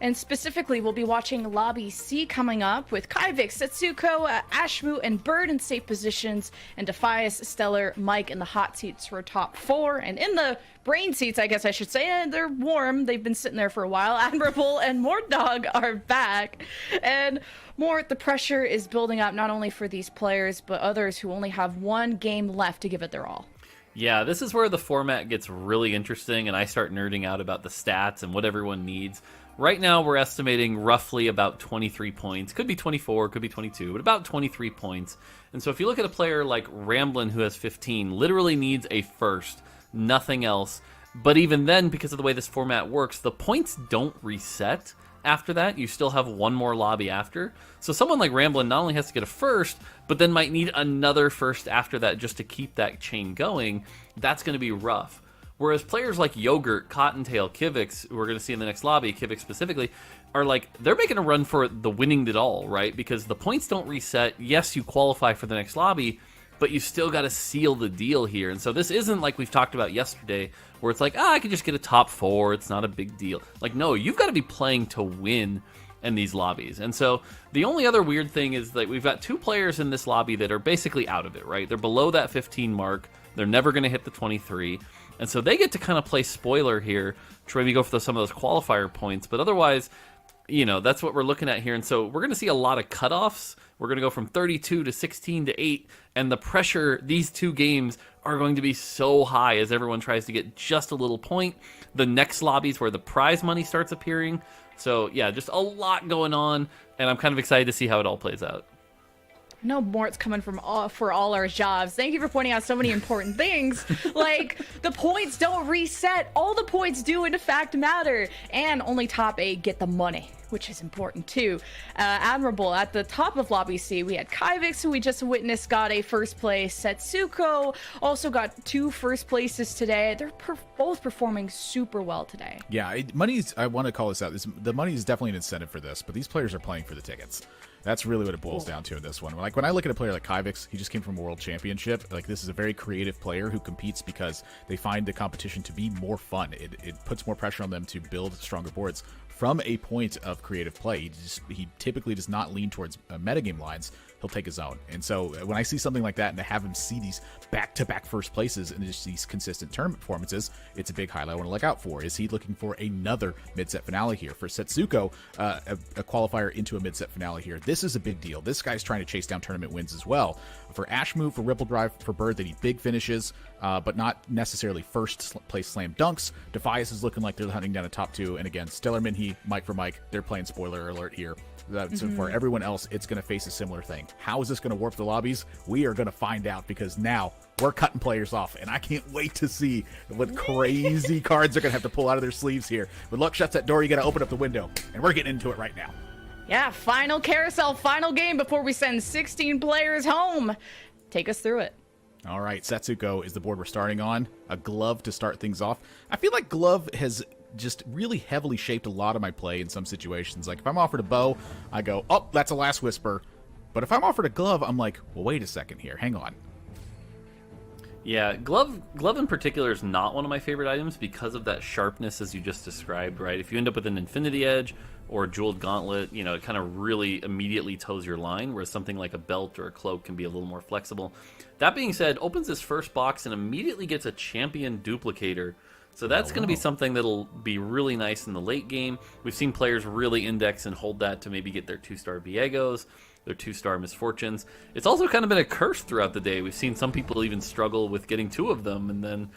And specifically, we'll be watching Lobby C coming up with Kaivik, Setsuko, Ashmu, and Bird in safe positions, and Defias, Stellar, Mike in the hot seats for top 4. And in the brain seats, I guess I should say, they're warm. They've been sitting there for a while. Admirable and Mordog are back. And the pressure is building up not only for these players, but others who only have one game left to give it their all. Yeah, this is where the format gets really interesting, and I start nerding out about the stats and what everyone needs. Right now, we're estimating roughly about 23 points. Could be 24, could be 22, but about 23 points. And so if you look at a player like Ramblin, who has 15, literally needs a first, nothing else. But even then, because of the way this format works, the points don't reset after that. You still have one more lobby after. So someone like Ramblin not only has to get a first, but then might need another first after that just to keep that chain going. That's going to be rough. Whereas players like Yogurt, Cottontail, Kivix, who we're going to see in the next lobby, Kivix specifically, are like, they're making a run for the winning it all, right? Because the points don't reset. Yes, you qualify for the next lobby, but you still got to seal the deal here. And so this isn't like we've talked about yesterday, where it's like, I could just get a top 4. It's not a big deal. Like, no, you've got to be playing to win in these lobbies. And so the only other weird thing is that we've got 2 players in this lobby that are basically out of it, right? They're below that 15 mark. They're never going to hit the 23. And so they get to kind of play spoiler here to maybe go for some of those qualifier points. But otherwise, you know, that's what we're looking at here. And so we're going to see a lot of cutoffs. We're going to go from 32 to 16 to 8. And the pressure, these 2 games are going to be so high as everyone tries to get just a little point. The next lobby is where the prize money starts appearing. So yeah, just a lot going on. And I'm kind of excited to see how it all plays out. No, Mort's coming from for all our jobs. Thank you for pointing out so many important things. Like, the points don't reset. All the points do, in fact, matter. And only top 8 get the money, which is important, too. Admirable. At the top of Lobby C, we had Kaivix, who we just witnessed got a first place. Setsuko also got 2 first places today. They're both performing super well today. Yeah, money's, I want to call this out. The money is definitely an incentive for this, but these players are playing for the tickets. That's really what it boils down to in this one. Like, when I look at a player like Kaivix, he just came from a world championship. Like, this is a very creative player who competes because they find the competition to be more fun. It puts more pressure on them to build stronger boards from a point of creative play. He typically does not lean towards metagame lines. He'll take his own. And so when I see something like that and to have him see these back-to-back first places and just these consistent tournament performances, it's a big highlight I want to look out for. Is he looking for another mid-set finale here? For Setsuko, a qualifier into a mid-set finale here, this is a big deal. This guy's trying to chase down tournament wins as well. For Ashmu, for Ripple Drive, for Bird, they need big finishes, but not necessarily first place slam dunks. Defias is looking like they're hunting down a top 2. And again, Stellar Minhee, Mike for Mike, they're playing spoiler alert here. So for everyone else, it's going to face a similar thing. How is this going to warp the lobbies? We are going to find out, because now we're cutting players off, and I can't wait to see what crazy cards they're going to have to pull out of their sleeves here. When luck shuts that door, you got to open up the window, and we're getting into it right now. Yeah, final carousel, final game before we send 16 players home. Take us through it. All right, Setsuko is the board we're starting on. A glove to start things off. I feel like glove has just really heavily shaped a lot of my play in some situations. Like, if I'm offered a bow, I go, oh, that's a last whisper. But if I'm offered a glove, I'm like, well, wait a second here. Hang on. Yeah, glove in particular is not one of my favorite items because of that sharpness as you just described, right? If you end up with an Infinity Edge or a Jeweled Gauntlet, you know, it kind of really immediately toes your line, whereas something like a belt or a cloak can be a little more flexible. That being said, opens this first box and immediately gets a Champion Duplicator. So that's going to be something that'll be really nice in the late game. We've seen players really index and hold that to maybe get their 2-star Viegos, their 2-star Misfortunes. It's also kind of been a curse throughout the day. We've seen some people even struggle with getting 2 of them and then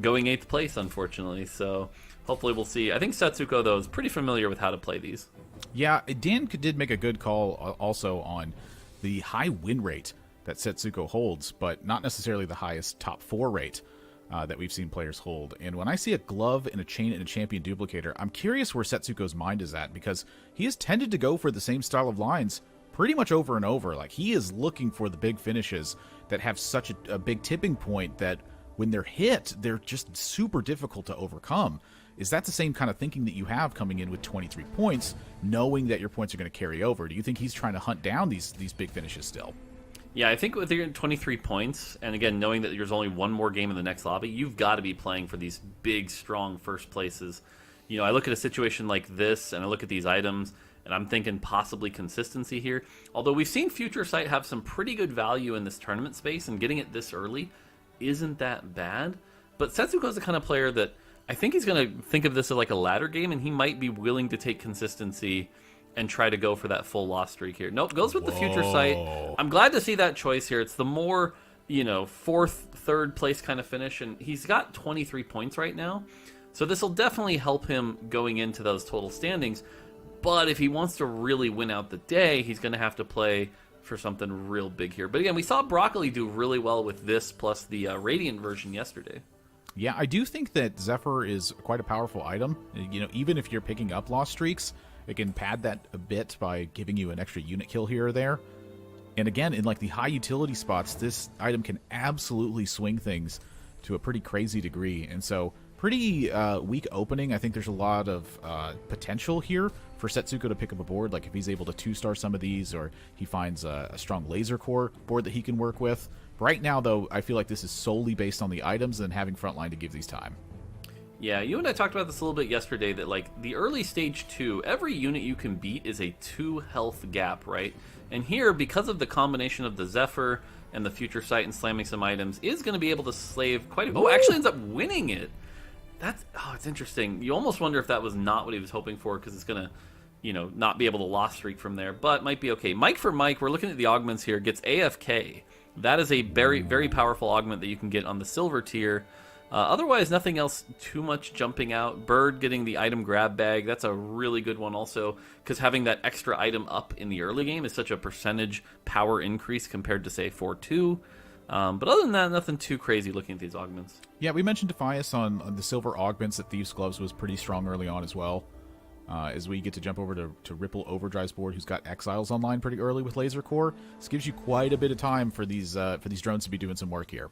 going 8th place, unfortunately. So hopefully we'll see. I think Setsuko, though, is pretty familiar with how to play these. Yeah, Dan did make a good call also on the high win rate that Setsuko holds, but not necessarily the highest top 4 rate that we've seen players hold. And when I see a glove and a chain and a champion duplicator, I'm curious where Setsuko's mind is at, because he has tended to go for the same style of lines pretty much over and over. Like, he is looking for the big finishes that have such a big tipping point that when they're hit, they're just super difficult to overcome. Is that the same kind of thinking that you have coming in with 23 points, knowing that your points are going to carry over? Do you think he's trying to hunt down these big finishes still? Yeah, I think with your 23 points, and again, knowing that there's only one more game in the next lobby, you've got to be playing for these big, strong first places. I look at a situation like this, and I look at these items, and I'm thinking possibly consistency here. Although we've seen Future Sight have some pretty good value in this tournament space, and getting it this early isn't that bad. But Setsuko's the kind of player that I think he's going to think of this as like a ladder game, and he might be willing to take consistency and try to go for that full loss streak here. Nope, goes with the Future Sight. I'm glad to see that choice here. It's the more, fourth, third place kind of finish, and he's got 23 points right now. So this will definitely help him going into those total standings. But if he wants to really win out the day, he's going to have to play for something real big here. But again, we saw Broccoli do really well with this plus the Radiant version yesterday. Yeah, I do think that Zephyr is quite a powerful item. Even if you're picking up loss streaks, it can pad that a bit by giving you an extra unit kill here or there. And again, in like the high utility spots, this item can absolutely swing things to a pretty crazy degree. And so pretty weak opening. I think there's a lot of potential here for Setsuko to pick up a board. Like if he's able to 2-star some of these, or he finds a strong laser core board that he can work with. Right now, though, I feel like this is solely based on the items and having frontline to give these time. Yeah, you and I talked about this a little bit yesterday, that like the early stage 2, every unit you can beat is a 2 health gap, right? And here, because of the combination of the Zephyr and the Future Sight and slamming some items, is going to be able to slave quite a... Oh, actually ends up winning it. It's interesting. You almost wonder if that was not what he was hoping for, because it's going to, not be able to loss streak from there, but might be okay. Mike for Mike, we're looking at the augments here, gets AFK. That is a very, very powerful augment that you can get on the silver tier. Otherwise, nothing else too much jumping out. Bird getting the item grab bag. That's a really good one also, because having that extra item up in the early game is such a percentage power increase compared to, say, 4-2. But other than that, nothing too crazy looking at these augments. Yeah, we mentioned Defias on the silver augments that Thieves' Gloves was pretty strong early on as well. As we get to jump over to Ripple Overdrive's board, who's got Exiles online pretty early with Laser Core. This gives you quite a bit of time for these drones to be doing some work here.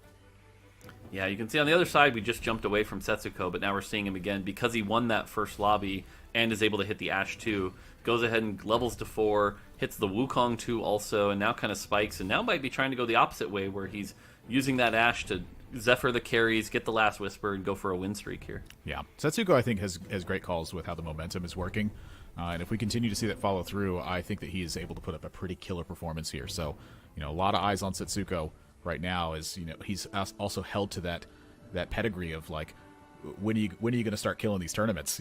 Yeah, you can see on the other side, we just jumped away from Setsuko, but now we're seeing him again because he won that first lobby and is able to hit the Ash 2. Goes ahead and levels to 4, hits the Wukong 2 also, and now kind of spikes, and now might be trying to go the opposite way, where he's using that Ash to Zephyr the carries, get the last Whisper, and go for a win streak here. Yeah, Setsuko, I think, has great calls with how the momentum is working. And if we continue to see that follow through, I think that he is able to put up a pretty killer performance here. So, a lot of eyes on Setsuko right now, as he's also held to that pedigree of like, when are you going to start killing these tournaments?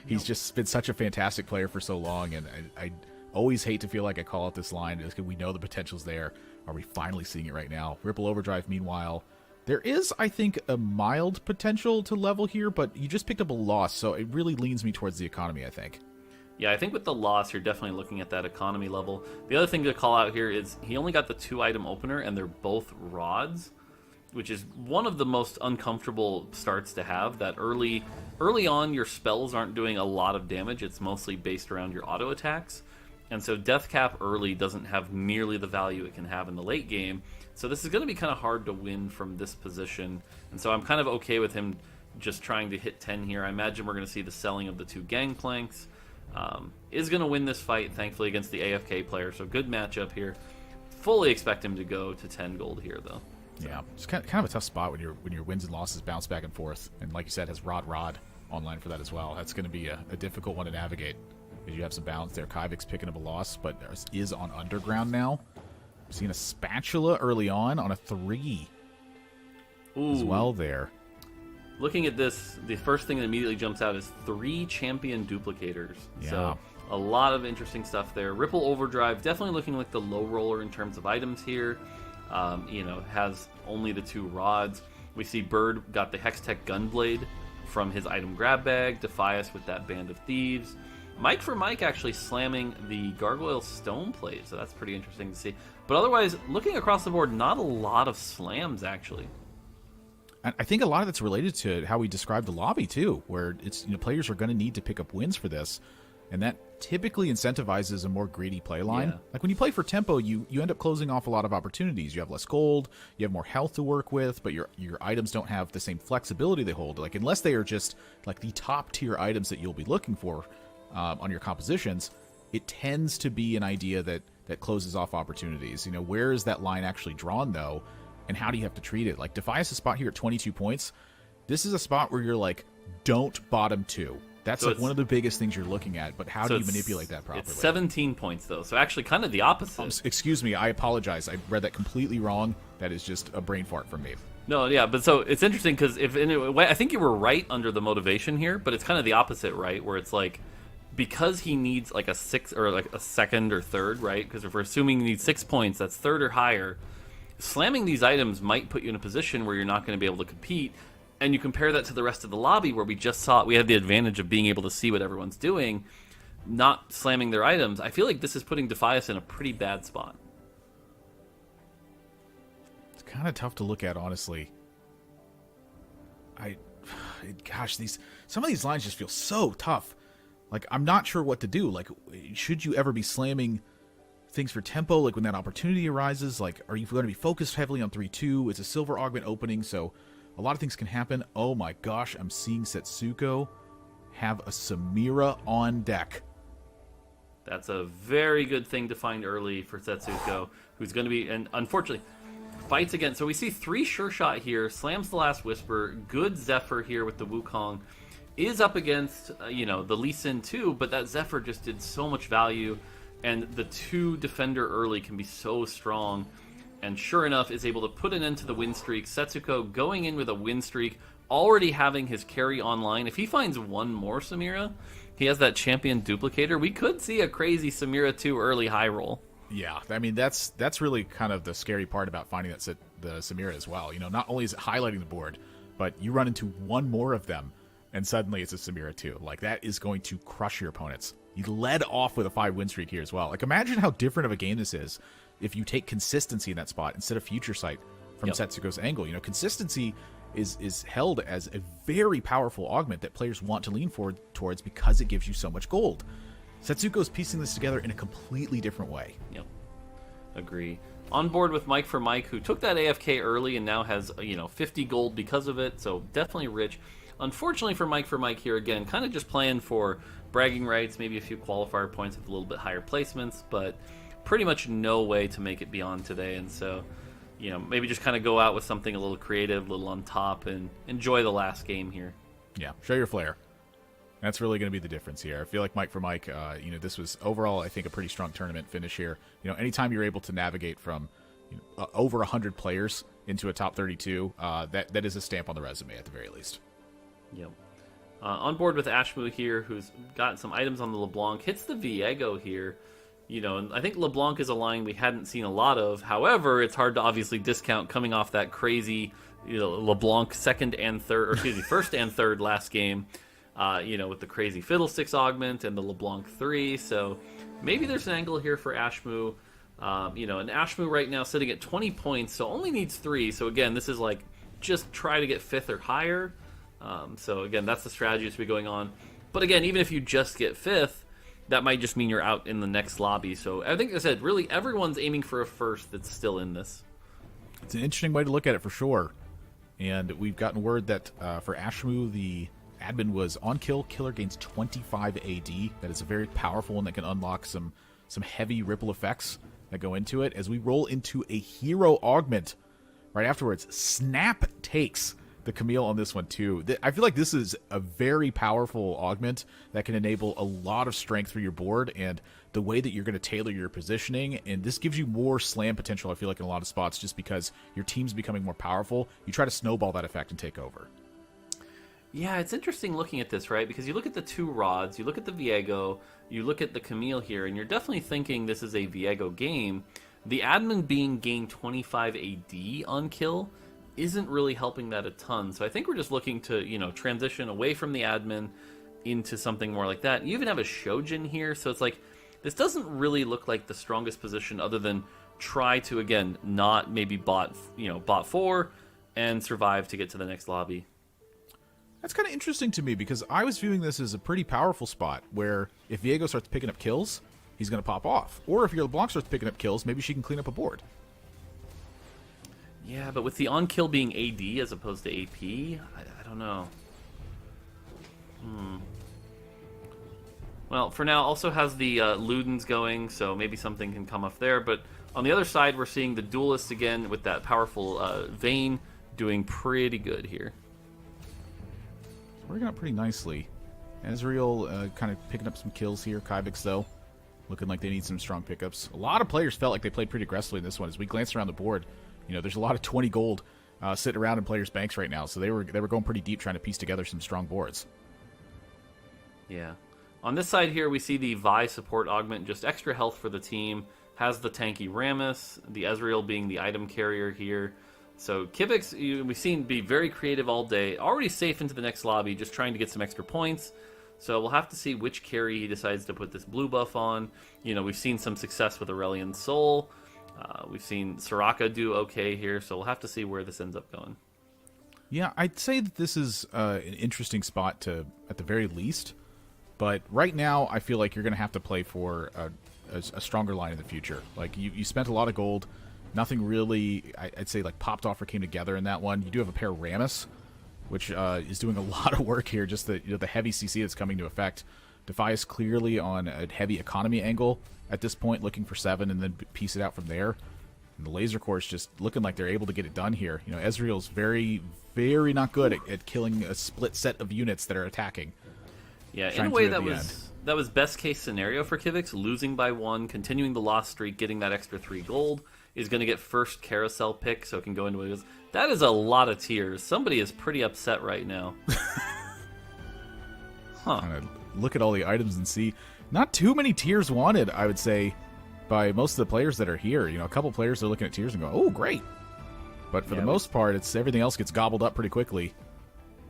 He's just been such a fantastic player for so long, and I always hate to feel like I call out this line because we know the potential's there. Are we finally seeing it right now? Ripple Overdrive, meanwhile, there is, I think, a mild potential to level here, but you just picked up a loss, so it really leans me towards the economy, I think. Yeah, I think with the loss, you're definitely looking at that economy level. The other thing to call out here is he only got the 2-item opener, and they're both rods, which is one of the most uncomfortable starts to have. That early on, your spells aren't doing a lot of damage. It's mostly based around your auto attacks. And so Death Cap early doesn't have nearly the value it can have in the late game. So this is going to be kind of hard to win from this position. And so I'm kind of okay with him just trying to hit 10 here. I imagine we're going to see the selling of the 2 Gangplanks. Is going to win this fight, thankfully, against the AFK player. So good matchup here. Fully expect him to go to 10 gold here, though. So. Yeah, it's kind of a tough spot when your wins and losses bounce back and forth. And like you said, has Rod online for that as well. That's going to be a difficult one to navigate. Because you have some balance there. Kyvik's picking up a loss, but is on Underground now. Seeing a Spatula early on a 3 as well there. Looking at this, the first thing that immediately jumps out is 3 champion duplicators. Yeah. So a lot of interesting stuff there. Ripple Overdrive definitely looking like the low roller in terms of items here. Has only the 2 rods. We see Bird got the Hextech Gunblade from his item grab bag. Defias with that Band of Thieves. Mike for Mike actually slamming the Gargoyle Stone Plate, so that's pretty interesting to see. But otherwise, looking across the board, not a lot of slams, actually. I think a lot of it's related to how we described the lobby, too, where it's players are going to need to pick up wins for this, and that typically incentivizes a more greedy play line. Yeah. Like when you play for tempo, you end up closing off a lot of opportunities. You have less gold, you have more health to work with, but your items don't have the same flexibility they hold. Like unless they are just like the top tier items that you'll be looking for on your compositions, it tends to be an idea that closes off opportunities. You know, where is that line actually drawn, though, and how do you have to treat it? Like, Defias' spot here at 22 points, this is a spot where you're like, don't bottom 2. That's so like one of the biggest things you're looking at, but how do you manipulate that properly? It's 17 points, though, so actually kind of the opposite. Excuse me, I apologize. I read that completely wrong. That is just a brain fart from me. No, yeah, but so it's interesting because if in a way, I think you were right under the motivation here, but it's kind of the opposite, right? Where it's like, because he needs like a 6 or like a second or third, right? Because if we're assuming he needs 6 points, that's third or higher. Slamming these items might put you in a position where you're not going to be able to compete. And you compare that to the rest of the lobby where we just saw we had the advantage of being able to see what everyone's doing, not slamming their items. I feel like this is putting Defias in a pretty bad spot. It's kind of tough to look at, honestly. Gosh, some of these lines just feel so tough. Like, I'm not sure what to do. Like, should you ever be slamming things for tempo? Like, when that opportunity arises, like, are you going to be focused heavily on 3-2? It's a silver augment opening, so a lot of things can happen. Oh my gosh, I'm seeing Setsuko have a Samira on deck. That's a very good thing to find early for Setsuko, who's going to be, and unfortunately, fights again. So we see 3 Sure Shot here, slams the last Whisper, good Zephyr here with the Wukong, is up against, the Lee Sin too, but that Zephyr just did so much value, and the 2 Defender early can be so strong. And sure enough, is able to put an end to the win streak. Setsuko going in with a win streak, already having his carry online. If he finds one more Samira, he has that champion duplicator. We could see a crazy Samira 2 early high roll. Yeah, I mean, that's really kind of the scary part about finding the Samira as well. You know, not only is it highlighting the board, but you run into one more of them, and suddenly it's a Samira 2. Like, that is going to crush your opponents. He led off with a 5 win streak here as well. Like, imagine how different of a game this is if you take consistency in that spot instead of future sight from Setsuko's angle. You know, consistency is held as a very powerful augment that players want to lean forward towards because it gives you so much gold. Setsuko's piecing this together in a completely different way. Yep. Agree. On board with Mike for Mike, who took that AFK early and now has 50 gold because of it, so definitely rich. Unfortunately for Mike here, again, kind of just playing for bragging rights, maybe a few qualifier points with a little bit higher placements, but pretty much no way to make it beyond today. And so, maybe just kind of go out with something a little creative, a little on top, and enjoy the last game here. Yeah, show your flair. That's really going to be the difference here. I feel like Mike for Mike, this was overall, I think, a pretty strong tournament finish here. Anytime you're able to navigate from over 100 players into a top 32, that is a stamp on the resume at the very least. Yep. On board with Ashmu here, who's got some items on the LeBlanc, hits the Viego here. And I think LeBlanc is a line we hadn't seen a lot of. However, it's hard to obviously discount coming off that crazy, LeBlanc first and third last game, with the crazy Fiddlesticks augment and the LeBlanc 3. So maybe there's an angle here for Ashmu. And Ashmu right now sitting at 20 points, so only needs 3. So again, this is like just try to get 5th or higher. So again, that's the strategy to be going on. But again, even if you just get 5th, that might just mean you're out in the next lobby. So I think I said, really, everyone's aiming for a first that's still in this. It's an interesting way to look at it for sure. And we've gotten word that for Ashmu, the admin was on kill. Killer gains 25 AD. That is a very powerful one that can unlock some heavy ripple effects that go into it. As we roll into a hero augment right afterwards, Snap takes the Camille on this one too. I feel like this is a very powerful augment that can enable a lot of strength for your board and the way that you're going to tailor your positioning, and this gives you more slam potential, I feel like, in a lot of spots, just because your team's becoming more powerful. You try to snowball that effect and take over. Yeah, it's interesting looking at this, right? Because you look at the 2 rods, you look at the Viego, you look at the Camille here, and you're definitely thinking this is a Viego game. The admin being gained 25 AD on kill isn't really helping that a ton. So I think we're just looking to, transition away from the admin into something more like that. You even have a Shojin here, so it's like, this doesn't really look like the strongest position other than try to, again, not maybe bot 4 and survive to get to the next lobby. That's kind of interesting to me because I was viewing this as a pretty powerful spot where if Viego starts picking up kills, he's going to pop off. Or if your LeBlanc starts picking up kills, maybe she can clean up a board. Yeah, but with the on-kill being AD as opposed to AP, I don't know. Well, for now, also has the Ludens going, so maybe something can come off there. But on the other side, we're seeing the Duelists again with that powerful Vayne doing pretty good here. Working out pretty nicely. Ezreal kind of picking up some kills here. Kyvix, though, looking like they need some strong pickups. A lot of players felt like they played pretty aggressively in this one. As we glanced around the board, there's a lot of 20 gold sitting around in players' banks right now, so they were going pretty deep trying to piece together some strong boards. Yeah. On this side here, we see the Vi support augment, just extra health for the team. Has the tanky Rammus, the Ezreal being the item carrier here. So Kivix, we've seen be very creative all day. Already safe into the next lobby, just trying to get some extra points. So we'll have to see which carry he decides to put this blue buff on. We've seen some success with Aurelion Sol. We've seen Soraka do okay here, so we'll have to see where this ends up going. Yeah, I'd say that this is an interesting spot to, at the very least. But right now, I feel like you're going to have to play for a stronger line in the future. Like, you spent a lot of gold. Nothing really, I'd say, like, popped off or came together in that one. You do have a pair of Rammus, which is doing a lot of work here. Just the the heavy CC that's coming to effect. Defias clearly on a heavy economy angle at this point, looking for 7 and then piece it out from there. And the laser core is just looking like they're able to get it done here. Ezreal's very, very not good at killing a split set of units that are attacking. Yeah, in a way that was best case scenario for Kivix. Losing by 1, continuing the loss streak, getting that extra 3 gold is going to get first carousel pick, so it can go into it. That is a lot of tears. Somebody is pretty upset right now. Huh. Kind of look at all the items and see not too many tiers wanted, I would say, by most of the players that are here. A couple players are looking at tiers and go, oh, great. But for the most part, it's everything else gets gobbled up pretty quickly.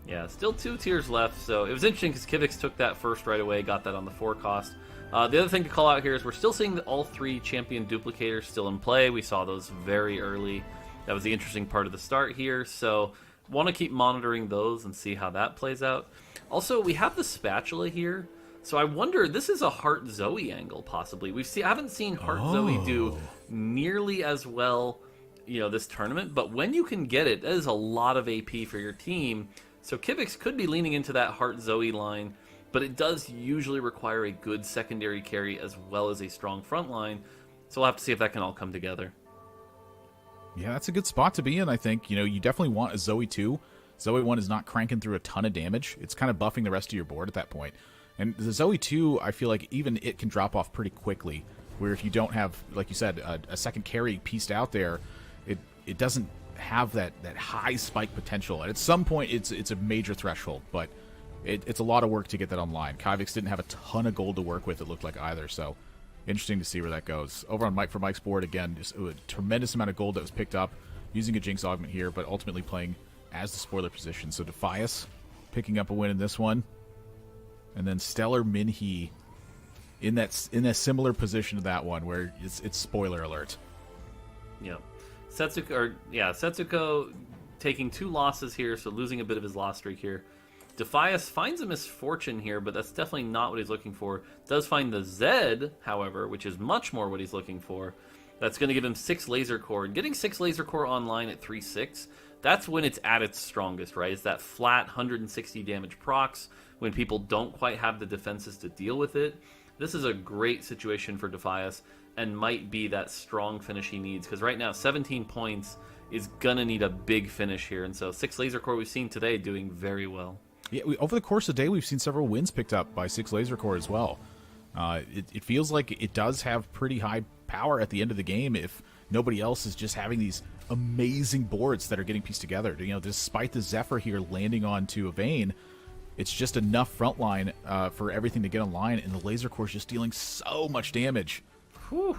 Yeah, still 2 tiers left, so it was interesting because Kivix took that first right away, got that on the 4 cost. The other thing to call out here is we're still seeing all 3 champion duplicators still in play. We saw those very early. That was the interesting part of the start here, so want to keep monitoring those and see how that plays out. Also, we have the spatula here, so I wonder, this is a Heart Zoe angle, possibly. I haven't seen Heart Zoe do nearly as well, this tournament, but when you can get it, that is a lot of AP for your team. So Kivix could be leaning into that Heart Zoe line, but it does usually require a good secondary carry as well as a strong front line, so we'll have to see if that can all come together. Yeah, that's a good spot to be in, I think. You definitely want a Zoe 2. Zoe 1 is not cranking through a ton of damage. It's kind of buffing the rest of your board at that point. And the Zoe 2, I feel like even it can drop off pretty quickly, where if you don't have, like you said, a second carry pieced out there, it doesn't have that high spike potential. And at some point, it's a major threshold, but it's a lot of work to get that online. Kyvix didn't have a ton of gold to work with, it looked like, either, so interesting to see where that goes. Over on Mike for Mike's board, again, just a tremendous amount of gold that was picked up using a Jinx augment here, but ultimately playing as the spoiler position. So Defias picking up a win in this one. And then Stellar Minhee in a similar position to that one, where it's spoiler alert. Yeah. Setsuko taking 2 losses here, so losing a bit of his loss streak here. Defias finds a misfortune here, but that's definitely not what he's looking for. Does find the Zed, however, which is much more what he's looking for. That's going to give him 6 laser core. Getting 6 laser core online at 3-6, that's when it's at its strongest, right? It's that flat 160 damage procs when people don't quite have the defenses to deal with it. This is a great situation for Defias and might be that strong finish he needs, because right now 17 points is going to need a big finish here, and so 6 laser core we've seen today doing very well. Yeah, over the course of the day, we've seen several wins picked up by 6 laser core as well. It feels like it does have pretty high power at the end of the game if nobody else is just having these amazing boards that are getting pieced together. Despite the Zephyr here landing onto a Vayne, it's just enough frontline for everything to get online, and the laser core is just dealing so much damage. Whew.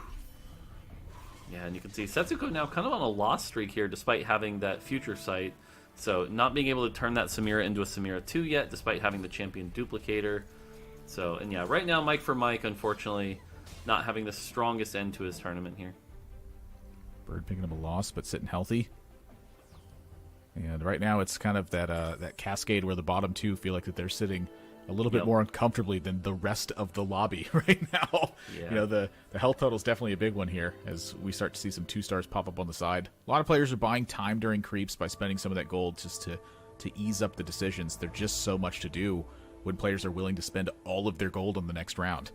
Yeah, and you can see Setsuko now kind of on a loss streak here, despite having that future sight. So not being able to turn that Samira into a Samira 2 yet, despite having the champion duplicator. So, and yeah, right now Mike for Mike, unfortunately, not having the strongest end to his tournament here. Bird picking up a loss, but sitting healthy. And right now it's kind of that cascade where the bottom 2 feel like that they're sitting a little bit more uncomfortably than the rest of the lobby right now. Yeah. The health total is definitely a big one here as we start to see some 2 stars pop up on the side. A lot of players are buying time during creeps by spending some of that gold just to ease up the decisions. There's just so much to do when players are willing to spend all of their gold on the next round.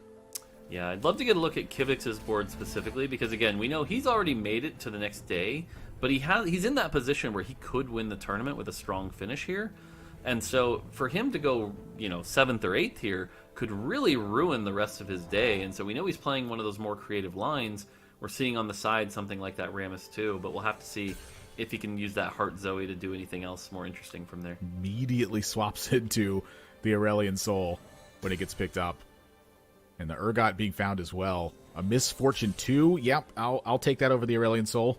Yeah, I'd love to get a look at Kivix's board specifically because, again, we know he's already made it to the next day, but he's in that position where he could win the tournament with a strong finish here. And so for him to go, 7th or 8th here could really ruin the rest of his day. And so we know he's playing one of those more creative lines. We're seeing on the side something like that Rammus too, but we'll have to see if he can use that Heart Zoe to do anything else more interesting from there. Immediately swaps into the Aurelion Soul when it gets picked up. And the Urgot being found as well. A Misfortune 2. Yep, I'll take that over the Aurelion Soul.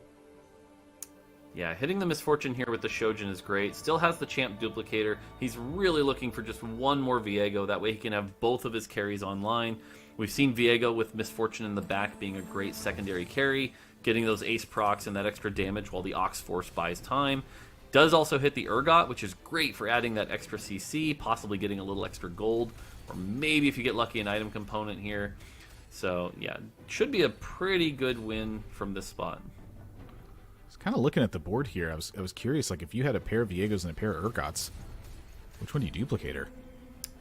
Yeah, hitting the Misfortune here with the Shojin is great. Still has the Champ Duplicator. He's really looking for just one more Viego. That way he can have both of his carries online. We've seen Viego with Misfortune in the back being a great secondary carry, getting those ace procs and that extra damage while the Ox Force buys time. Does also hit the Urgot, which is great for adding that extra CC, possibly getting a little extra gold, or maybe if you get lucky, an item component here. So, yeah, should be a pretty good win from this spot. I was kind of looking at the board here. I was curious, like, if you had a pair of Viegos and a pair of Urgots, which one do you duplicator?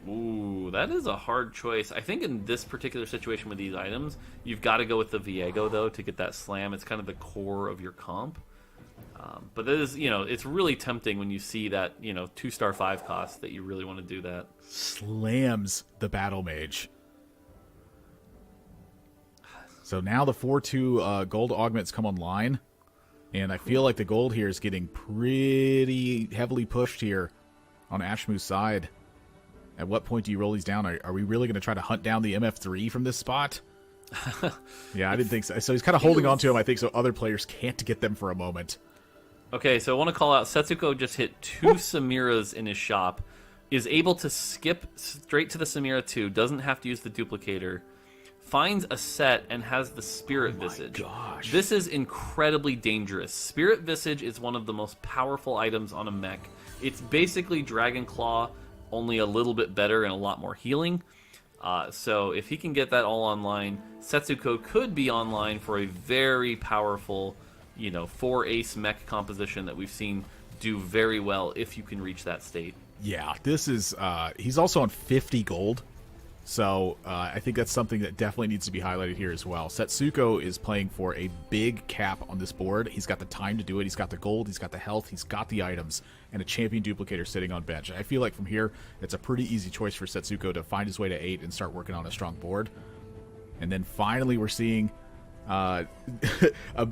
Ooh, that is a hard choice. I think in this particular situation with these items, you've got to go with the Viego, though, to get that slam. It's kind of the core of your comp. But that is, it's really tempting when you see that, 2-star 5 cost that you really want to do that. Slams the Battle Mage. So now the 4-2 gold augments come online. And I feel like the gold here is getting pretty heavily pushed here on Ashmu's side. At what point do you roll these down? Are we really going to try to hunt down the MF3 from this spot? Yeah, I didn't think so. So he's kind of holding on to him, I think, so other players can't get them for a moment. Okay, so I want to call out Setsuko just hit 2 Samiras in his shop, is able to skip straight to the Samira 2, doesn't have to use the duplicator, finds a set and has the Spirit Visage. Gosh. This is incredibly dangerous. Spirit Visage is one of the most powerful items on a mech. It's basically Dragon Claw, only a little bit better and a lot more healing. So if he can get that all online, Setsuko could be online for a very powerful 4 ace mech composition that we've seen do very well if you can reach that state. Yeah, this is he's also on 50 gold, so I think that's something that definitely needs to be highlighted here as well. Setsuko is playing for a big cap on this board. He's got the time to do it. He's got the gold, he's got the health, he's got the items, and a champion duplicator sitting on bench. I feel like from here, it's a pretty easy choice for Setsuko to find his way to 8 and start working on a strong board. And then finally we're seeing a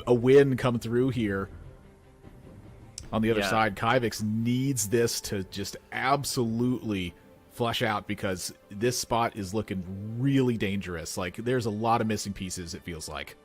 win come through here. On the other side, Kyvix needs this to just absolutely flush out because this spot is looking really dangerous. Like, there's a lot of missing pieces, it feels like.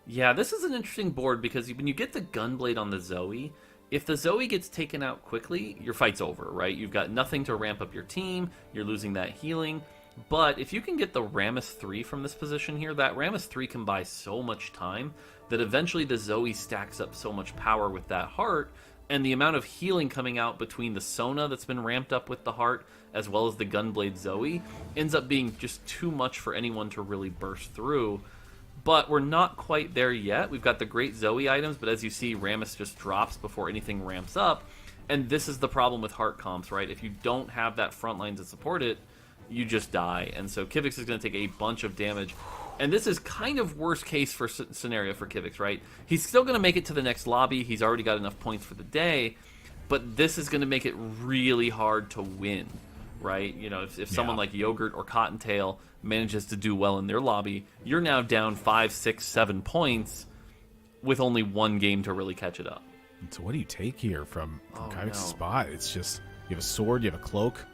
Yeah, this is an interesting board because when you get the Gunblade on the Zoe, if the Zoe gets taken out quickly, your fight's over, right? You've got nothing to ramp up your team, you're losing that healing. But if you can get the Rammus 3 from this position here, that Rammus 3 can buy so much time that eventually the Zoe stacks up so much power with that heart, and the amount of healing coming out between the Sona that's been ramped up with the heart as well as the Gunblade Zoe ends up being just too much for anyone to really burst through. But we're not quite there yet. We've got the great Zoe items, but as you see, Rammus just drops before anything ramps up, and this is the problem with heart comps, right? If you don't have that front line to support it, you just die. And so Kivix is going to take a bunch of damage. And this is kind of worst case for scenario for Kivix, right? He's still going to make it to the next lobby. He's already got enough points for the day. But this is going to make it really hard to win, right? If someone like Yogurt or Cottontail manages to do well in their lobby, you're now down 5, 6, 7 points with only one game to really catch it up. So what do you take here from Kyvix's no. spot? It's just, you have a sword, you have a cloak.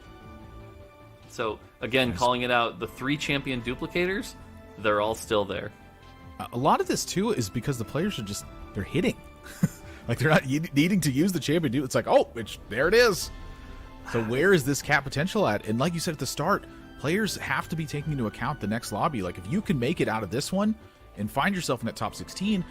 So, again, calling it out, the 3 champion duplicators, they're all still there. A lot of this, too, is because the players are just, they're hitting. Like, they're not needing to use the champion dupe. It's like, oh, there it is. So where is this cap potential at? And like you said at the start, players have to be taking into account the next lobby. Like, if you can make it out of this one and find yourself in that top 16,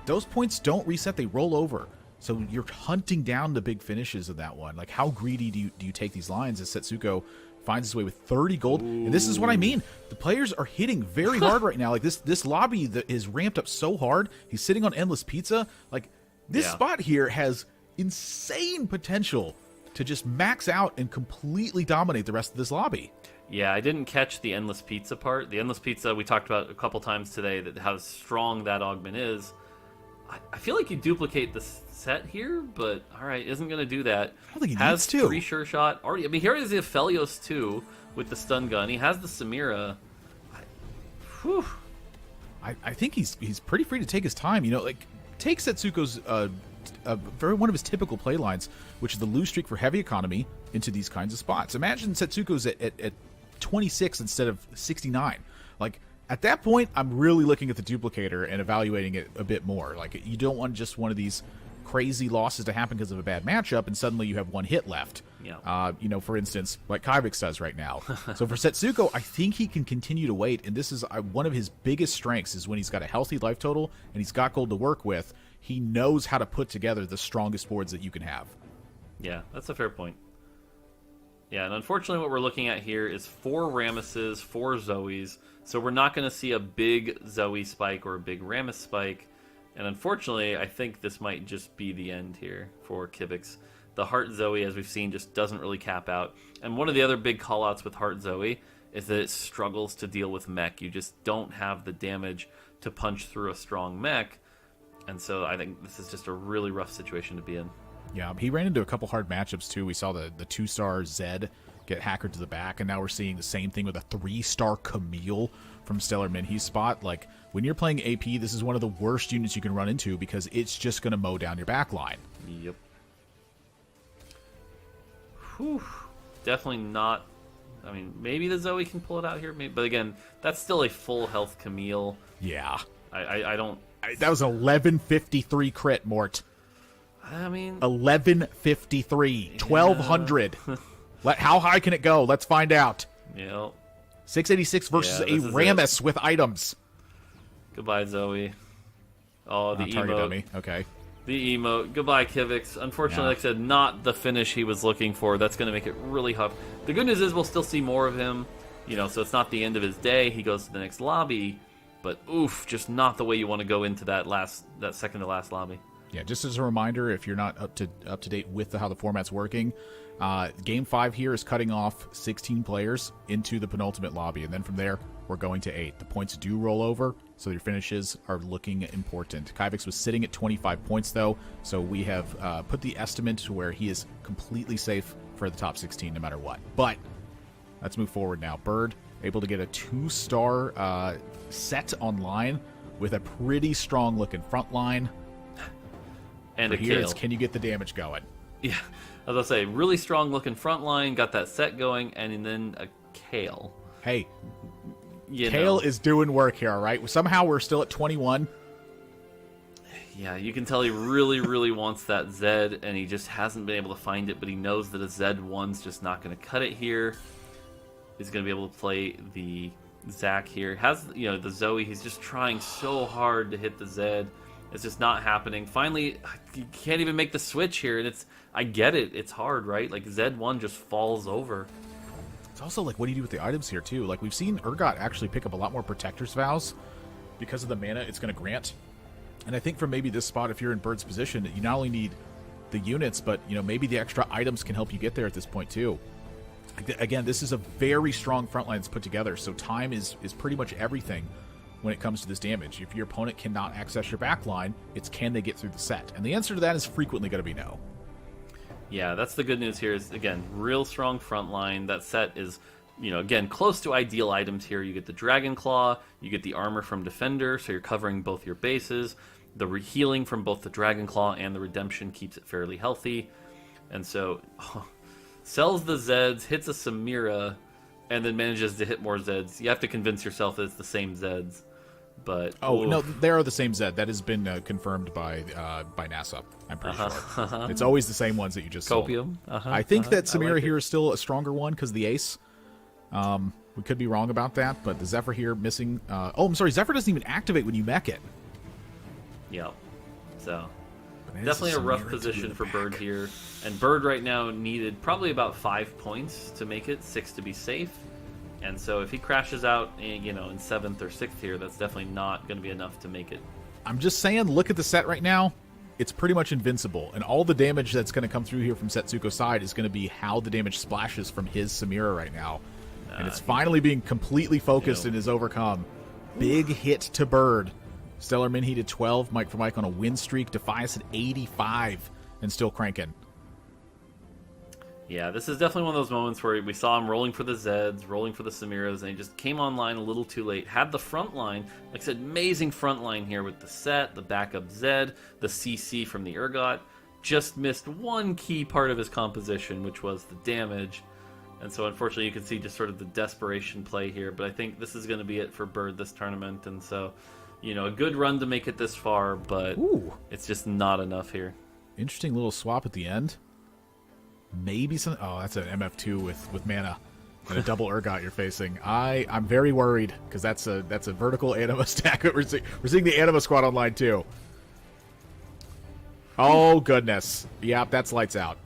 those points don't reset, they roll over. So you're hunting down the big finishes of that one. Like, how greedy do you take these lines as Setsuko finds his way with 30 gold? And this is what I mean. The players are hitting very hard right now. Like, this lobby that is ramped up so hard. He's sitting on Endless Pizza. Like, this spot here has insane potential to just max out and completely dominate the rest of this lobby. Yeah, I didn't catch the Endless Pizza part. The Endless Pizza we talked about a couple times today, that how strong that augment is. I feel like you duplicate the set here, but all right, isn't going to do that. I don't think he has needs to. 3 sure shot already. I mean, here is the Aphelios too with the stun gun. He has the Samira. I think he's pretty free to take his time. You know, like take Setsuko's one of his typical play lines, which is the lose streak for heavy economy into these kinds of spots. Imagine Setsuko's at 26 instead of 69. Like, at that point, I'm really looking at the duplicator and evaluating it a bit more. Like, you don't want just one of these crazy losses to happen because of a bad matchup, and suddenly you have one hit left. Yeah. You know, for instance, like Kyvix does right now. So for Setsuko, I think he can continue to wait, and this is one of his biggest strengths is when he's got a healthy life total and he's got gold to work with. He knows how to put together the strongest boards that you can have. Yeah, that's a fair point. Yeah, and unfortunately what we're looking at here is 4 Rammuses, 4 Zoes, so we're not going to see a big Zoe spike or a big Rammus spike, and unfortunately I think this might just be the end here for Kivix. The Heart Zoe, as we've seen, just doesn't really cap out, and one of the other big callouts with Heart Zoe is that it struggles to deal with mech. You just don't have the damage to punch through a strong mech, and so I think this is just a really rough situation to be in. Yeah, he ran into a couple hard matchups, too. We saw the 2-star Zed get hackered to the back, and now we're seeing the same thing with a 3-star Camille from Stellar Minhe's spot. Like, when you're playing AP, this is one of the worst units you can run into because it's just going to mow down your back line. Yep. Whew. Definitely not... I mean, maybe the Zoe can pull it out here, maybe, but again, that's still a full health Camille. Yeah. I don't... That was 1153 crit, Mort. I mean... 1153. 1200. How high can it go? Let's find out. Yep. 686 versus a Rammus with items. Goodbye, Zoe. Oh, the target emote. dummy. Okay. The emote. Goodbye, Kivix. Unfortunately, like I said, not the finish he was looking for. That's going to make it really tough. The good news is we'll still see more of him. You know, so it's not the end of his day. He goes to the next lobby. But, oof, just not the way you want to go into that second to last lobby. Yeah, just as a reminder, if you're not up to date with how the format's working, Game 5 here is cutting off 16 players into the penultimate lobby, and then from there, we're going to 8. The points do roll over, so your finishes are looking important. Kyvix was sitting at 25 points, though, so we have put the estimate to where he is completely safe for the top 16 no matter what. But let's move forward now. Bird able to get a 2-star set online with a pretty strong-looking front line. And for here, can you get the damage going? Yeah, as I say, really strong looking front line, got that set going, and then a Kale. Hey, Kale is doing work here, all right? Somehow we're still at 21. Yeah, you can tell he really, really wants that Zed, and he just hasn't been able to find it, but he knows that a Z1's just not going to cut it here. He's going to be able to play the Zac here. Has, you know, the Zoe, he's just trying so hard to hit the Zed. It's just not happening. Finally, you can't even make the switch here, and I get it. It's hard, right? Like, Z1 just falls over. It's also like, what do you do with the items here, too? Like, we've seen Urgot actually pick up a lot more Protector's Vows because of the mana it's going to grant. And I think for maybe this spot, if you're in Bird's position, you not only need the units, but, you know, maybe the extra items can help you get there at this point, too. Again, this is a very strong front line that's put together, so time is pretty much everything when it comes to this damage. If your opponent cannot access your back line, it's can they get through the set? And the answer to that is frequently going to be no. Yeah, that's the good news here is, again, real strong front line. That set is, you know, again, close to ideal items here. You get the Dragon Claw, you get the armor from Defender, so you're covering both your bases. The healing from both the Dragon Claw and the Redemption keeps it fairly healthy. And so, sells the Zeds, hits a Samira, and then manages to hit more Zeds. You have to convince yourself that it's the same Zeds. But no, they are the same Zed. That has been confirmed by NASA. I'm pretty sure. It's always the same ones that you just Copium. sold. I think that Samira here is still a stronger one because the Ace. We could be wrong about that, but the Zephyr here missing. I'm sorry. Zephyr doesn't even activate when you mech it. Yeah. So definitely a rough position for Bird here, and Bird right now needed probably about 5 points to make it, 6 to be safe. And so if he crashes out, you know, in 7th or 6th here, that's definitely not going to be enough to make it. I'm just saying, look at the set right now. it's pretty much invincible. And all the damage that's going to come through here from Setsuko's side is going to be how the damage splashes from his Samira right now. And it's finally being completely focused and is overcome. Big hit to Bird. Stellar Minhe to 12. Mike for Mike on a win streak. Defias at 85 and still cranking. Yeah, this is definitely one of those moments where we saw him rolling for the Zeds, rolling for the Samiras, and he just came online a little too late. Had the front line, like I said, amazing front line here with the Set, the backup Zed, the CC from the Urgot. Just missed one key part of his composition, which was the damage. And so unfortunately you can see just sort of the desperation play here, but I think this is going to be it for Bird this tournament. And so, you know, a good run to make it this far, but it's just not enough here. Interesting little swap at the end. Maybe some... Oh, that's an MF2 with mana and a double Urgot you're facing. I'm very worried because that's a vertical Anima stack. We're seeing the Anima squad online too. Oh, goodness. Yep, that's lights out.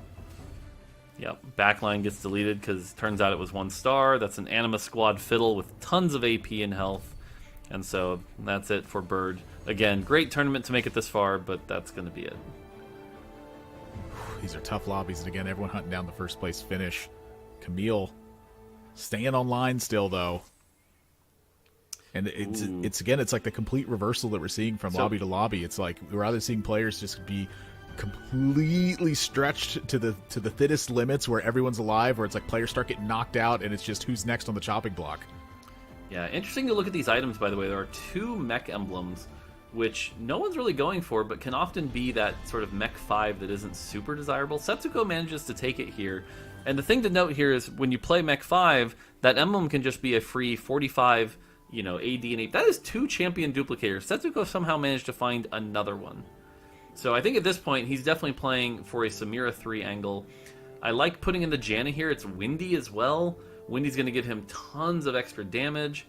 Yep, backline gets deleted because turns out it was 1 star. That's an Anima squad fiddle with tons of AP and health. And so that's it for Bird. Again, great tournament to make it this far, but that's going to be it. These are tough lobbies, and again, everyone hunting down the first place finish. Camille staying online still, though. And it's again, it's like the complete reversal that we're seeing from lobby to lobby. It's like we're either seeing players just be completely stretched to the thinnest limits where everyone's alive, or it's like players start getting knocked out, and it's just who's next on the chopping block. Yeah, interesting to look at these items, by the way. There are 2 mech emblems, which no one's really going for, but can often be that sort of mech 5 that isn't super desirable. Setsuko manages to take it here. And the thing to note here is when you play mech 5, that emblem can just be a free 45, AD and 8. That is 2 champion duplicators. Setsuko somehow managed to find another one. So I think at this point, he's definitely playing for a Samira 3 angle. I like putting in the Janna here. It's Windy as well. Windy's going to give him tons of extra damage.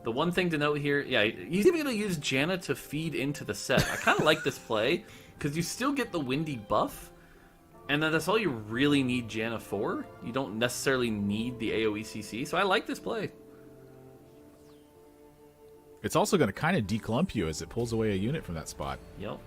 The one thing to note here, yeah, he's even going to use Janna to feed into the Set. I kind of like this play, because you still get the Windy buff, and then that's all you really need Janna for. You don't necessarily need the AoE CC, so I like this play. It's also going to kind of declump you as it pulls away a unit from that spot. Yep.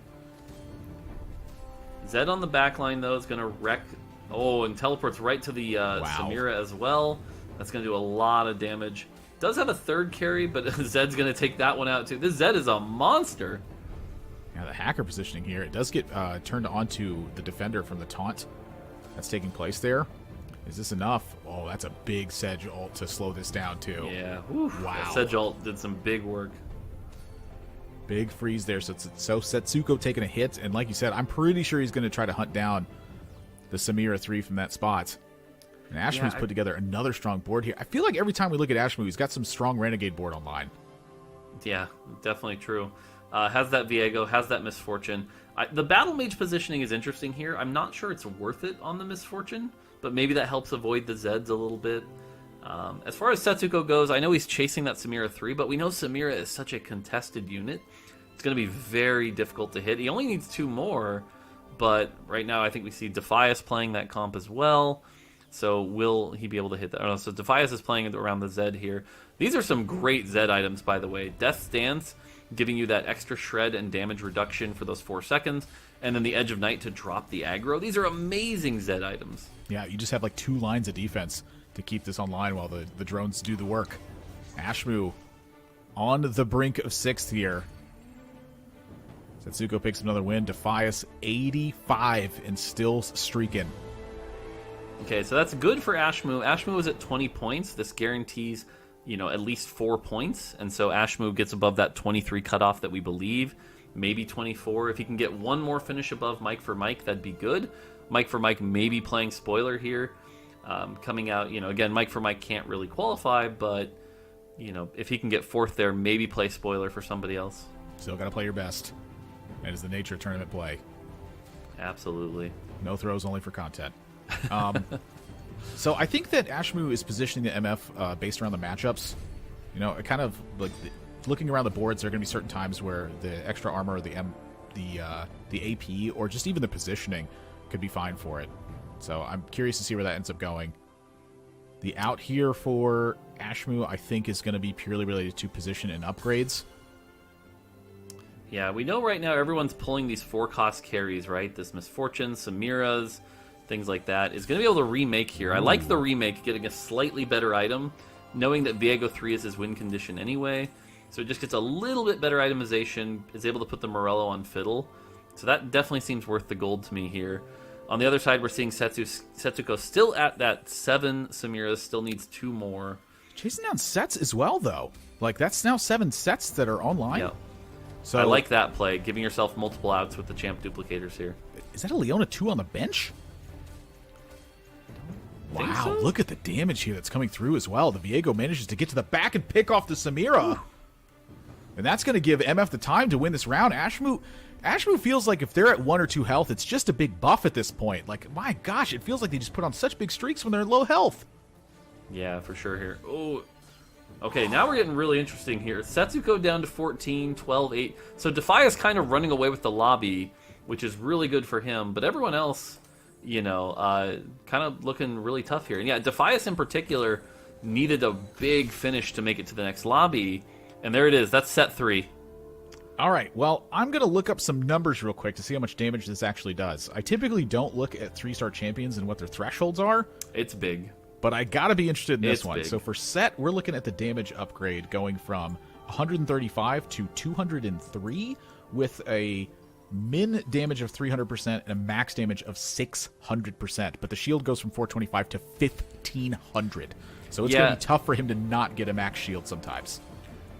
Zed on the backline, though, is going to wreck... Oh, and teleports right to the Samira as well. That's going to do a lot of damage. Does have a 3rd carry, but Zed's going to take that one out too. This Zed is a monster. Yeah, the hacker positioning here. It does get turned onto the defender from the taunt that's taking place there. Is this enough? Oh, that's a big Sedge ult to slow this down too. Yeah. Wow. Sedge ult did some big work. Big freeze there. So Setsuko taking a hit, and like you said, I'm pretty sure he's going to try to hunt down the Samira 3 from that spot. And Ashmu's put together another strong board here. I feel like every time we look at Ashmu, he's got some strong Renegade board online. Yeah, definitely true. Has that Viego, has that Misfortune. The Battle Mage positioning is interesting here. I'm not sure it's worth it on the Misfortune, but maybe that helps avoid the Zeds a little bit. As far as Setsuko goes, I know he's chasing that Samira 3, but we know Samira is such a contested unit. It's going to be very difficult to hit. He only needs 2 more, but right now I think we see Defias playing that comp as well. So will he be able to hit that? Oh, so Defias is playing around the Zed here. These are some great Zed items, by the way. Death Stance, giving you that extra shred and damage reduction for those 4 seconds. And then the Edge of Night to drop the aggro. These are amazing Zed items. Yeah, you just have like 2 lines of defense to keep this online while the drones do the work. Ashmu on the brink of 6th here. Setsuko picks another win. Defias 85 and still streaking. Okay, so that's good for Ashmu. Ashmu is at 20 points. This guarantees, at least 4 points. And so Ashmu gets above that 23 cutoff that we believe. Maybe 24. If he can get one more finish above Mike for Mike, that'd be good. Mike for Mike maybe playing spoiler here. Coming out, again, Mike for Mike can't really qualify, but, if he can get 4th there, maybe play spoiler for somebody else. Still got to play your best. That is the nature of tournament play. Absolutely. No throws, only for content. So I think that Ashmu is positioning the MF based around the matchups. Kind of like looking around the boards, there are going to be certain times where the extra armor or the AP or just even the positioning could be fine for it. So I'm curious to see where that ends up going. The out here for Ashmu, I think, is going to be purely related to position and upgrades. Yeah, we know right now everyone's pulling these 4-cost carries, right? This Misfortune, Samira's, things like that, is going to be able to remake here. I like the remake, getting a slightly better item, knowing that Viego 3 is his win condition anyway. So it just gets a little bit better itemization, is able to put the Morello on Fiddle. So that definitely seems worth the gold to me here. On the other side, we're seeing Setsuko still at that 7 Samira, still needs 2 more. Chasing down sets as well, though. Like, that's now 7 sets that are online. Yeah. So I like that play, giving yourself multiple outs with the champ duplicators here. Is that a Leona 2 on the bench? Think Wow, so? look at the damage here that's coming through as well. The Viego manages to get to the back and pick off the Samira. And that's going to give MF the time to win this round. Ashmu feels like if they're at 1 or 2 health, it's just a big buff at this point. Like, my gosh, it feels like they just put on such big streaks when they're in low health. Yeah, for sure here. Oh, okay, now we're getting really interesting here. Setsuko down to 14, 12, 8. So Defia's kind of running away with the lobby, which is really good for him. But everyone else, you know, kind of looking really tough here. And yeah, Defias in particular needed a big finish to make it to the next lobby. And there it is. That's set 3. All right, well, I'm going to look up some numbers real quick to see how much damage this actually does. I typically don't look at 3-star champions and what their thresholds are, It's big. but I got to be interested in this It's one. big. So for set, we're looking at the damage upgrade going from 135 to 203 with a min damage of 300% and a max damage of 600%. But the shield goes from 425 to 1500. So it's going Yeah. to be tough for him to not get a max shield sometimes.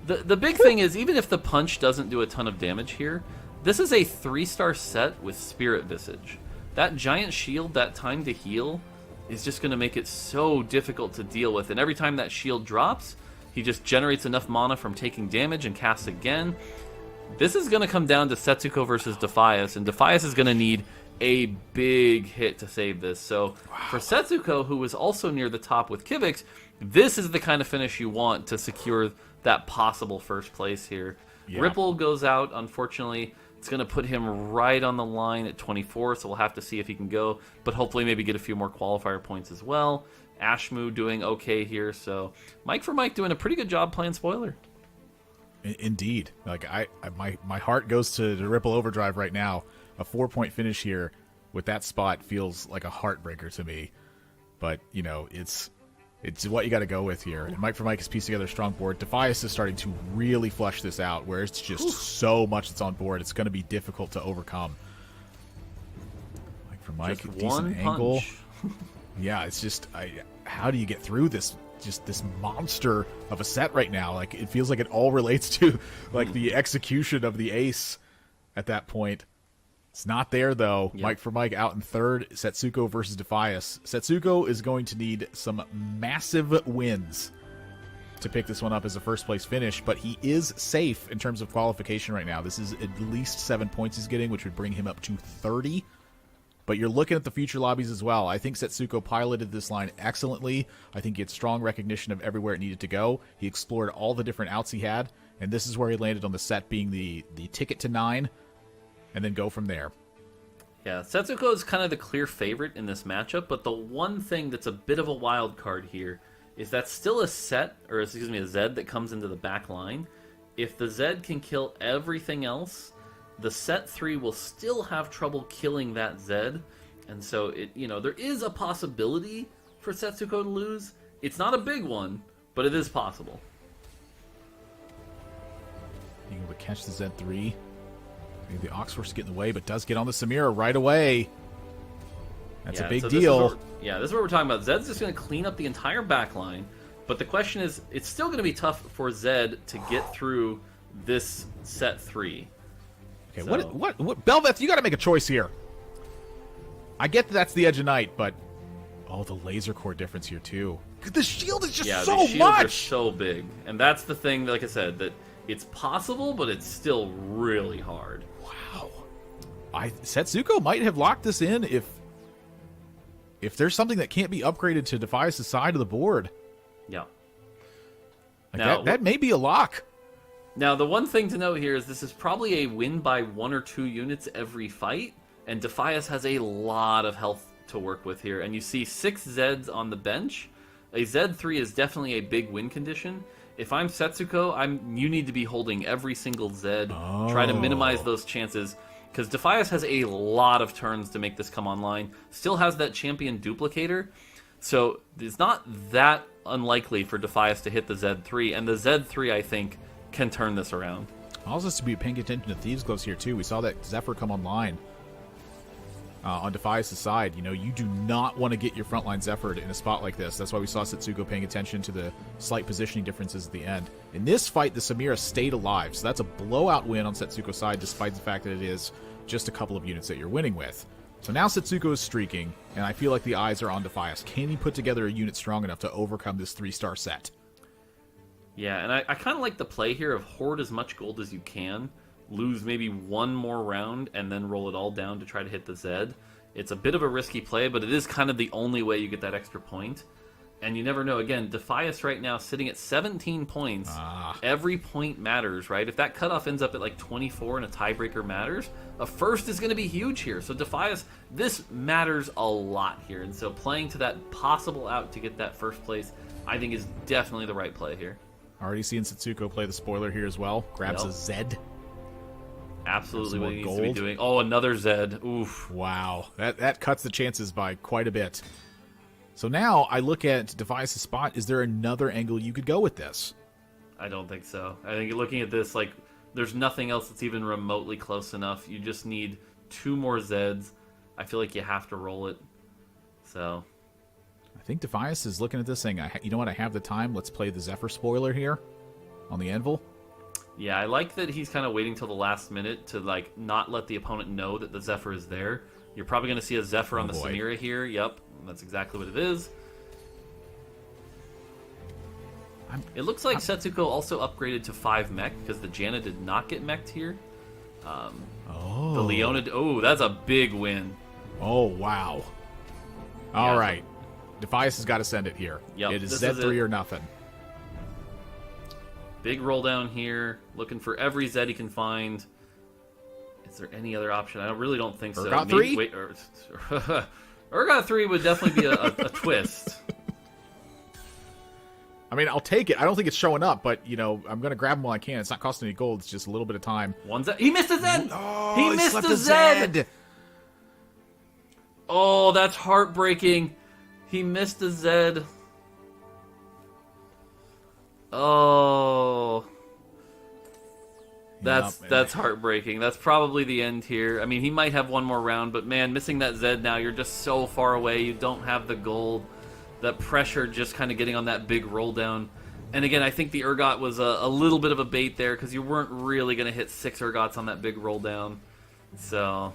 The big thing is, even if the punch doesn't do a ton of damage here, this is a 3-star set with Spirit Visage. That giant shield, that time to heal, is just going to make it so difficult to deal with. And every time that shield drops, he just generates enough mana from taking damage and casts again. This is going to come down to Setsuko versus Defias, and Defias is going to need a big hit to save this. So for Setsuko, who is also near the top with Kivix, this is the kind of finish you want to secure that possible first place here. Yeah. Ripple goes out, unfortunately. It's going to put him right on the line at 24, so we'll have to see if he can go, but hopefully maybe get a few more qualifier points as well. Ashmu doing okay here, so Mike for Mike doing a pretty good job playing spoiler. Indeed. Like, my heart goes to the Ripple Overdrive right now. A 4-point finish here with that spot feels like a heartbreaker to me. But, you know, it's what you got to go with here. And Mike for Mike has pieced together a strong board. Defias is starting to really flush this out, where it's just so much that's on board. It's going to be difficult to overcome. Mike for Mike, Just decent one angle. punch. Yeah, it's just, how do you get through this? Just this monster of a set right now. Like, it feels like it all relates to like the execution of the ace at that point. It's not there, though. Yep. Mike for Mike out in third. Setsuko versus Defias. Setsuko is going to need some massive wins to pick this one up as a first-place finish, but he is safe in terms of qualification right now. This is at least 7 points he's getting, which would bring him up to 30. But you're looking at the future lobbies as well. I think Setsuko piloted this line excellently. I think he had strong recognition of everywhere it needed to go. He explored all the different outs he had, and this is where he landed on the set being the ticket to 9. And then go from there. Yeah, Setsuko is kind of the clear favorite in this matchup, but the one thing that's a bit of a wild card here is that's still a set, or excuse me, a Zed that comes into the back line. If the Zed can kill everything else, the set 3 will still have trouble killing that Zed. And so, there is a possibility for Setsuko to lose. It's not a big one, but it is possible. Being able to catch the Z3. Maybe the Oxforce get in the way, but does get on the Samira right away. That's a big so deal. This is what we're talking about. Zed's just going to clean up the entire back line. But the question is, it's still going to be tough for Zed to get through this set 3. Okay, So- what Belveth, you got to make a choice here. I get that that's the Edge of Night, but the laser core difference here too. The shield is just so these shields are much. so big, and that's the thing. Like I said, that it's possible, but it's still really hard. Wow. Setsuko might have locked this in if there's something that can't be upgraded to Defias' side of the board. Yeah. Like Now, that may be a lock. Now, the one thing to note here is this is probably a win by 1 or 2 units every fight, and Defias has a lot of health to work with here. And you see 6 Zeds on the bench. A Z3 is definitely a big win condition. if I'm Setsuko, you need to be holding every single Zed, try to minimize those chances, because Defias has a lot of turns to make this come online. Still has that champion duplicator, so it's not that unlikely for Defias to hit the Z3, and the Z3, I think, can turn this around. Also, to be paying attention to Thieves' Gloves here, too. We saw that Zephyr come online on Defias' side. You know, you do not want to get your frontline Zephyr in a spot like this. That's why we saw Setsuko paying attention to the slight positioning differences at the end. In this fight, the Samira stayed alive, so that's a blowout win on Setsuko's side, despite the fact that it is just a couple of units that you're winning with. So now Setsuko is streaking, and I feel like the eyes are on Defias. Can he put together a unit strong enough to overcome this 3-star set? Yeah, and I kind of like the play here of hoard as much gold as you can, lose maybe one more round, and then roll it all down to try to hit the Zed. It's a bit of a risky play, but it is kind of the only way you get that extra point. And you never know. Again, Defias right now sitting at 17 points. Every point matters, right? If that cutoff ends up at like 24 and a tiebreaker matters, a first is going to be huge here. So Defias, this matters a lot here. And so playing to that possible out to get that first place, I think is definitely the right play here. Already seeing Setsuko play the spoiler here as well. Grabs a Zed. Absolutely what he needs to be doing. Oh, another Zed. Oof. Wow. That cuts the chances by quite a bit. So now I look at Defias' spot. Is there another angle you could go with this? I don't think so. I think looking at this, like, there's nothing else that's even remotely close enough. You just need 2 more Zeds. I feel like you have to roll it. So I think Defias is looking at this saying, you know what, I have the time. Let's play the Zephyr spoiler here on the Anvil. Yeah, I like that he's kind of waiting till the last minute to, like, not let the opponent know that the Zephyr is there. You're probably going to see a Zephyr on the Samira here. Yep, that's exactly what it is. It looks like Setsuko also upgraded to 5 mech because the Janna did not get mech'd here. The Leona... Oh, that's a big win. Oh, wow. All right. Defias has got to send it here. Yep, it is Z3 or nothing. Big roll down here, looking for every Zed he can find. Is there any other option? I really don't think so. Urgot 3? Wait, Urgot 3 would definitely be a twist. I mean, I'll take it. I don't think it's showing up, but, you know, I'm going to grab him while I can. It's not costing any gold. It's just a little bit of time. One Zed. He missed a Zed! Oh, he missed a Zed! Oh, that's heartbreaking. He missed a Zed. Oh, that's heartbreaking. That's probably the end here. I mean, he might have one more round, but man, missing that Zed now, you're just so far away. You don't have the gold. That pressure just kind of getting on that big roll down. And again, I think the Urgot was a little bit of a bait there because you weren't really going to hit 6 Urgots on that big roll down. So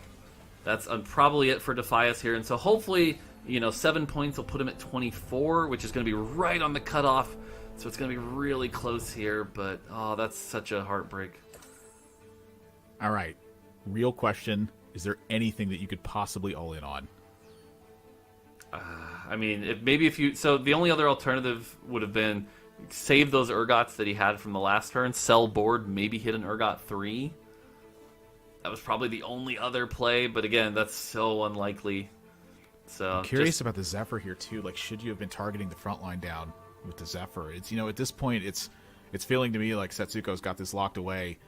that's probably it for Defias here. And so hopefully, you know, 7 points will put him at 24, which is going to be right on the cutoff. So it's going to be really close here, but oh, that's such a heartbreak. All right. Real question. Is there anything that you could possibly all in on? I mean, so the only other alternative would have been save those Urgots that he had from the last turn, sell board, maybe hit an Urgot 3. That was probably the only other play, but again, that's so unlikely. So I'm curious about the Zephyr here too. Like, should you have been targeting the front line down with the Zephyr? It's, you know, at this point, it's feeling to me like Setsuko's got this locked away,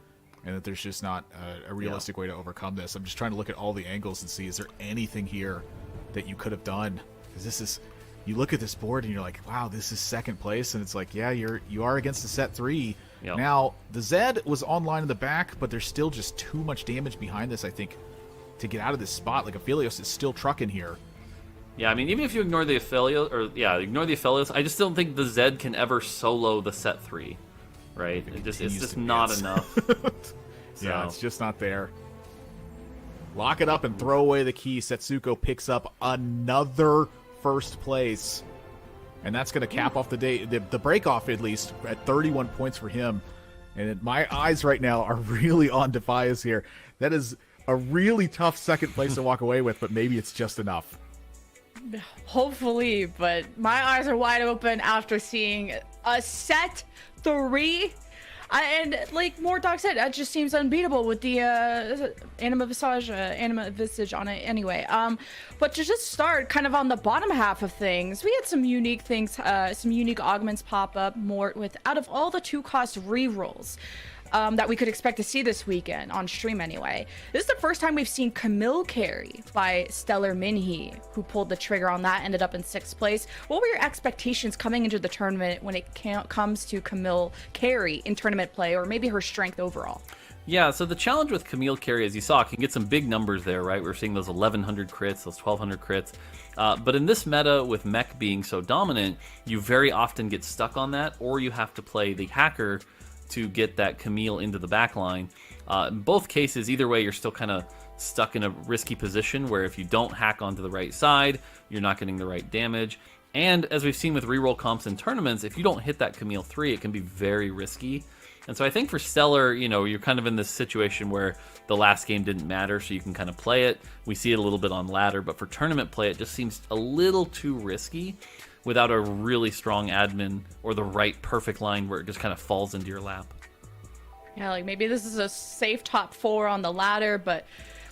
and that there's just not a realistic way to overcome this. I'm just trying to look at all the angles and see, is there anything here that you could have done? Because this is, you look at this board and you're like, wow, this is second place, and it's like, yeah, you are against the set 3. Yep. Now the Zed was online in the back, but there's still just too much damage behind this, I think, to get out of this spot. Like, Aphelios is still trucking here. Yeah, I mean, even if you ignore the Aphelios, I just don't think the Zed can ever solo the set 3, right? It's just not enough. Yeah, it's just not there. Lock it up and throw away the key. Setsuko picks up another first place, and that's going to cap off the day, the break off, at least at 31 points for him. And my eyes right now are really on Defias here. That is a really tough second place to walk away with, but maybe it's just enough. Hopefully, but my eyes are wide open after seeing a set 3. And like Mordog said, that just seems unbeatable with the anima visage on it anyway. But to just start kind of on the bottom half of things, we had some unique things, some unique augments pop up more with out of all the 2-cost rerolls. That we could expect to see this weekend on stream anyway. This is the first time we've seen Camille carry by Stellar Minhee, who pulled the trigger on that, ended up in 6th place. What were your expectations coming into the tournament when it comes to Camille carry in tournament play, or maybe her strength overall? Yeah, so the challenge with Camille carry, as you saw, can get some big numbers there, right? We're seeing those 1,100 crits, those 1,200 crits. But in this meta, with mech being so dominant, you very often get stuck on that, or you have to play the hacker to get that Camille into the backline. In both cases, either way, you're still kind of stuck in a risky position where if you don't hack onto the right side, you're not getting the right damage. And as we've seen with reroll comps in tournaments, if you don't hit that Camille 3, it can be very risky. And so I think for Stellar, you're kind of in this situation where the last game didn't matter, so you can kind of play it. We see it a little bit on ladder, but for tournament play, it just seems a little too risky without a really strong admin or the right perfect line where it just kind of falls into your lap. Yeah, like maybe this is a safe top 4 on the ladder, but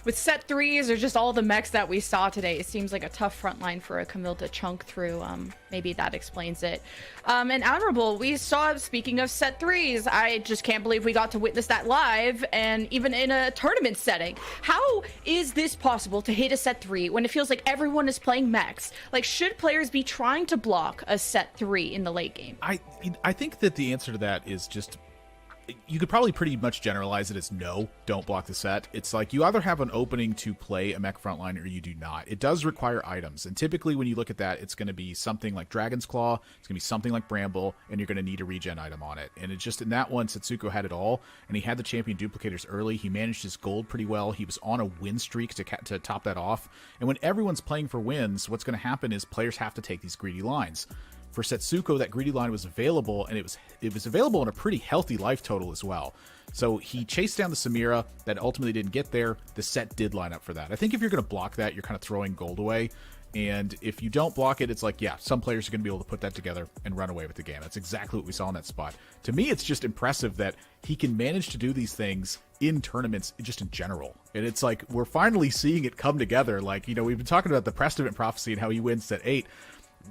with set 3s or just all the mechs that we saw today, it seems like a tough front line for a Camille to chunk through. Maybe that explains it. And Admirable, we saw, speaking of set 3s, I just can't believe we got to witness that live and even in a tournament setting. How is this possible to hit a set 3 when it feels like everyone is playing mechs? Like, should players be trying to block a set 3 in the late game? I think that the answer to that is just, you could probably pretty much generalize it as no, don't block the set. It's like you either have an opening to play a mech frontline or you do not. It does require items, and typically when you look at that, it's going to be something like Dragon's Claw, it's going to be something like Bramble, and you're going to need a regen item on it. And it's just in that one, Setsuko had it all, and he had the champion duplicators early. He managed his gold pretty well. He was on a win streak to top that off. And when everyone's playing for wins, what's going to happen is players have to take these greedy lines. For Setsuko, that greedy line was available, and it was available in a pretty healthy life total as well. So he chased down the Samira that ultimately didn't get there. The set did line up for that. I think if you're going to block that, you're kind of throwing gold away. And if you don't block it, it's like, yeah, some players are going to be able to put that together and run away with the game. That's exactly what we saw in that spot. To me, it's just impressive that he can manage to do these things in tournaments just in general. And it's like, we're finally seeing it come together. Like, we've been talking about the Prestament Prophecy and how he wins set 8.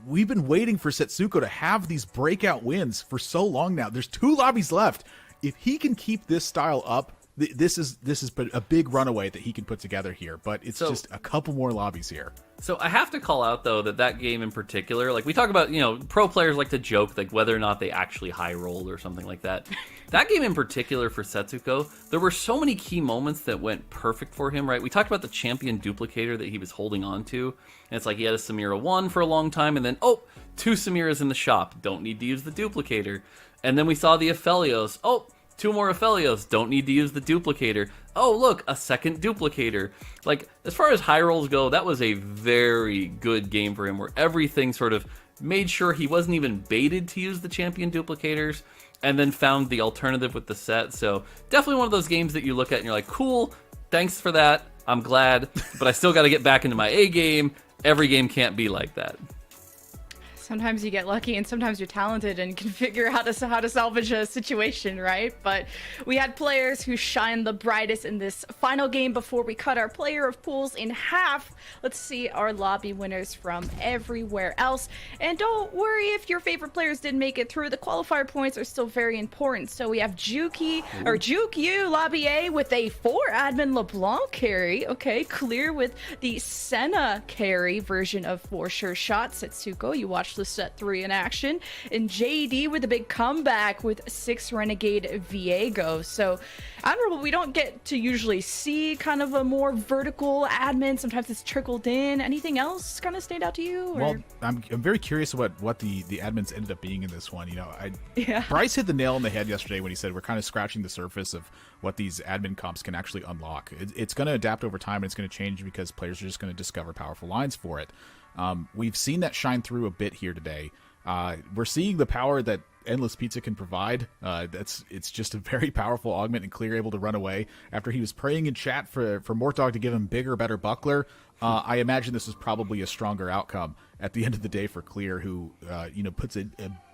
We've been waiting for Setsuko to have these breakout wins for so long now. There's 2 lobbies left. If he can keep this style up, this is a big runaway that he can put together here. But it's just a couple more lobbies here. So I have to call out, though, that game in particular, like we talk about, pro players like to joke, like whether or not they actually high rolled or something like that. That game in particular for Setsuko, there were so many key moments that went perfect for him, right? We talked about the champion duplicator that he was holding on to. And it's like he had a Samira 1 for a long time, and then, 2 Samiras in the shop. Don't need to use the duplicator. And then we saw the Aphelios. 2 more Aphelios, don't need to use the duplicator. Oh, look, a second duplicator. Like, as far as high rolls go, that was a very good game for him, where everything sort of made sure he wasn't even baited to use the champion duplicators, and then found the alternative with the set. So, definitely one of those games that you look at and you're like, cool, thanks for that, I'm glad, but I still got to get back into my A game. Every game can't be like that. Sometimes you get lucky and sometimes you're talented and can figure out how to salvage a situation, right? But we had players who shined the brightest in this final game before we cut our player of pools in half. Let's see our lobby winners from everywhere else. And don't worry if your favorite players didn't make it through. The qualifier points are still very important. So we have Juke U, Lobby A with a 4 admin LeBlanc carry. Okay, clear with the Senna carry version of 4 sure shots. Setsuko, you watched the set 3 in action, and JD with a big comeback with 6 Renegade Viego. So Admirable, we don't get to usually see kind of a more vertical admin. Sometimes it's trickled in. Anything else kind of stand out to you? Or? Well, I'm very curious about what the admins ended up being in this one. Bryce hit the nail on the head yesterday when he said we're kind of scratching the surface of what these admin comps can actually unlock. It's going to adapt over time, and it's going to change because players are just going to discover powerful lines for it. We've seen that shine through a bit here today. We're seeing the power that Endless Pizza can provide. It's just a very powerful augment, and Clear able to run away after he was praying in chat for Mortdog to give him bigger, better buckler. I imagine this is probably a stronger outcome at the end of the day for Clear, who puts a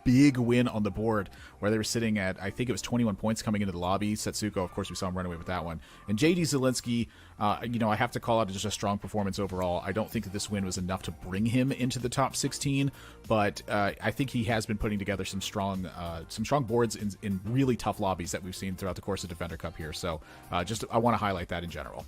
big win on the board where they were sitting at, I think it was 21 points coming into the lobby. Setsuko, of course, we saw him run away with that one. And JD Zielinski, I have to call out just a strong performance overall. I don't think that this win was enough to bring him into the top 16, but I think he has been putting together some strong boards in really tough lobbies that we've seen throughout the course of Defender Cup here. So I want to highlight that in general.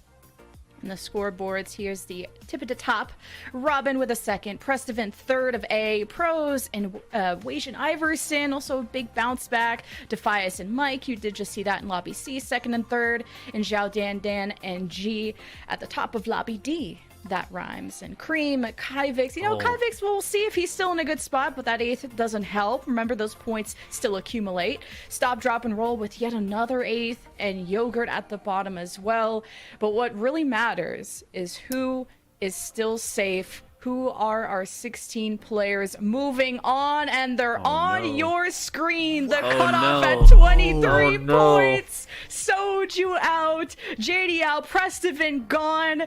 And the scoreboards, here's the tip at the top. Robin with a second, Prestevin third of A, Pros and Wajan Iverson, also a big bounce back. Defias and Mike, you did just see that in Lobby C, second and third. And Zhao Dan and G at the top of Lobby D. That rhymes. And Cream, Kyvix. Kyvix, we'll see if he's still in a good spot, but that 8th doesn't help. Remember, those points still accumulate. Stop, drop, and roll with yet another 8th, and Yogurt at the bottom as well. But what really matters is who is still safe. Who are our 16 players moving on? And they're on your screen. The cutoff at 23 points. Soju out. JD out. Prestevin gone.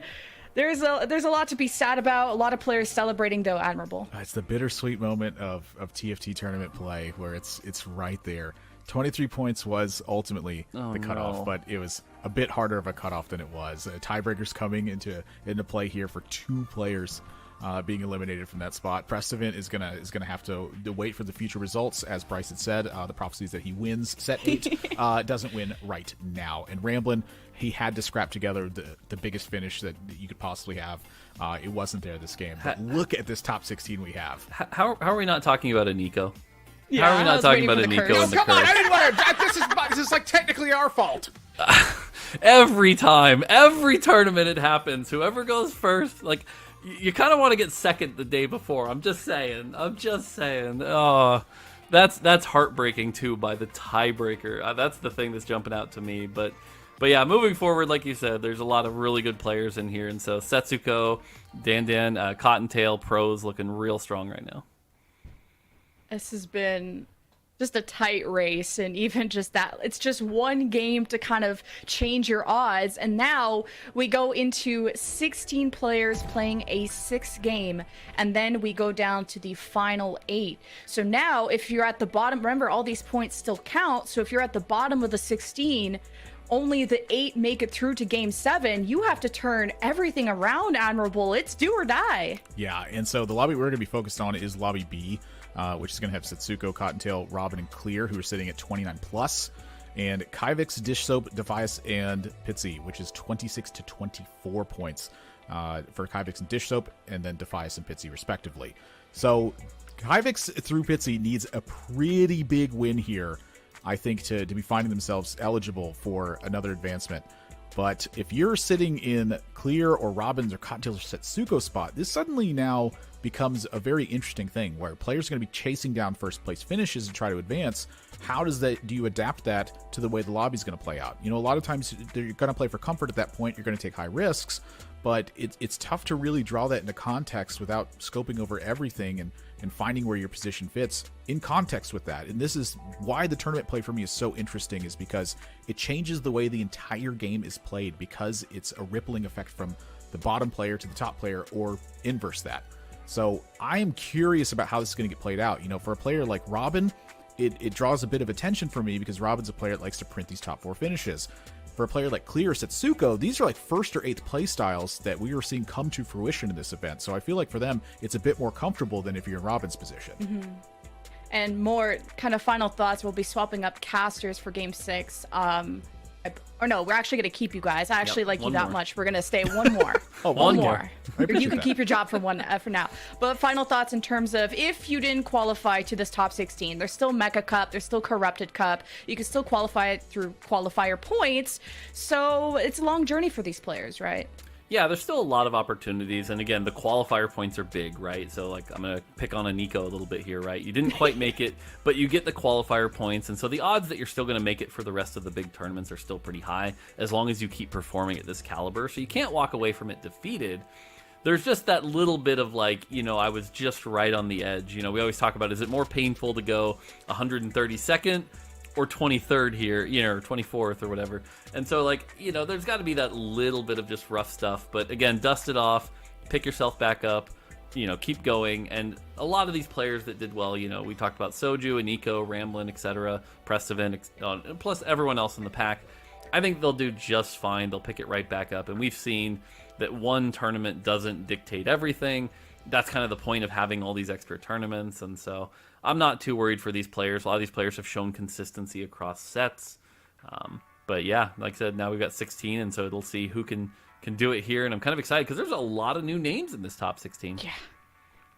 There's a lot to be sad about. A lot of players celebrating, though, admirable. It's the bittersweet moment of TFT tournament play where it's right there. 23 points was ultimately the cutoff, but it was a bit harder of a cutoff than it was. Tiebreakers coming into play here for 2 players being eliminated from that spot. Prestevin is gonna have to wait for the future results. As Bryce had said, the prophecy is that he wins set 8, doesn't win right now. And Ramblin', he had to scrap together the biggest finish that you could possibly have. It wasn't there this game. But look at this top 16 we have. How are we not talking about a Nico? Yeah, how are we not talking about a Nico and the Come on, curse? I didn't want to. This is like technically our fault. Every time, every tournament it happens. Whoever goes first, like, you kind of want to get second the day before. I'm just saying. Oh, that's heartbreaking too by the tiebreaker. That's the thing that's jumping out to me. But yeah, moving forward, like you said, there's a lot of really good players in here, and so Setsuko, Dan, Cottontail, Pros looking real strong right now. This has been just a tight race, and even just that, it's just one game to kind of change your odds. And now we go into 16 players playing a 6th game, and then we go down to the final 8. So now if you're at the bottom, remember all these points still count, so if you're at the bottom of the 16, only the 8 make it through to game 7. You have to turn everything around, Admirable. It's do or die. Yeah, and so the lobby we're going to be focused on is Lobby B, which is going to have Setsuko, Cottontail, Robin, and Clear, who are sitting at 29 plus, and Kyvix, Dish Soap, Device, and Pitsy, which is 26 to 24 points for Kyvix and Dish Soap, and then Defias and Pitsy, respectively. So Kyvix through Pitsy needs a pretty big win here, I think, to be finding themselves eligible for another advancement. But if you're sitting in Clear or Robin's or Cottontail's or Setsuko spot, this suddenly now becomes a very interesting thing where players are going to be chasing down first place finishes to try to advance. How do you adapt that to the way the lobby's going to play out? A lot of times you're going to play for comfort at that point. You're going to take high risks, but it's tough to really draw that into context without scoping over everything and finding where your position fits in context with that. And this is why the tournament play for me is so interesting, is because it changes the way the entire game is played, because it's a rippling effect from the bottom player to the top player, or inverse that. So I am curious about how this is going to get played out. For a player like Robin, it draws a bit of attention for me because Robin's a player that likes to print these top 4 finishes. For a player like Clear or Setsuko, these are like 1st or 8th play styles that we are seeing come to fruition in this event. So I feel like for them, it's a bit more comfortable than if you're in Robin's position. Mm-hmm. And more kind of final thoughts, we'll be swapping up casters for game 6. Or no, we're actually going to keep you guys. I actually like you that much. We're going to stay one more. one more. You can that. keep your job for for now. But final thoughts in terms of if you didn't qualify to this top 16, there's still Mecha Cup, there's still Corrupted Cup. You can still qualify through qualifier points. So it's a long journey for these players, right? Yeah, there's still a lot of opportunities, and again, the qualifier points are big, right? So, like, I'm going to pick on a Nico a little bit here, right? You didn't quite make it, but you get the qualifier points, and so the odds that you're still going to make it for the rest of the big tournaments are still pretty high, as long as you keep performing at this caliber, so you can't walk away from it defeated. There's just that little bit of, like, I was just right on the edge. We always talk about, is it more painful to go 132nd or 23rd here, or 24th or whatever. And so, like, there's got to be that little bit of just rough stuff. But again, dust it off, pick yourself back up, keep going. And a lot of these players that did well, we talked about Soju and Nico, Ramblin, etc., Prestivan, plus everyone else in the pack. I think they'll do just fine. They'll pick it right back up. And we've seen that one tournament doesn't dictate everything. That's kind of the point of having all these extra tournaments. And so I'm not too worried for these players. A lot of these players have shown consistency across sets. But yeah, like I said, now we've got 16, and so it'll see who can do it here. And I'm kind of excited because there's a lot of new names in this top 16. Yeah,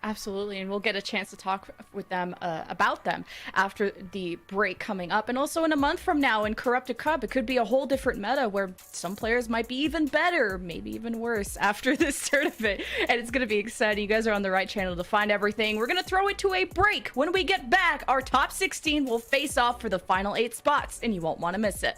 absolutely. And we'll get a chance to talk with them about them after the break coming up. And also in a month from now in Corrupted Cup, it could be a whole different meta where some players might be even better, maybe even worse after this tournament. And it's going to be exciting. You guys are on the right channel to find everything. We're going to throw it to a break. When we get back, our top 16 will face off for the final 8 spots, and you won't want to miss it.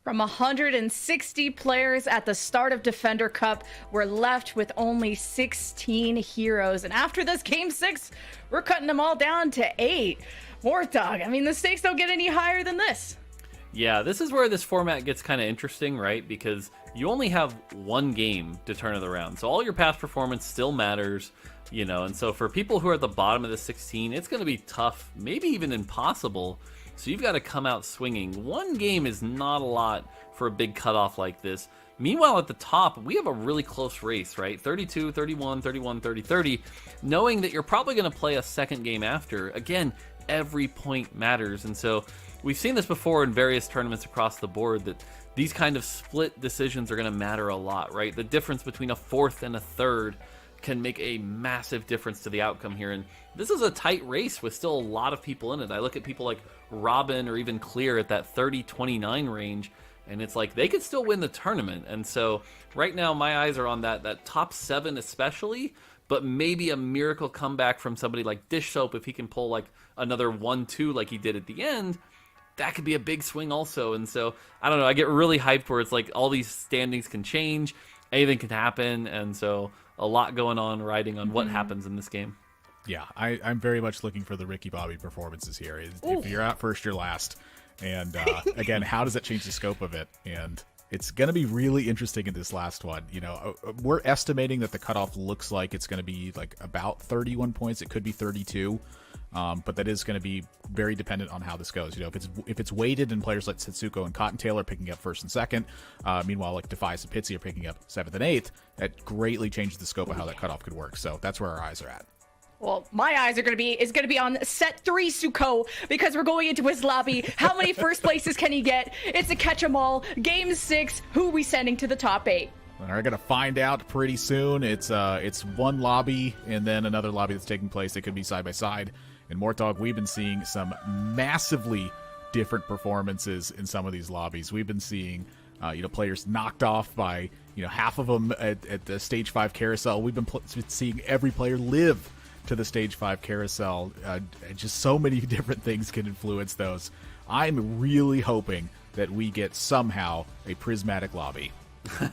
From 160 players at the start of Defender Cup, we're left with only 16 heroes. And after this Game 6, we're cutting them all down to 8. Warthog, I mean, the stakes don't get any higher than this. Yeah, this is where this format gets kind of interesting, right? Because you only have one game to turn it around. So all your past performance still matters, you know. And so for people who are at the bottom of the 16, it's going to be tough, maybe even impossible. So you've got to come out swinging. One game is not a lot for a big cutoff like this. Meanwhile, at the top, we have a really close race, right? 32, 31, 31, 30, 30. Knowing that you're probably going to play a second game after. Again, every point matters. And so we've seen this before in various tournaments across the board, that these kind of split decisions are going to matter a lot, right? The difference between a fourth and a third can make a massive difference to the outcome here. And this is a tight race with still a lot of people in it. I look at people like Robin or even Clear at that 30-29 range, and it's like they could still win the tournament. And so right now my eyes are on that top 7 especially, but maybe a miracle comeback from somebody like Dish Soap if he can pull like another 1-2 like he did at the end. That could be a big swing also. And so I don't know, I get really hyped where it's like all these standings can change, anything can happen, and so a lot going on riding on what happens in this game. Yeah, I'm very much looking for the Ricky Bobby performances here. If you're out first, you're last. And again, how does that change the scope of it? And it's going to be really interesting in this last one. You know, we're estimating that the cutoff looks like it's going to be like about 31 points. It could be 32. But that is going to be very dependent on how this goes. You know, if it's weighted and players like Setsuko and Cottontail are picking up first and second, meanwhile like Defias and Pitsy are picking up 7th and 8th, that greatly changes the scope of how that cutoff could work. So that's where our eyes are at. Well, my eyes are going to be on set 3 Suko, because we're going into his lobby. How many first places can he get? It's a catch 'em all. Game 6, who are we sending to the top 8? We're going to find out pretty soon. It's one lobby and then another lobby that's taking place. It could be side by side. And Mortog, we've been seeing some massively different performances in some of these lobbies. We've been seeing, players knocked off by, half of them at the Stage 5 carousel. We've been seeing every player live to the Stage 5 carousel. Just so many different things can influence those. I'm really hoping that we get somehow a prismatic lobby. I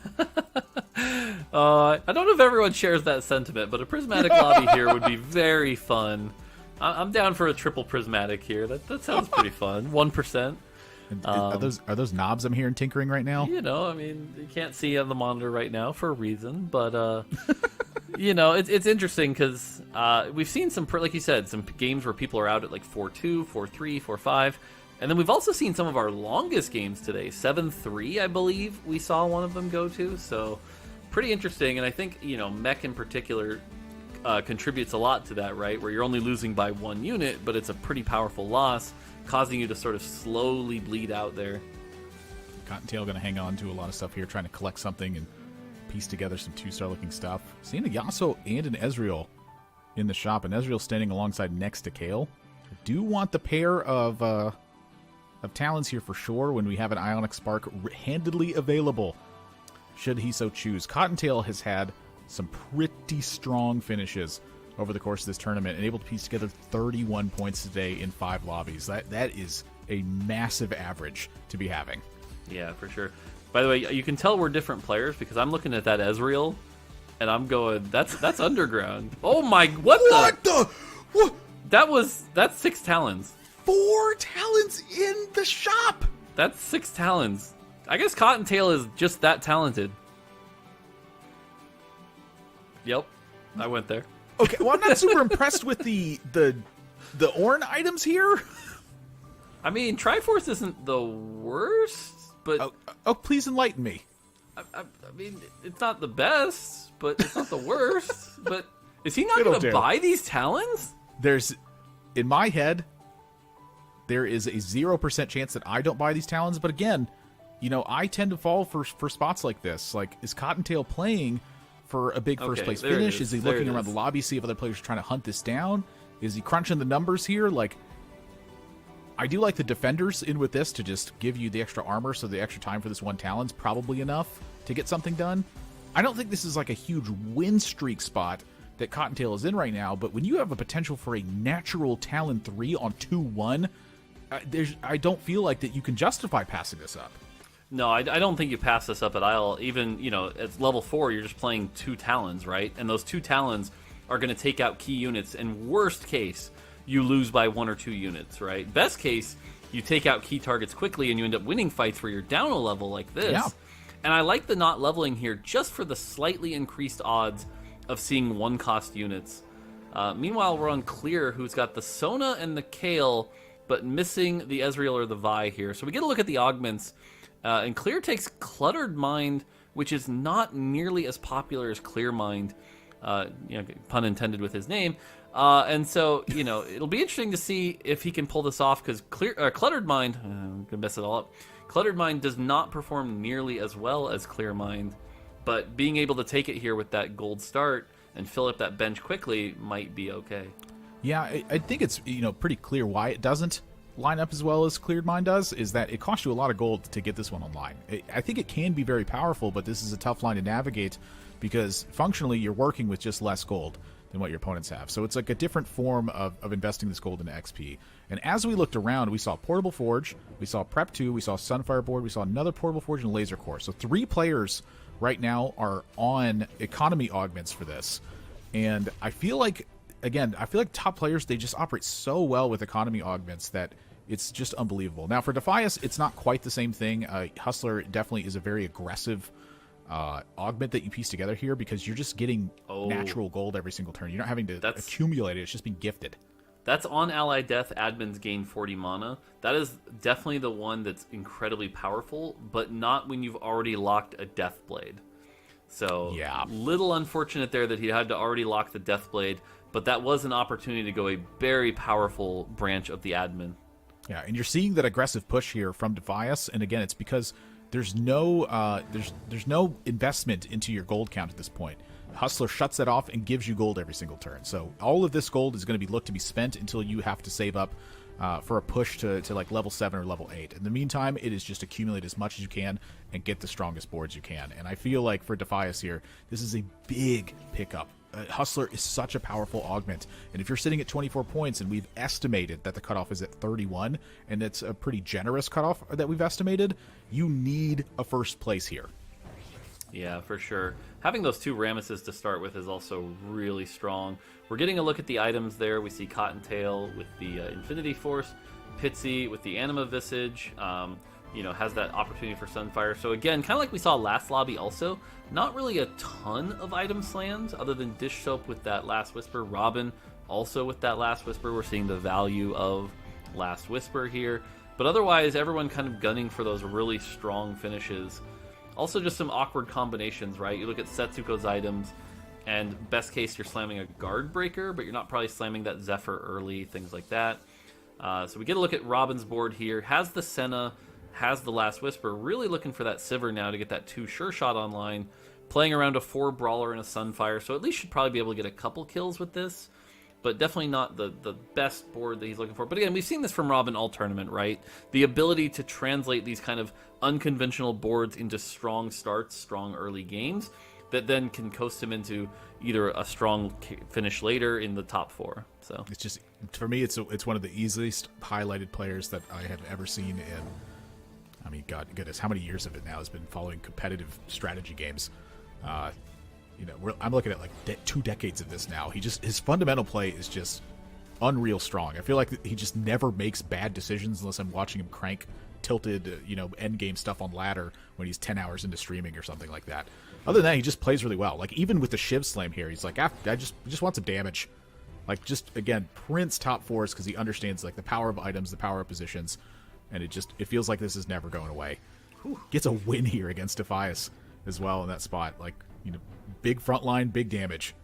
don't know if everyone shares that sentiment, but a prismatic lobby here would be very fun. I'm down for a triple prismatic here. That sounds pretty fun. 1%. Are those knobs I'm hearing tinkering right now? I mean, you can't see on the monitor right now for a reason, but it's interesting because we've seen some, like you said, some games where people are out at like 4-2, 4-3, 4-5, and then we've also seen some of our longest games today. 7-3, I believe we saw one of them go to. So pretty interesting, and I think Mech in particular contributes a lot to that, right? Where you're only losing by 1 unit, but it's a pretty powerful loss, causing you to sort of slowly bleed out there. Cottontail going to hang on to a lot of stuff here, trying to collect something and piece together some 2-star looking stuff. Seeing a Yasuo and an Ezreal in the shop, and Ezreal standing alongside next to Kale. I do want the pair of talons here for sure when we have an Ionic Spark handedly available, should he so choose. Cottontail has had some pretty strong finishes over the course of this tournament and able to piece together 31 points today in 5 lobbies. That is a massive average to be having. Yeah, for sure. By the way, you can tell we're different players because I'm looking at that Ezreal and I'm going, that's underground. Oh my, what the? That's 6 talons. 4 talons in the shop. That's 6 talons. I guess Cottontail is just that talented. Yep, I went there. Okay, well, I'm not super impressed with the Ornn items here. I mean, Triforce isn't the worst, but... Oh, please enlighten me. I mean, it's not the best, but it's not the worst. But is he not going to buy these talons? In my head, there is a 0% chance that I don't buy these talons. But again, I tend to fall for spots like this. Like, is Cottontail playing for a big first place finish? Is he looking around the lobby, see if other players are trying to hunt this down? Is he crunching the numbers here? Like, I do like the defenders in with this to just give you the extra armor, so the extra time for this 1 talon's probably enough to get something done. I don't think this is like a huge win streak spot that Cottontail is in right now, but when you have a potential for a natural Talon 3 on 2-1, I don't feel like that you can justify passing this up. No, I don't think you pass this up at Isle. Even, at level 4, you're just playing 2 Talons, right? And those 2 Talons are going to take out key units. And worst case, you lose by 1 or 2 units, right? Best case, you take out key targets quickly and you end up winning fights where you're down a level like this. Yeah. And I like the not leveling here just for the slightly increased odds of seeing 1-cost units. Meanwhile, we're on Clear, who's got the Sona and the Kale, but missing the Ezreal or the Vi here. So we get a look at the augments. And Clear takes Cluttered Mind, which is not nearly as popular as Clear Mind, pun intended with his name. And so, it'll be interesting to see if he can pull this off, because Cluttered Mind, I'm going to mess it all up, Cluttered Mind does not perform nearly as well as Clear Mind, but being able to take it here with that gold start and fill up that bench quickly might be okay. Yeah, I think it's pretty clear why it doesn't line up as well as Cleared Mind does, is that it costs you a lot of gold to get this one online. I think it can be very powerful, but this is a tough line to navigate because functionally you're working with just less gold than what your opponents have. So it's like a different form of investing this gold into XP. And as we looked around, we saw Portable Forge, we saw Prep 2, we saw Sunfire Board, we saw another Portable Forge and Laser Core. So 3 players right now are on economy augments for this. And I feel like, again, top players, they just operate so well with economy augments that it's just unbelievable. Now, for Defias, it's not quite the same thing. Hustler definitely is a very aggressive augment that you piece together here because you're just getting natural gold every single turn. You're not having to accumulate it. It's just being gifted. That's on ally death, admins gain 40 mana. That is definitely the one that's incredibly powerful, but not when you've already locked a Death Blade. So, yeah, little unfortunate there that he had to already lock the Death Blade, but that was an opportunity to go a very powerful branch of the admin. Yeah, and you're seeing that aggressive push here from Defias, and again, it's because there's no investment into your gold count at this point. Hustler shuts that off and gives you gold every single turn. So all of this gold is going to be looked to be spent until you have to save up for a push to like level 7 or level 8. In the meantime, it is just accumulate as much as you can and get the strongest boards you can. And I feel like for Defias here, this is a big pickup. Hustler is such a powerful augment, and if you're sitting at 24 points and we've estimated that the cutoff is at 31, and it's a pretty generous cutoff that we've estimated, you need a first place here. Yeah, for sure. Having those 2 Ramesses to start with is also really strong. We're getting a look at the items there. We see Cottontail with the Infinity Force, Pitsy with the Anima Visage, has that opportunity for Sunfire. So again, kind of like we saw last lobby also, not really a ton of item slams other than Dish Soap with that Last Whisper, Robin also with that Last Whisper. We're seeing the value of Last Whisper here. But otherwise, everyone kind of gunning for those really strong finishes. Also just some awkward combinations, right? You look at Setsuko's items, and best case you're slamming a Guard Breaker, but you're not probably slamming that Zephyr early, things like that. So we get a look at Robin's board here. Has the Senna, has the Last Whisper, really looking for that Sivir now to get that 2 Sure Shot online, playing around a 4 Brawler and a Sunfire, so at least should probably be able to get a couple kills with this, but definitely not the best board that he's looking for. But again, we've seen this from Robin all tournament, right? The ability to translate these kind of unconventional boards into strong starts, strong early games, that then can coast him into either a strong finish later in the top 4. So it's just, for me, it's one of the easiest highlighted players that I have ever seen in, I mean, God goodness, how many years of it now has been following competitive strategy games? I'm looking at like 2 decades of this now. His fundamental play is just unreal strong. I feel like he just never makes bad decisions unless I'm watching him crank tilted, end game stuff on ladder when he's 10 hours into streaming or something like that. Other than that, he just plays really well. Like even with the Shiv Slam here, he's like, I just want some damage. Like just again, Prince top 4s because he understands like the power of items, the power of positions. And it feels like this is never going away. Gets a win here against Defias as well in that spot. Like, big front line, big damage.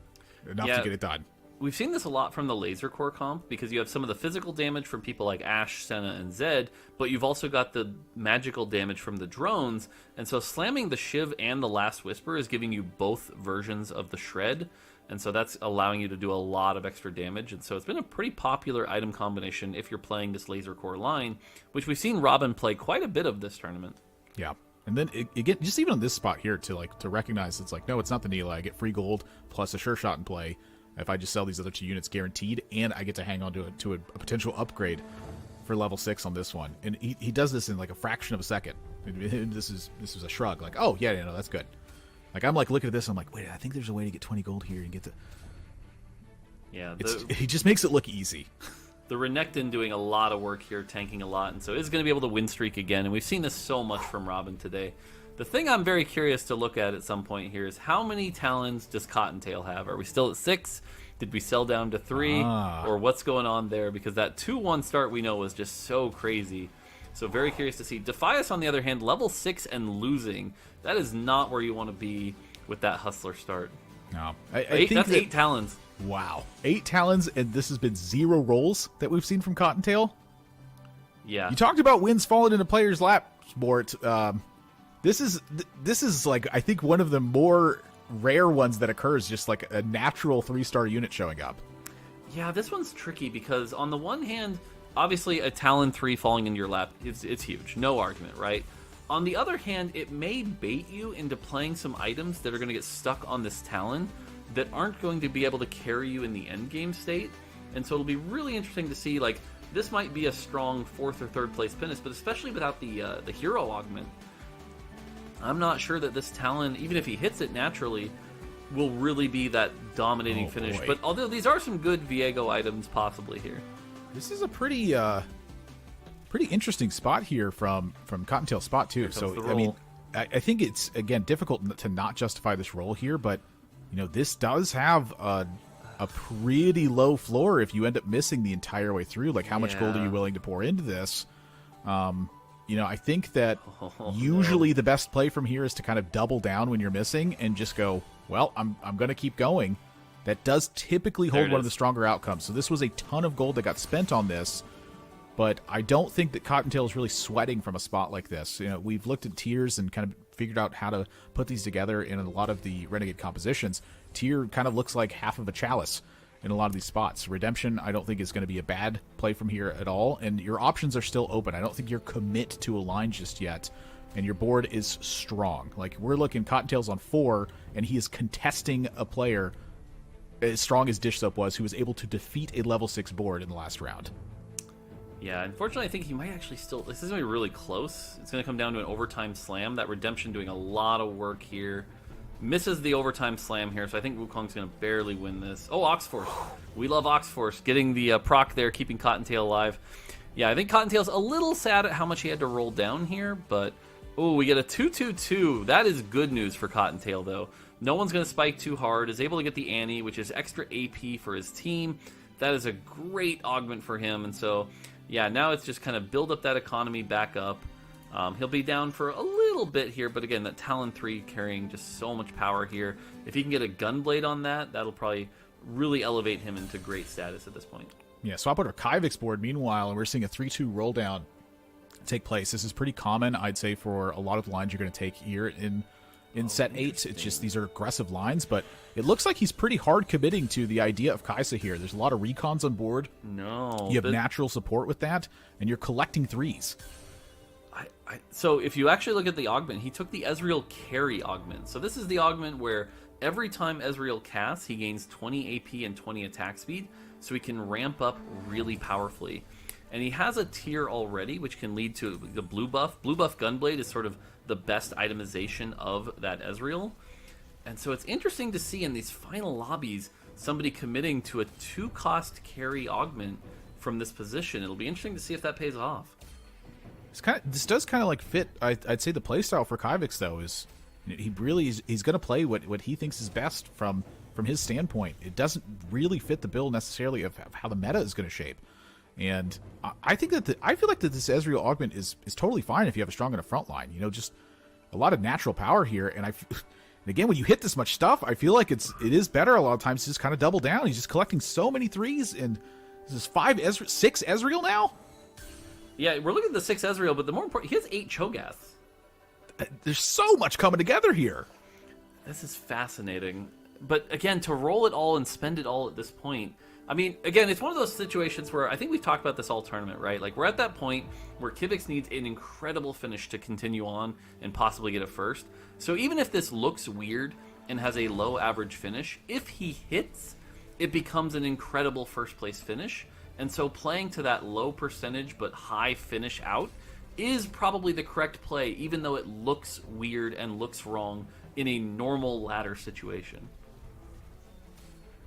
Enough to get it done. We've seen this a lot from the Laser Core comp because you have some of the physical damage from people like Ashe, Senna, and Zed, but you've also got the magical damage from the drones. And so slamming the Shiv and the Last Whisper is giving you both versions of the Shred. And so that's allowing you to do a lot of extra damage. And so it's been a pretty popular item combination if you're playing this Laser Core line, which we've seen Robin play quite a bit of this tournament. Yeah. And then again, just even on this spot here to recognize it's like, no, it's not the Neela. I get free gold plus a Sure Shot in play if I just sell these other 2 units guaranteed, and I get to hang on to a potential upgrade for level 6 on this one. And he does this in like a fraction of a second. This was a shrug. Like, oh yeah, that's good. Like I'm like looking at this, I'm like, wait, I think there's a way to get 20 gold here and get the. Yeah, He just makes it look easy. The Renekton doing a lot of work here, tanking a lot, and so is going to be able to win streak again. And we've seen this so much from Robin today. The thing I'm very curious to look at some point here is how many Talons does Cottontail have? Are we still at 6? Did we sell down to 3? Or what's going on there? Because that 2-1 start we know was just so crazy. So very curious to see. Defias, on the other hand, level 6 and losing. That is not where you want to be with that Hustler start. No, That's 8 Talons. Wow, 8 Talons, and this has been 0 rolls that we've seen from Cottontail. Yeah. You talked about wins falling into players' lap, Sport. This is like, I think, one of the more rare ones that occurs, just like a natural 3-star unit showing up. Yeah, this one's tricky because on the one hand, obviously a Talon 3 falling into your lap, it's huge. No argument, right? On the other hand, it may bait you into playing some items that are going to get stuck on this Talon that aren't going to be able to carry you in the end game state. And so it'll be really interesting to see, like, this might be a strong 4th or 3rd place finish, but especially without the hero augment, I'm not sure that this Talon, even if he hits it naturally, will really be that dominating finish. Boy. But although these are some good Viego items possibly here. This is a pretty interesting spot here from Cottontail spot too. So I mean, I think it's again difficult to not justify this roll here, but this does have a pretty low floor if you end up missing the entire way through. Like, how much gold are you willing to pour into this? I think that usually the best play from here is to kind of double down when you're missing and just go, well, I'm going to keep going. That does typically hold one of the stronger outcomes. So this was a ton of gold that got spent on this, but I don't think that Cottontail is really sweating from a spot like this. We've looked at tiers and kind of figured out how to put these together in a lot of the Renegade compositions. Tier kind of looks like half of a chalice in a lot of these spots. Redemption, I don't think is going to be a bad play from here at all, and your options are still open. I don't think you're commit to a line just yet, and your board is strong. Like, we're looking, Cottontail's on 4, and he is contesting a player as strong as Dish Soap was, who was able to defeat a level 6 board in the last round. Yeah, unfortunately, I think he might actually still... This is going to be really close. It's going to come down to an overtime slam. That Redemption doing a lot of work here. Misses the overtime slam here, so I think Wukong's going to barely win this. Oh, Oxforce. We love Oxforce. Getting the proc there, keeping Cottontail alive. Yeah, I think Cottontail's a little sad at how much he had to roll down here, but... Oh, we get a 2-2-2. That is good news for Cottontail, though. No one's going to spike too hard. Is able to get the Annie, which is extra AP for his team. That is a great augment for him, and so... Yeah, now it's just kind of build up that economy back up. He'll be down for a little bit here, but again, that Talon 3 carrying just so much power here. If he can get a Gunblade on that, that'll probably really elevate him into great status at this point. Yeah, swap out our Kyvix board, meanwhile, and we're seeing a 3-2 roll down take place. This is pretty common, I'd say, for a lot of lines you're going to take here in set 8. It's just these are aggressive lines, but it looks like he's pretty hard committing to the idea of Kaisa here. There's a lot of recons on board. No. You have natural support with that, and you're collecting 3s. So if you actually look at the augment, he took the Ezreal carry augment. So this is the augment where every time Ezreal casts, he gains 20 AP and 20 attack speed, so he can ramp up really powerfully. And he has a tier already, which can lead to the blue buff. Blue buff Gunblade is sort of the best itemization of that Ezreal. And so it's interesting to see in these final lobbies somebody committing to a 2-cost carry augment from this position. It'll be interesting to see if that pays off. This does kind of like fit. I'd say the playstyle for Kyvix though is he's going to play what he thinks is best from his standpoint. It doesn't really fit the bill necessarily of how the meta is going to shape. And I think that I feel like that this Ezreal augment is totally fine if you have a strong enough front line. Just a lot of natural power here. And again, when you hit this much stuff, I feel like it is better a lot of times to just kind of double down. He's just collecting so many 3s, and this is 6 Ezreal now. Yeah, we're looking at the 6 Ezreal, but the more important, he has 8 Cho'Gaths. There's so much coming together here. This is fascinating. But again, to roll it all and spend it all at this point, I mean, again, it's one of those situations where I think we've talked about this all tournament, right? Like, we're at that point where Kivix needs an incredible finish to continue on and possibly get a first. So even if this looks weird and has a low average finish, if he hits, it becomes an incredible first place finish. And so playing to that low percentage but high finish out is probably the correct play, even though it looks weird and looks wrong in a normal ladder situation.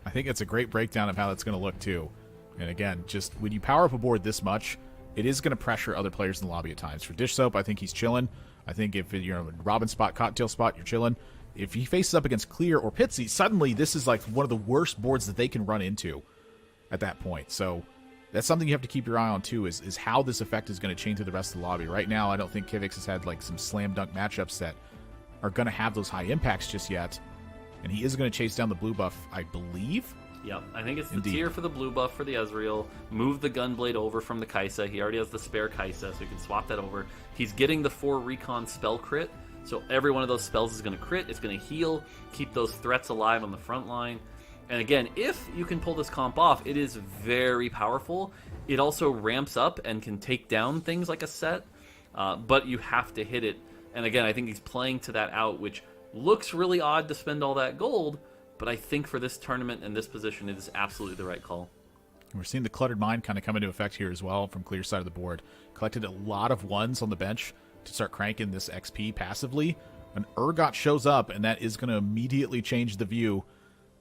I think it's a great breakdown of how that's going to look too. And again, just when you power up a board this much, it is going to pressure other players in the lobby at times. For Dish Soap, I think he's chilling. I think if you're in Robin spot, Cocktail spot, you're chilling. If he faces up against Clear or Pitsy, suddenly this is like one of the worst boards that they can run into at that point. So that's something you have to keep your eye on too, is how this effect is going to change through the rest of the lobby. Right now, I don't think Kivix has had like some slam dunk matchups that are going to have those high impacts just yet. And he is going to chase down the blue buff, I believe. Yep, I think it's the Indeed. tier for the blue buff for the Ezreal. Move the Gunblade over from the Kai'Sa. He already has the spare Kai'Sa, so he can swap that over. He's getting the 4 recon spell crit, so every one of those spells is going to crit. It's going to heal, keep those threats alive on the front line. And again, if you can pull this comp off, it is very powerful. It also ramps up and can take down things like a set, but you have to hit it. And again, I think he's playing to that out, which looks really odd to spend all that gold, but I think for this tournament and this position, it is absolutely the right call. We're seeing the Cluttered Mind kind of come into effect here as well from Clear side of the board. Collected a lot of ones on the bench to start cranking this XP passively. An Urgot shows up, and that is going to immediately change the view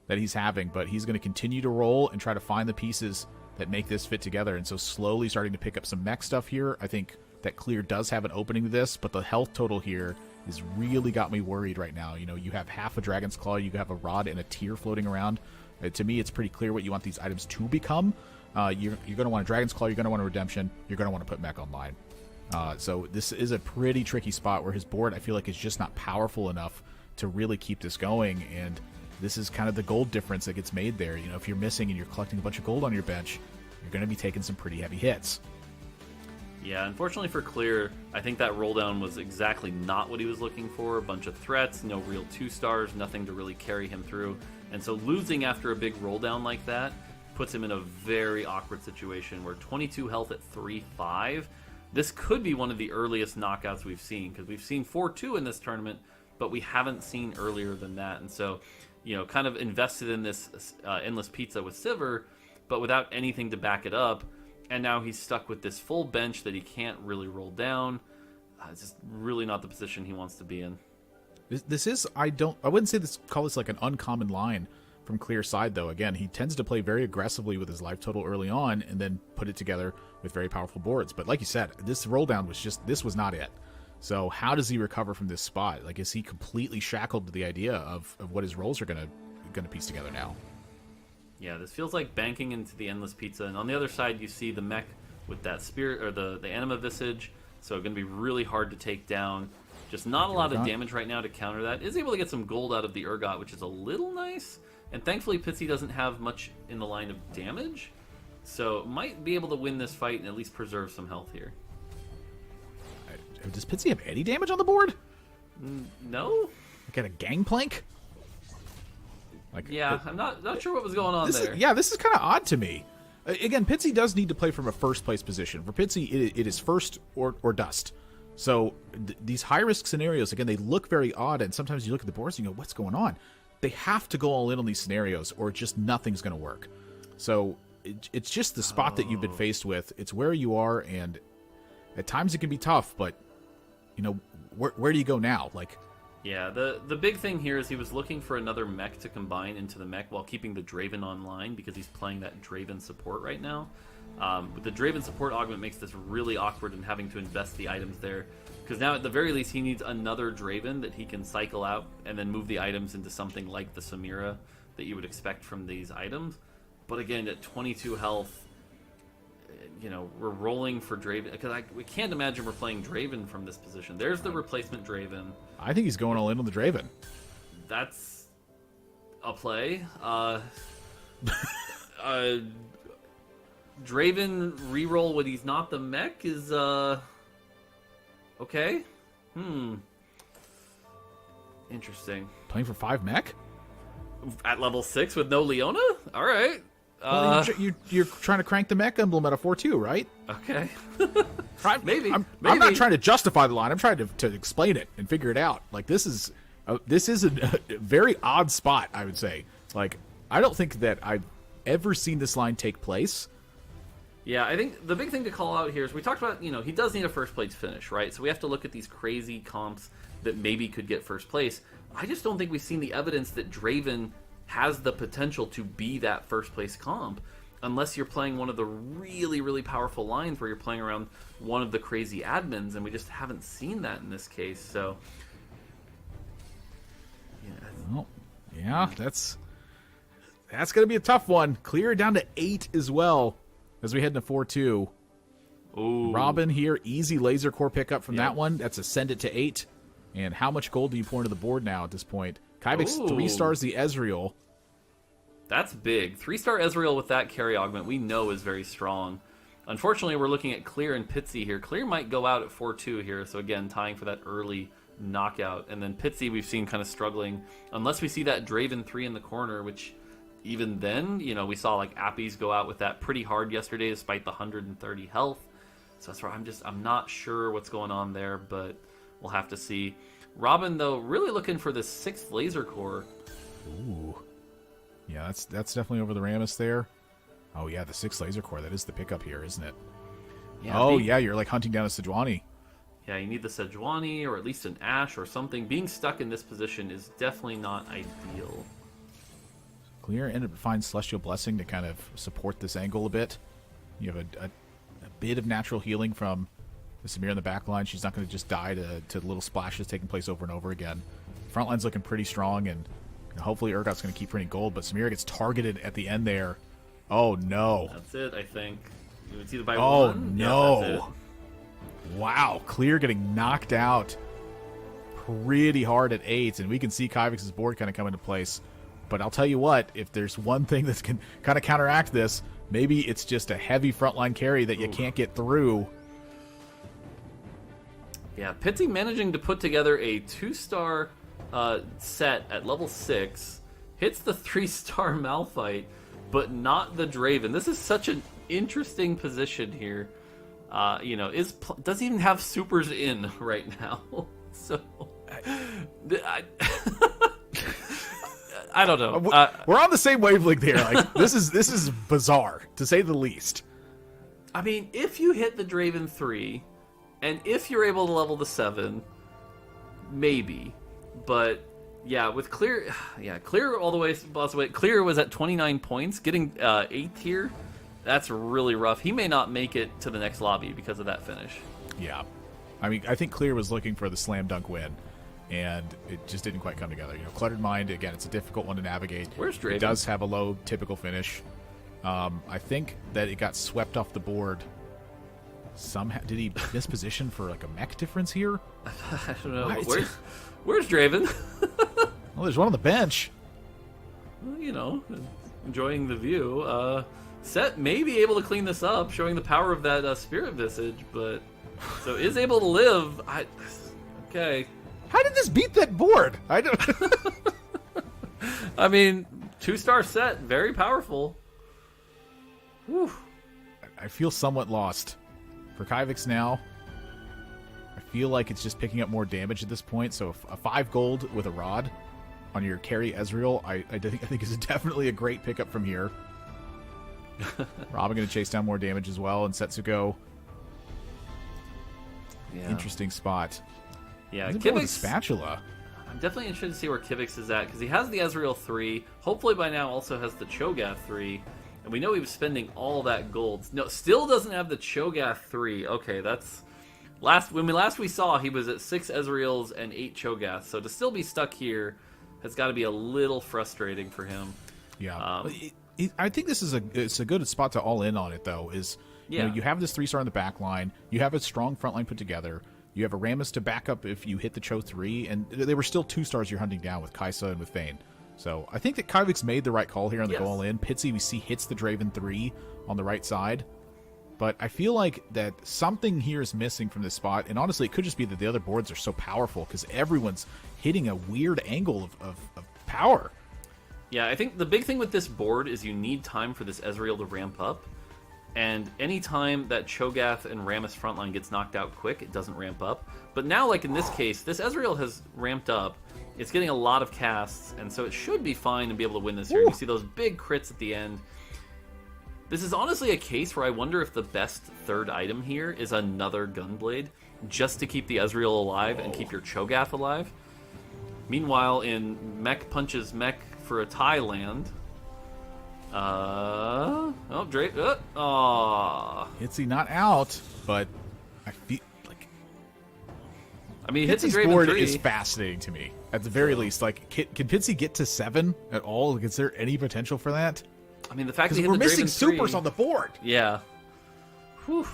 that he's having, but he's going to continue to roll and try to find the pieces that make this fit together. And so slowly starting to pick up some mech stuff here. I think that Clear does have an opening to this, but the health total here has really got me worried right now. You know, you have half a Dragon's Claw, you have a Rod and a Tear floating around. To me, it's pretty clear what you want these items to become. You're going to want a Dragon's Claw, you're going to want a Redemption, you're going to want to put mech online. So this is a pretty tricky spot where his board, I feel like, is just not powerful enough to really keep this going, and this is kind of the gold difference that gets made there. You know, if you're missing and you're collecting a bunch of gold on your bench, you're going to be taking some pretty heavy hits. Yeah, unfortunately for Clear, I think that roll down was exactly not what he was looking for. A bunch of threats, no real 2-stars, nothing to really carry him through. And so losing after a big roll down like that puts him in a very awkward situation where 22 health at 3-5. This could be one of the earliest knockouts we've seen, because we've seen 4-2 in this tournament, but we haven't seen earlier than that. And so, you know, kind of invested in this Endless Pizza with Sivir, but without anything to back it up. And now he's stuck with this full bench that he can't really roll down. It's just really not the position he wants to be in. This is, I wouldn't say call this like an uncommon line from Clear side, though. Again, he tends to play very aggressively with his life total early on and then put it together with very powerful boards. But like you said, this roll down this was not it. So how does he recover from this spot? Like, is he completely shackled to the idea of what his rolls are gonna piece together now? Yeah, this feels like banking into the Endless Pizza. And on the other side, you see the mech with that spirit, or the Anima Visage. So going to be really hard to take down. Just not a lot of damage right now to counter that. Is able to get some gold out of the Urgot, which is a little nice. And thankfully, Pitsy doesn't have much in the line of damage. So might be able to win this fight and at least preserve some health here. Does Pitsy have any damage on the board? No? Like at a Gangplank? Like, yeah, I'm not sure what was going on there. This is kind of odd to me. Again, Pitsy does need to play from a first place position. For Pitsy, it is first or dust. So these high risk scenarios, again, they look very odd, and sometimes you look at the boards and you go, what's going on? They have to go all in on these scenarios, or just nothing's going to work. So it's just the spot that you've been faced with. It's where you are, and at times it can be tough, but you know, where do you go now? Like, yeah, the big thing here is he was looking for another mech to combine into the mech while keeping the Draven online, because he's playing that Draven support right now. But the Draven support augment makes this really awkward and having to invest the items there, because now at the very least he needs another Draven that he can cycle out and then move the items into something like the Samira that you would expect from these items. But again, at 22 health, you know, we're rolling for Draven, because we can't imagine we're playing Draven from this position. There's the replacement Draven. I think he's going all in on the Draven. That's a play. Draven reroll when he's not the mech is okay. Interesting. Playing for 5 mech? At level 6 with no Leona? Alright. Well, you're trying to crank the mech emblem at a 4-2, right? Okay. Maybe. I'm Maybe. not trying to justify the line. I'm trying to explain it and figure it out. Like, this is a very odd spot, I would say. Like, I don't think that I've ever seen this line take place. Yeah, I think the big thing to call out here is we talked about, he does need a first place finish, right? So we have to look at these crazy comps that maybe could get first place. I just don't think we've seen the evidence that Draven has the potential to be that first place comp unless you're playing one of the really, really powerful lines where you're playing around one of the crazy admins, and we just haven't seen that in this case. So, yeah, that's going to be a tough one. Clear down to 8 as well as we head into 4-2. Ooh. Robin here, easy laser core pickup from that one. That's a send it to 8. And how much gold do you pour into the board now at this point? Kyvix 3 stars the Ezreal. That's big. 3-star Ezreal with that carry augment we know is very strong. Unfortunately, we're looking at Clear and Pitsy here. Clear might go out at 4-2 here, so again, tying for that early knockout. And then Pitsy we've seen kind of struggling, unless we see that Draven 3 in the corner, which even then, we saw like Appies go out with that pretty hard yesterday despite the 130 health. So that's where I'm not sure what's going on there, but we'll have to see. Robin, though, really looking for the 6th laser core. Ooh. Yeah, that's definitely over the Rammus there. Oh, yeah, the 6th laser core. That is the pickup here, isn't it? Yeah, yeah, you're like hunting down a Sejuani. Yeah, you need the Sejuani or at least an Ashe or something. Being stuck in this position is definitely not ideal. Clear ended up finding Celestial Blessing to kind of support this angle a bit. You have a bit of natural healing from the Samir in the back line. She's not going to just die to little splashes taking place over and over again. Front line's looking pretty strong, and hopefully Urgot's going to keep printing gold, but Samira gets targeted at the end there. Oh, no. That's it, I think. It's either by Oh, one. no. Yeah, that's it. Wow, Clear getting knocked out pretty hard at 8, and we can see Kyvix's board kind of come into place. But I'll tell you what, if there's one thing that can kind of counteract this, maybe it's just a heavy frontline carry that you can't get through. Yeah, Pitsy managing to put together a 2-star set at level 6, hits the 3-star Malphite, but not the Draven. This is such an interesting position here. Doesn't even have supers in right now. So, I don't know. We're on the same wavelength here. Like this is bizarre to say the least. I mean, if you hit the Draven 3, and if you're able to level the 7, maybe. But yeah, with Clear, Clear all the way. Clear was at 29 points, getting 8th here. That's really rough. He may not make it to the next lobby because of that finish. Yeah, I mean, I think Clear was looking for the slam dunk win, and it just didn't quite come together. Cluttered Mind, again, it's a difficult one to navigate. Where's Draven? It does have a low typical finish. I think that it got swept off the board. Somehow, did he miss position for like a mech difference here? I don't know. Where's Draven? Well, there's one on the bench. Well, enjoying the view. Set may be able to clean this up, showing the power of that Spirit Visage, but so is able to live. Okay. How did this beat that board? I don't. I mean, 2-star set, very powerful. Whew. I feel somewhat lost. For Kyvix now, I feel like it's just picking up more damage at this point. So a 5 gold with a rod on your carry Ezreal, I think is definitely a great pickup from here. Robin going to chase down more damage as well, and Setsuko. Yeah. Interesting spot. Yeah, Kivix spatula. I'm definitely interested to see where Kivix is at because he has the Ezreal 3. Hopefully by now also has the Cho'Gath 3. And we know he was spending all that gold. No, still doesn't have the Cho'Gath 3. Okay, that's when we saw he was at 6 Ezreals and 8 Cho'Gaths. So to still be stuck here has got to be a little frustrating for him. Yeah. I think this is a good spot to all in on it though. You have this 3-star in the back line, you have a strong front line put together, you have a Rammus to back up if you hit the Cho 3, and they were still 2 stars you're hunting down with Kaisa and with Vayne. So I think that Kyvix made the right call here on the goal in. Pitsy we see hits the Draven 3 on the right side. But I feel like that something here is missing from this spot, and honestly it could just be that the other boards are so powerful because everyone's hitting a weird angle of power. Yeah, I think the big thing with this board is you need time for this Ezreal to ramp up. And anytime that Cho'Gath and Rammus frontline gets knocked out quick, it doesn't ramp up. But now, like in this case, this Ezreal has ramped up. It's getting a lot of casts, and so it should be fine to be able to win this here. You see those big crits at the end. This is honestly a case where I wonder if the best third item here is another Gunblade, just to keep the Ezreal alive and keep your Cho'Gath alive. Meanwhile, in Mech Punches Mech for a Thailand... oh, Drake. Hitsy not out, but I feel like I mean, hits a Pitsy's Draven board 3. is fascinating to me. At the very least, like, can Pitsy get to 7 at all? Like, is there any potential for that? I mean, the fact that Because he hit we're the missing Draven 3, supers on the board. Yeah. Whew.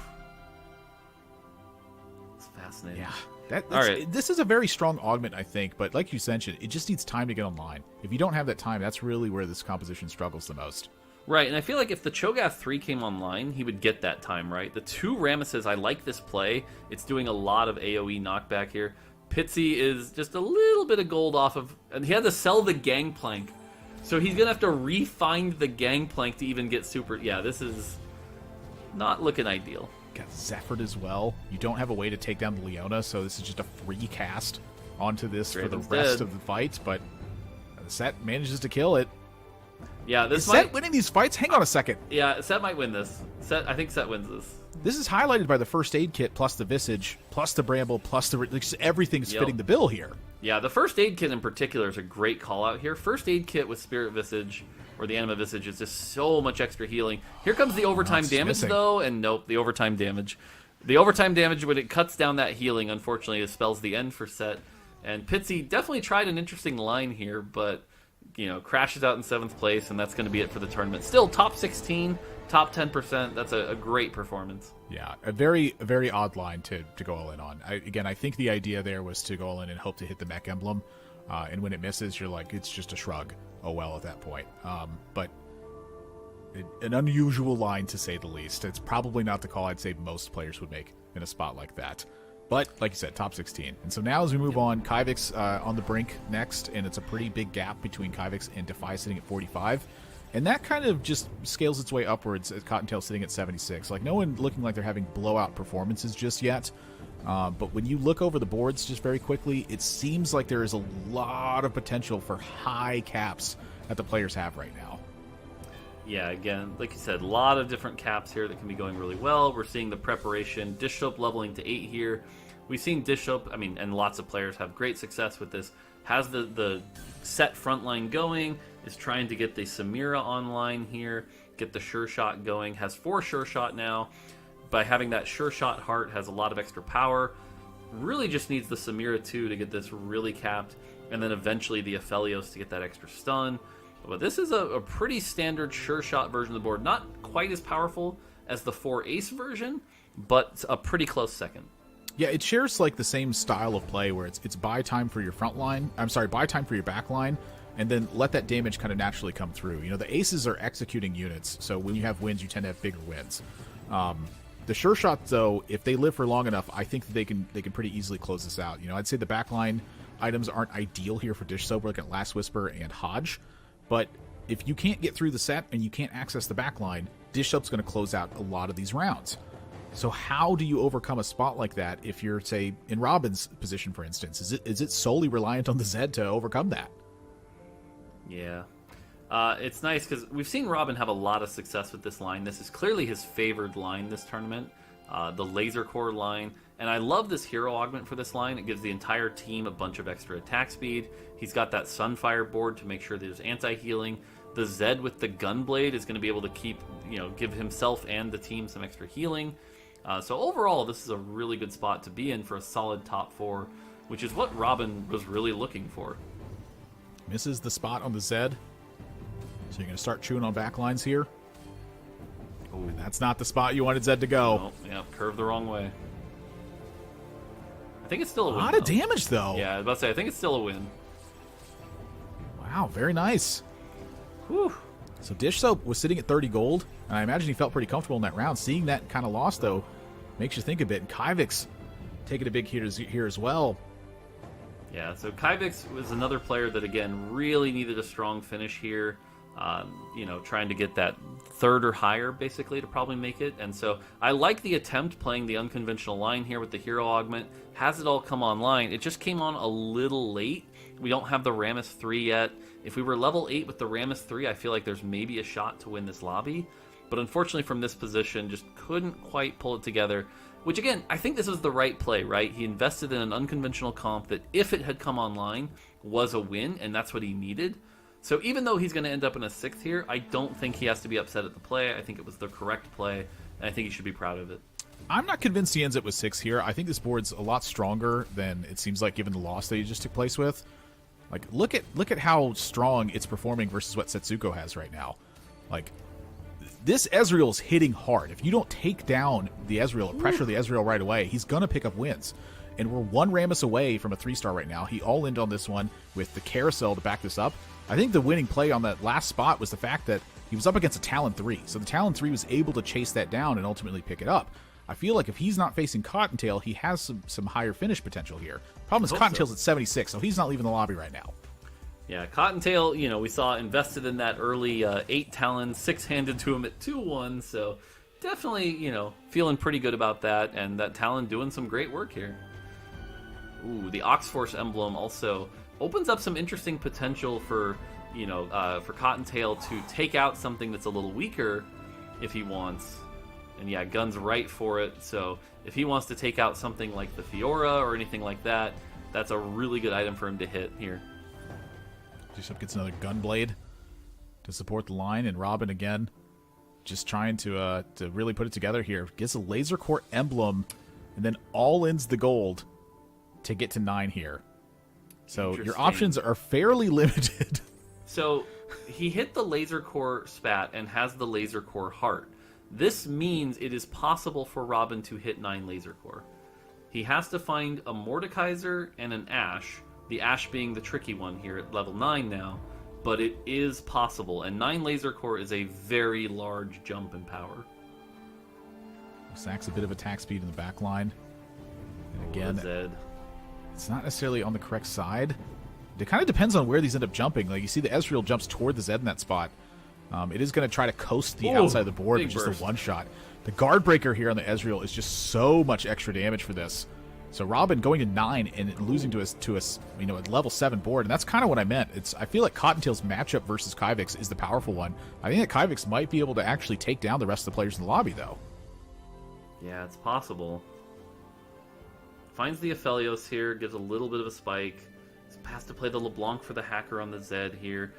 It's fascinating. Yeah. All right. This is a very strong augment, I think, but like you mentioned, it just needs time to get online. If you don't have that time, that's really where this composition struggles the most. Right, and I feel like if the Cho'Gath 3 came online, he would get that time, right? The 2 Ramesses, I like this play. It's doing a lot of AoE knockback here. Pitsy is just a little bit of gold off of... And he had to sell the Gangplank. So he's going to have to re-find the Gangplank to even get super... Yeah, this is not looking ideal. Got Zephyr as well. You don't have a way to take down the Leona, so this is just a free cast onto this for the Draven's rest dead. of the fight, but Set manages to kill it. Yeah, this Is might... Set winning these fights? Hang on a second. Yeah, Set might win this. I think Set wins this. This is highlighted by the first aid kit, plus the Visage, plus the Bramble, plus the... Like, everything's Yep. fitting the bill here. Yeah, the first aid kit in particular is a great call out here. First aid kit with Spirit Visage or the Anima Visage is just so much extra healing. Here comes the overtime it's damage missing. though, and nope, the overtime damage. The overtime damage, when it cuts down that healing, unfortunately, it spells the end for Set. And Pitsy definitely tried an interesting line here, but crashes out in 7th place, and that's going to be it for the tournament. Still top 16, top 10%. That's a great performance. Yeah, a very odd line to go all in on. I think the idea there was to go all in and hope to hit the mech emblem, and when it misses, you're like, it's just a shrug. Oh well, at that point. But an unusual line to say the least. It's probably not the call I'd say most players would make in a spot like that. But like you said, top 16. And so now as we move on, Kyvix on the brink next, and it's a pretty big gap between Kyvix and Defy sitting at 45. And that kind of just scales its way upwards at Cottontail sitting at 76. Like, no one looking like they're having blowout performances just yet. But when you look over the boards just very quickly, it seems like there is a lot of potential for high caps that the players have right now. Yeah, again, like you said, a lot of different caps here that can be going really well. We're seeing the preparation. Dish Soap leveling to 8 here. We've seen Dish Soap, and lots of players have great success with this. Has the Set frontline going, is trying to get the Samira online here, get the Sure Shot going, has 4 Sure Shot now. By having that Sure Shot heart, has a lot of extra power. Really just needs the Samira 2 to get this really capped, and then eventually the Aphelios to get that extra stun. But this is a pretty standard Sure Shot version of the board. Not quite as powerful as the 4 Ace version, but a pretty close second. Yeah, it shares like the same style of play where it's buy time for your front line. Buy time for your back line, and then let that damage kind of naturally come through. The aces are executing units, so when you have wins, you tend to have bigger wins. The Sure Shot, though, if they live for long enough, I think that they can pretty easily close this out. I'd say the backline items aren't ideal here for Dish Soap. We're looking at Last Whisper and Hodge. But if you can't get through the set and you can't access the backline, Dish Soap's going to close out a lot of these rounds. So how do you overcome a spot like that if you're, say, in Robin's position, for instance? Is it solely reliant on the Zed to overcome that? Yeah. It's nice because we've seen Robin have a lot of success with this line. This is clearly his favored line this tournament, the Laser Core line. And I love this hero augment for this line. It gives the entire team a bunch of extra attack speed. He's got that Sunfire board to make sure there's anti-healing. The Zed with the Gunblade is going to be able to give himself and the team some extra healing. So overall, this is a really good spot to be in for a solid top 4, which is what Robin was really looking for. Misses the spot on the Zed. So you're going to start chewing on backlines here. Ooh. And that's not the spot you wanted Zed to go. Oh, yeah, curved the wrong way. I think it's still a A win. lot of though. damage, though. Yeah, I was about to say, I think it's still a win. Wow, very nice. Whew. So Dish Soap was sitting at 30 gold, and I imagine he felt pretty comfortable in that round. Seeing that kind of loss, though, makes you think a bit. And Kyvix taking a big hit here as well. Yeah, so Kyvix was another player that, again, really needed a strong finish here. Trying to get that 3rd or higher, basically, to probably make it. And so I like the attempt playing the unconventional line here with the hero augment. Has it all come online? It just came on a little late. We don't have the Rammus 3 yet. If we were level 8 with the Rammus 3, I feel like there's maybe a shot to win this lobby. but unfortunately from this position, just couldn't quite pull it together. Which, again, I think this was the right play, right? He invested in an unconventional comp that, if it had come online, was a win, and that's what he needed. So even though he's going to end up in a 6th here, I don't think he has to be upset at the play. I think it was the correct play, and I think he should be proud of it. I'm not convinced he ends up with 6 here. I think this board's a lot stronger than it seems like given the loss that he just took place with. Like, look at how strong it's performing versus what Setsuko has right now. Like, this Ezreal's hitting hard. If you don't take down the Ezreal or pressure the Ezreal right away, he's going to pick up wins. And we're 1 Rammus away from a 3-star right now. He all-ined on this one with the Carousel to back this up. I think the winning play on that last spot was the fact that he was up against a Talon 3. So the Talon 3 was able to chase that down and ultimately pick it up. I feel like if he's not facing Cottontail, he has some higher finish potential here. Problem is Cottontail's at 76, so he's not leaving the lobby right now. Yeah, Cottontail, we saw invested in that early 8 Talon, 6-handed to him at 2-1, so definitely, feeling pretty good about that, and that Talon doing some great work here. Ooh, the Oxforce emblem also opens up some interesting potential for Cottontail to take out something that's a little weaker if he wants. And yeah, Gun's right for it, so if he wants to take out something like the Fiora or anything like that, that's a really good item for him to hit here. Bishop gets another Gunblade to support the line, and Robin again just trying to really put it together here. Gets a Laser Core emblem, and then all-ins the gold to get to 9 here. So your options are fairly limited. So he hit the Laser Core spat and has the Laser Core heart. This means it is possible for Robin to hit 9 Laser Core. He has to find a Mordekaiser and an Ashe, the Ashe being the tricky one here at level 9 now, but it is possible, and 9 Laser Core is a very large jump in power. Sacks a bit of attack speed in the back line. And again, Zed. It's not necessarily on the correct side. It kind of depends on where these end up jumping. Like, you see the Ezreal jumps toward the Zed in that spot. It is going to try to coast the outside of the board with just a one-shot. The guard breaker here on the Ezreal is just so much extra damage for this. So Robin going to 9 and losing to us at level 7 board, and that's kind of what I meant. I feel like Cottontail's matchup versus Kivix is the powerful one. I think that Kivix might be able to actually take down the rest of the players in the lobby, though. Yeah, it's possible. Finds the Aphelios here, gives a little bit of a spike. Has to play the LeBlanc for the hacker on the Zed here.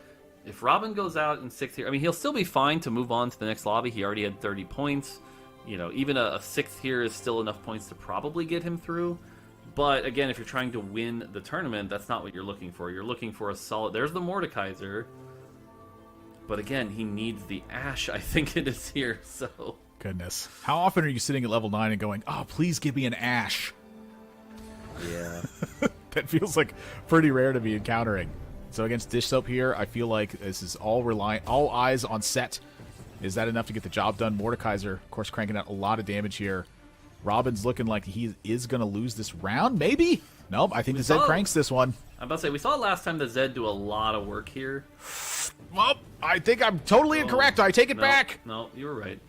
If Robin goes out in 6th here, he'll still be fine to move on to the next lobby. He already had 30 points. Even a 6th here is still enough points to probably get him through. But again, if you're trying to win the tournament, that's not what you're looking for. You're looking for a solid... There's the Mordekaiser. But again, he needs the Ashe, I think it is here, so... Goodness. How often are you sitting at level 9 and going, oh, please give me an Ashe? Yeah. That feels like pretty rare to be encountering. So against Dish Soap here, I feel like this is all eyes on Set. Is that enough to get the job done? Mordekaiser, of course, cranking out a lot of damage here. Robin's looking like he is going to lose this round, maybe? Nope, I think the Zed cranks this one. I'm about to say, we saw last time the Zed do a lot of work here. Well, I think I'm totally incorrect. I take it back. No, you were right.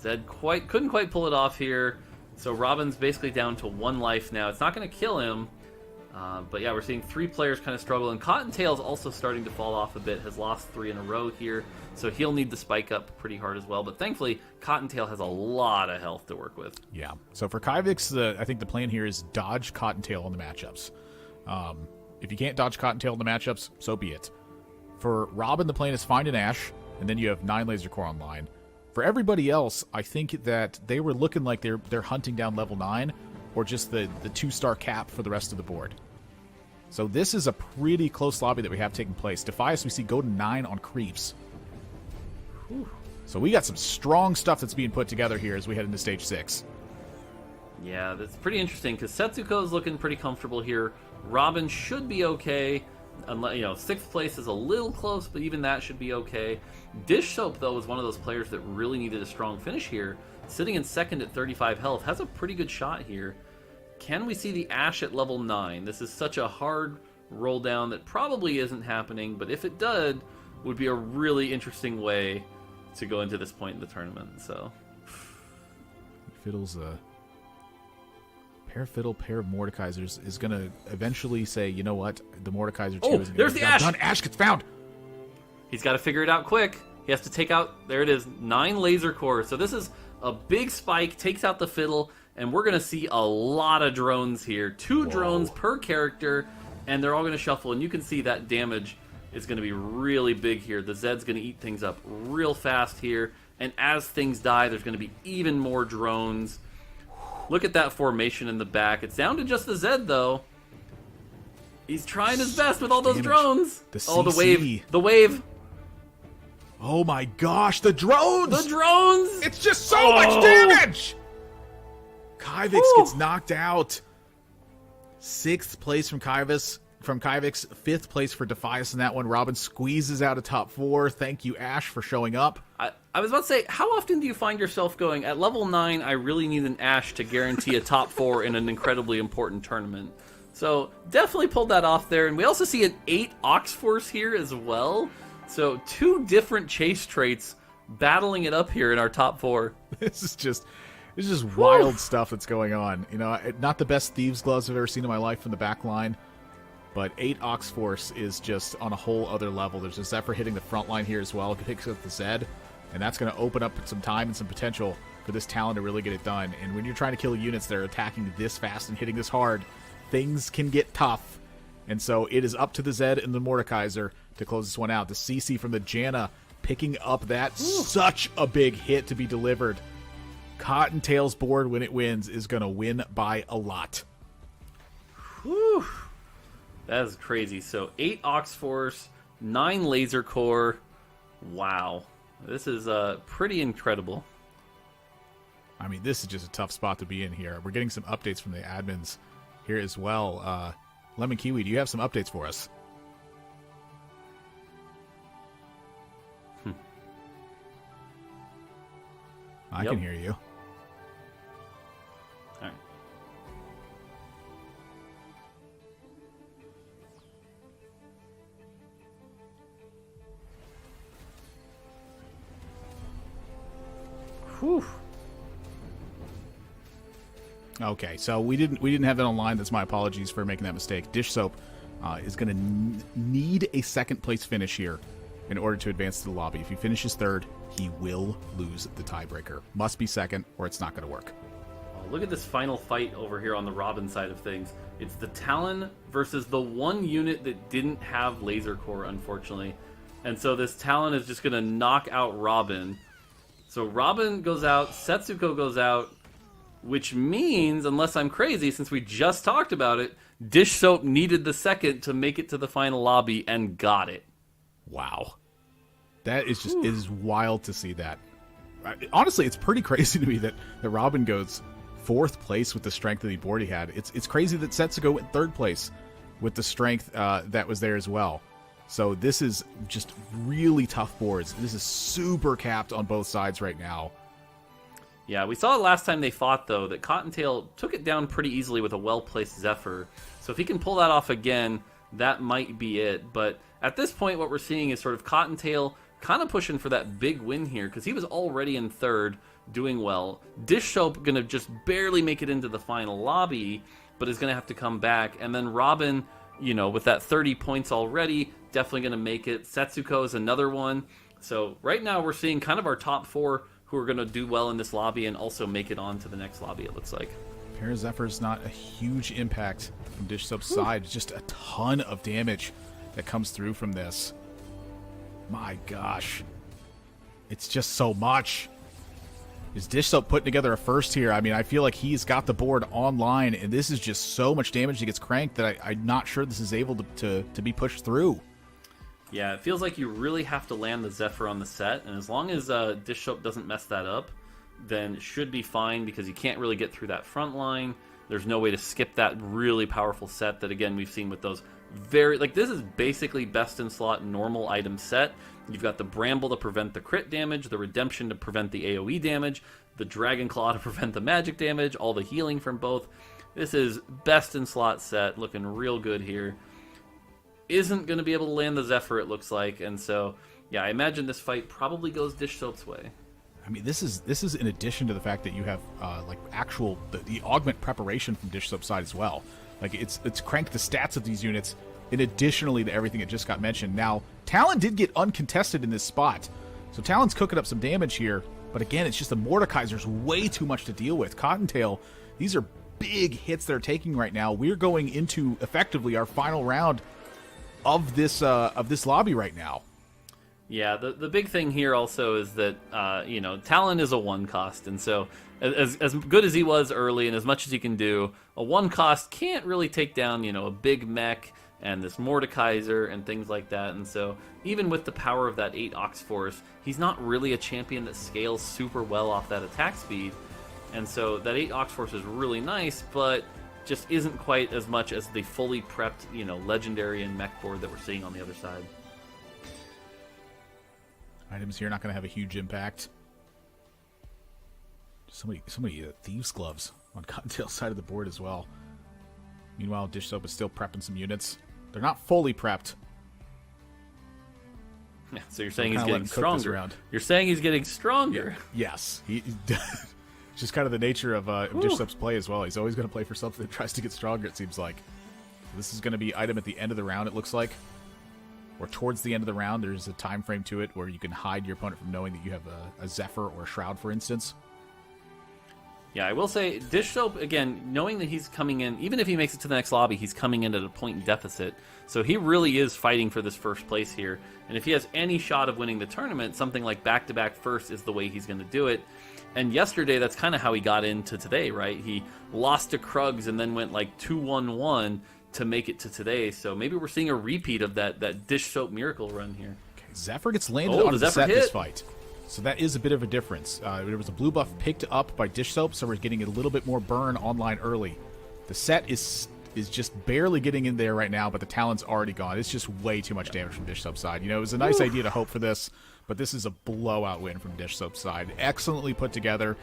Zed couldn't quite pull it off here. So Robin's basically down to 1 life now. It's not going to kill him. But yeah, we're seeing 3 players kind of struggle. And Cottontail's also starting to fall off a bit. Has lost 3 in a row here. So he'll need to spike up pretty hard as well. But thankfully, Cottontail has a lot of health to work with. Yeah. So for Kivix, I think the plan here is dodge Cottontail on the matchups. If you can't dodge Cottontail in the matchups, so be it. For Robin, the plan is find an Ashe, and then you have 9 Laser Core online. For everybody else, I think that they were looking like they're hunting down level 9, or just the 2-star cap for the rest of the board. So this is a pretty close lobby that we have taking place. Defias, we see go to 9 on creeps. Whew. So we got some strong stuff that's being put together here as we head into stage 6. Yeah, that's pretty interesting, because Setsuko's looking pretty comfortable here. Robin should be okay. Unless, 6th place is a little close, but even that should be okay. Dish Soap, though, is one of those players that really needed a strong finish here. Sitting in 2nd at 35 health, has a pretty good shot here. Can we see the Ashe at level 9? This is such a hard roll down that probably isn't happening, but if it did, would be a really interesting way to go into this point in the tournament. So, Fiddle's pair Fiddle, pair of Mordekaisers is going to eventually say, you know what, the Mordekaiser 2 isn't there's the Ashe! done. Ashe gets found! He's got to figure it out quick. He has to take out, there it is, 9 laser cores. So this is a big spike, takes out the fiddle, and we're going to see a lot of drones here. 2 drones per character, and they're all going to shuffle. And you can see that damage is going to be really big here. The Zed's going to eat things up real fast here. And as things die, there's going to be even more drones. Look at that formation in the back. It's down to just the Zed, though. He's trying his best with all those drones. Oh, the wave. The wave. Oh my gosh, the drones! The drones! It's just so much damage! Kyvix gets knocked out. 6th place from Kyvix. From Kyvix, 5th place for Defias in that one. Robin squeezes out a top 4. Thank you, Ash, for showing up. I was about to say, how often do you find yourself going, at level 9, I really need an Ash to guarantee a top 4 in an incredibly important tournament? So, definitely pulled that off there. And we also see an 8 Ox Force here as well. So, 2 different chase traits battling it up here in our top 4. This is just wild stuff that's going on. You know, not the best Thieves' Gloves I've ever seen in my life from the back line. But 8 Ox Force is just on a whole other level. There's a Zephyr hitting the front line here as well. It picks up the Zed, and that's going to open up some time and some potential for this Talon to really get it done. And when you're trying to kill units that are attacking this fast and hitting this hard, things can get tough. And so it is up to the Zed and the Mordekaiser to close this one out. The CC from the Janna picking up that. Such a big hit to be delivered. Cottontail's board, when it wins, is going to win by a lot. Whew. That is crazy. So 8 Ox Force, 9 Laser Core. Wow. This is pretty incredible. I mean, this is just a tough spot to be in here. We're getting some updates from the admins here as well. Lemon Kiwi, do you have some updates for us? I can hear you. All right. Whew. Okay, so we didn't have that online. That's my apologies for making that mistake. Dish Soap is going to need a 2nd place finish here in order to advance to the lobby. If he finishes 3rd, he will lose the tiebreaker. Must be 2nd, or it's not going to work. Oh, look at this final fight over here on the Robin side of things. It's the Talon versus the one unit that didn't have Laser Core, unfortunately. And so this Talon is just going to knock out Robin. So Robin goes out, Setsuko goes out, which means, unless I'm crazy, since we just talked about it, Dish Soap needed the 2nd to make it to the final lobby and got it. Wow. That is just, it is wild to see that. Honestly, it's pretty crazy to me that Robin goes 4th place with the strength of the board he had. It's crazy that Setsuko went 3rd place with the strength that was there as well. So this is just really tough boards. This is super capped on both sides right now. Yeah, we saw it last time they fought, though, that Cottontail took it down pretty easily with a well-placed Zephyr. So if he can pull that off again, that might be it. But at this point, what we're seeing is sort of Cottontail kind of pushing for that big win here, because he was already in 3rd, doing well. Dish Soap going to just barely make it into the final lobby, but is going to have to come back. And then Robin, you know, with that 30 points already, definitely going to make it. Setsuko is another one. So right now we're seeing kind of our top 4 who are going to do well in this lobby and also make it on to the next lobby, it looks like. Pair Zephyr's not a huge impact from Dish Soap's side. Just a ton of damage that comes through from this. My gosh. It's just so much. Is Dish Soap putting together a first here? I mean, I feel like he's got the board online, and this is just so much damage that gets cranked that I'm not sure this is able to be pushed through. Yeah, it feels like you really have to land the Zephyr on the set, and as long as Dish Soap doesn't mess that up, then it should be fine, because you can't really get through that front line. There's no way to skip that really powerful set that, again, we've seen with those very... Like, this is basically best-in-slot normal item set. You've got the Bramble to prevent the crit damage, the Redemption to prevent the AoE damage, the Dragon Claw to prevent the magic damage, all the healing from both. This is best-in-slot set, looking real good here. Isn't going to be able to land the Zephyr, it looks like, and so, yeah, I imagine this fight probably goes Dish Soap's way. I mean, this is in addition to the fact that you have like actual the augment preparation from Dish Soap's side as well. Like it's cranked the stats of these units in additionally to everything that just got mentioned. Now, Talon did get uncontested in this spot, So Talon's cooking up some damage here, but again, it's just the Mordekaiser's way too much to deal with. Cottontail, these are big hits they're taking right now. We're going into effectively our final round of this lobby right now. Yeah, the big thing here also is that Talon is a 1 cost, and so as good as he was early and as much as he can do, a 1 cost can't really take down a big mech and this Mordekaiser and things like that. And so even with the power of that 8 Ox Force, he's not really a champion that scales super well off that attack speed. And so that 8 Ox Force is really nice, but just isn't quite as much as the fully prepped, legendary and mech board that we're seeing on the other side. Items here not going to have a huge impact. So many Thieves' Gloves on Cottontail's side of the board as well. Meanwhile, Dish Soap is still prepping some units. They're not fully prepped. Yeah, so you're saying he's getting stronger. You're saying he's getting stronger. Yeah. Yes. It's just kind of the nature of Dish Soap's play as well. He's always going to play for something that tries to get stronger, it seems like. This is going to be item at the end of the round, it looks like. Or towards the end of the round, there's a time frame to it where you can hide your opponent from knowing that you have a Zephyr or a Shroud, for instance. Yeah, I will say, Dish Soap, again, knowing that he's coming in, even if he makes it to the next lobby, he's coming in at a point deficit. So he really is fighting for this first place here. And if he has any shot of winning the tournament, something like back-to-back first is the way he's going to do it. And yesterday, that's kind of how he got into today, right? He lost to Krugs and then went like 2-1-1 to make it to today. So maybe we're seeing a repeat of that Dish Soap miracle run here. Okay, Zephyr gets landed on the set this fight. So that is a bit of a difference. There was a blue buff picked up by Dish Soap, so we're getting a little bit more burn online early. The set is just barely getting in there right now, but the Talon's already gone. It's just way too much damage from Dish Soap's side. It was a nice idea to hope for this, but this is a blowout win from Dish Soap's side. Excellently put together,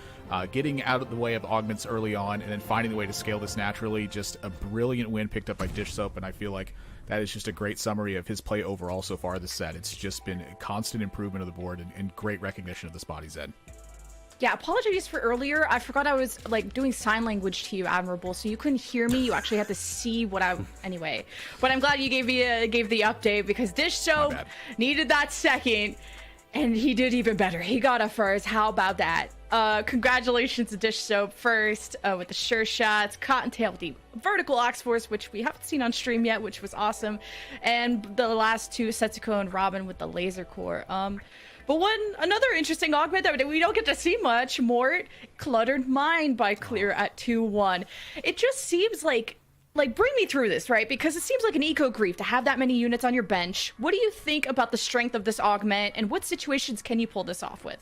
getting out of the way of augments early on, and then finding the way to scale this naturally. Just a brilliant win picked up by Dish Soap, and I feel like that is just a great summary of his play overall so far this set. It's just been a constant improvement of the board and great recognition of the spot he's in. Yeah, apologies for earlier. I forgot I was doing sign language to you, Admirable, so you couldn't hear me. You actually had to see what anyway. But I'm glad you gave the update, because Dish Soap needed that second, and he did even better. He got a first. How about that? Congratulations to Dish Soap first with the sure shots, Cottontail with the vertical Ox Force, which we haven't seen on stream yet, which was awesome, and the last two, Setsuko and Robin, with the laser core. But another interesting augment that we don't get to see much, Mort, Cluttered Mind by Clear at 2-1. It just seems like bring me through this, right? Because it seems like an eco grief to have that many units on your bench. What do you think about the strength of this augment, and what situations can you pull this off with?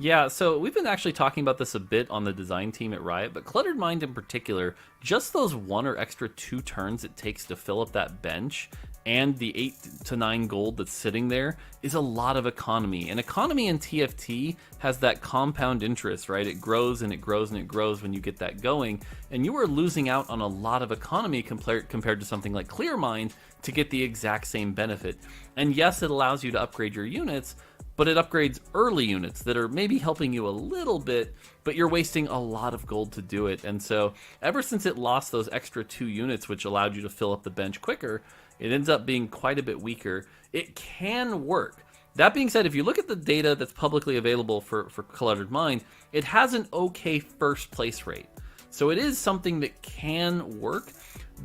Yeah, so we've been actually talking about this a bit on the design team at Riot, but Cluttered Mind in particular, just those 1 or extra 2 turns it takes to fill up that bench and the 8 to 9 gold that's sitting there is a lot of economy. And economy in TFT has that compound interest, right? It grows and it grows and it grows when you get that going, and you are losing out on a lot of economy compared to something like Clear Mind to get the exact same benefit. And yes, it allows you to upgrade your units, but it upgrades early units that are maybe helping you a little bit, but you're wasting a lot of gold to do it. And so ever since it lost those extra 2 units, which allowed you to fill up the bench quicker, it ends up being quite a bit weaker. It can work. That being said, if you look at the data that's publicly available for Cluttered Mind, it has an okay first place rate. So it is something that can work.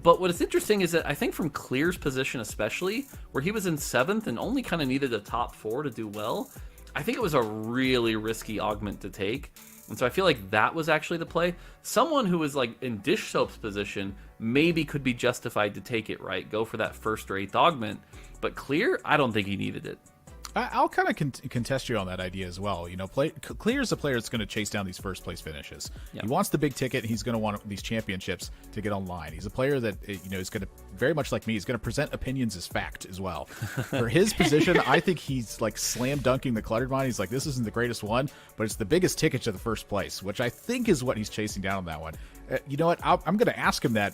But what is interesting is that I think from Clear's position especially, where he was in 7th and only kind of needed a top 4 to do well, I think it was a really risky augment to take. And so I feel like that was actually the play. Someone who was in Dish Soap's position maybe could be justified to take it, right? Go for that 1st or 8th augment. But Clear, I don't think he needed it. I'll kind of contest you on that idea as well. Clear is a player that's going to chase down these first place finishes. Yeah. He wants the big ticket, and he's going to want these championships to get online. He's a player that is going to, very much like me, is going to present opinions as fact as well. For his position, I think he's slam dunking the Cluttered Mind. He's like, this isn't the greatest one, but it's the biggest ticket to the first place, which I think is what he's chasing down on that one. You know what? I'm going to ask him that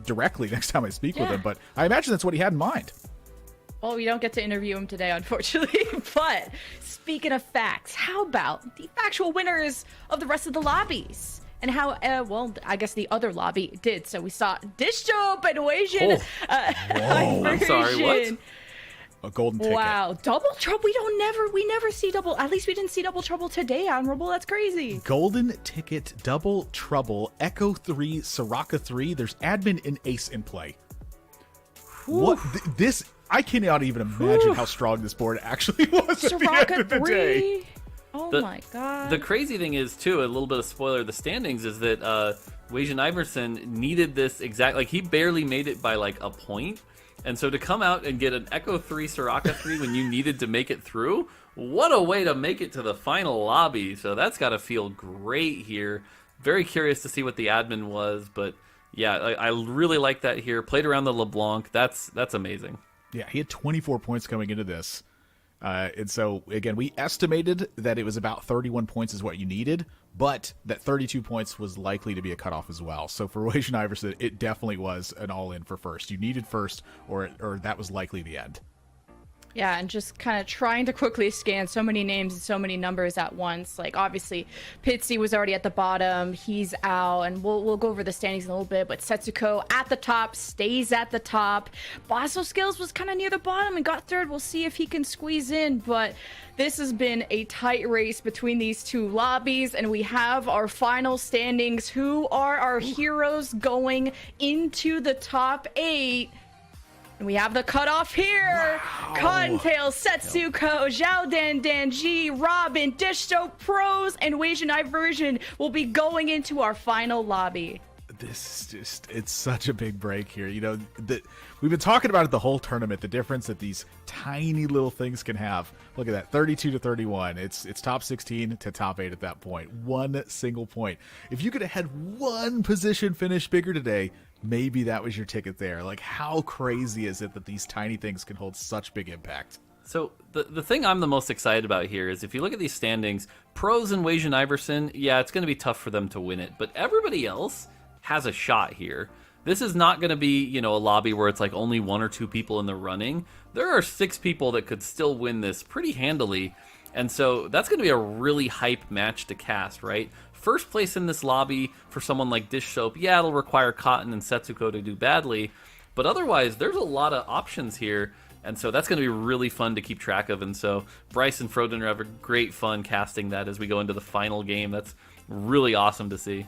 directly next time I speak with him, but I imagine that's what he had in mind. Well, we don't get to interview him today, unfortunately. But speaking of facts, how about the factual winners of the rest of the lobbies? And how, I guess the other lobby did. So we saw Dish Soap and Asian. I'm sorry, what? A golden ticket. Wow, double trouble. We never see double. At least we didn't see double trouble today, Admirable. That's crazy. Golden ticket, double trouble, Echo 3, Soraka 3. There's admin and ace in play. What this? I cannot even imagine how strong this board actually was at the end of the day. Oh my god. The crazy thing is, too, a little bit of spoiler of the standings is that Weijin Iverson needed this like he barely made it by like a point. And so to come out and get an Echo 3, Soraka 3 when you needed to make it through, what a way to make it to the final lobby. So that's got to feel great here. Very curious to see what the admin was, but yeah, I really like that here. Played around the LeBlanc. That's amazing. Yeah, he had 24 points coming into this. And so, again, we estimated that it was about 31 points is what you needed, but that 32 points was likely to be a cutoff as well. So for Weijin Iverson, it definitely was an all-in for first. You needed first, or that was likely the end. Yeah, and just kind of trying to quickly scan so many names and so many numbers at once. Like, obviously, Pitsy was already at the bottom. He's out, and we'll go over the standings in a little bit. But Setsuko at the top, stays at the top. Basso Skills was kind of near the bottom and got third. We'll see if he can squeeze in. But this has been a tight race between these two lobbies, and we have our final standings. Who are our heroes going into the top 8? And we have the cutoff here. Wow. Cottontail, Setsuko, Zhao Danji, Robin, Dish Soap Pros, and Weijin Iverson will be going into our final lobby. This is just, it's such a big break here. You know, we've been talking about it the whole tournament, the difference that these tiny little things can have. Look at that, 32 to 31. It's top 16 to top 8 at that point. One single point. If you could have had one position finish bigger today, maybe that was your ticket there. Like, how crazy is it that these tiny things can hold such big impact? So the thing I'm the most excited about here is if you look at these standings, Pros and Weijin Iverson, yeah, it's going to be tough for them to win it. But everybody else has a shot here. This is not going to be, you know, a lobby where it's like only 1 or 2 people in the running. There are 6 people that could still win this pretty handily. And so that's going to be a really hype match to cast, right? First place in this lobby for someone like Dish Soap, yeah, it'll require Cotton and Setsuko to do badly. But otherwise, there's a lot of options here. And so that's going to be really fun to keep track of. And so Bryce and Froden are having great fun casting that as we go into the final game. That's really awesome to see.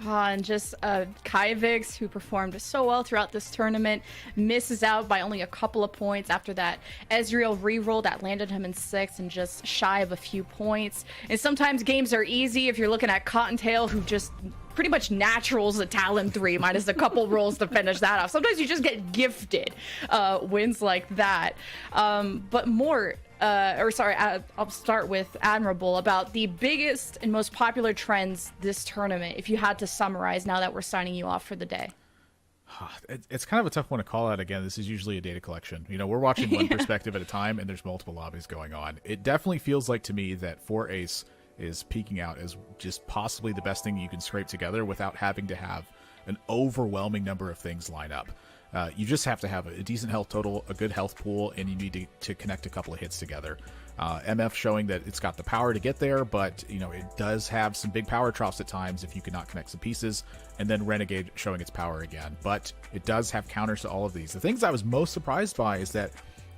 And just Kyvix, who performed so well throughout this tournament, misses out by only a couple of points after that Ezreal reroll that landed him in 6th and just shy of a few points. And sometimes games are easy if you're looking at Cottontail, who just pretty much naturals a Talon 3 minus a couple rolls to finish that off. Sometimes you just get gifted wins like that. But more... I'll start with Admirable about the biggest and most popular trends this tournament, if you had to summarize now that we're signing you off for the day. It's kind of a tough one to call out. Again, this is usually a data collection. You know, we're watching one perspective at a time, and there's multiple lobbies going on. It definitely feels like to me that 4Ace is peaking out as just possibly the best thing you can scrape together without having to have an overwhelming number of things line up. You just have to have a decent health total, a good health pool, and you need to connect a couple of hits together. MF showing that it's got the power to get there, but you know it does have some big power troughs at times if you cannot connect some pieces, and then Renegade showing its power again. But it does have counters to all of these. The things I was most surprised by is that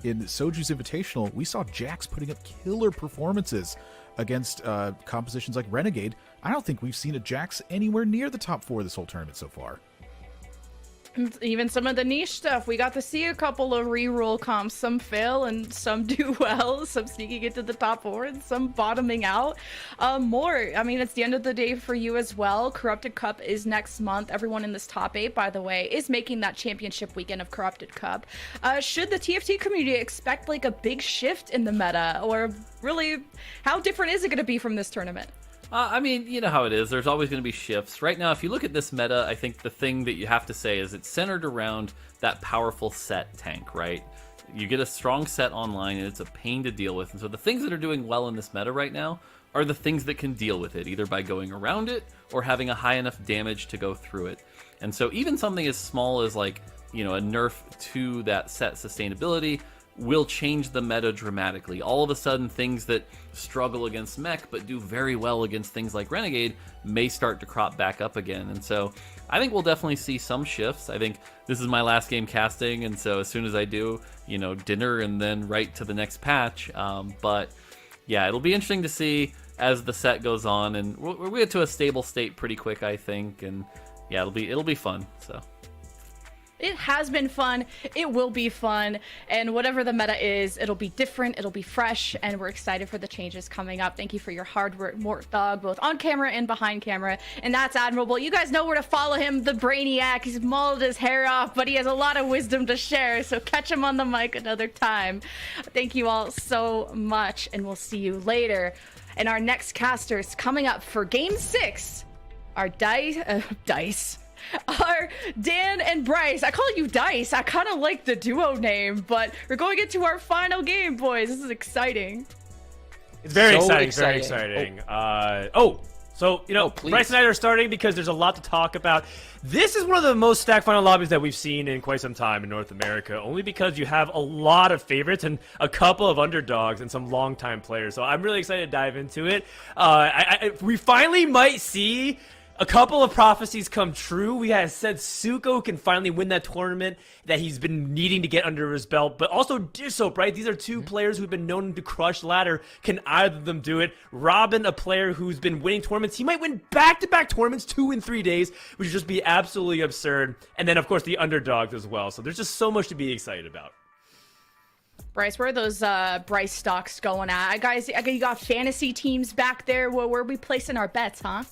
in Soju's Invitational, we saw Jax putting up killer performances against compositions like Renegade. I don't think we've seen a Jax anywhere near the top 4 this whole tournament so far. Even some of the niche stuff, we got to see a couple of reroll comps. Some fail and some do well. Some sneaking into the top 4 and some bottoming out. I mean, it's the end of the day for you as well. Corrupted Cup is next month. Everyone in this top 8, by the way, is making that championship weekend of Corrupted Cup. Should the TFT community expect like a big shift in the meta, or really, how different is it going to be from this tournament? I mean, you know how it is. There's always going to be shifts. Right now, if you look at this meta, I think the thing that you have to say is it's centered around that powerful set tank, right? You get a strong set online, and it's a pain to deal with. And so the things that are doing well in this meta right now are the things that can deal with it, either by going around it or having a high enough damage to go through it. And so even something as small as like, you know, a nerf to that set sustainability will change the meta dramatically. All of a sudden, things that struggle against mech but do very well against things like Renegade may start to crop back up again. And so I think we'll definitely see some shifts. I think this is my last game casting, and so as soon as I do, dinner and then right to the next patch. But yeah, it'll be interesting to see as the set goes on, and we'll get to a stable state pretty quick, I think. And yeah, it'll be fun. So. It has been fun. It will be fun. And whatever the meta is, it'll be different. It'll be fresh. And we're excited for the changes coming up. Thank you for your hard work, Mort Dog, both on camera and behind camera. And that's admirable. You guys know where to follow him, the Brainiac. He's mauled his hair off, but he has a lot of wisdom to share. So catch him on the mic another time. Thank you all so much. And we'll see you later. And our next casters coming up for Game 6 are Dice. Are Dan and Bryce. I call you Dice. I kind of like the duo name, but we're going into our final game, boys. This is exciting. It's very So exciting. Very exciting. Bryce and I are starting because there's a lot to talk about. This is one of the most stacked final lobbies that we've seen in quite some time in North America, only because you have a lot of favorites and a couple of underdogs and some longtime players. So I'm really excited to dive into it. We finally might see a couple of prophecies come true. We had said Suko can finally win that tournament that he's been needing to get under his belt, but also Dishop, right? These are two players who've been known to crush ladder. Can either of them do it? Robin, a player who's been winning tournaments. He might win back-to-back tournaments 2 in 3 days, which would just be absolutely absurd. And then, of course, the underdogs as well. So there's just so much to be excited about. Bryce, where are those Bryce stocks going at? Guys, you got fantasy teams back there. Where are we placing our bets, huh?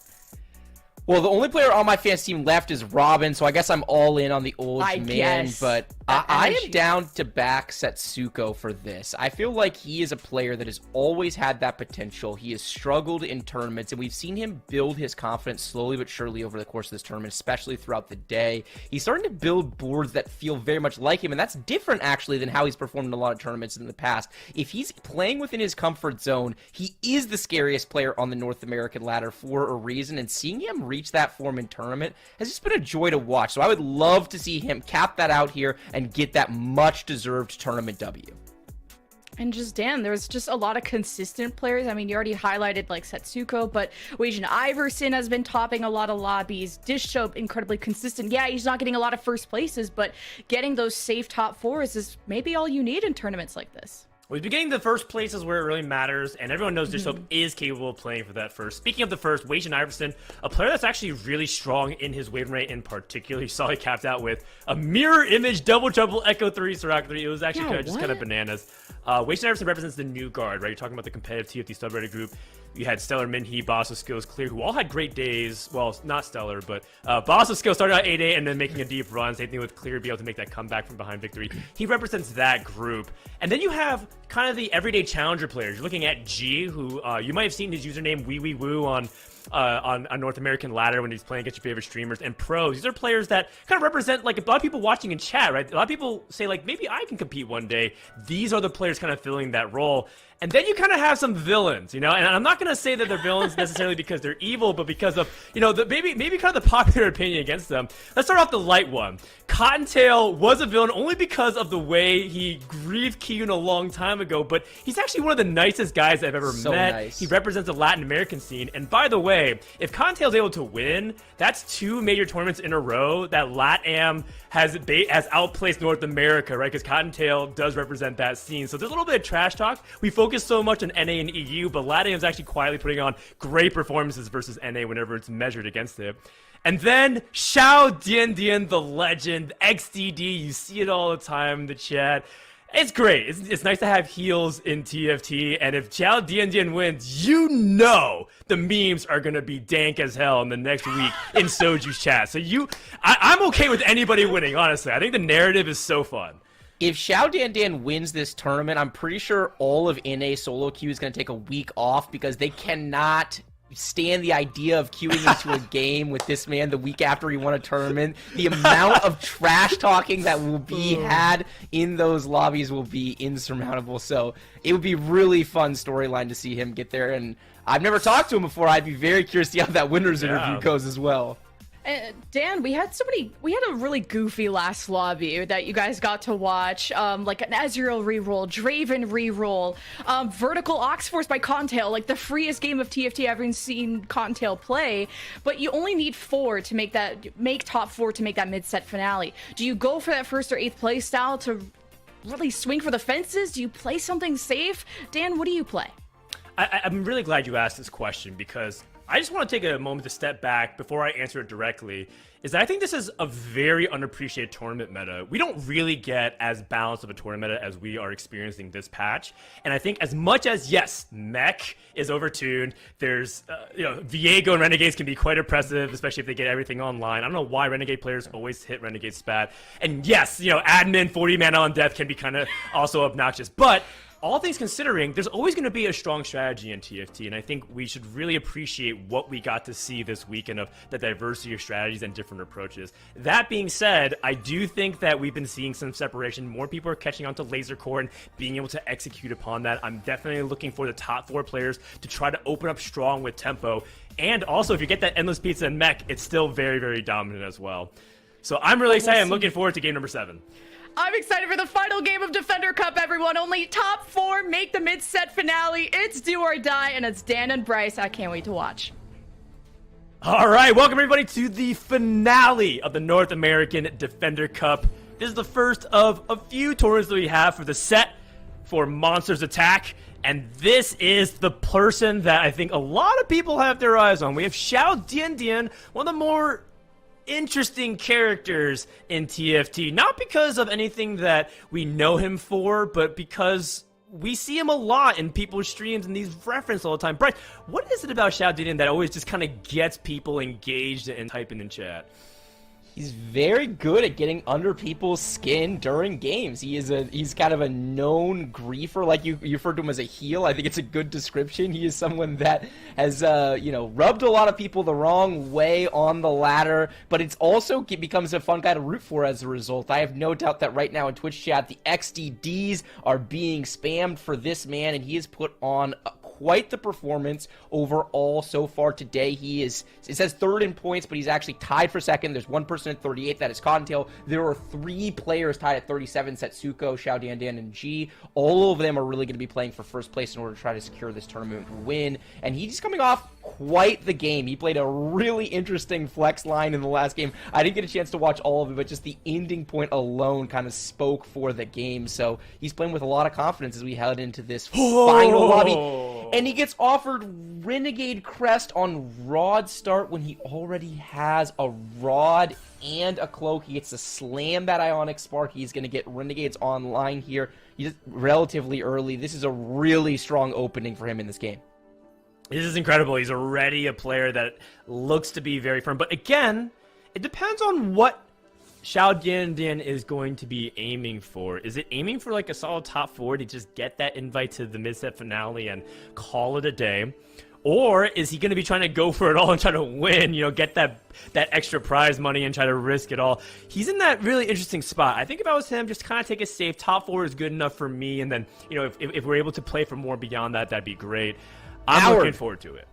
Well, the only player on my fantasy team left is Robin, so I guess I'm all in on the old man. Guess. But I am down to back Setsuko for this. I feel like he is a player that has always had that potential. He has struggled in tournaments, and we've seen him build his confidence slowly but surely over the course of this tournament, especially throughout the day. He's starting to build boards that feel very much like him, and that's different, actually, than how he's performed in a lot of tournaments in the past. If he's playing within his comfort zone, he is the scariest player on the North American ladder for a reason, and seeing him reach that form in tournament has just been a joy to watch. So I would love to see him cap that out here and get that much-deserved tournament W. And just, Dan, there's just a lot of consistent players. I mean, you already highlighted, like, Setsuko, but Wajan Iverson has been topping a lot of lobbies. Dishop, incredibly consistent. Yeah, he's not getting a lot of first places, but getting those safe top fours is maybe all you need in tournaments like this. We've been getting the first places where it really matters, and everyone knows Dishop is capable of playing for that first. Speaking of the first, Wajan Iverson, a player that's actually really strong in his wave rate in particular. You saw he capped out with a mirror image double trouble Echo 3 Sirac 3. It was actually kind of bananas. Wajan Iverson represents the new guard, right? You're talking about the competitive TFT subreddit group. You had Stellar, Minhee, Boss of Skills, Clear, who all had great days. Well, not Stellar, but Boss of Skills started out 8-8 and then making a deep run. Same thing with Clear, be able to make that comeback from behind victory. He represents that group. And then you have kind of the everyday challenger players. You're looking at G, who you might have seen his username Wee Wee Woo on North American ladder when he's playing against your favorite streamers, and pros. These are players that kind of represent, like, a lot of people watching in chat, right? A lot of people say, like, maybe I can compete one day. These are the players kind of filling that role. And then you kind of have some villains, and I'm not going to say that they're villains necessarily because they're evil, but because of, maybe kind of the popular opinion against them. Let's start off the light one. Cottontail was a villain only because of the way he grieved Kiyun a long time ago, but he's actually one of the nicest guys I've ever met. Nice. He represents the Latin American scene. And by the way, if Cottontail's able to win, that's 2 major tournaments in a row that LatAm has outplaced North America, right? Because Cottontail does represent that scene. So there's a little bit of trash talk. We focus so much on NA and EU, but LatAm is actually quietly putting on great performances versus NA whenever it's measured against it. And then Xiao Dian, the legend, XDD, you see it all the time in the chat. It's great. It's nice to have heels in TFT, and if Xiao Dian wins, the memes are going to be dank as hell in the next week in Soju's chat. So I'm okay with anybody winning, honestly. I think the narrative is so fun. If Xiao Dan wins this tournament, I'm pretty sure all of NA solo queue is going to take a week off because they cannot stand the idea of queuing into a game with this man the week after he won a tournament. The amount of trash talking that will be had in those lobbies will be insurmountable. So it would be really fun storyline to see him get there. And I've never talked to him before. I'd be very curious to see how that winner's interview goes as well. Dan, we had a really goofy last lobby that you guys got to watch, like an Ezreal reroll, Draven reroll, vertical Oxforce by Contail, like the freest game of TFT I've ever seen Contail play. But you only need make top 4 to make that mid-set finale. Do you go for that first or 8th play style to really swing for the fences? Do you play something safe? Dan, what do you play? I'm really glad you asked this question, because I just want to take a moment to step back before I answer it directly. Is that I think this is a very unappreciated tournament meta. We don't really get as balanced of a tournament meta as we are experiencing this patch. And I think as much as, yes, Mech is overtuned, there's, Viego and Renegades can be quite oppressive, especially if they get everything online. I don't know why Renegade players always hit Renegade spat. And yes, admin 40 mana on death can be kind of also obnoxious. But all things considering, there's always going to be a strong strategy in TFT, and I think we should really appreciate what we got to see this weekend of the diversity of strategies and different approaches. That being said, I do think that we've been seeing some separation. More people are catching on to Laser Core and being able to execute upon that. I'm definitely looking for the top 4 players to try to open up strong with tempo. And also, if you get that Endless Pizza and Mech, it's still very, very dominant as well. So I'm really excited. I'm looking forward to game number 7. I'm excited for the final game of Defender Cup, everyone. Only top 4 make the mid-set finale. It's do or die, and it's Dan and Bryce. I can't wait to watch. All right, welcome everybody to the finale of the North American Defender Cup. This is the first of a few tournaments that we have for the set for Monsters Attack. And this is the person that I think a lot of people have their eyes on. We have Xiao Dian, one of the more interesting characters in TFT, not because of anything that we know him for, but because we see him a lot in people's streams and these referenced all the time. Bryce, what is it about Xiao Dian that always just kind of gets people engaged and typing in chat? He's very good at getting under people's skin during games. He's kind of a known griefer, like you referred to him as a heel. I think it's a good description. He is someone that has rubbed a lot of people the wrong way on the ladder, but it's also becomes a fun guy to root for as a result. I have no doubt that right now in Twitch chat, the XDDs are being spammed for this man, and he has put on quite the performance overall so far today. It says 3rd in points, but he's actually tied for 2nd. There's one person at 38, that is Cottontail. There are 3 players tied at 37, Setsuko, Xiao Dian, and G. All of them are really going to be playing for 1st place in order to try to secure this tournament win. And he's coming off quite the game. He played a really interesting flex line in the last game. I didn't get a chance to watch all of it, but just the ending point alone kind of spoke for the game. So he's playing with a lot of confidence as we head into this final lobby. And he gets offered Renegade Crest on Rod start when he already has a Rod and a Cloak. He gets to slam that Ionic Spark. He's going to get Renegades online here. He's relatively early. This is a really strong opening for him in this game. This is incredible. He's already a player that looks to be very firm. But again, it depends on what Xiao Dian is going to be aiming for. Is it aiming for like a solid top 4 to just get that invite to the mid-set finale and call it a day? Or is he going to be trying to go for it all and try to win, get that extra prize money and try to risk it all? He's in that really interesting spot. I think if I was him, just kind of take a safe. Top 4 is good enough for me. And then, if we're able to play for more beyond that, that'd be great. I'm looking forward to it.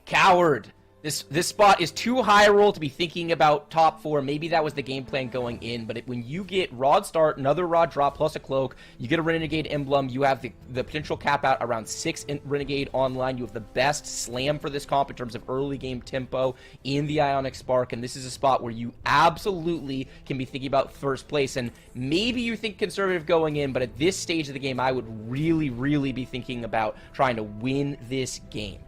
Coward. This spot is too high a roll to be thinking about top 4. Maybe that was the game plan going in, but when you get Rod start, another Rod drop plus a Cloak, you get a Renegade emblem, you have the potential cap out around 6 Renegade online. You have the best slam for this comp in terms of early game tempo in the Ionic Spark, and this is a spot where you absolutely can be thinking about 1st place. And maybe you think conservative going in, but at this stage of the game, I would really, really be thinking about trying to win this game.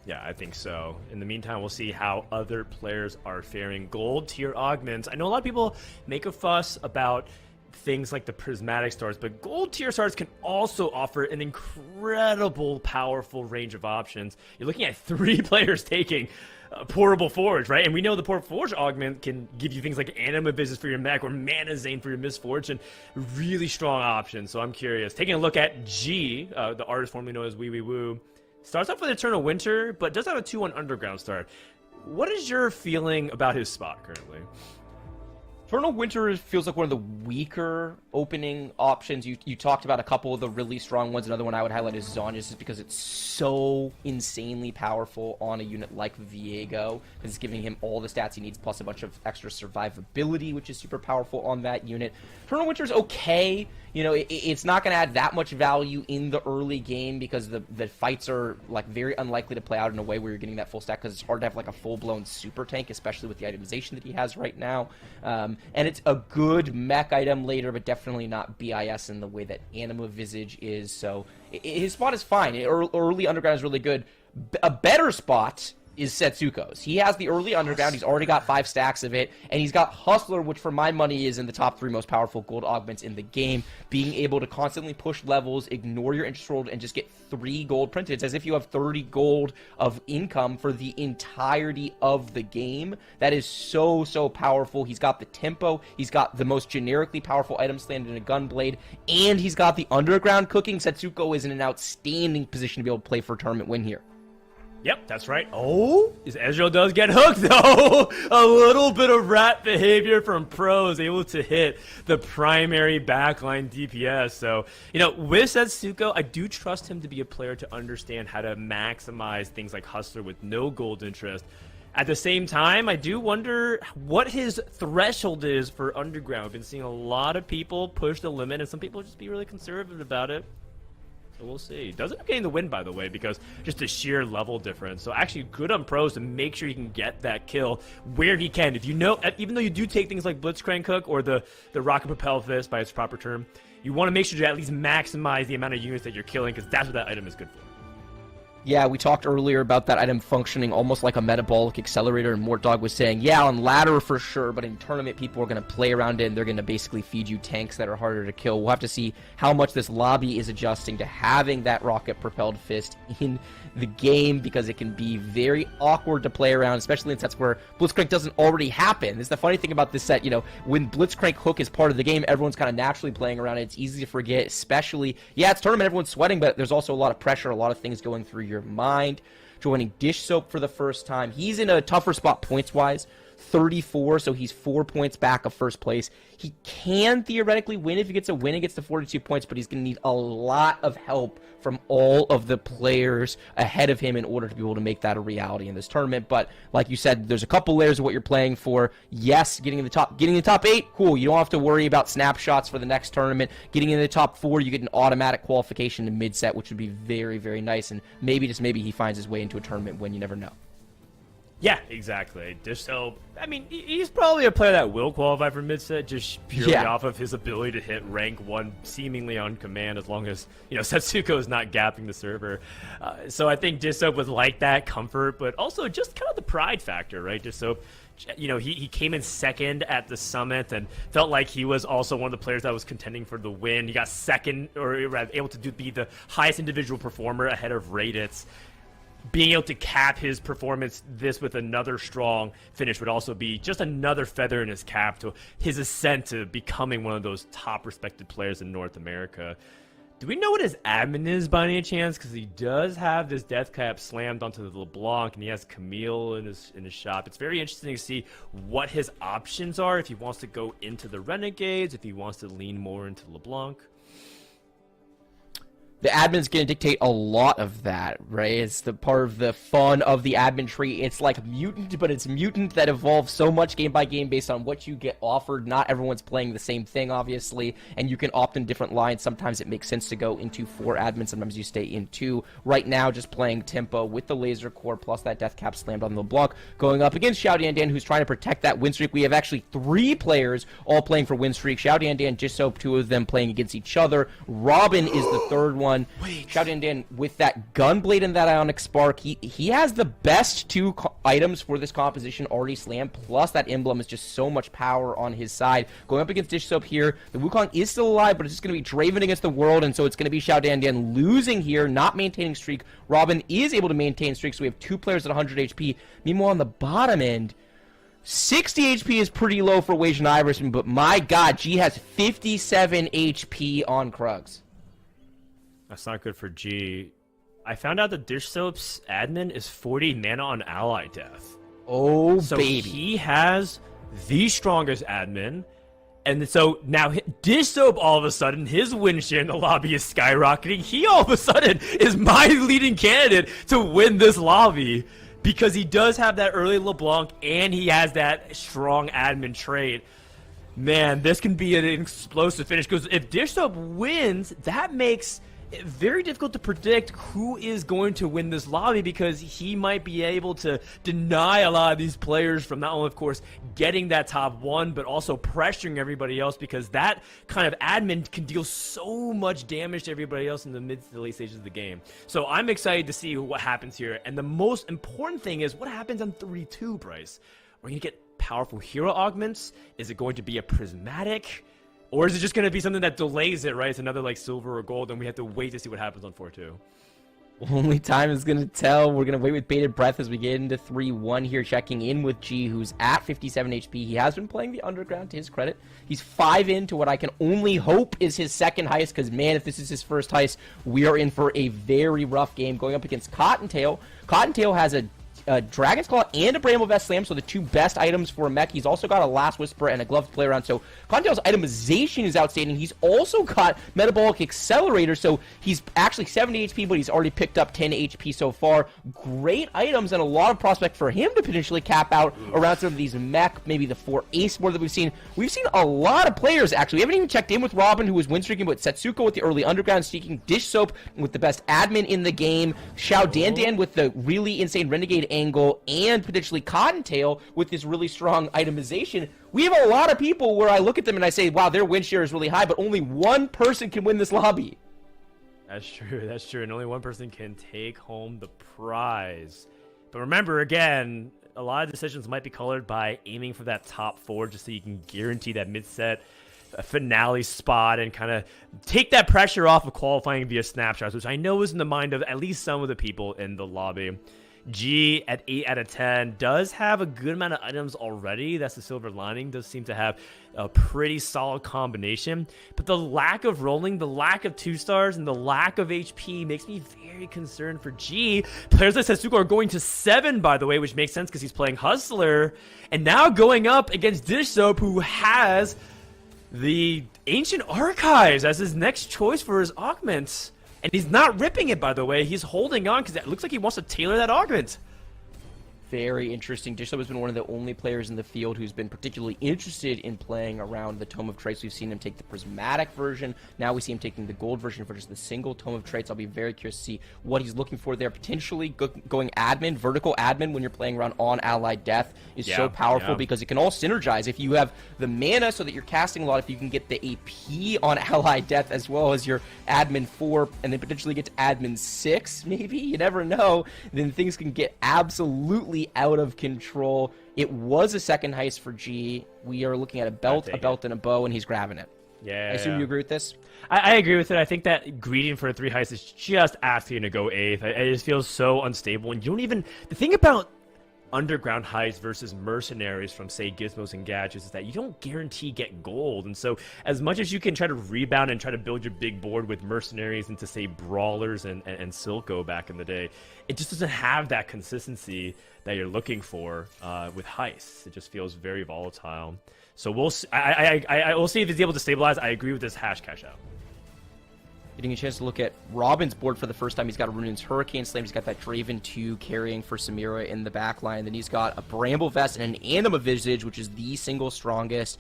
Yeah, I think so. In the meantime, we'll see how other players are faring. Gold tier augments. I know a lot of people make a fuss about things like the prismatic stars, but gold tier stars can also offer an incredible, powerful range of options. You're looking at 3 players taking Pourable Forge, right? And we know the Pourable Forge augment can give you things like Anima Business for your mech or Mana Zane for your Misfortune. Really strong options, so I'm curious. Taking a look at G, the artist formerly known as Wee Wee Woo. Starts off with Eternal Winter, but does have a 2-1 Underground start. What is your feeling about his spot currently? Eternal Winter feels like one of the weaker opening options. You talked about a couple of the really strong ones. Another one I would highlight is Zanya, just because it's so insanely powerful on a unit like Viego. It's giving him all the stats he needs, plus a bunch of extra survivability, which is super powerful on that unit. Eternal Winter is okay. You know, it's not going to add that much value in the early game because the fights are like very unlikely to play out in a way where you're getting that full stack, because it's hard to have like a full-blown super tank, especially with the itemization that he has right now. And it's a good mech item later, but definitely not BIS in the way that Anima Visage is. So his spot is fine. Early Underground is really good. A better spot is Setsuko's. He has the early Underground. He's already got 5 stacks of it, and he's got Hustler, which for my money is in the top 3 most powerful gold augments in the game. Being able to constantly push levels, ignore your interest roll, and just get 3 gold printed. It's as if you have 30 gold of income for the entirety of the game. That is so, so powerful. He's got the tempo, he's got the most generically powerful items landed in a Gunblade, and he's got the Underground cooking. Setsuko is in an outstanding position to be able to play for a tournament win here. Yep, that's right. Oh, Ezreal does get hooked, though. A little bit of rat behavior from pros, able to hit the primary backline DPS. So, you know, with Setsuko, I do trust him to be a player to understand how to maximize things like Hustler with no gold interest. At the same time, I do wonder what his threshold is for Underground. I've been seeing a lot of people push the limit, and some people just be really conservative about it. So we'll see. Doesn't end up getting the win, by the way, because just the sheer level difference. So actually good on pros to make sure he can get that kill where he can. If you know, even though you do take things like Blitzcrank Hook or the Rocket Propel Fist by its proper term, you want to make sure to at least maximize the amount of units that you're killing, because that's what that item is good for. Yeah, we talked earlier about that item functioning almost like a metabolic accelerator, and Mortdog was saying, yeah, on ladder for sure, but in tournament people are going to play around it, and they're going to basically feed you tanks that are harder to kill. We'll have to see how much this lobby is adjusting to having that rocket-propelled fist in the game, because it can be very awkward to play around, especially in sets where Blitzcrank doesn't already happen. It's the funny thing about this set, you know, when Blitzcrank Hook is part of the game, everyone's kind of naturally playing around it. It's easy to forget, especially, yeah, it's tournament, everyone's sweating, but there's also a lot of pressure, a lot of things going through your mind. Joining Dish Soap for the first time. He's in a tougher spot points-wise, 34, so he's 4 points back of first place. He can theoretically win if he gets a win and gets to 42 points, but he's going to need a lot of help from all of the players ahead of him in order to be able to make that a reality in this tournament. But like you said, there's a couple layers of what you're playing for. Yes, getting in the top 8, cool. You don't have to worry about snapshots for the next tournament. Getting in the top 4, you get an automatic qualification to mid-set, which would be very, very nice. And maybe, just maybe, he finds his way into a tournament win. You never know. Yeah, exactly. Just so, I mean, he's probably a player that will qualify for mid-set just purely off of his ability to hit rank 1 seemingly on command, as long as, you know, Setsuko is not gapping the server. So I think Dish Soap would like that comfort, but also just kind of the pride factor, right? Dish Soap, you know, he came in second at the summit and felt like he was also one of the players that was contending for the win. He got second, or rather able to be the highest individual performer ahead of Raditz. Being able to cap his performance this with another strong finish would also be just another feather in his cap to his ascent to becoming one of those top respected players in North America. Do we know what his admin is by any chance? Because he does have this death cap slammed onto the LeBlanc, and he has Camille in his shop. It's very interesting to see what his options are, if he wants to go into the Renegades, if he wants to lean more into LeBlanc. The admin's going to dictate a lot of that, right? It's the part of the fun of the admin tree. It's like Mutant, but it's Mutant that evolves so much game by game based on what you get offered. Not everyone's playing the same thing, obviously, and you can opt in different lines. Sometimes it makes sense to go into 4 admin. Sometimes you stay in 2. Right now, just playing tempo with the laser core plus that death cap slammed on the block, going up against Xiao Dian, who's trying to protect that win streak. We have actually 3 players all playing for win streak. Xiao Dian, Dish Soap, 2 of them playing against each other. Robin is the third one. Xiao Dian with that Gunblade and that Ionic Spark, he has the best 2 items for this composition already slammed, plus that emblem is just so much power on his side. Going up against Dish Soap here, the Wukong is still alive, but it's just going to be Draven against the world, and so it's going to be Xiao Dian losing here, not maintaining streak. Robin is able to maintain streak, so we have 2 players at 100 HP. Meanwhile, on the bottom end, 60 HP is pretty low for Wage and Iverson, but my god, G has 57 HP on Krugs. That's not good for G. I found out that Dish Soap's admin is 40 mana on ally death. Oh, so baby. he has the strongest admin. And so now Dish Soap, all of a sudden, his win share in the lobby is skyrocketing. He all of a sudden is my leading candidate to win this lobby because he does have that early LeBlanc and he has that strong admin trait. Man, this can be an explosive finish because if Dish Soap wins, that makes it very difficult to predict who is going to win this lobby because he might be able to deny a lot of these players from not only, of course, getting that top one, but also pressuring everybody else because that kind of admin can deal so much damage to everybody else in the mid to late stages of the game. So I'm excited to see what happens here. And the most important thing is what happens on 3-2, Bryce. Are you going to get powerful hero augments? Is it going to be a prismatic? Or is it just going to be something that delays it, right? It's another like silver or gold, and we have to wait to see what happens on 4-2. Only time is going to tell. We're going to wait with bated breath as we get into 3-1 here, checking in with G, who's at 57 HP. He has been playing the Underground, to his credit. He's 5 into what I can only hope is his second heist, because, man, if this is his first heist, we are in for a very rough game going up against Cottontail. Cottontail has a Dragon's Claw and a Bramble Vest Slam, so the 2 best items for a mech. He's also got a Last Whisper and a Glove to play around, so Cottontail's itemization is outstanding. He's also got Metabolic Accelerator, so he's actually 70 HP, but he's already picked up 10 HP so far. Great items and a lot of prospect for him to potentially cap out around some of these mech, maybe the 4 Ace board that we've seen. We've seen a lot of players, actually. We haven't even checked in with Robin, who was win streaking, but Setsuko with the early Underground streaking, Dish Soap with the best admin in the game, Xiao Dandan with the really insane Renegade angle, and potentially Cottontail with this really strong itemization. We have a lot of people where I look at them and I say, wow, their win share is really high, but only one person can win this lobby. That's true, and only one person can take home the prize. But remember, again, a lot of decisions might be colored by aiming for that top 4 just so you can guarantee that mid-set finale spot and kind of take that pressure off of qualifying via snapshots, which I know is in the mind of at least some of the people in the lobby. G at 8 out of 10 does have a good amount of items already. That's the silver lining. Does seem to have a pretty solid combination. But the lack of rolling, the lack of 2 stars, and the lack of HP makes me very concerned for G. Players like Setsuko are going to 7, by the way, which makes sense because he's playing Hustler. And now going up against Dish Soap, who has the Ancient Archives as his next choice for his augments. And he's not ripping it, by the way. He's holding on because it looks like he wants to tailor that augment. Very interesting. Dish Soap has been one of the only players in the field who's been particularly interested in playing around the Tome of Traits. We've seen him take the prismatic version. Now we see him taking the gold version for just the single Tome of Traits. I'll be very curious to see what he's looking for there. Potentially going admin, vertical admin when you're playing around on allied death is so powerful because it can all synergize. If you have the mana so that you're casting a lot, if you can get the AP on allied death as well as your admin 4 and then potentially get to admin 6, maybe, you never know, then things can get absolutely out of control. It was a second heist for G. We are looking at a belt, and a bow, and he's grabbing it. Yeah. I assume you agree with this? I agree with it. I think that greeting for a 3 heist is just asking to go 8th. It just feels so unstable. And you don't even... The thing about Underground heists versus mercenaries from, say, Gizmos and Gadgets is that you don't guarantee get gold. And so as much as you can try to rebound and try to build your big board with mercenaries into, say, brawlers and Silco back in the day, it just doesn't have that consistency that you're looking for with heists. It just feels very volatile. So we'll see. We'll see if he's able to stabilize. I agree with this hash cash out. Getting a chance to look at Robin's board for the first time. He's got a Rune's Hurricane Slam. He's got that Draven 2 carrying for Samira in the back line. Then he's got a Bramble Vest and an Anima Visage, which is the single strongest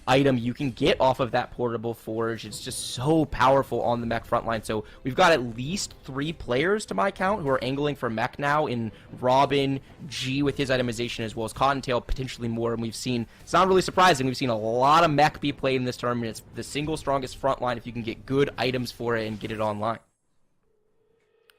item you can get off of that portable forge. It's just so powerful on the mech front line. So we've got at least 3 players to my count who are angling for mech now in Robin, G with his itemization, as well as Cottontail, potentially more. And we've seen, it's not really surprising, we've seen a lot of mech be played in this tournament. It's the single strongest front line if you can get good items for it and get it online.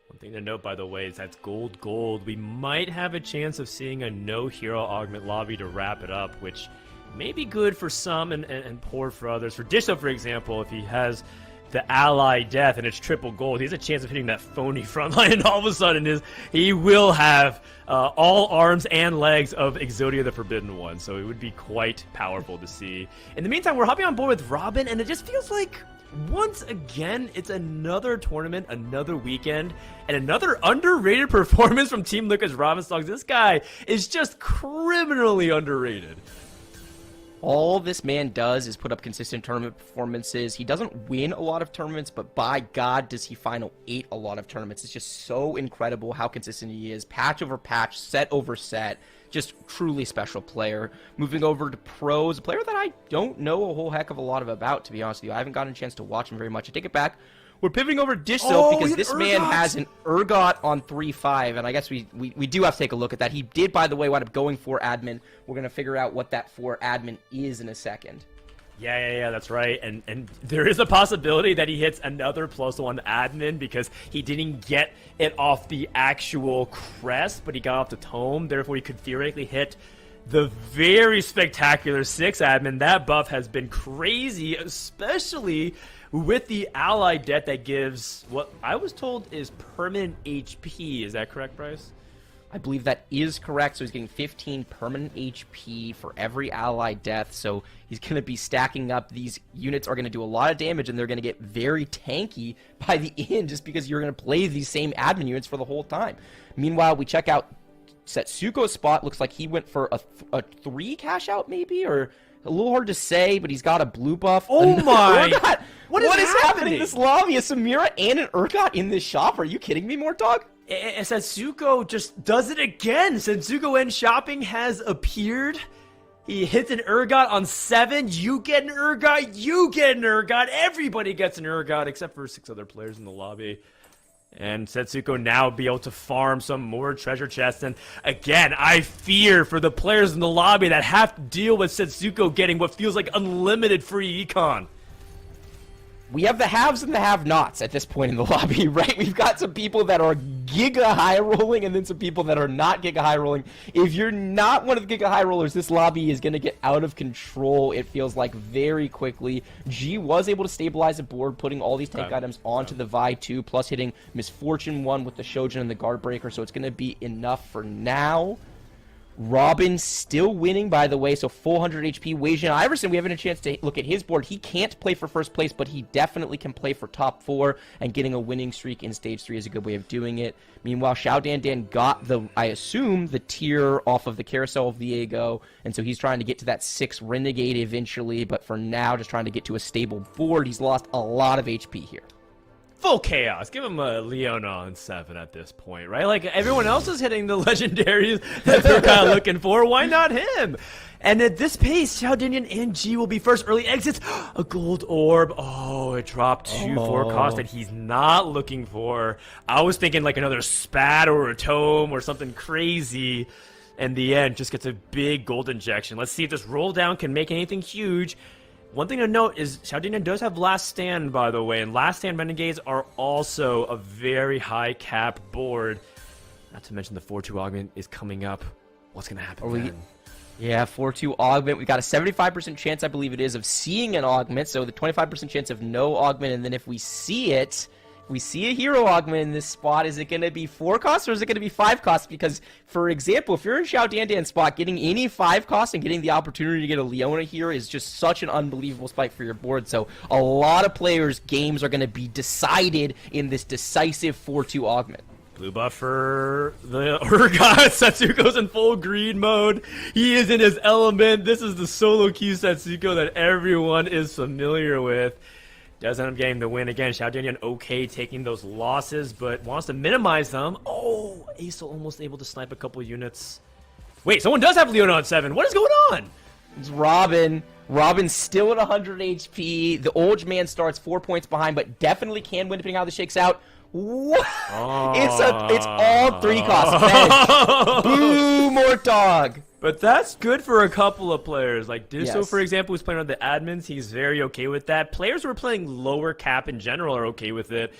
One thing to note, by the way, is that's gold. We might have a chance of seeing a no hero augment lobby to wrap it up, which may be good for some and poor for others. For Dish Soap, for example, if he has the ally death and it's triple gold, he has a chance of hitting that phony front line, and all of a sudden he will have all arms and legs of Exodia the Forbidden One, so it would be quite powerful to see. In the meantime, we're hopping on board with Robin, and it just feels like once again, it's another tournament, another weekend, and another underrated performance from Team Liquid's Robin Stocks. This guy is just criminally underrated. All this man does is put up consistent tournament performances. He doesn't win a lot of tournaments, but by God, does he final 8 a lot of tournaments. It's just so incredible how consistent he is. Patch over patch, set over set. Just truly special player. Moving over to pros, a player that I don't know a whole heck of a lot about, to be honest with you. I haven't gotten a chance to watch him very much. I take it back. We're pivoting over to Dish though, because this man has an Urgot on 3-5, and I guess we do have to take a look at that. He did, by the way, wind up going for admin. We're going to figure out what that for admin is in a second. Yeah, that's right. And there is a possibility that he hits another +1 admin because he didn't get it off the actual crest, but he got off the tome. Therefore, he could theoretically hit the very spectacular 6 admin. That buff has been crazy, especially with the ally debt that gives what I was told is permanent HP. Is that correct, Bryce? I believe that is correct. So he's getting 15 permanent HP for every ally death. So he's going to be stacking up. These units are going to do a lot of damage, and they're going to get very tanky by the end just because you're going to play these same admin units for the whole time. Meanwhile, we check out Setsuko's spot. Looks like he went for a 3 cash out maybe, or a little hard to say, but he's got a blue buff. Oh my! What is happening in this lobby? A Samira and an Urgot in this shop? Are you kidding me, Mortog? And Setsuko just does it again. Setsuko End Shopping has appeared. He hits an Urgot on 7. You get an Urgot. You get an Urgot. Everybody gets an Urgot except for 6 other players in the lobby. And Setsuko now be able to farm some more treasure chests. And again, I fear for the players in the lobby that have to deal with Setsuko getting what feels like unlimited free econ. We have the haves and the have-nots at this point in the lobby, right? We've got some people that are giga high rolling and then some people that are not giga high rolling. If you're not one of the giga high rollers, this lobby is going to get out of control, it feels like, very quickly. G was able to stabilize the board, putting all these tank items onto the Vi 2, plus hitting Misfortune 1 with the Shojin and the Guard Breaker, so it's going to be enough for now. Robin still winning, by the way, so 400 HP. Wei Iverson, we haven't had a chance to look at his board. He can't play for first place, but he definitely can play for top 4, and getting a winning streak in Stage 3 is a good way of doing it. Meanwhile, Xiao Dan got the, I assume, the tier off of the Carousel of Viego, and so he's trying to get to that 6 Renegade eventually, but for now, just trying to get to a stable board. He's lost a lot of HP here. Full chaos. Give him a Leona on 7 at this point, right? Like, everyone else is hitting the legendaries that they're kind of looking for. Why not him? And at this pace, Xiao Dinian and G will be first early exits. A gold orb. Oh, it dropped to 4 cost that he's not looking for. I was thinking like another spat or a tome or something crazy. In the end, just gets a big gold injection. Let's see if this roll down can make anything huge. One thing to note is Xiao Dinian does have Last Stand, by the way, and Last Stand Renegades are also a very high cap board. Not to mention the 4-2 augment is coming up. What's going to happen then? Yeah, 4-2 augment. We got a 75% chance, I believe it is, of seeing an augment, so the 25% chance of no augment, and then if we see it, we see a hero augment in this spot, is it going to be 4 costs or is it going to be 5 costs? Because, for example, if you're in Xiao Dandan's spot, getting any 5 costs and getting the opportunity to get a Leona here is just such an unbelievable spike for your board. So a lot of players' games are going to be decided in this decisive 4-2 augment. Blue buff for the Urgot. Setsuko's in full green mode. He is in his element. This is the solo queue Setsuko that everyone is familiar with. Does end up getting the win again. Xiao Dinian okay taking those losses, but wants to minimize them. Oh, Ace almost able to snipe a couple units. Wait, someone does have Leona on 7. What is going on? It's Robin. Robin's still at 100 HP. The old man starts 4 points behind, but definitely can win depending on how this shakes out. What? Oh. It's all 3 costs. Boo, Mortog. But that's good for a couple of players. Like Disso, Yes. for example, who's playing on the admins. He's very okay with that. Players who are playing lower cap in general are okay with it.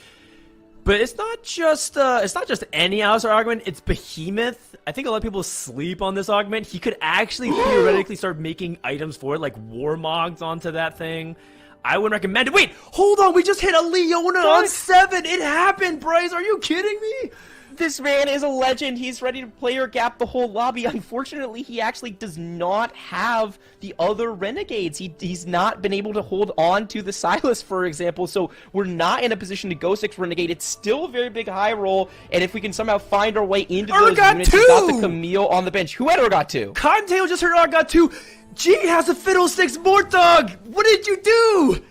But it's not just any Alistar augment. It's Behemoth. I think a lot of people sleep on this augment. He could actually theoretically start making items for it, like Warmogs onto that thing. I would recommend it. Wait, hold on. We just hit a Leona on 7. It happened, Bryce. Are you kidding me? This man is a legend. He's ready to player gap the whole lobby. Unfortunately, he actually does not have the other renegades. He's not been able to hold on to the Silas, for example, so we're not in a position to go 6 renegade. It's still a very big high roll, and if we can somehow find our way into those units, we got the Camille on the bench. Who had Urgot 2? Cottontail just heard Urgot 2. G has a Fiddlesticks Morthog. What did you do?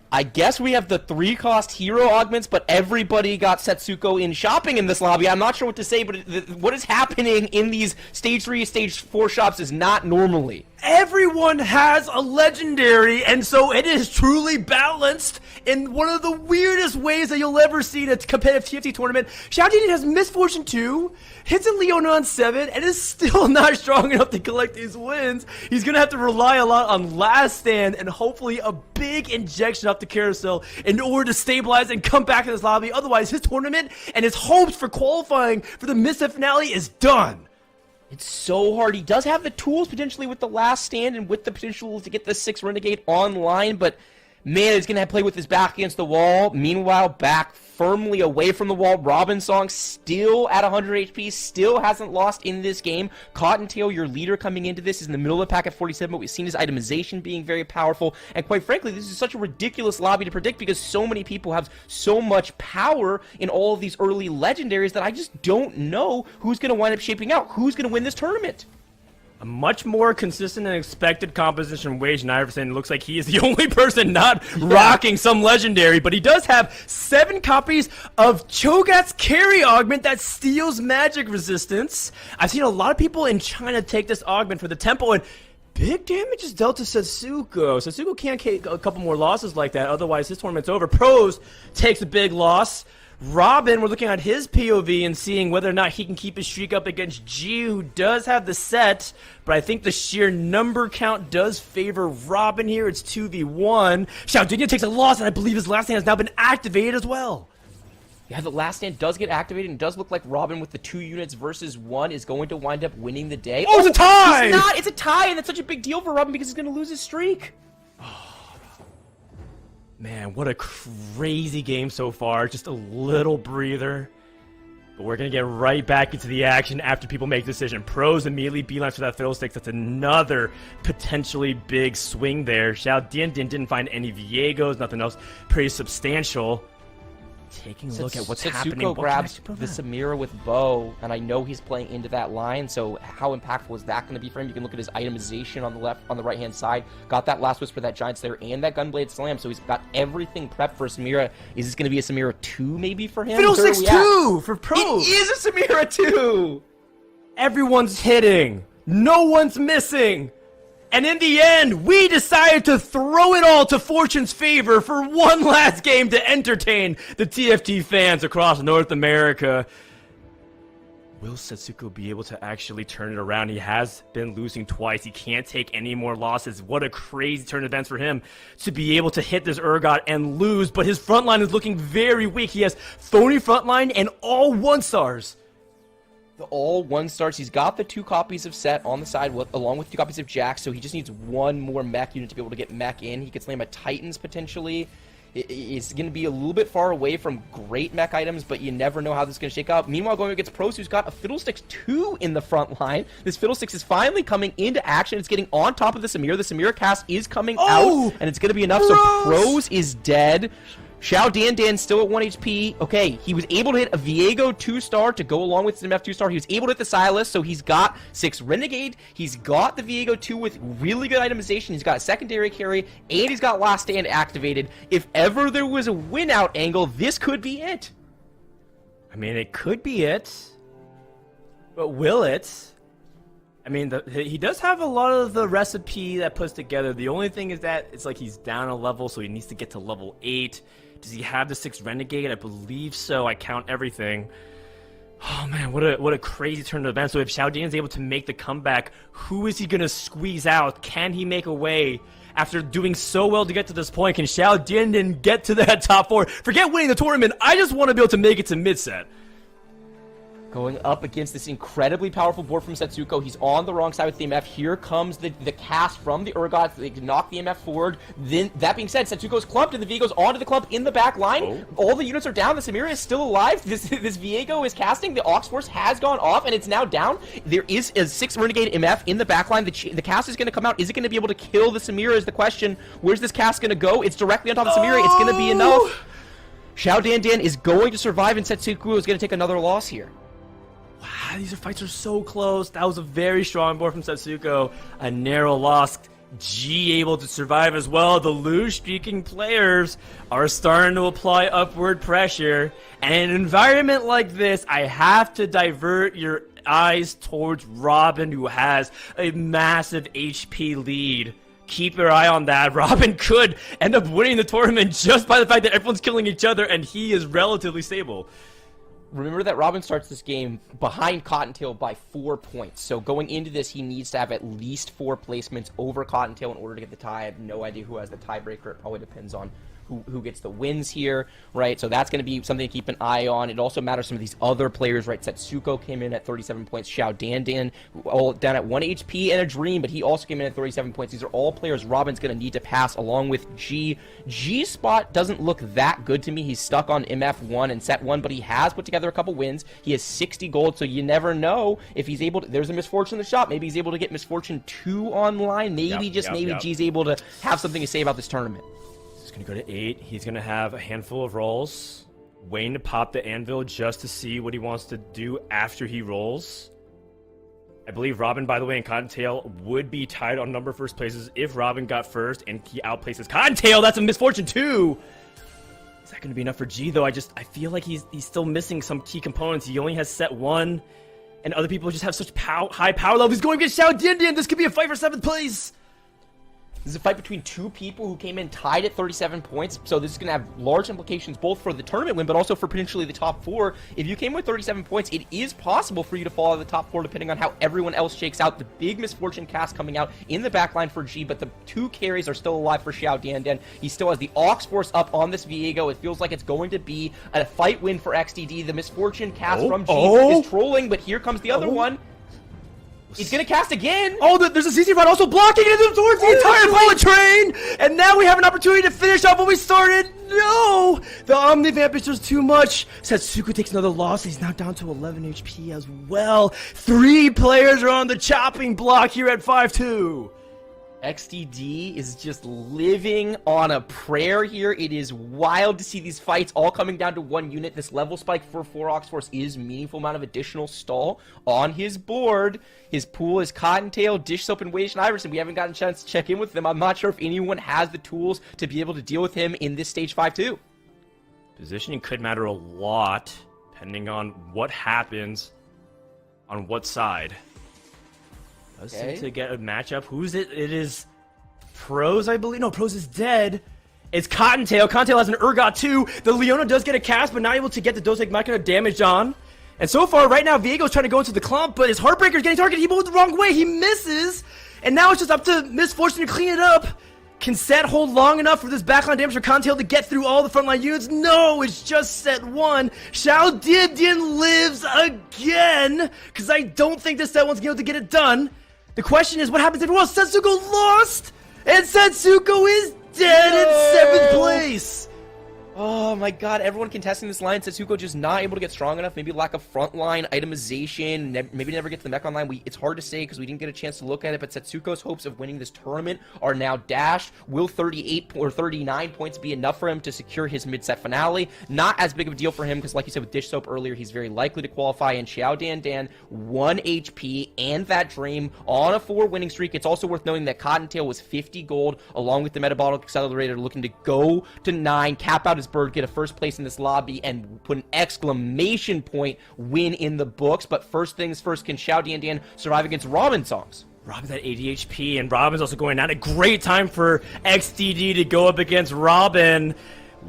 I guess we have the 3-cost hero augments, but everybody got Setsuko in shopping in this lobby. I'm not sure what to say, but what is happening in these Stage 3, Stage 4 shops is not normally. Everyone has a legendary, and so it is truly balanced in one of the weirdest ways that you'll ever see in a competitive TFT tournament. Xiaodin has Misfortune 2, hits a Leona on 7, and is still not strong enough to collect these wins. He's going to have to rely a lot on Last Stand and hopefully a big injection off the carousel in order to stabilize and come back in this lobby. Otherwise, his tournament and his hopes for qualifying for the Misfit finale is done. It's so hard. He does have the tools potentially with the Last Stand and with the potential to get the 6 Renegade online, but man, he's going to play with his back against the wall. Meanwhile, back firmly away from the wall. Robinsong still at 100 HP, still hasn't lost in this game. Cottontail, your leader coming into this, is in the middle of the pack at 47, but we've seen his itemization being very powerful. And quite frankly, this is such a ridiculous lobby to predict because so many people have so much power in all of these early legendaries that I just don't know who's going to wind up shaping out. Who's going to win this tournament? A much more consistent and expected composition from Wage Iverson. It looks like he is the only person not rocking some legendary, but he does have 7 copies of Cho'Gath's carry augment that steals magic resistance. I've seen a lot of people in China take this augment for the tempo, and big damage is dealt to Setsuko. Setsuko can't take a couple more losses like that, otherwise his tournament's over. Pros takes a big loss. Robin, we're looking at his POV and seeing whether or not he can keep his streak up against G, who does have the set, but I think the sheer number count does favor Robin here. It's 2v1. Xiaodin takes a loss, and I believe his Last Stand has now been activated as well. Yeah, the Last Stand does get activated, and it does look like Robin with the 2 units versus 1 is going to wind up winning the day. Oh, it's a tie! It's not! It's a tie, and that's such a big deal for Robin because he's going to lose his streak. Man, what a crazy game so far. Just a little breather. But we're going to get right back into the action after people make the decision. Pros immediately beelines for that Fiddlesticks. That's another potentially big swing there. Xiaodin didn't find any Viegos, nothing else pretty substantial. Taking a look at what's happening. Setsuko grabs the Samira with bow, and I know he's playing into that line, so how impactful is that going to be for him? You can look at his itemization on the right-hand side. Got that last whisper, that Giant Slayer, and that Gunblade Slam, so he's got everything prepped for Samira. Is this going to be a Samira 2 maybe for him? Fiddlesticks 2 for Pros! It is a Samira 2! Everyone's hitting. No one's missing. And in the end, we decided to throw it all to Fortune's favor for one last game to entertain the TFT fans across North America. Will Setsuko be able to actually turn it around? He has been losing twice. He can't take any more losses. What a crazy turn of events for him to be able to hit this Urgot and lose. But his front line is looking very weak. He has phony front line and all 1-stars. The all 1-stars. He's got the 2 copies of Set on the side along with 2 copies of Jax, so he just needs 1 more mech unit to be able to get mech in. He could slam a Titans potentially. It's going to be a little bit far away from great mech items, but you never know how this is going to shake out. Meanwhile, going against Pros, who's got a Fiddlesticks 2 in the front line. This Fiddlesticks is finally coming into action. It's getting on top of the Samira. The Samira cast is coming out, and it's going to be enough. So Pros is dead. Xiaodin still at 1 HP. Okay, he was able to hit a Viego 2-star to go along with his MF 2-star. He was able to hit the Silas, so he's got 6 Renegade. He's got the Viego 2 with really good itemization. He's got a secondary carry, and he's got Last Stand activated. If ever there was a win-out angle, this could be it. I mean, it could be it. But will it? I mean, he does have a lot of the recipe that puts together. The only thing is that it's like he's down a level, so he needs to get to level 8. Does he have the 6 Renegade? I believe so. I count everything. Oh man, what a crazy turn of events. So if Xiaodin is able to make the comeback, who is he going to squeeze out? Can he make a way after doing so well to get to this point? Can Xiaodin get to that top 4? Forget winning the tournament. I just want to be able to make it to mid-set. Going up against this incredibly powerful board from Setsuko. He's on the wrong side with the MF. Here comes the cast from the Urgot. They can knock the MF forward. Then, that being said, Setsuko's clumped, and the Viego's onto the clump in the back line. Oh. All the units are down. The Samira is still alive. This Viego is casting. The Aux Force has gone off, and it's now down. There is a 6 Renegade MF in the back line. The cast is going to come out. Is it going to be able to kill the Samira is the question. Where's this cast going to go? It's directly on top of the Samira. It's going to be enough. Xiao Dan is going to survive, and Setsuko is going to take another loss here. Wow, these fights are so close. That was a very strong board from Setsuko. A narrow loss. G able to survive as well. The lose-streaking players are starting to apply upward pressure. And in an environment like this, I have to divert your eyes towards Robin, who has a massive HP lead. Keep your eye on that. Robin could end up winning the tournament just by the fact that everyone's killing each other and he is relatively stable. Remember that Robin starts this game behind Cottontail by 4 points. So going into this, he needs to have at least 4 placements over Cottontail in order to get the tie. I have no idea who has the tiebreaker. It probably depends on who gets the wins here, right? So that's going to be something to keep an eye on. It also matters some of these other players, right? Setsuko came in at 37 points. Xiao Dan all down at 1 HP and a Dream, but he also came in at 37 points. These are all players Robin's going to need to pass along with G. G's spot doesn't look that good to me. He's stuck on MF1 and Set 1, but he has put together a couple wins. He has 60 gold, so you never know if he's able to... There's a Misfortune in the shop. Maybe he's able to get Misfortune 2 online. Maybe G's able to have something to say about this tournament. He's going to go to 8. He's going to have a handful of rolls. Waiting to pop the anvil just to see what he wants to do after he rolls. I believe Robin, by the way, and Cottontail would be tied on number first places if Robin got first and he outplaces Cottontail. That's a Misfortune too. Is that going to be enough for G, though? I feel like he's still missing some key components. He only has Set 1, and other people just have such high power levels. He's going against Xiao Dan. This could be a fight for 7th place. This is a fight between 2 people who came in tied at 37 points, so this is going to have large implications both for the tournament win, but also for potentially the top 4. If you came with 37 points, it is possible for you to fall out of the top 4 depending on how everyone else shakes out. The big Misfortune cast coming out in the backline for G, but the 2 carries are still alive for Xiao Dan. He still has the Aux Force up on this Viego. It feels like it's going to be a fight win for XDD. The Misfortune cast from G is trolling, but here comes the other one. He's gonna cast again! Oh, there's a CC rod also blocking it towards the entire bullet train! And now we have an opportunity to finish off what we started! No! The Omni Vamp is just too much! Setsuko takes another loss. He's now down to 11 HP as well. 3 players are on the chopping block here at 5-2. XDD is just living on a prayer here. It is wild to see these fights all coming down to 1 unit. This level spike for 4 Aux Force is meaningful amount of additional stall on his board. His pool is Cottontail, Dish Soap, and Wage and Iverson. We haven't gotten a chance to check in with them. I'm not sure if anyone has the tools to be able to deal with him in this stage 5-2. Positioning could matter a lot, depending on what happens on what side. Does seem to get a matchup. Who's it? It is Pros, I believe. No, Pros is dead. It's Cottontail. Cottontail has an Urgot too. The Leona does get a cast, but not able to get the Dose Machina damage on. And so far, right now, Viego's trying to go into the clump, but his Heartbreaker's getting targeted. He moved the wrong way. He misses. And now it's just up to Misfortune to clean it up. Can Set hold long enough for this backline damage for Cottontail to get through all the frontline units? No, it's just Set 1. Xiao Dan lives again, because I don't think this Set 1's going to get it done. The question is, what happens if Setsuko lost? And Setsuko is dead in 7th place. Oh my god, everyone contesting this line. Setsuko just not able to get strong enough. Maybe lack of frontline itemization. Maybe never get to the mech online. It's hard to say because we didn't get a chance to look at it, but Setsuko's hopes of winning this tournament are now dashed. Will 38 or 39 points be enough for him to secure his mid-set finale? Not as big of a deal for him because, like you said with Dish Soap earlier, he's very likely to qualify. And Xiao Dan, 1 HP and that Dream on a 4 winning streak. It's also worth noting that Cottontail was 50 gold along with the Metabolic Accelerator, looking to go to 9, cap out his bird, get a first place in this lobby, and put an exclamation point win in the books. But first things first, can Xiao Dan survive against Robin Songs? Robin's at 80 HP, and Robin's also going down. A great time for XDD to go up against Robin.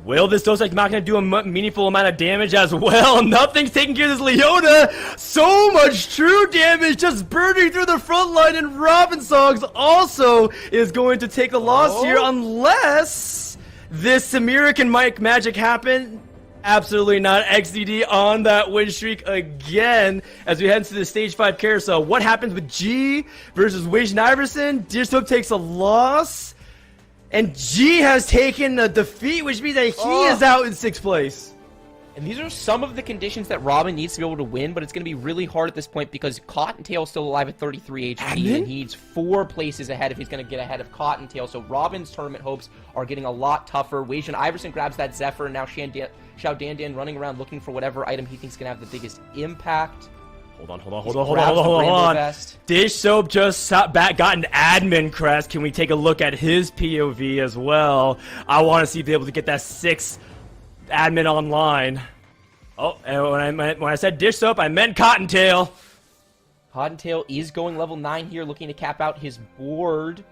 Will this Dose Machina do a meaningful amount of damage as well? Nothing's taking care of this Leona. So much true damage just burning through the front line, and Robin Songs also is going to take the loss here unless this Samira can magic happen Absolutely not. XDD on that win streak again as we head into the Stage 5 carousel. What happens with G versus Wage Iverson? Dishop takes a loss, and G has taken a defeat, which means that he is out in 6th place. And these are some of the conditions that Robin needs to be able to win, but it's going to be really hard at this point because Cottontail is still alive at 33 HP, and he needs 4 places ahead if he's going to get ahead of Cottontail. So Robin's tournament hopes are getting a lot tougher. Wage Iverson grabs that Zephyr, and now Xiao Dan running around looking for whatever item he thinks is going to have the biggest impact. Hold on. Dish Soap just got an admin crest. Can we take a look at his POV as well? I want to see if they're able to get that 6th admin online. Oh, and when I said Dish Soap, I meant Cottontail. Cottontail is going level 9 here, looking to cap out his board.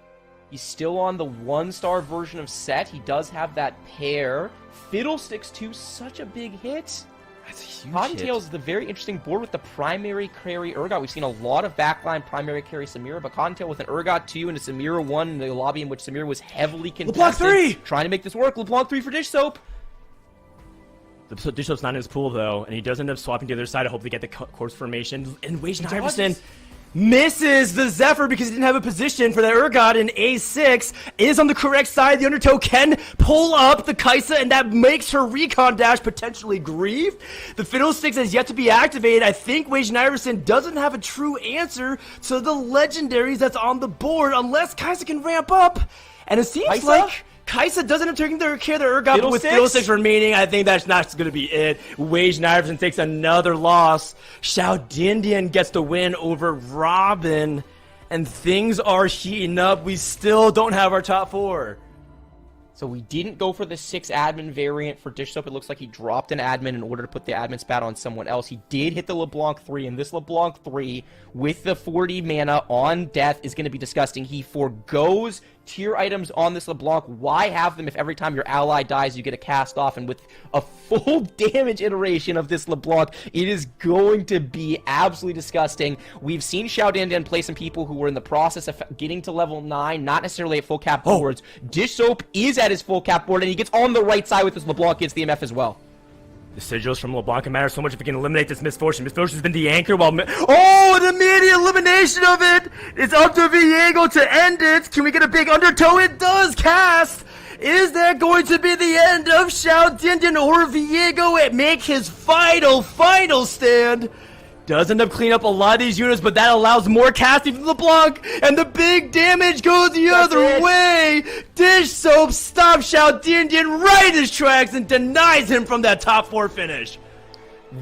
He's still on the 1-star version of Set. He does have that pair. Fiddlesticks 2, such a big hit. That's a huge Cottontail is the very interesting board with the primary carry Urgot. We've seen a lot of backline primary carry Samira, but Cottontail with an Urgot 2 and a Samira 1 in the lobby in which Samira was heavily contested. LeBlanc 3! Trying to make this work. LeBlanc 3 for Dish Soap. The Dish Soap's not in his pool, though, and he does end up swapping to the other side to hopefully get the course formation. And Wage Iverson misses the Zephyr because he didn't have a position for the Urgot in A6. Is on the correct side. The Undertow can pull up the Kaisa, and that makes her recon dash potentially grieve. The Fiddlesticks has yet to be activated. I think Wage Iverson doesn't have a true answer to the legendaries that's on the board unless Kaisa can ramp up. And it seems like Kaisa doesn't have taken care of the Urgot, but with Fiddlesticks remaining, I think that's not going to be it. Wage Iverson takes another loss. Xiao Dindian gets the win over Robin, and things are heating up. We still don't have our top 4. So we didn't go for the 6 admin variant for Dish Soap. It looks like he dropped an admin in order to put the admin spat on someone else. He did hit the LeBlanc 3, and this LeBlanc 3 with the 40 mana on death is going to be disgusting. He forgoes tier items on this LeBlanc. Why have them if every time your ally dies you get a cast off? And with a full damage iteration of this LeBlanc, it is going to be absolutely disgusting. We've seen Xiao Dan play some people who were in the process of getting to level 9, not necessarily at full cap boards. Dish Soap is at his full cap board, and he gets on the right side with this LeBlanc, gets the MF as well. The sigils from LeBlanc can matter so much if we can eliminate this Misfortune. Misfortune's been the anchor while... Oh, an immediate elimination of it! It's up to Viego to end it! Can we get a big undertow? It does cast! Is that going to be the end of Xiao Dindian or Viego and make his final stand? Does end up cleaning up a lot of these units, but that allows more casting from LeBlanc, and the big damage goes the other way! Dish Soap stops Xiao Dindian right in his tracks and denies him from that top 4 finish.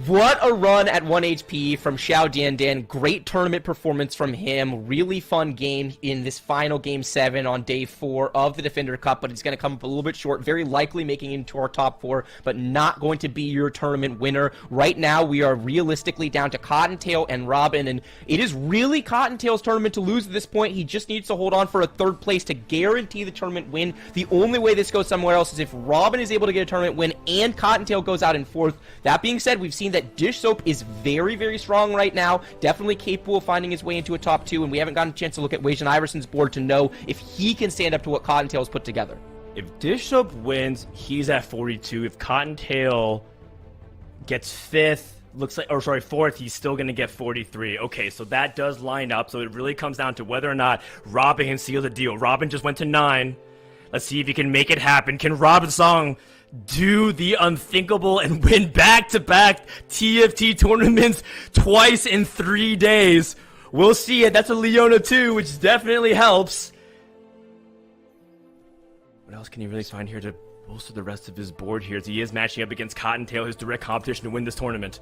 What a run at 1 HP from Xiao Dan. Great tournament performance from him. Really fun game in this final Game 7 on Day 4 of the Defender Cup, but it's going to come up a little bit short. Very likely making it into our top 4, but not going to be your tournament winner. Right now, we are realistically down to Cottontail and Robin, and it is really Cottontail's tournament to lose at this point. He just needs to hold on for a 3rd place to guarantee the tournament win. The only way this goes somewhere else is if Robin is able to get a tournament win and Cottontail goes out in 4th. That being said, we've seen that Dish Soap is very, very strong right now. Definitely capable of finding his way into a top 2, and we haven't gotten a chance to look at Wage Iverson's board to know if he can stand up to what Cottontail's put together. If Dish Soap wins, he's at 42. If Cottontail gets 5th, looks like, or sorry, 4th, he's still going to get 43. Okay, so that does line up. So it really comes down to whether or not Robin can seal the deal. Robin just went to 9. Let's see if he can make it happen. Can Robin Song do the unthinkable and win back-to-back TFT tournaments twice in 3 days? We'll see it. That's a Leona too, which definitely helps. What else can he really find here to bolster the rest of his board here as he is matching up against Cottontail, his direct competition to win this tournament?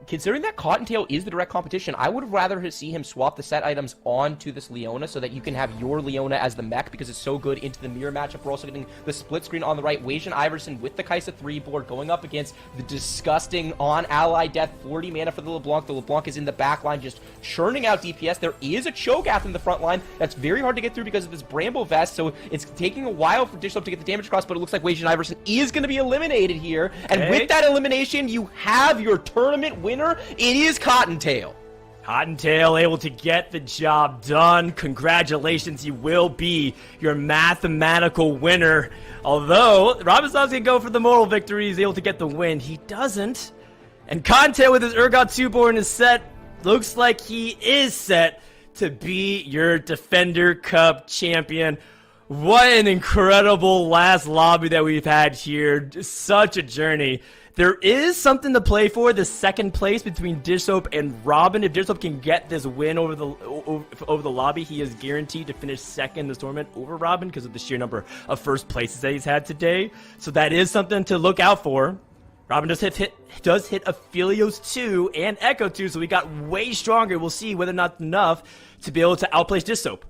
Considering that Cottontail is the direct competition, I would rather see him swap the set items onto this Leona so that you can have your Leona as the mech because it's so good into the mirror matchup. We're also getting the split screen on the right. Wage Iverson with the Kaisa 3 board going up against the disgusting on ally death 40 mana for the LeBlanc. The LeBlanc is in the back line just churning out DPS. There is a Cho'Gath in the front line that's very hard to get through because of this Bramble Vest, so it's taking a while for Dish Soap to get the damage across, but it looks like Wage Iverson is going to be eliminated here. And with that elimination, you have your tournament winner. It is Cottontail. Cottontail able to get the job done. Congratulations, he will be your mathematical winner. Although, Robinson's going to go for the moral victory. He's able to get the win. He doesn't. And Cottontail with his Urgot 2 board is set. Looks like he is set to be your Defender Cup champion. What an incredible last lobby that we've had here. Just such a journey. There is something to play for, the second place between Dishsoap and Robin. If Dishsoap can get this win over the lobby, he is guaranteed to finish second in this tournament over Robin because of the sheer number of first places that he's had today. So that is something to look out for. Robin does hit Aphelios 2 and Echo 2, so we got way stronger. We'll see whether or not enough to be able to outplace Dishsoap.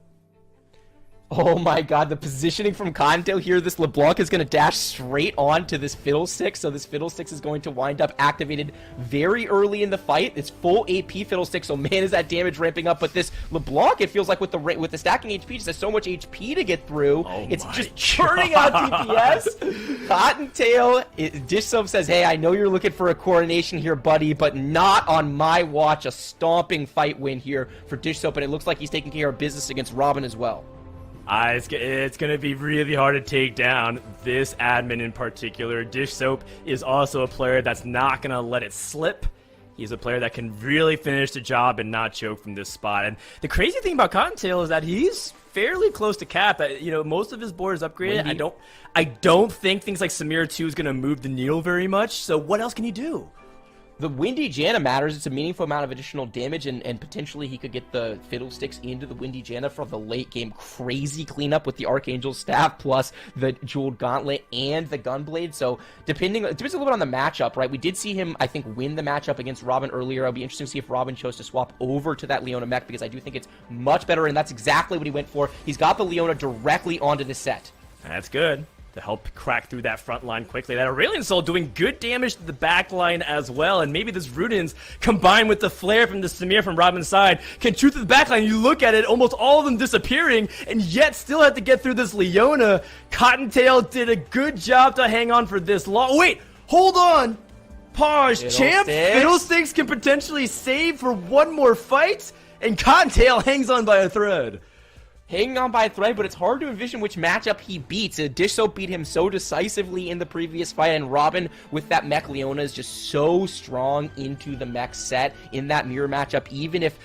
Oh my god, the positioning from Cottontail here. This LeBlanc is going to dash straight on to this Fiddlesticks, so this Fiddlesticks is going to wind up activated very early in the fight. It's full AP Fiddlesticks, so man, is that damage ramping up. But this LeBlanc, it feels like with the stacking HP, just has so much HP to get through. It's just churning out DPS. Cottontail, Dishsoap says, hey, I know you're looking for a coronation here, buddy, but not on my watch. A stomping fight win here for Dishsoap, and it looks like he's taking care of business against Robin as well. It's going to be really hard to take down this admin in particular. Dishsoap is also a player that's not going to let it slip. He's a player that can really finish the job and not choke from this spot. And the crazy thing about Cottontail is that he's fairly close to cap. Most of his board is upgraded. I don't think things like Samira 2 is going to move the needle very much. So what else can he do? The Windy Janna matters. It's a meaningful amount of additional damage, and potentially he could get the Fiddlesticks into the Windy Janna for the late game crazy cleanup with the Archangel Staff plus the Jeweled Gauntlet and the Gunblade. So it depends a little bit on the matchup, right? We did see him, I think, win the matchup against Robin earlier. It'll be interesting to see if Robin chose to swap over to that Leona mech, because I do think it's much better, and that's exactly what he went for. He's got the Leona directly onto the set. That's good to help crack through that front line quickly. That Aurelion Soul doing good damage to the back line as well, and maybe this Rudins combined with the flare from the Samir from Robin's side can shoot through the back line. You look at it, almost all of them disappearing, and yet still have to get through this Leona. Cottontail did a good job to hang on for this long. Wait, hold on. Pause, champ. Fiddlesticks can potentially save for one more fight, and Cottontail hangs on by a thread. Hanging on by a thread, but it's hard to envision which matchup he beats. Dishsoap beat him so decisively in the previous fight, and Robin with that mech Leona is just so strong into the mech set in that mirror matchup. Even if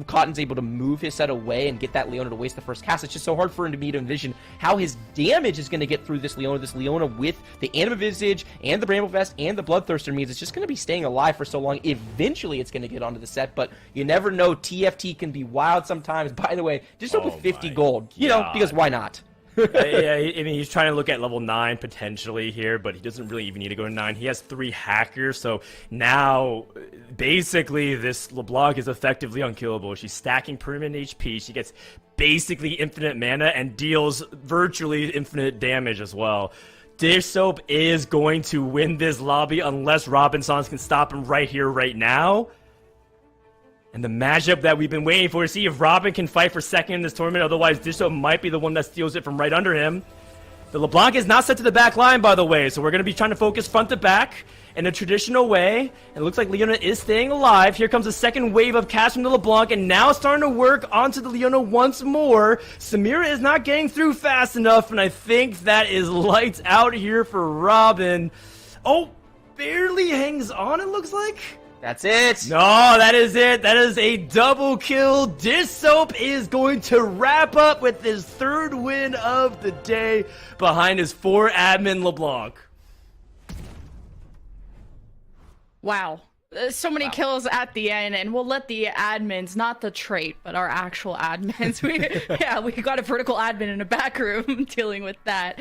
Cotton's able to move his set away and get that Leona to waste the first cast, it's just so hard for him to me to envision how his damage is going to get through this Leona. This Leona with the Anima Visage and the Bramble Vest and the Bloodthirster means it's just going to be staying alive for so long. Eventually it's going to get onto the set, but you never know. TFT can be wild sometimes. By the way, just up with 50 gold, because why not? Yeah, I mean, he's trying to look at level 9 potentially here, but he doesn't really even need to go to 9. He has 3 hackers, so now basically this LeBlanc is effectively unkillable. She's stacking permanent HP. She gets basically infinite mana and deals virtually infinite damage as well. Dishsoap is going to win this lobby unless Robinsons can stop him right here, right now. And the matchup that we've been waiting for to see if Robin can fight for second in this tournament. Otherwise, Dishsoap might be the one that steals it from right under him. The LeBlanc is not set to the back line, by the way, so we're going to be trying to focus front to back in a traditional way. It looks like Leona is staying alive. Here comes the second wave of cast from the LeBlanc, and now starting to work onto the Leona once more. Samira is not getting through fast enough, and I think that is lights out here for Robin. Oh, barely hangs on, it looks like. That's it. No, that is it. That is a double kill. Dishsoap is going to wrap up with his 3rd win of the day behind his 4 admin LeBlanc. Wow. So many kills at the end, and we'll let the admins, not the trait, but our actual admins. We got a vertical admin in a back room dealing with that.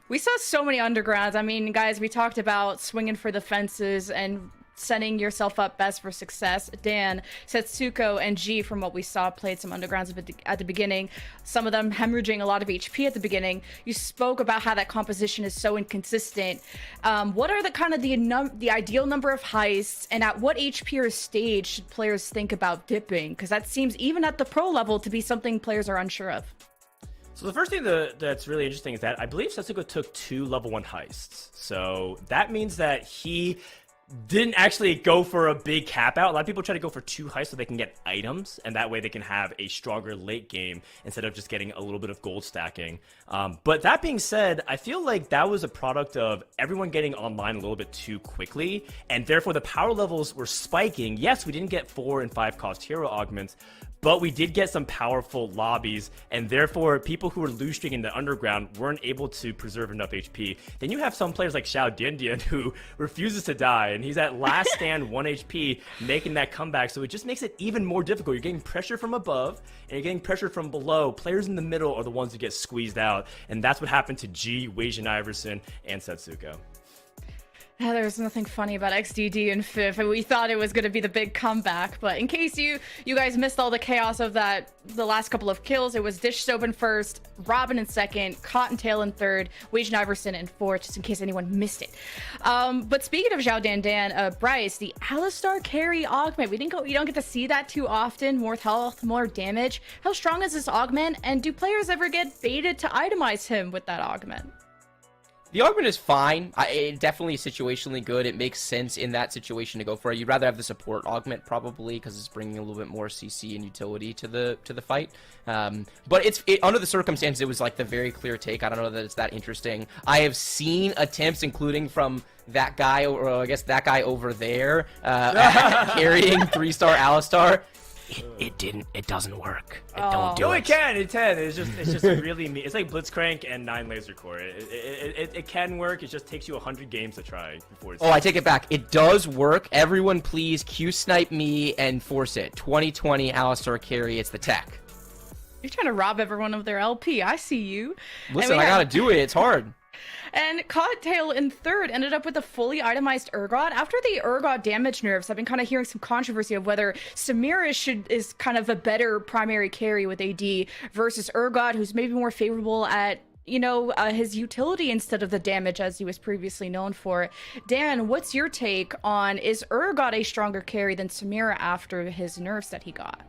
We saw so many undergrounds. I mean, guys, we talked about swinging for the fences and setting yourself up best for success. Dan, Setsuko, and G, from what we saw, played some undergrounds at the beginning. Some of them hemorrhaging a lot of HP at the beginning. You spoke about how that composition is so inconsistent. What are the ideal number of heists, and at what HP or stage should players think about dipping? Because that seems, even at the pro level, to be something players are unsure of. So the first thing that's really interesting is that I believe Setsuko took 2 level 1 heists. So that means that he didn't actually go for a big cap out. A lot of people try to go for too high so they can get items, and that way they can have a stronger late game instead of just getting a little bit of gold stacking. But that being said, I feel like that was a product of everyone getting online a little bit too quickly, and therefore the power levels were spiking. Yes, we didn't get 4 and 5 cost hero augments, but we did get some powerful lobbies, and therefore people who were loose streaking in the underground weren't able to preserve enough HP. Then you have some players like Xiao Diandian who refuses to die, and he's at last stand 1 HP, making that comeback. So it just makes it even more difficult. You're getting pressure from above, and you're getting pressure from below. Players in the middle are the ones who get squeezed out, and that's what happened to G, Weijin Iverson, and Setsuko. Yeah, there was nothing funny about XDD and Fifth, and we thought it was going to be the big comeback. But in case you guys missed all the chaos of the last couple of kills, it was Dish Soap in first, Robin in second, Cottontail in third, Weijin Iverson in fourth, just in case anyone missed it. But speaking of Xiao Dandan, Bryce, the Alistar carry augment, you don't get to see that too often. More health, more damage. How strong is this augment, and do players ever get baited to itemize him with that augment? The augment is fine. It definitely is situationally good. It makes sense in that situation to go for it. You'd rather have the support augment probably because it's bringing a little bit more CC and utility to the fight. But under the circumstances, it was like the very clear take. I don't know that it's that interesting. I have seen attempts, including from that guy, or I guess that guy over there, carrying 3-star Alistar. It doesn't work. Don't do it. No, it can. It's just really me. It's like Blitzcrank and 9 Laser Core. It can work. It just takes you 100 games to try before it's I take it back. It does work. Everyone please Q snipe me and force it. 2020 Alistar carry. It's the tech. You're trying to rob everyone of their LP. I see you. Listen, I gotta do it. It's hard. And Cottontail in third ended up with a fully itemized Urgot. After the Urgot damage nerfs, I've been kind of hearing some controversy of whether Samira is kind of a better primary carry with AD versus Urgot, who's maybe more favorable at his utility instead of the damage as he was previously known for. Dan, what's your take on, is Urgot a stronger carry than Samira after his nerfs that he got?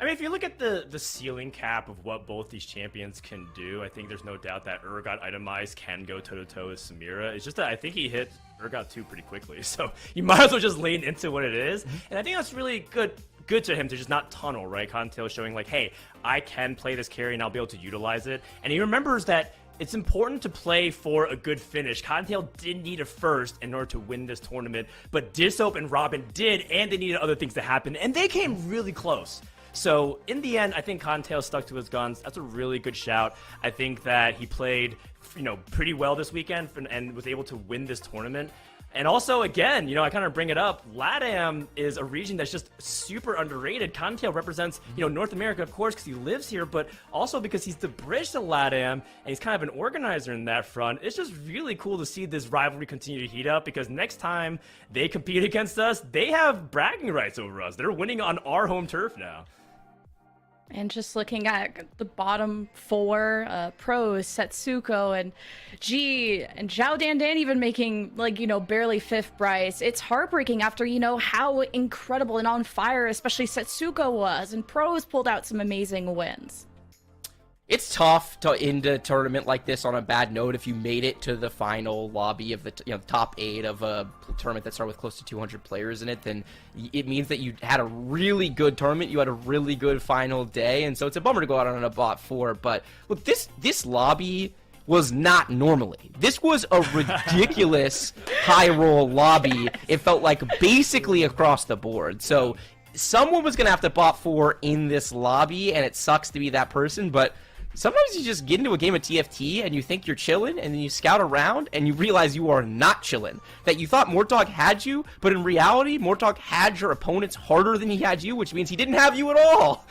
I mean, if you look at the ceiling cap of what both these champions can do, I think there's no doubt that Urgot itemized can go toe-to-toe with Samira. It's just that I think he hit Urgot 2 pretty quickly, so you might as well just lean into what it is. And I think that's really good to him to just not tunnel, right? Cottontail showing like, hey, I can play this carry and I'll be able to utilize it. And he remembers that it's important to play for a good finish. Cottontail didn't need a first in order to win this tournament, but Dissoap and Robin did, and they needed other things to happen, and they came really close. So in the end, I think Cottontail stuck to his guns. That's a really good shout. I think that he played, pretty well this weekend and was able to win this tournament. And also, again, I kind of bring it up, LATAM is a region that's just super underrated. Cottontail represents, North America, of course, because he lives here, but also because he's the bridge to LATAM, and he's kind of an organizer in that front. It's just really cool to see this rivalry continue to heat up, because next time they compete against us, they have bragging rights over us. They're winning on our home turf now. And just looking at the bottom four, Pros, Setsuko, and G, and Xiao Dandan even making, barely fifth, Bryce. It's heartbreaking after, how incredible and on fire especially Setsuko was, and Pros pulled out some amazing wins. It's tough to end a tournament like this on a bad note if you made it to the final lobby of the top 8 of a tournament that started with close to 200 players in it. Then it means that you had a really good tournament, you had a really good final day, and so it's a bummer to go out on a bot 4. But look, this lobby was not normally. This was a ridiculous high roll lobby. It felt like basically across the board. So someone was gonna have to bot 4 in this lobby, and it sucks to be that person, but sometimes you just get into a game of TFT and you think you're chilling, and then you scout around and you realize you are not chilling. That you thought Mortog had you, but in reality, Mortog had your opponents harder than he had you, which means he didn't have you at all.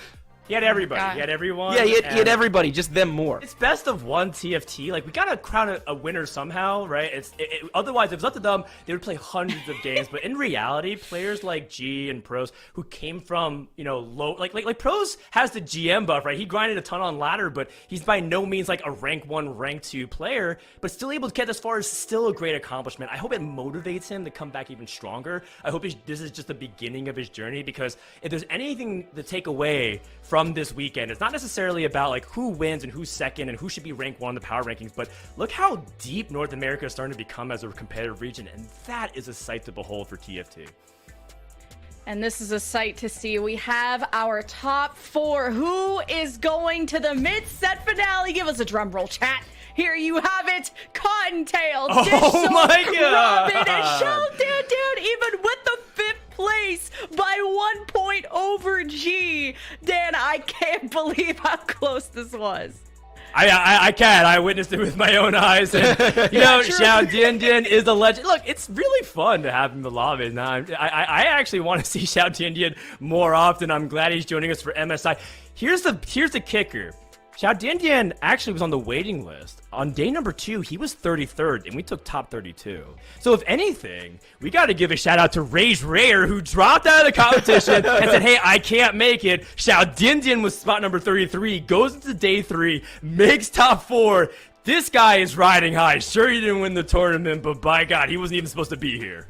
He had everybody. He had everyone. Yeah, he had everybody, just them more. It's best of one TFT. We gotta crown a winner somehow, right? Otherwise, if it was up to them, they would play hundreds of games. But in reality, players like G and Pros who came from, low, like Pros has the GM buff, right? He grinded a ton on ladder, but he's by no means like a rank 1, rank 2 player, but still able to get this far is still a great accomplishment. I hope it motivates him to come back even stronger. I hope this is just the beginning of his journey, because if there's anything to take away from this weekend. It's not necessarily about like who wins and who's second and who should be ranked 1 in the power rankings, but look how deep North America is starting to become as a competitive region, and that is a sight to behold for TFT. And this is a sight to see. We have our top 4. Who is going to the mid-set finale? Give us a drum roll, chat. Here you have it. Cottontail, Oh my God. Robin, and Sheldon, even with the 5th place by 1 point over G. Dan, I can't believe how close this was. I can. I witnessed it with my own eyes. And, you know, Xiao Dian is a legend. Look, it's really fun to have him in the lobby. Now, I actually want to see Xiao Dian more often. I'm glad he's joining us for MSI. Here's the kicker. Xiao Dian actually was on the waiting list. On day number 2, he was 33rd, and we took top 32. So if anything, we got to give a shout out to Rage Rare, who dropped out of the competition and said, hey, I can't make it. Xiao Dian was spot number 33, goes into day 3, makes top 4. This guy is riding high. Sure, he didn't win the tournament, but by God, he wasn't even supposed to be here.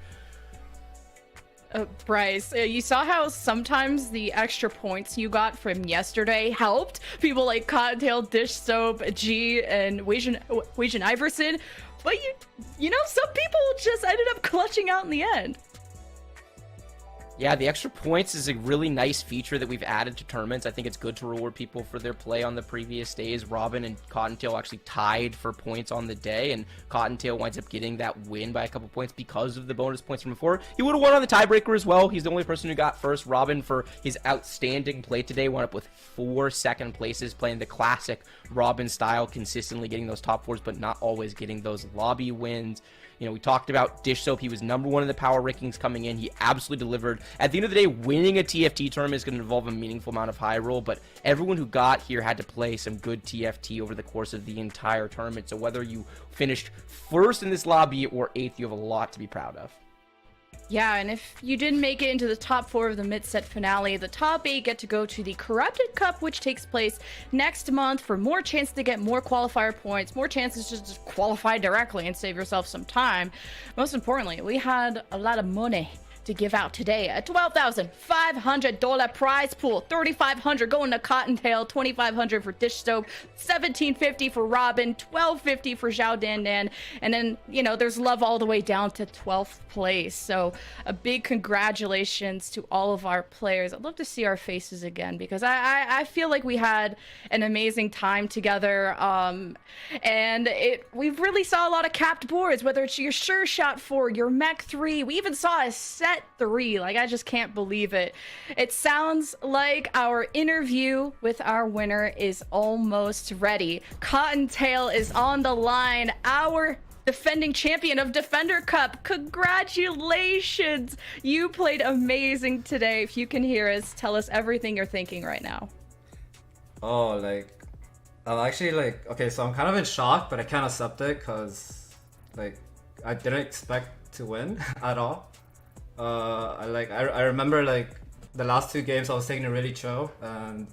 Bryce, you saw how sometimes the extra points you got from yesterday helped people like Cottontail, Dish Soap, G, and Weijin Iverson, but you know, some people just ended up clutching out in the end. Yeah, the extra points is a really nice feature that we've added to tournaments. I think it's good to reward people for their play on the previous days. Robin and Cottontail actually tied for points on the day, and Cottontail winds up getting that win by a couple points because of the bonus points from before. He would have won on the tiebreaker as well. He's the only person who got first. Robin, for his outstanding play today, wound up with 4 second places, playing the classic Robin style, consistently getting those top 4s, but not always getting those lobby wins. You know, we talked about Dish Soap. He was number 1 in the power rankings coming in. He absolutely delivered. At the end of the day, winning a TFT tournament is going to involve a meaningful amount of high roll, but everyone who got here had to play some good TFT over the course of the entire tournament. So whether you finished first in this lobby or 8th, you have a lot to be proud of. Yeah, and if you didn't make it into the top 4 of the mid-set finale, the top 8 get to go to the Corrupted Cup, which takes place next month for more chance to get more qualifier points, more chances to just qualify directly and save yourself some time. Most importantly, we had a lot of money to give out today. A $12,500 prize pool, $3,500 going to Cottontail, $2,500 for Dish Soap, $1,750 for Robin, $1,250 for Xiao Dian, and then, you know, there's love all the way down to 12th place. So a big congratulations to all of our players. I'd love to see our faces again because I feel like we had an amazing time together, and we really saw a lot of capped boards, whether it's your Sure Shot 4, your Mech 3, we even saw a set 3. Like, I just can't believe it. It sounds like our interview with our winner is almost ready. Cottontail is on the line, our defending champion of Defender Cup. Congratulations! You played amazing today. If you can hear us, tell us everything you're thinking right now. Oh, like, I'm actually like, okay, so I'm kind of in shock, but I can't accept it because, like, I didn't expect to win at all. I remember like the last 2 games I was taking it really chill, and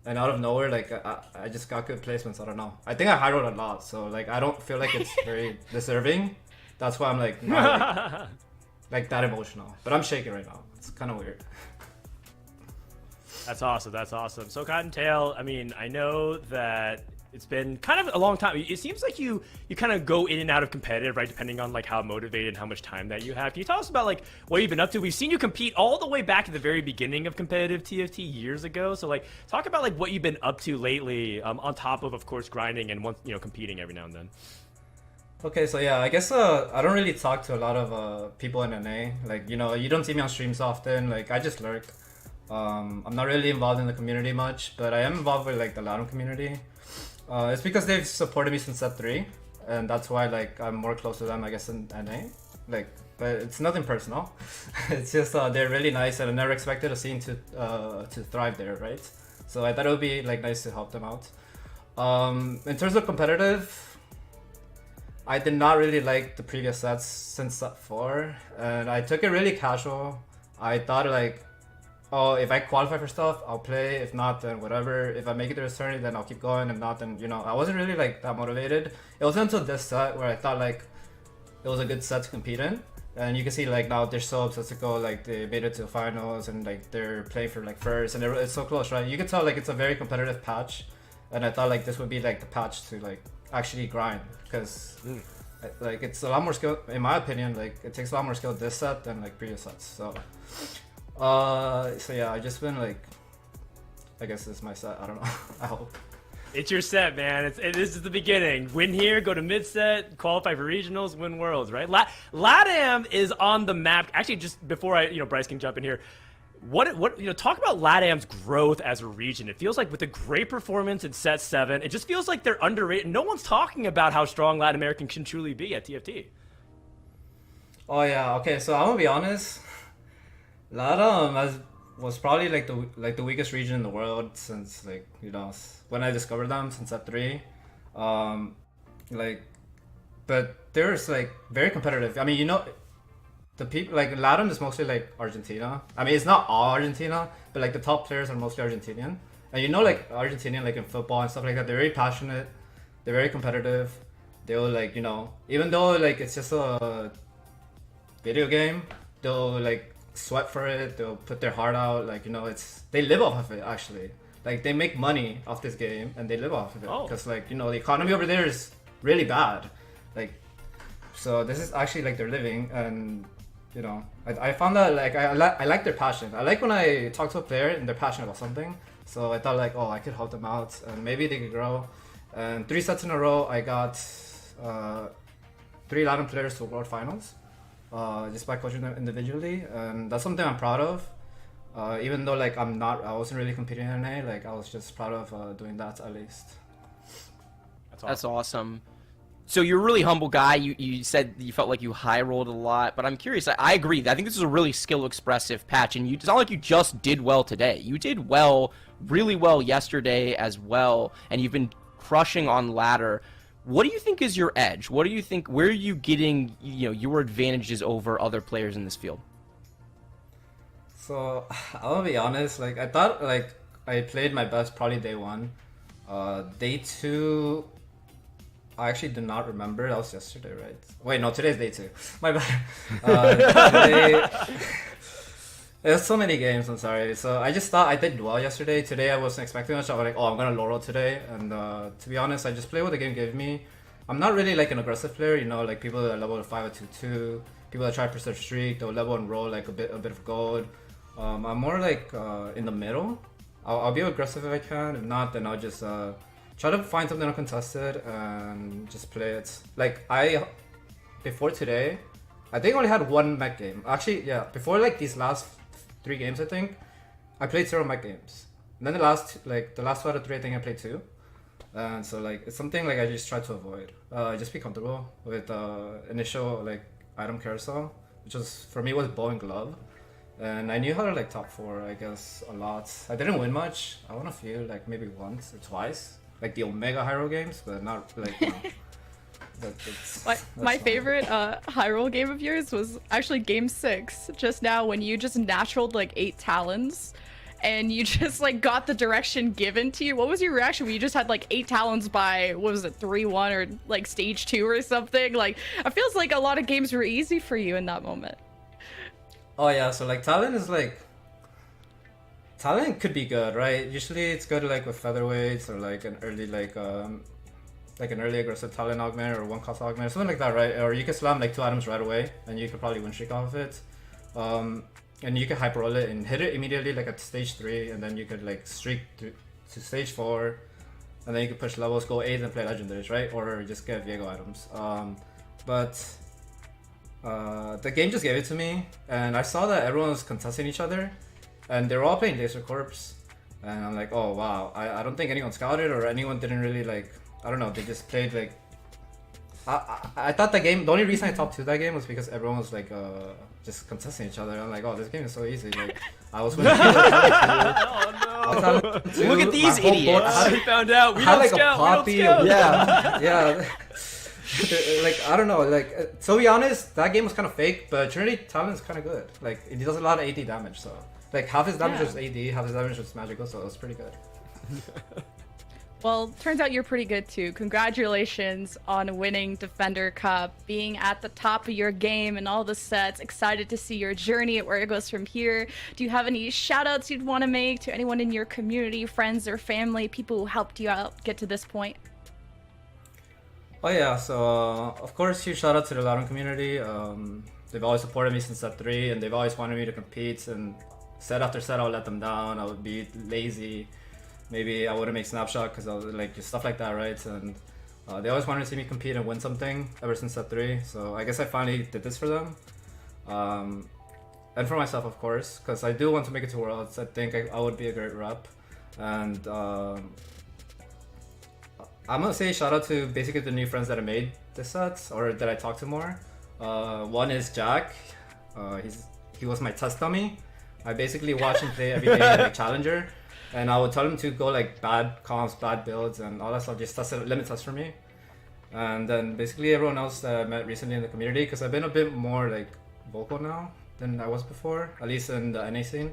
out of nowhere, like I just got good placements. I don't know. I think I high rolled a lot, so like I don't feel like it's very deserving. That's why I'm like not like that emotional. But I'm shaking right now. It's kind of weird. That's awesome. That's awesome. So Cottontail, I mean, I know that it's been kind of a long time. It seems like you kind of go in and out of competitive, right? Depending on like how motivated and how much time that you have. Can you tell us about like what you've been up to? We've seen you compete all the way back at the very beginning of competitive TFT years ago. So like talk about like what you've been up to lately, on top of course grinding and once, you know, competing every now and then. Okay, so yeah, I guess I don't really talk to a lot of people in NA. Like, you know, you don't see me on streams often. Like, I just lurk. I'm not really involved in the community much, but I am involved with like the LATAM community. It's because they've supported me since set 3, and that's why like I'm more close to them, I guess, in NA. Like, but it's nothing personal. It's just they're really nice, and I never expected a scene to thrive there, right? So I thought it would be like nice to help them out. In terms of competitive, I did not really like the previous sets since set 4, and I took it really casual. I thought like, oh, if I qualify for stuff, I'll play. If not, then whatever. If I make it to this tournament, then I'll keep going. If not, then, you know, I wasn't really like that motivated. It wasn't until this set where I thought like it was a good set to compete in. And you can see like now they're so obsessed to go, like they made it to the finals and like they're playing for like first, and it's so close, right? You can tell like it's a very competitive patch, and I thought like this would be like the patch to like actually grind, because like it's a lot more skill, in my opinion. Like it takes a lot more skill this set than like previous sets. So so yeah, I just been like, I guess this is my set. I don't know. I hope. It's your set, man. This is the beginning. Win here, go to mid set, qualify for regionals, win worlds, right? LATAM is on the map. Actually, just before Bryce can jump in here, what talk about LATAM's growth as a region. It feels like with a great performance in set 7, it just feels like they're underrated. No one's talking about how strong Latin American can truly be at TFT. Oh yeah, okay. So I'm gonna be honest. LATAM was probably like the weakest region in the world since like when I discovered them since set 3, but there's like very competitive. I mean, the people like LATAM is mostly like Argentina. I mean, it's not all Argentina, but like the top players are mostly Argentinian. And like Argentinian, like in football and stuff like that, they're very passionate, they're very competitive. They'll like even though like it's just a video game, they'll like sweat for it, they'll put their heart out, like they live off of it actually. Like they make money off this game and they live off of it, because like the economy over there is really bad, like, so this is actually like their living. And I found that like I like their passion. I like when I talk to a player and they're passionate about something, so I thought like, I could help them out and maybe they could grow. And 3 sets in a row I got 3 Latin players to World Finals, just by coaching them individually, and that's something I'm proud of. Even though like I wasn't really competing in NA, like I was just proud of doing that at least. That's awesome. So you're a really humble guy. You said you felt like you high rolled a lot, but I'm curious. I agree. I think this is a really skill expressive patch, and it's not like you just did well today. You did well, really well yesterday as well, and you've been crushing on ladder. What do you think is your edge? What do you think? Where are you getting your advantages over other players in this field? So I'll be honest. Like I thought like I played my best probably day 1. Day 2. I actually do not remember. That was yesterday, right? Wait, no, today's day 2. My bad. Today, there's so many games. I'm sorry. So I just thought I did well yesterday. Today I wasn't expecting much. I was like, I'm gonna low roll today. And to be honest, I just play what the game gave me. I'm not really like an aggressive player. Like people that level 5 at 2-2, people that try to persist streak, they'll level and roll like a bit of gold. I'm more like in the middle. I'll be aggressive if I can. If not, then I'll just try to find something uncontested and just play it. Like before today, I think I only had 1 mech game. Actually, yeah, before like these last 3 games, I think I played 0 mech games. And then the last 2 out of 3, I think I played 2. And so like it's something like I just try to avoid. Just be comfortable with initial like item carousel, which was for me was bow and glove. And I knew how to like top 4, I guess, a lot. I didn't win much. I won a few, like maybe once or twice. Like the Omega Hyrule games, but not like my favorite high roll game of yours was actually game 6 just now, when you just naturaled like 8 talons and you just like got the direction given to you. What was your reaction when you just had like 8 talons by, what was it, 3-1 or like stage 2 or something? Like it feels like a lot of games were easy for you in that moment. Oh yeah, so like talent could be good, right? Usually it's good like with featherweights or like an early an early aggressive talent augment or 1-cost augment, something like that, right? Or you can slam like 2 items right away and you could probably win streak off of it. And you can hyper roll it and hit it immediately like at stage 3, and then you could like streak to stage 4, and then you could push levels, go 8 and play legendaries, right? Or just get Viego items. But the game just gave it to me, and I saw that everyone was contesting each other, and they were all playing Laser Corps, and I'm like, oh wow, I don't think anyone scouted or anyone didn't really like, I don't know, they just played like, I thought the only reason I top 2 that game was because everyone was like just contesting each other. I'm like, oh, this game is so easy. Like I was winning. Oh no! Look at these idiots! We found out we had don't like scout. a poppy. Yeah. Like I don't know. Like to be honest, that game was kind of fake, but Trinity Talon's kind of good. Like it does a lot of AD damage, so like half his damage was AD, half his damage was magical, so it was pretty good. Well, turns out you're pretty good too. Congratulations on winning Defender Cup, being at the top of your game in all the sets. Excited to see your journey at where it goes from here. Do you have any shout outs you'd want to make to anyone in your community, friends or family, people who helped you out get to this point? Oh yeah, so of course, huge shout out to the Latin community. They've always supported me since set 3, and they've always wanted me to compete, and set after set I would let them down. I would be lazy. Maybe I wouldn't make snapshot because I was like, just stuff like that, right? And they always wanted to see me compete and win something ever since set 3. So I guess I finally did this for them. And for myself, of course, because I do want to make it to Worlds. I think I would be a great rep. And I'm gonna say shout out to basically the new friends that I made this set, or that I talked to more. One is Jack. He was my test dummy. I basically watched him play every day like Challenger. And I would tell him to go like bad comps, bad builds, and all that stuff, just test it, limit test for me. And then basically everyone else that I met recently in the community, because I've been a bit more like vocal now than I was before, at least in the NA scene.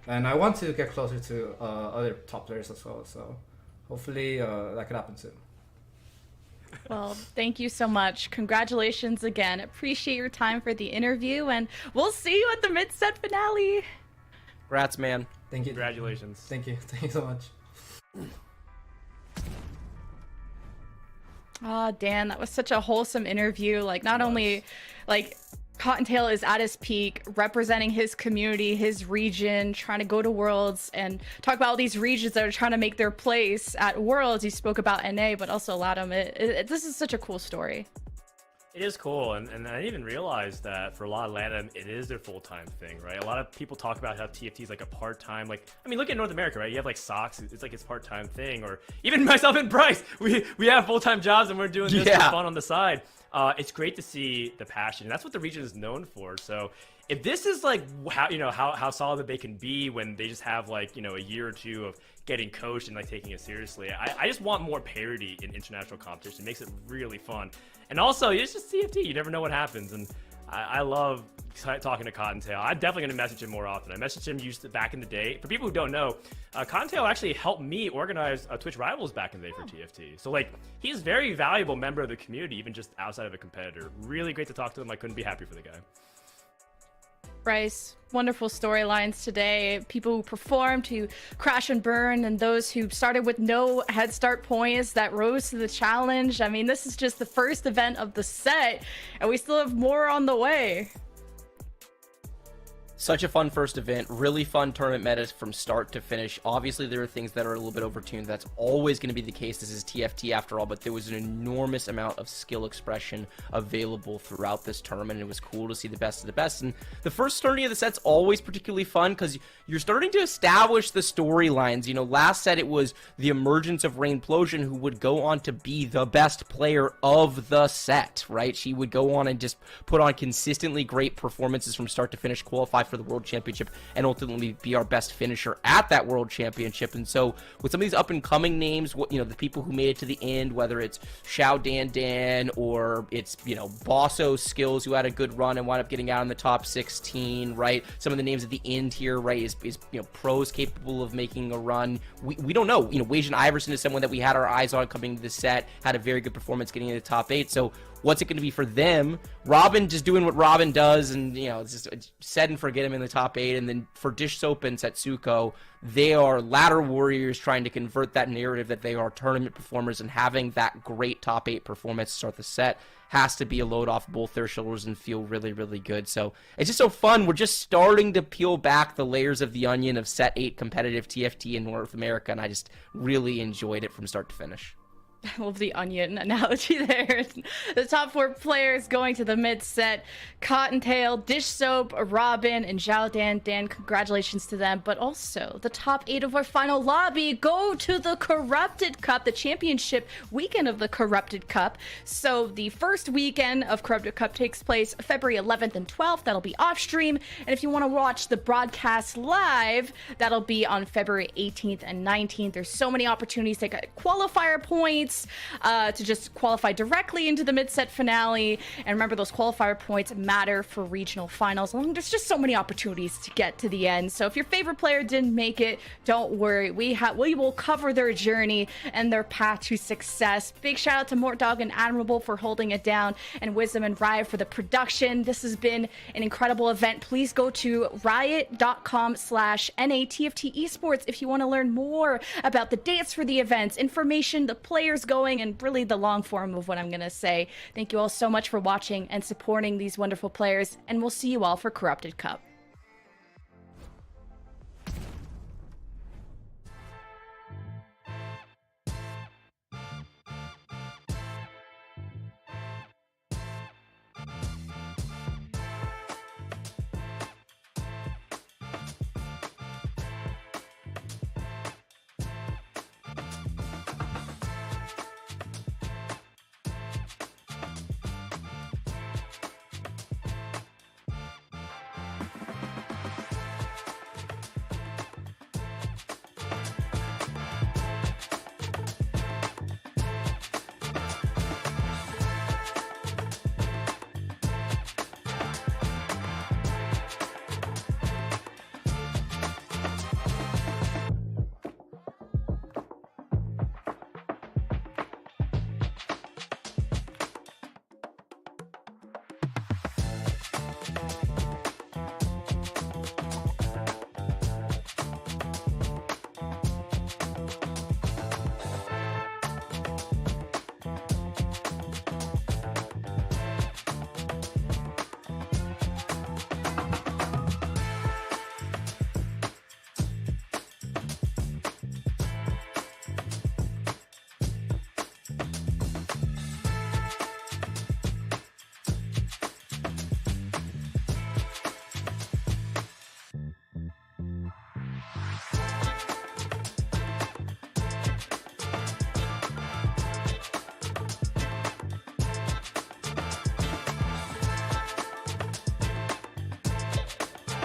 And I want to get closer to other top players as well, so hopefully that could happen soon. Well, thank you so much. Congratulations again. Appreciate your time for the interview, and we'll see you at the mid-set finale. Congrats, man. Thank you. Congratulations. Thank you. Thank you so much. Oh, Dan, that was such a wholesome interview. Like, not only, like, Cottontail is at his peak, representing his community, his region, trying to go to Worlds, and talk about all these regions that are trying to make their place at Worlds. He spoke about NA, but also LATAM. This is such a cool story. It is cool, and I didn't even realize that for a lot of LATAM, it is their full-time thing, right? A lot of people talk about how TFT is like a part-time, like, I mean, look at North America, right? You have like Sox, it's like his part-time thing, or even myself and Bryce, we have full-time jobs and we're doing this for fun on the side. It's great to see the passion, and that's what the region is known for. So if this is like how solid they can be when they just have like, a year or two of getting coached and like taking it seriously, I just want more parity in international competition. It makes it really fun. And also, it's just TFT. You never know what happens. And I love talking to Cottontail. I'm definitely going to message him more often. I messaged him back in the day. For people who don't know, Cottontail actually helped me organize Twitch Rivals back in the day for TFT. So, like, he's a very valuable member of the community, even just outside of a competitor. Really great to talk to him. I couldn't be happier for the guy. Bryce, wonderful storylines today. People who performed, who crash and burn, and those who started with no head start points that rose to the challenge. I mean, this is just the first event of the set, and we still have more on the way. Such a fun first event, really fun tournament meta from start to finish. Obviously, there are things that are a little bit overtuned. That's always going to be the case. This is TFT after all, but there was an enormous amount of skill expression available throughout this tournament. It was cool to see the best of the best. And the first 30 of the set's always particularly fun because you're starting to establish the storylines. Last set it was the emergence of Rainplosion, who would go on to be the best player of the set, right? She would go on and just put on consistently great performances from start to finish, qualify for the World Championship, and ultimately be our best finisher at that World Championship. And so with some of these up-and-coming names, the people who made it to the end, whether it's Xiao Dan or it's, Bosso Skills, who had a good run and wound up getting out in the top 16, right? Some of the names at the end here, right, is pros capable of making a run. We don't know. Wajan Iverson is someone that we had our eyes on coming to the set, had a very good performance getting into the top 8. So what's it going to be for them? Robin just doing what Robin does, and it's just set and forget him in the top 8. And then for Dish Soap and Setsuko, they are ladder warriors trying to convert that narrative that they are tournament performers, and having that great top 8 performance to start the set has to be a load off both their shoulders and feel really, really good. So it's just so fun. We're just starting to peel back the layers of the onion of set 8 competitive TFT in North America, and I just really enjoyed it from start to finish. I love the onion analogy there. The top 4 players going to the mid-set: Cottontail, Dish Soap, Robin, and Zhao Dan. Dan, congratulations to them. But also, the top 8 of our final lobby go to the Corrupted Cup, the championship weekend of the Corrupted Cup. So the first weekend of Corrupted Cup takes place February 11th and 12th. That'll be off stream. And if you want to watch the broadcast live, that'll be on February 18th and 19th. There's so many opportunities to get qualifier points, points to just qualify directly into the mid-set finale. And remember, those qualifier points matter for regional finals. There's just so many opportunities to get to the end. So if your favorite player didn't make it, don't worry. We will cover their journey and their path to success. Big shout out to Mortdog and Admirable for holding it down, and Wisdom and Riot for the production. This has been an incredible event. Please go to riot.com/NA TFT Esports if you want to learn more about the dates for the events, information, the players going, and really the long form of what I'm going to say. Thank you all so much for watching and supporting these wonderful players, and we'll see you all for Corrupted Cup.